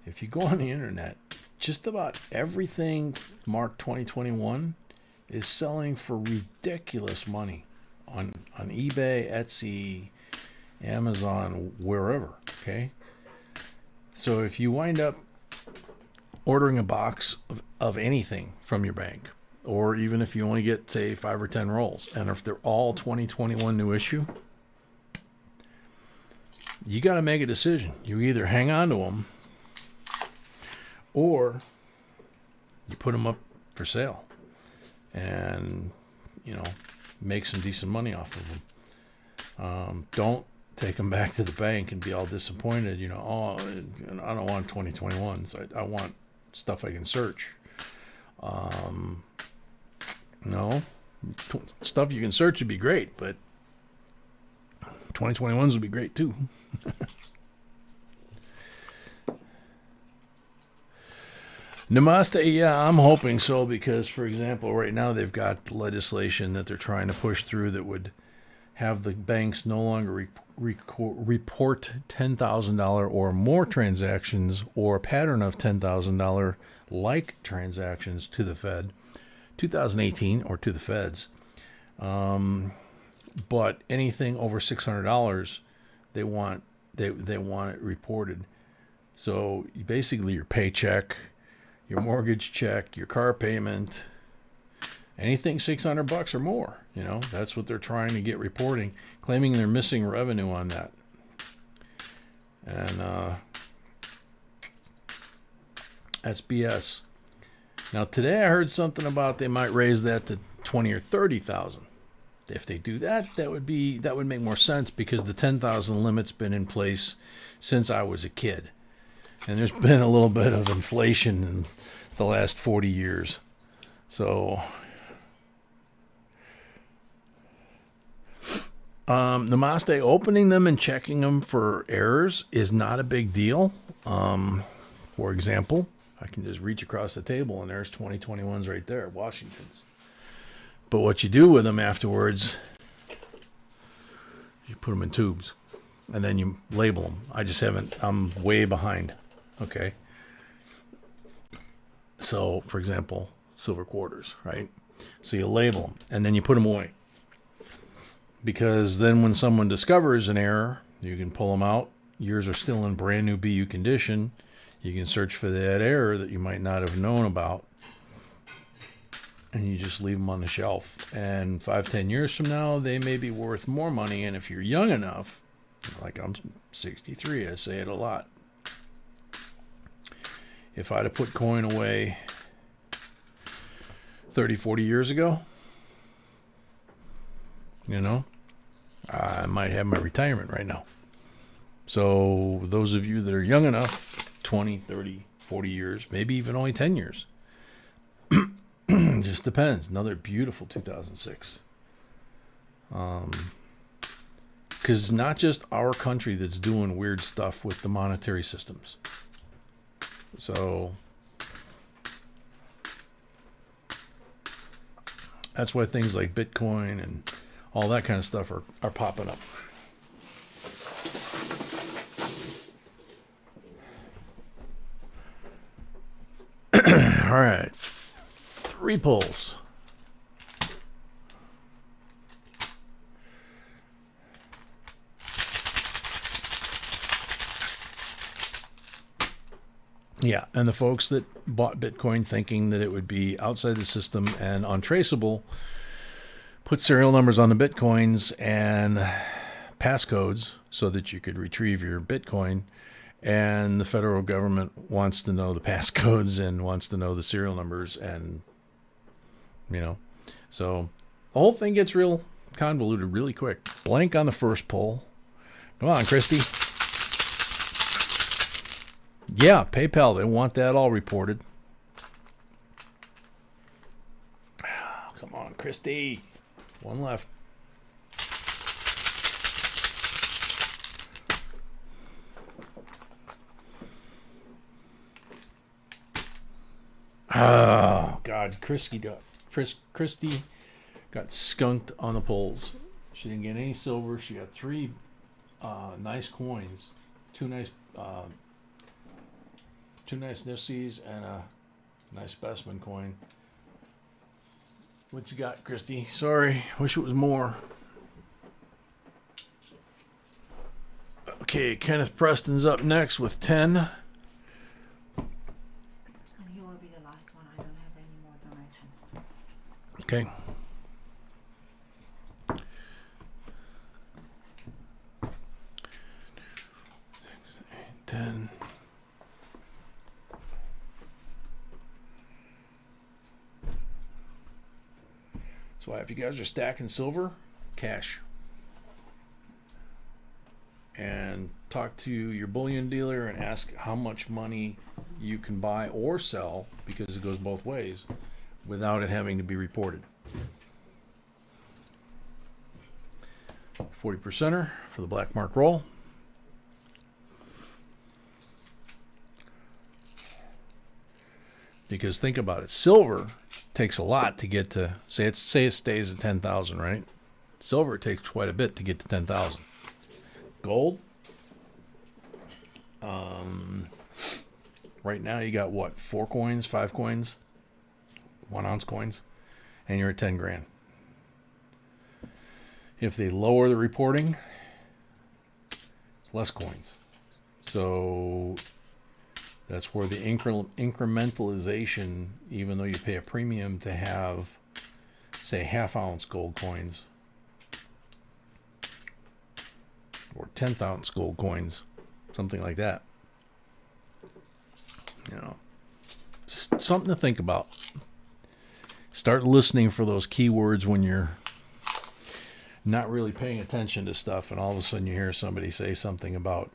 if you go on the internet, just about everything marked 2021 is selling for ridiculous money on eBay, Etsy, Amazon, wherever, okay? So if you wind up ordering a box of anything from your bank, or even if you only get, say, 5 or 10 rolls, and if they're all 2021 new issue, you got to make a decision. You either hang on to them or you put them up for sale and, you know, make some decent money off of them. Don't take them back to the bank and be all disappointed, you know, oh, I don't want 2021, so I want stuff I can search. No, stuff you can search would be great, but 2021s would be great too. Namaste, yeah, I'm hoping so, because, for example, right now they've got legislation that they're trying to push through that would have the banks no longer report $10,000 or more transactions or a pattern of $10,000 like transactions to the Fed, 2018, or to the Feds. But anything over $600, they want it reported. So basically, your paycheck, your mortgage check, your car payment, anything $600 or more, you know, that's what they're trying to get reporting, claiming they're missing revenue on that. And that's BS. Now today I heard something about they might raise that to 20 or 30,000. If they do that, that would make more sense, because the 10,000 limit's been in place since I was a kid. And there's been a little bit of inflation in the last 40 years. So Namaste, opening them and checking them for errors is not a big deal. For example, I can just reach across the table and there's 2021s right there, Washington's. But what you do with them afterwards, you put them in tubes and then you label them. I'm way behind. Okay. So, for example, silver quarters, right? So you label them and then you put them away. Because then when someone discovers an error, you can pull them out. Yours are still in brand new BU condition. You can search for that error that you might not have known about. And you just leave them on the shelf. And 5-10 years from now, they may be worth more money. And if you're young enough, like I'm 63, I say it a lot. If I'd have put coin away 30, 40 years ago, you know, I might have my retirement right now. So those of you that are young enough, 20, 30, 40 years, maybe even only 10 years. Just depends. Another beautiful 2006. Because not just our country that's doing weird stuff with the monetary systems. So that's why things like Bitcoin and all that kind of stuff are popping up. All right. 3 pulls. Yeah, and the folks that bought Bitcoin thinking that it would be outside the system and untraceable put serial numbers on the Bitcoins and passcodes so that you could retrieve your Bitcoin. And the federal government wants to know the passcodes and wants to know the serial numbers. And, so the whole thing gets real convoluted really quick. Blank on the first poll. Come on, Christy. Yeah, PayPal, they want that all reported. Come on, Christy. One left. Oh, God. Christy got skunked on the polls. She didn't get any silver. She got 3 nice coins. 2 nice Nifsies and a nice specimen coin. What you got, Christy? Sorry. Wish it was more. Okay, Kenneth Preston's up next with 10. And he will be the last one. I don't have any more donations. Okay. Ten. So if you guys are stacking silver, cash. And talk to your bullion dealer and ask how much money you can buy or sell, because it goes both ways, without it having to be reported. 40%er for the black mark roll. Because think about it, silver takes a lot to get to, say it stays at 10,000, right? Silver takes quite a bit to get to 10,000. Gold, right now you got what, 4 coins, 5 coins, 1 ounce coins, and you're at 10 grand. If they lower the reporting, it's less coins. So that's where the incrementalization, even though you pay a premium to have, say, 1/2 ounce gold coins or 1/10 ounce gold coins, something like that. Just something to think about. Start listening for those keywords when you're not really paying attention to stuff, and all of a sudden you hear somebody say something about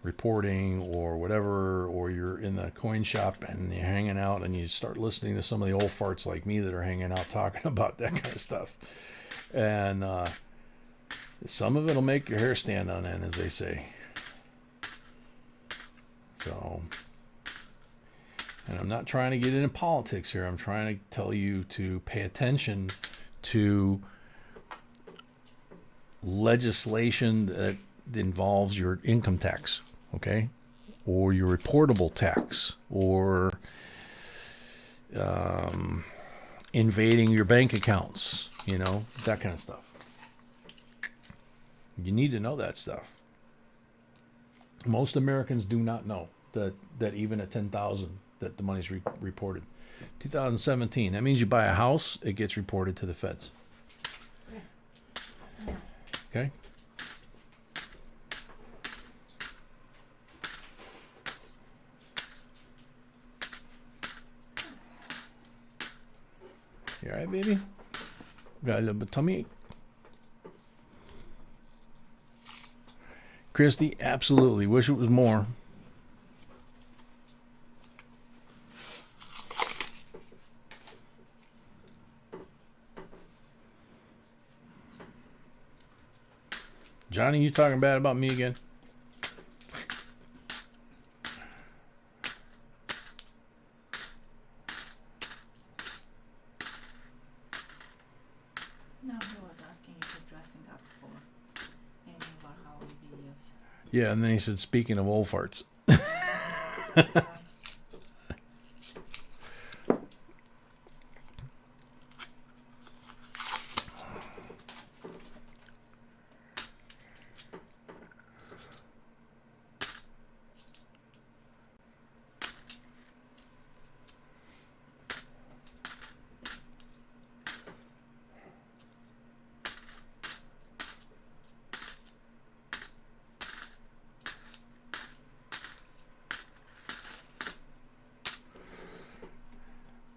reporting or whatever, or you're in the coin shop and you're hanging out and you start listening to some of the old farts like me that are hanging out talking about that kind of stuff. And some of it will make your hair stand on end, as they say. So, and I'm not trying to get into politics here. I'm trying to tell you to pay attention to legislation that involves your income tax, okay, or your reportable tax, or invading your bank accounts, that kind of stuff. You need to know that stuff. Most Americans do not know that even at 10,000 that the money's reported. 2017, that means you buy a house, it gets reported to the feds. Okay? You all right, baby? Got a little bit of tummy ache? Christy, absolutely. Wish it was more. Johnny, you talking bad about me again? No, he was asking if you're dressing up for any of our Halloween videos. Yeah, and then he said, speaking of old farts.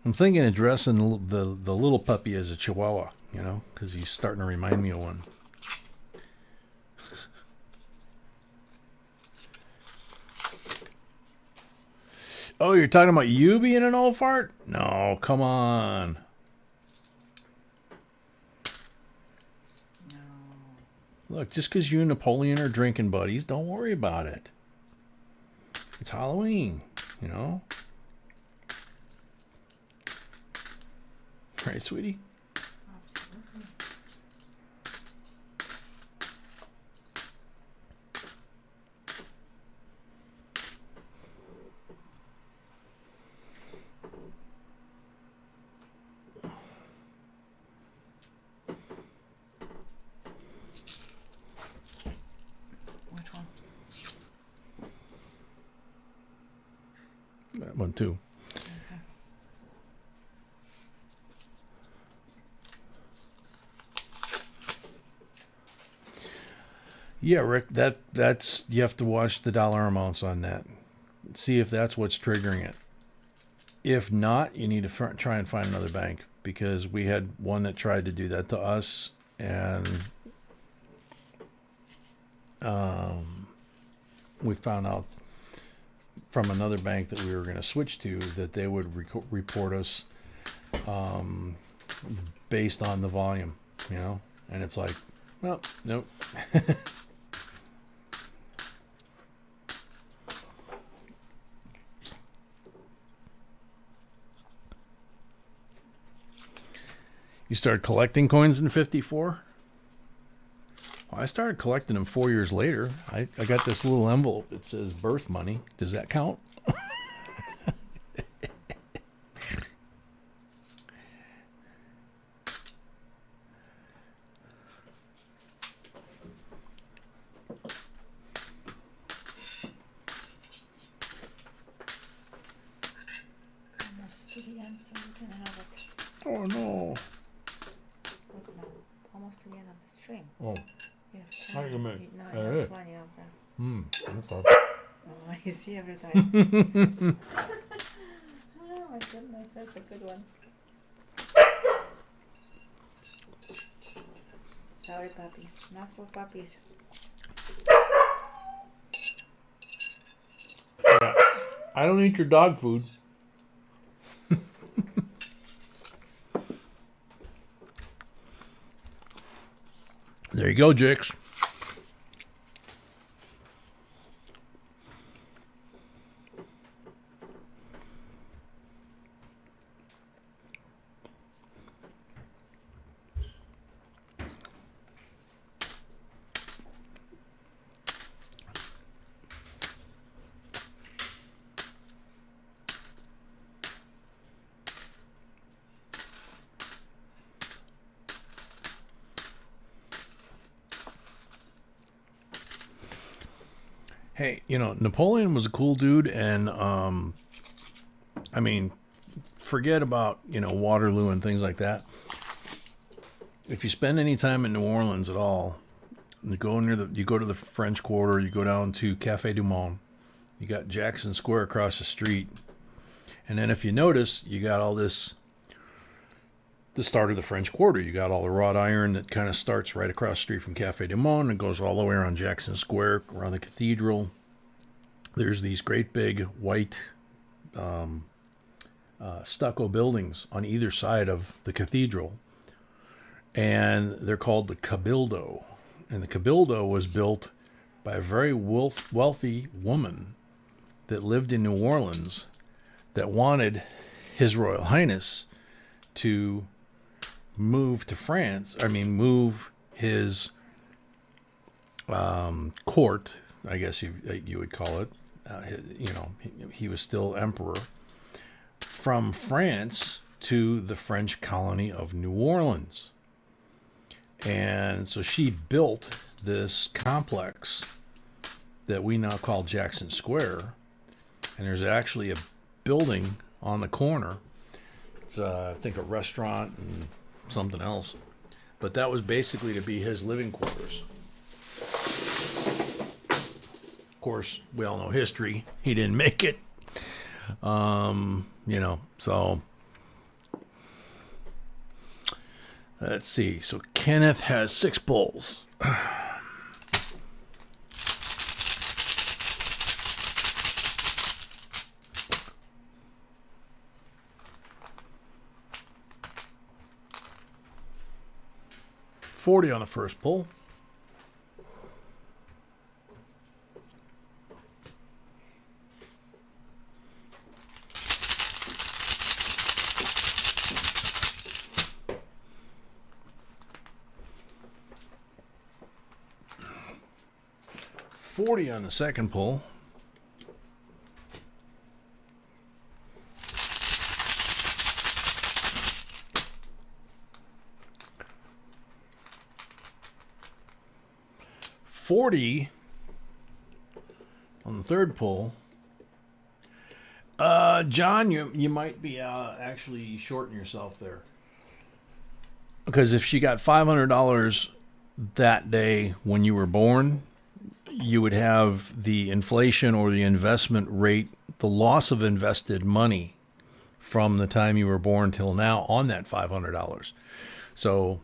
I'm thinking of dressing the little puppy as a Chihuahua, you know, because he's starting to remind me of one. Oh, you're talking about you being an old fart? No, come on. No. Look, just because you and Napoleon are drinking buddies, don't worry about it. It's Halloween, you know? Right, sweetie? Absolutely. Which one? That one too. Okay. Yeah, Rick, that's you have to watch the dollar amounts on that. See if that's what's triggering it. If not, you need to try and find another bank, because we had one that tried to do that to us, and we found out from another bank that we were going to switch to that they would report us based on the volume, you know? And it's like, well, nope. You started collecting coins in 54? Well, I started collecting them 4 years later. I got this little envelope that says birth money. Does that count? Almost to the end, so we can have it. Oh, no. Look now. Almost to the end of the stream. Oh, You have how do you plenty. mean? No, Yeah, you yeah. have plenty of that. okay. Oh, I see every time. Oh my goodness, that's a good one. Sorry, puppy. Not for puppies. I don't eat your dog food. There you go, Jix. Hey, you know, Napoleon was a cool dude, and I mean, forget about, you know, Waterloo and things like that. If you spend any time in New Orleans at all, you go to the French Quarter, you go down to Café du Monde, you got Jackson Square across the street, and then if you notice, you got all this, the start of the French Quarter. You got all the wrought iron that kind of starts right across the street from Café du Monde and goes all the way around Jackson Square, around the cathedral. There's these great big white stucco buildings on either side of the cathedral, and they're called the Cabildo. And the Cabildo was built by a very wealthy woman that lived in New Orleans that wanted His Royal Highness to move to France. I mean, move his court, I guess you would call it. You know, he was still emperor, from France to the French colony of New Orleans. And so she built this complex that we now call Jackson Square. And there's actually a building on the corner. It's, I think, a restaurant and something else. But that was basically to be his living quarters. Of course, we all know history. He didn't make it. You know, so Let's see. So Kenneth has 6 pulls. $40 on the first pull. $40 on the second pull. $40 on the third pull. John, you might be actually shorting yourself there. Because if she got $500 that day when you were born, you would have the inflation or the investment rate, the loss of invested money from the time you were born till now on that $500. So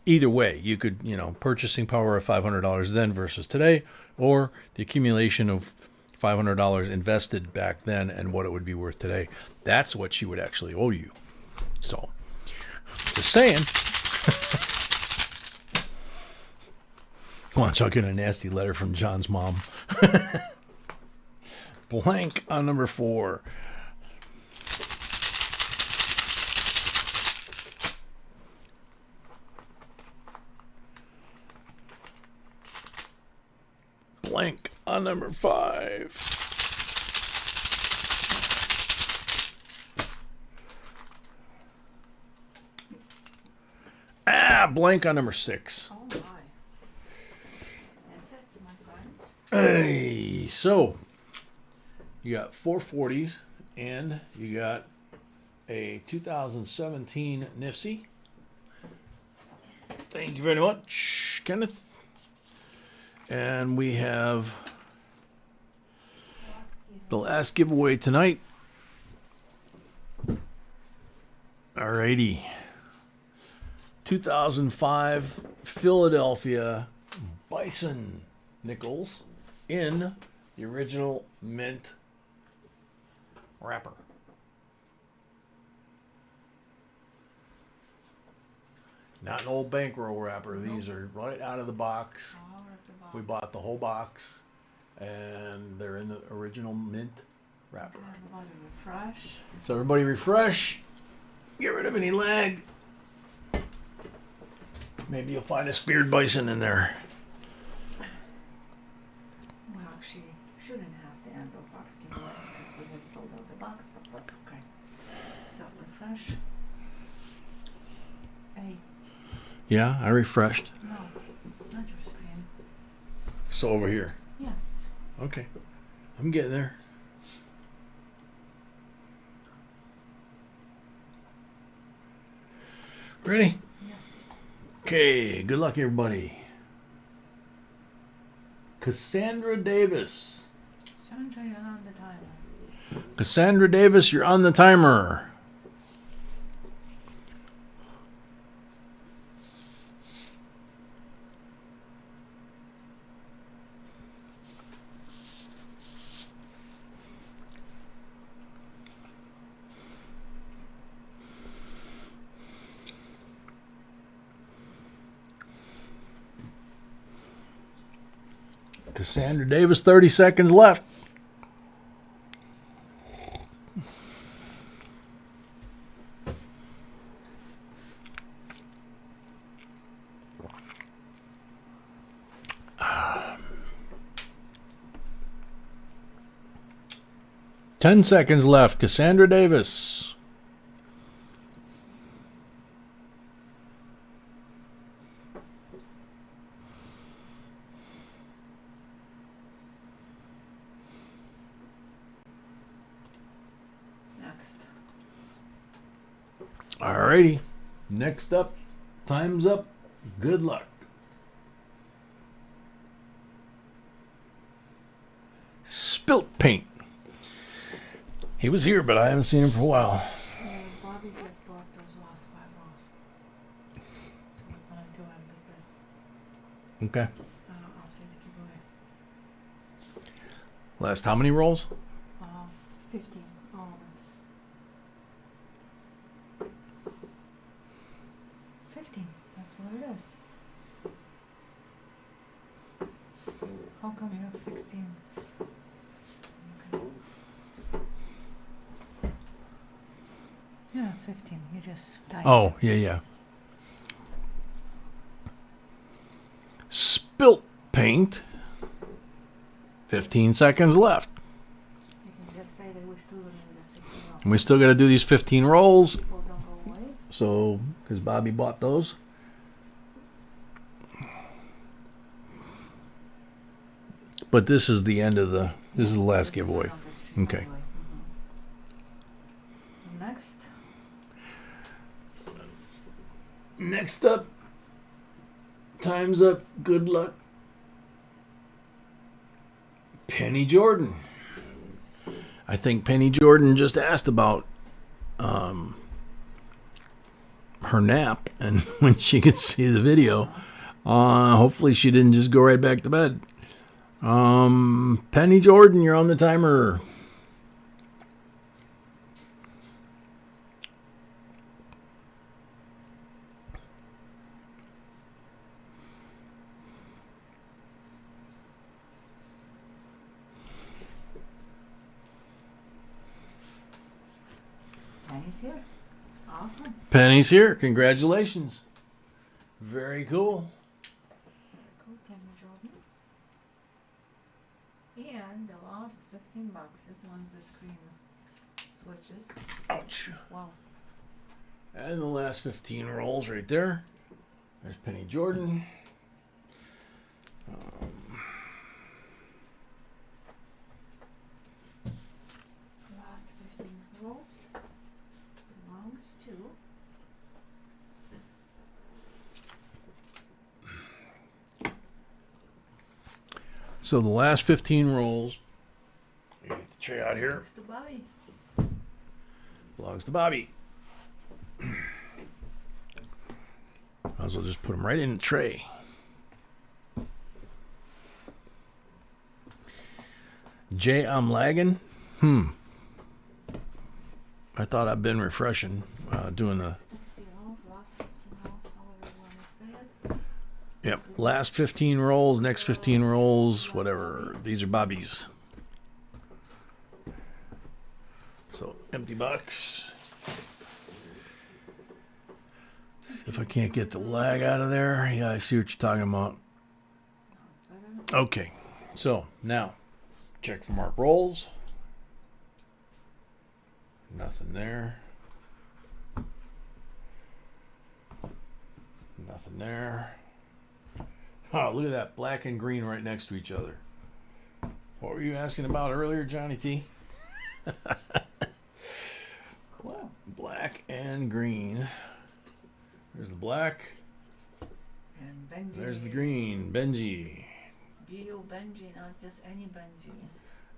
either way, you could, purchasing power of $500 then versus today, or the accumulation of $500 invested back then and what it would be worth today. That's what she would actually owe you. So, just saying. Watch, I'll get a nasty letter from John's mom. Blank on number 4. Blank on number 5. Blank on number 6. Oh my. That's it, my friends. Hey, so you got 4 40s and you got a 2017 Nifty. Thank you very much, Kenneth. And we have the last giveaway tonight. Alrighty. 2005 Philadelphia Bison nickels in the original mint wrapper. Not an old bankroll wrapper. These are right out of the box. We bought the whole box, and they're in the original mint wrapper. Everybody refresh. So everybody refresh. Get rid of any lag. Maybe you'll find a speared bison in there. Well, actually, shouldn't have the envelope box anymore because we have sold out the box, but that's okay. So refresh. Hey. Yeah, I refreshed. No, not your screen. So over here. Yes. Okay. I'm getting there. Ready? Yes. Okay, good luck everybody. Cassandra Davis. Sandra, you're on the timer. Cassandra Davis, you're on the timer. Cassandra Davis, 30 seconds left. Ten seconds left. Cassandra Davis. Next. Alrighty. Next up. Time's up. Good luck. Spilt paint. He was here, but I haven't seen him for a while. Bobby just bought those last 5 rows. Okay. I'll take the giveaway. Last how many rolls? 15. Oh. 15. That's what it is. How come you have 16? Okay. Yeah, 15. You just died. Oh, yeah. Spilt paint. 15 seconds left. You can just say that we're still going to do the 15 rolls. We still got to do these 15 rolls. People don't go away. So, because Bobby bought those. But this is the end of the, this is the last giveaway. Okay. Next. Next up, time's up, good luck. Penny Jordan. I think Penny Jordan just asked about her nap and when she could see the video. Hopefully she didn't just go right back to bed. Penny Jordan, you're on the timer. Penny's here. Awesome. Penny's here. Congratulations. Very cool. Cool, Penny Jordan. And the last 15 boxes once the screen switches. Ouch. Wow. And the last 15 rolls right there. There's Penny Jordan. Last 15 rolls belongs to So the last 15 rolls. Get the tray out here. Next to Bobby. Belongs to Bobby. Might as well just put them right in the tray. Jay, I'm lagging. I thought I'd been refreshing, doing the. 15 rolls, last 15 rolls, however you want to say it. Yep. Last 15 rolls, next 15 rolls, whatever. These are Bobby's. So, empty box. See if I can't get the lag out of there. Yeah, I see what you're talking about. Okay. So, now, check for marked rolls. Nothing there. Nothing there. Oh, look at that. Black and green right next to each other. What were you asking about earlier, Johnny T? Black and green. There's the black. And Benji. There's the green. Benji. B.U. Benji, not just any Benji.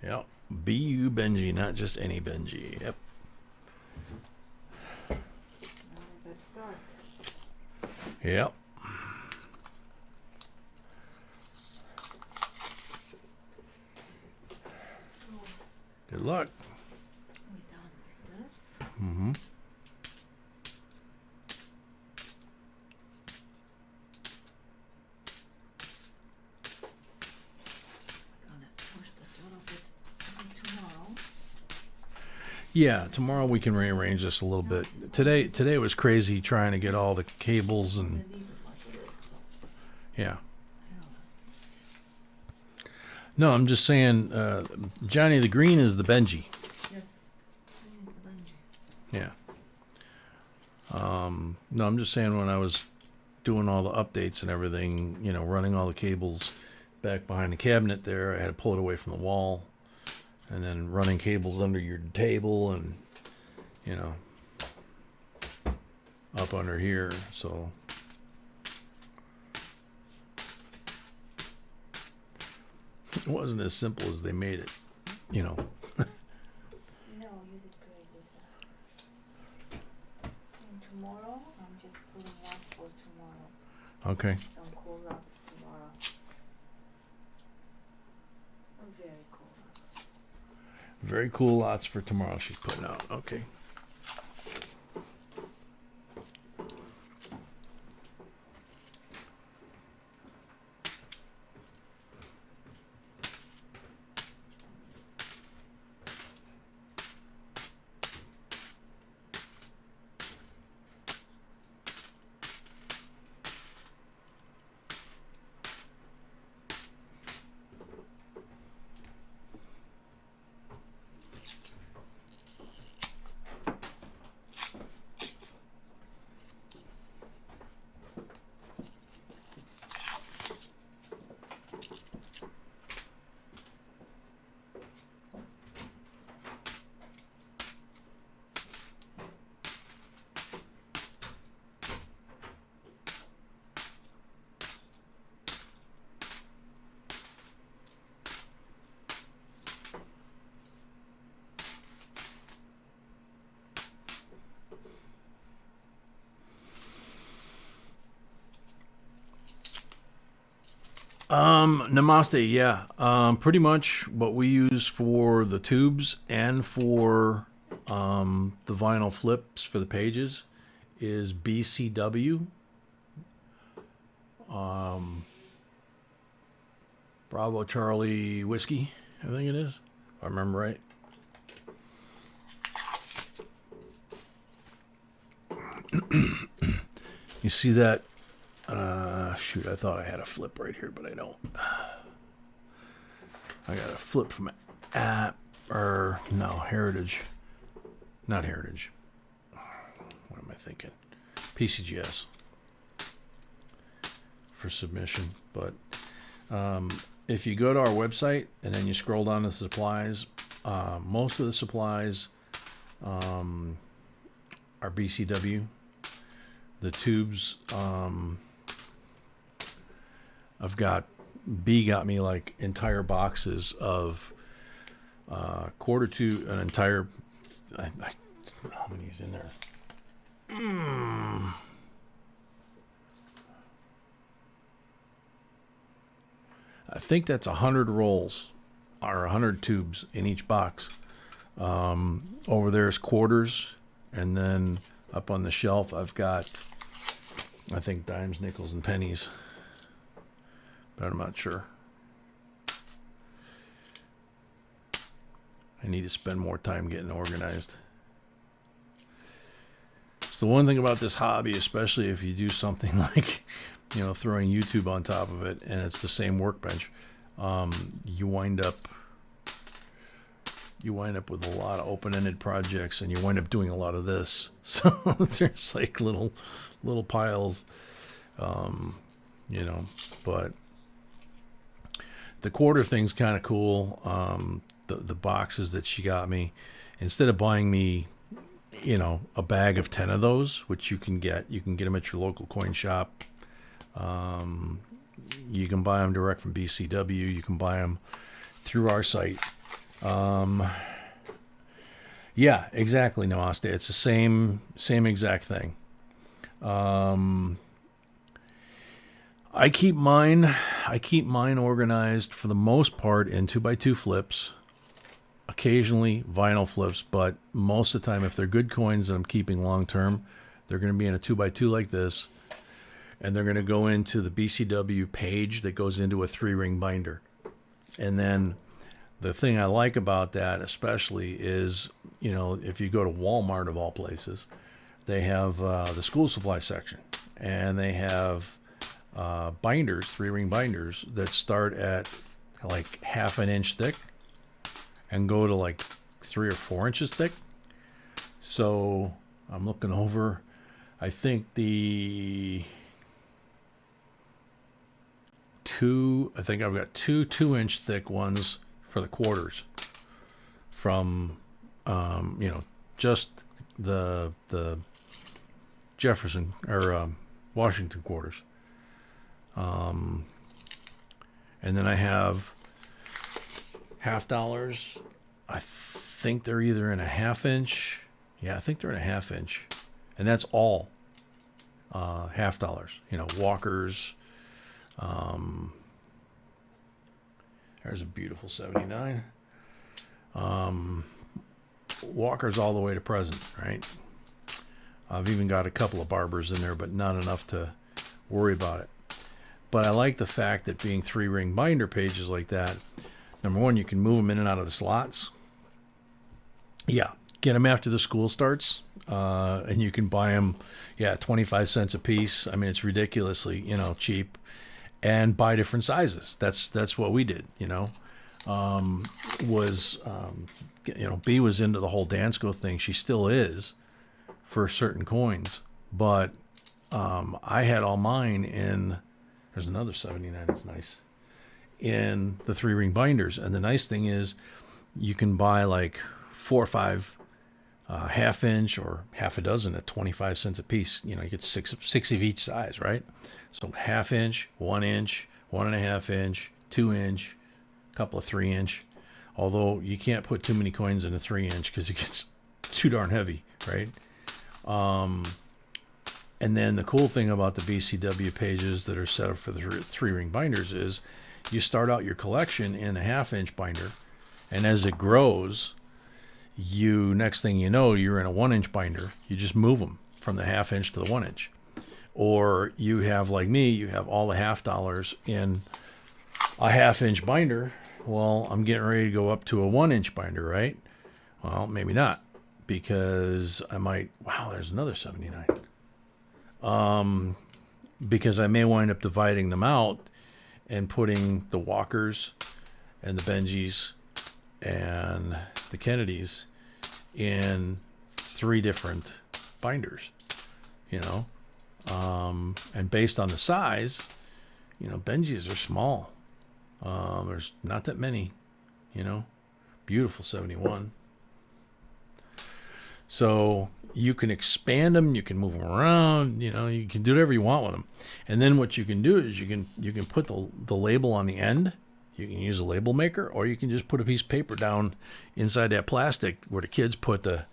Yep. B.U. Benji, not just any Benji. Yep. Let's start. Yep. Good luck. We're done with this. Mm-hmm. We're gonna push this a little bit tomorrow. Yeah, tomorrow we can rearrange this a little bit. Today was crazy trying to get all the cables and Leave it like it is. yeah. I know it's- No, I'm just saying, Johnny the Green is the Benji. Yes, green is the Benji. Yeah. No, I'm just saying when I was doing all the updates and everything, you know, running all the cables back behind the cabinet there, I had to pull it away from the wall, and then running cables under your table and, you know, up under here. So it wasn't as simple as they made it, you know. No, you did great with that. And tomorrow, I'm just putting one for tomorrow. Okay. Some cool lots tomorrow. very cool lots for tomorrow she's putting out. Okay. Namaste, yeah. Pretty much what we use for the tubes and for the vinyl flips for the pages is BCW. Bravo Charlie Whiskey, I think it is. If I remember right. You see that? Shoot, I thought I had a flip right here, but I don't. I got a flip from Heritage. Not Heritage. What am I thinking? PCGS for submission. But if you go to our website and then you scroll down to supplies, most of the supplies are BCW. The tubes, B got me like entire boxes of quarter tube, an entire, how many's in there? I think that's 100 rolls or 100 tubes in each box. Over there is quarters, and then up on the shelf I've got, I think, dimes, nickels, and pennies, but I'm not sure. I need to spend more time getting organized. It's the one thing about this hobby, especially if you do something like, you know, throwing YouTube on top of it, and it's the same workbench. You wind up with a lot of open-ended projects, and you wind up doing a lot of this. So there's like little piles, you know. But the quarter thing's kind of cool. The boxes that she got me, instead of buying me, you know, a bag of 10 of those, which you can get them at your local coin shop. You can buy them direct from BCW. You can buy them through our site. Yeah, exactly, Namaste. It's the same exact thing. I keep mine organized for the most part in 2x2 flips, occasionally vinyl flips, but most of the time, if they're good coins that I'm keeping long term, they're going to be in a 2x2 like this, and they're going to go into the BCW page that goes into a 3-ring binder. And then the thing I like about that especially is, you know, if you go to Walmart of all places, they have the school supply section, and they have binders, 3-ring binders that start at like 1/2 inch thick and go to like 3 or 4 inches thick. So I'm looking over, I think I've got two 2-inch thick ones for the quarters from, you know, just the Jefferson or Washington quarters. And then I have $half. I think they're either in a 1/2 inch. Yeah, I think they're in a 1/2 inch. And that's all $half. You know, Walkers. There's a beautiful 79. Walkers all the way to present, right? I've even got a couple of barbers in there, but not enough to worry about it. But I like the fact that being 3-ring binder pages like that, number one, you can move them in and out of the slots. Yeah, get them after the school starts, and you can buy them, 25 cents a piece. I mean, it's ridiculously, cheap, and buy different sizes. That's what we did, B was into the whole Dansko thing. She still is for certain coins, but I had all mine in, there's another 79 that's nice, in the 3-ring binders. And the nice thing is you can buy like 4 or 5 half-inch or half a dozen at 25 cents a piece. You get six of each size, right? So half-inch, 1-inch, 1.5-inch, 2-inch, a couple of 3-inch. Although you can't put too many coins in a 3-inch because it gets too darn heavy, right? And then the cool thing about the BCW pages that are set up for the 3-ring binders is you start out your collection in a half-inch binder, and as it grows, next thing you know, you're in a 1-inch binder. You just move them from the half-inch to the 1-inch. Or you have, like me, you have all the half dollars in a half-inch binder. Well, I'm getting ready to go up to a 1-inch binder, right? Well, maybe not, because I might, there's another 79. Because I may wind up dividing them out and putting the Walkers and the Benjis and the Kennedys in 3 different binders, and based on the size, Benjis are small. There's not that many, beautiful 71. So you can expand them, you can move them around, you can do whatever you want with them. And then what you can do is you can put the label on the end. You can use a label maker, or you can just put a piece of paper down inside that plastic where the kids put the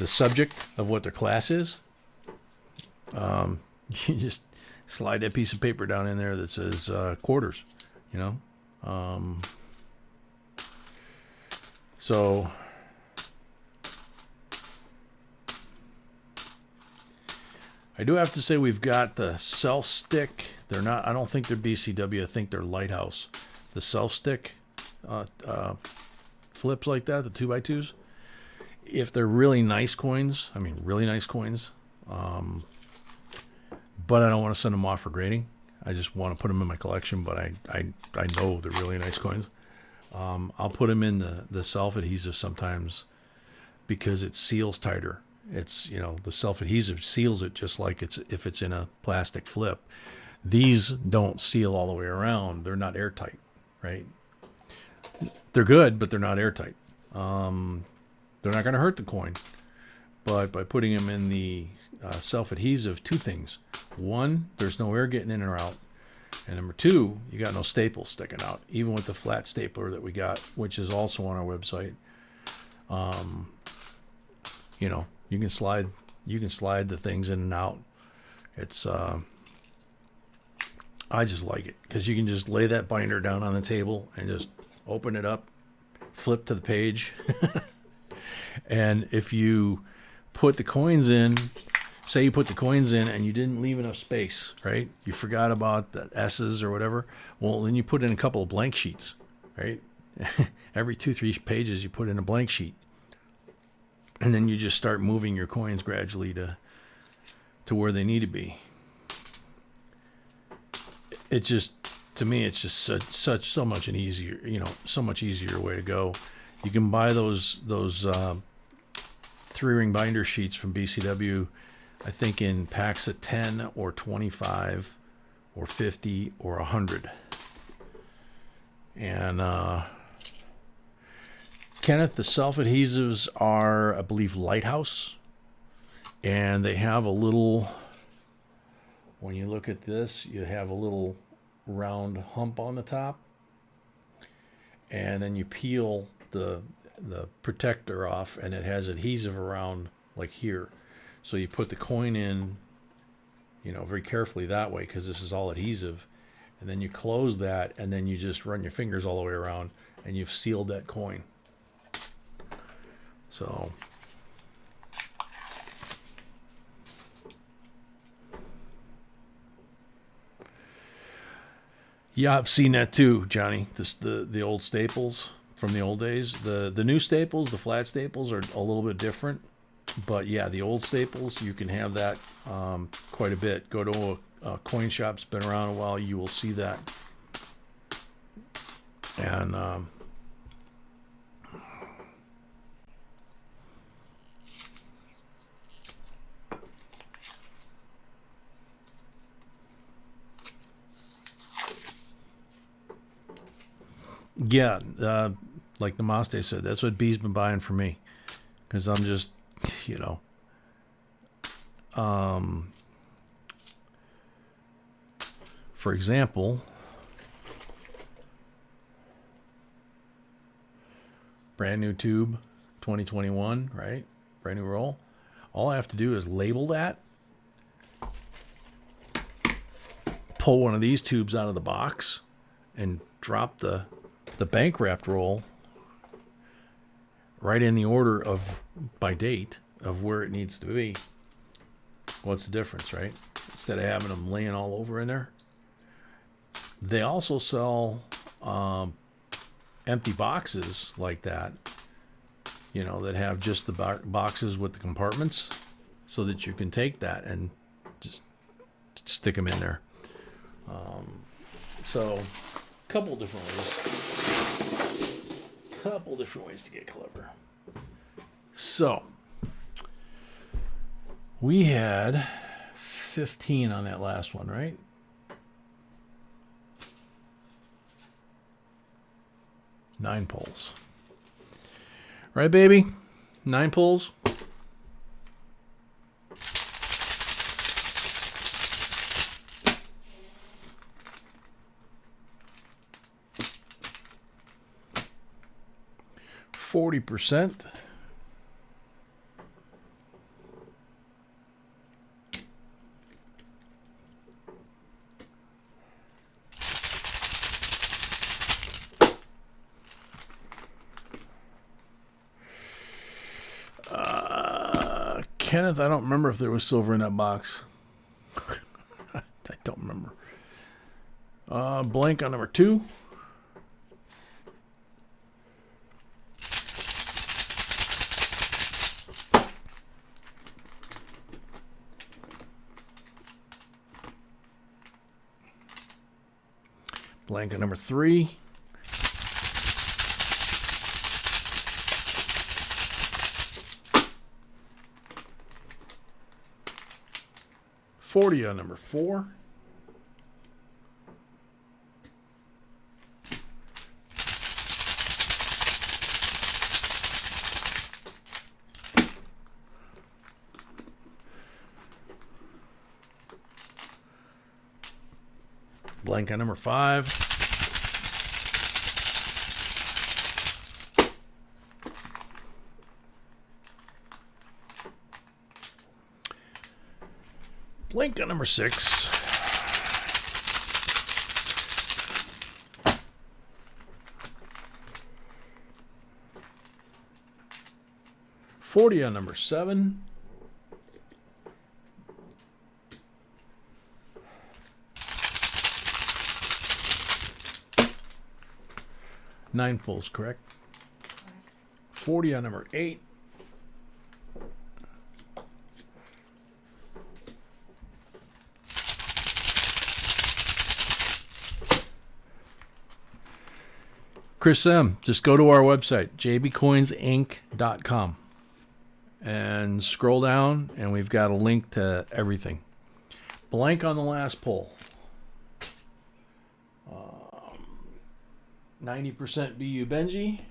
subject of what their class is. You just slide that piece of paper down in there that says quarters, So I do have to say we've got the self-stick. They're not, I don't think they're BCW. I think they're Lighthouse. The self-stick flips like that, the 2x2s. If they're really nice coins, but I don't want to send them off for grading. I just want to put them in my collection, but I know they're really nice coins. I'll put them in the self-adhesive sometimes because it seals tighter. It's, the self-adhesive seals it just like if it's in a plastic flip. These don't seal all the way around. They're not airtight, right? They're good, but they're not airtight. They're not going to hurt the coin. But by putting them in the self-adhesive, 2 things. 1, there's no air getting in or out. And number 2, you got no staples sticking out, even with the flat stapler that we got, which is also on our website. You can slide the things in and out. It's I just like it because you can just lay that binder down on the table and just open it up, flip to the page. And if you put the coins in, say you put the coins in and you didn't leave enough space, right? You forgot about the S's or whatever. Well, then you put in a couple of blank sheets, right? Every 2-3 pages you put in a blank sheet. And then you just start moving your coins gradually to where they need to be. It just, to me, it's just so much easier way to go. You can buy those 3-ring binder sheets from BCW, I think in packs of 10 or 25 or 50 or 100. And Kenneth, the self-adhesives are, I believe, Lighthouse. And they have a little, when you look at this, you have a little round hump on the top. And then you peel the protector off, and it has adhesive around like here. So you put the coin in, very carefully that way because this is all adhesive. And then you close that, and then you just run your fingers all the way around, and you've sealed that coin. So yeah, I've seen that too, Johnny. The old staples from the old days. The new staples, the flat staples, are a little bit different. But yeah, the old staples, you can have that quite a bit. Go to a coin shop that's been around a while, you will see that. And yeah, like Namaste said, that's what B's been buying for me. Because I'm just, you know, for example, brand new tube, 2021, right? Brand new roll. All I have to do is label that, pull one of these tubes out of the box, and drop the bank wrapped roll right in the order of by date of where it needs to be. What's the difference, right? Instead of having them laying all over in there. They also sell empty boxes like that, you know, that have just the boxes with the compartments, so that you can take that and just stick them in there. So a couple different ways to get clever. So we had 15 on that last one, right? Nine pulls. Right, baby? 9 pulls. %. Kenneth, I don't remember if there was silver in that box. I don't remember. Blank on number 2. Blank on number 3. $40 on number 4. Blank on number 5. Blank on number 6. $40 on number 7. Nine pulls, correct? 40 on number 8. Chris M., just go to our website, JBCOINSINC.com, and scroll down, and we've got a link to everything. Blank on the last pull. 90% BU Benji.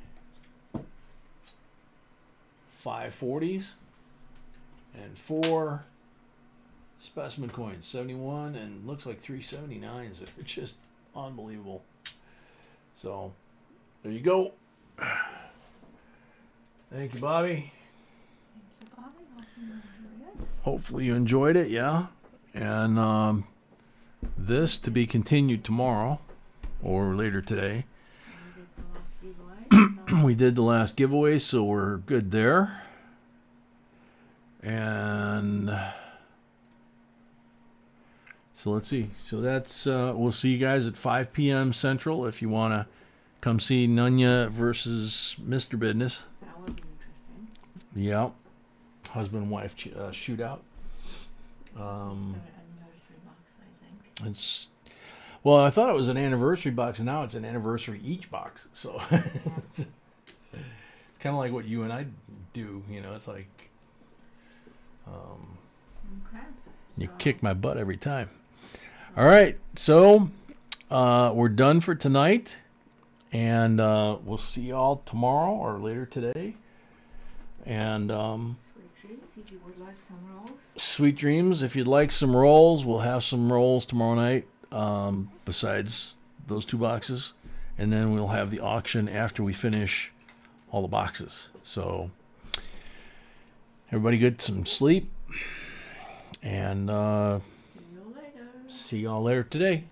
5 40s. And 4 specimen coins. 71 and looks like 3 79s. They're just unbelievable. So there you go. Thank you, Bobby. Thank you, Bobby. Hopefully you enjoyed it, yeah. And this to be continued tomorrow or later today. we did the last giveaway, so we're good there. And so let's see. So that's we'll see you guys at 5 p.m. Central if you want to come see Nunya versus Mr. Business. That would be interesting. Yeah, husband and wife shootout. Anniversary box, I think. It's well, I thought it was an anniversary box, and now it's an anniversary each box. So it's kind of like what you and I do. You know, it's like Okay. you So- kick my butt every time. All right, so we're done for tonight, and we'll see y'all tomorrow or later today. And Sweet dreams if you would like some rolls. sweet dreams. If you'd like some rolls, we'll have some rolls tomorrow night. Besides those 2 boxes, and then we'll have the auction after we finish all the boxes. So everybody get some sleep, and See you later. see y'all later today.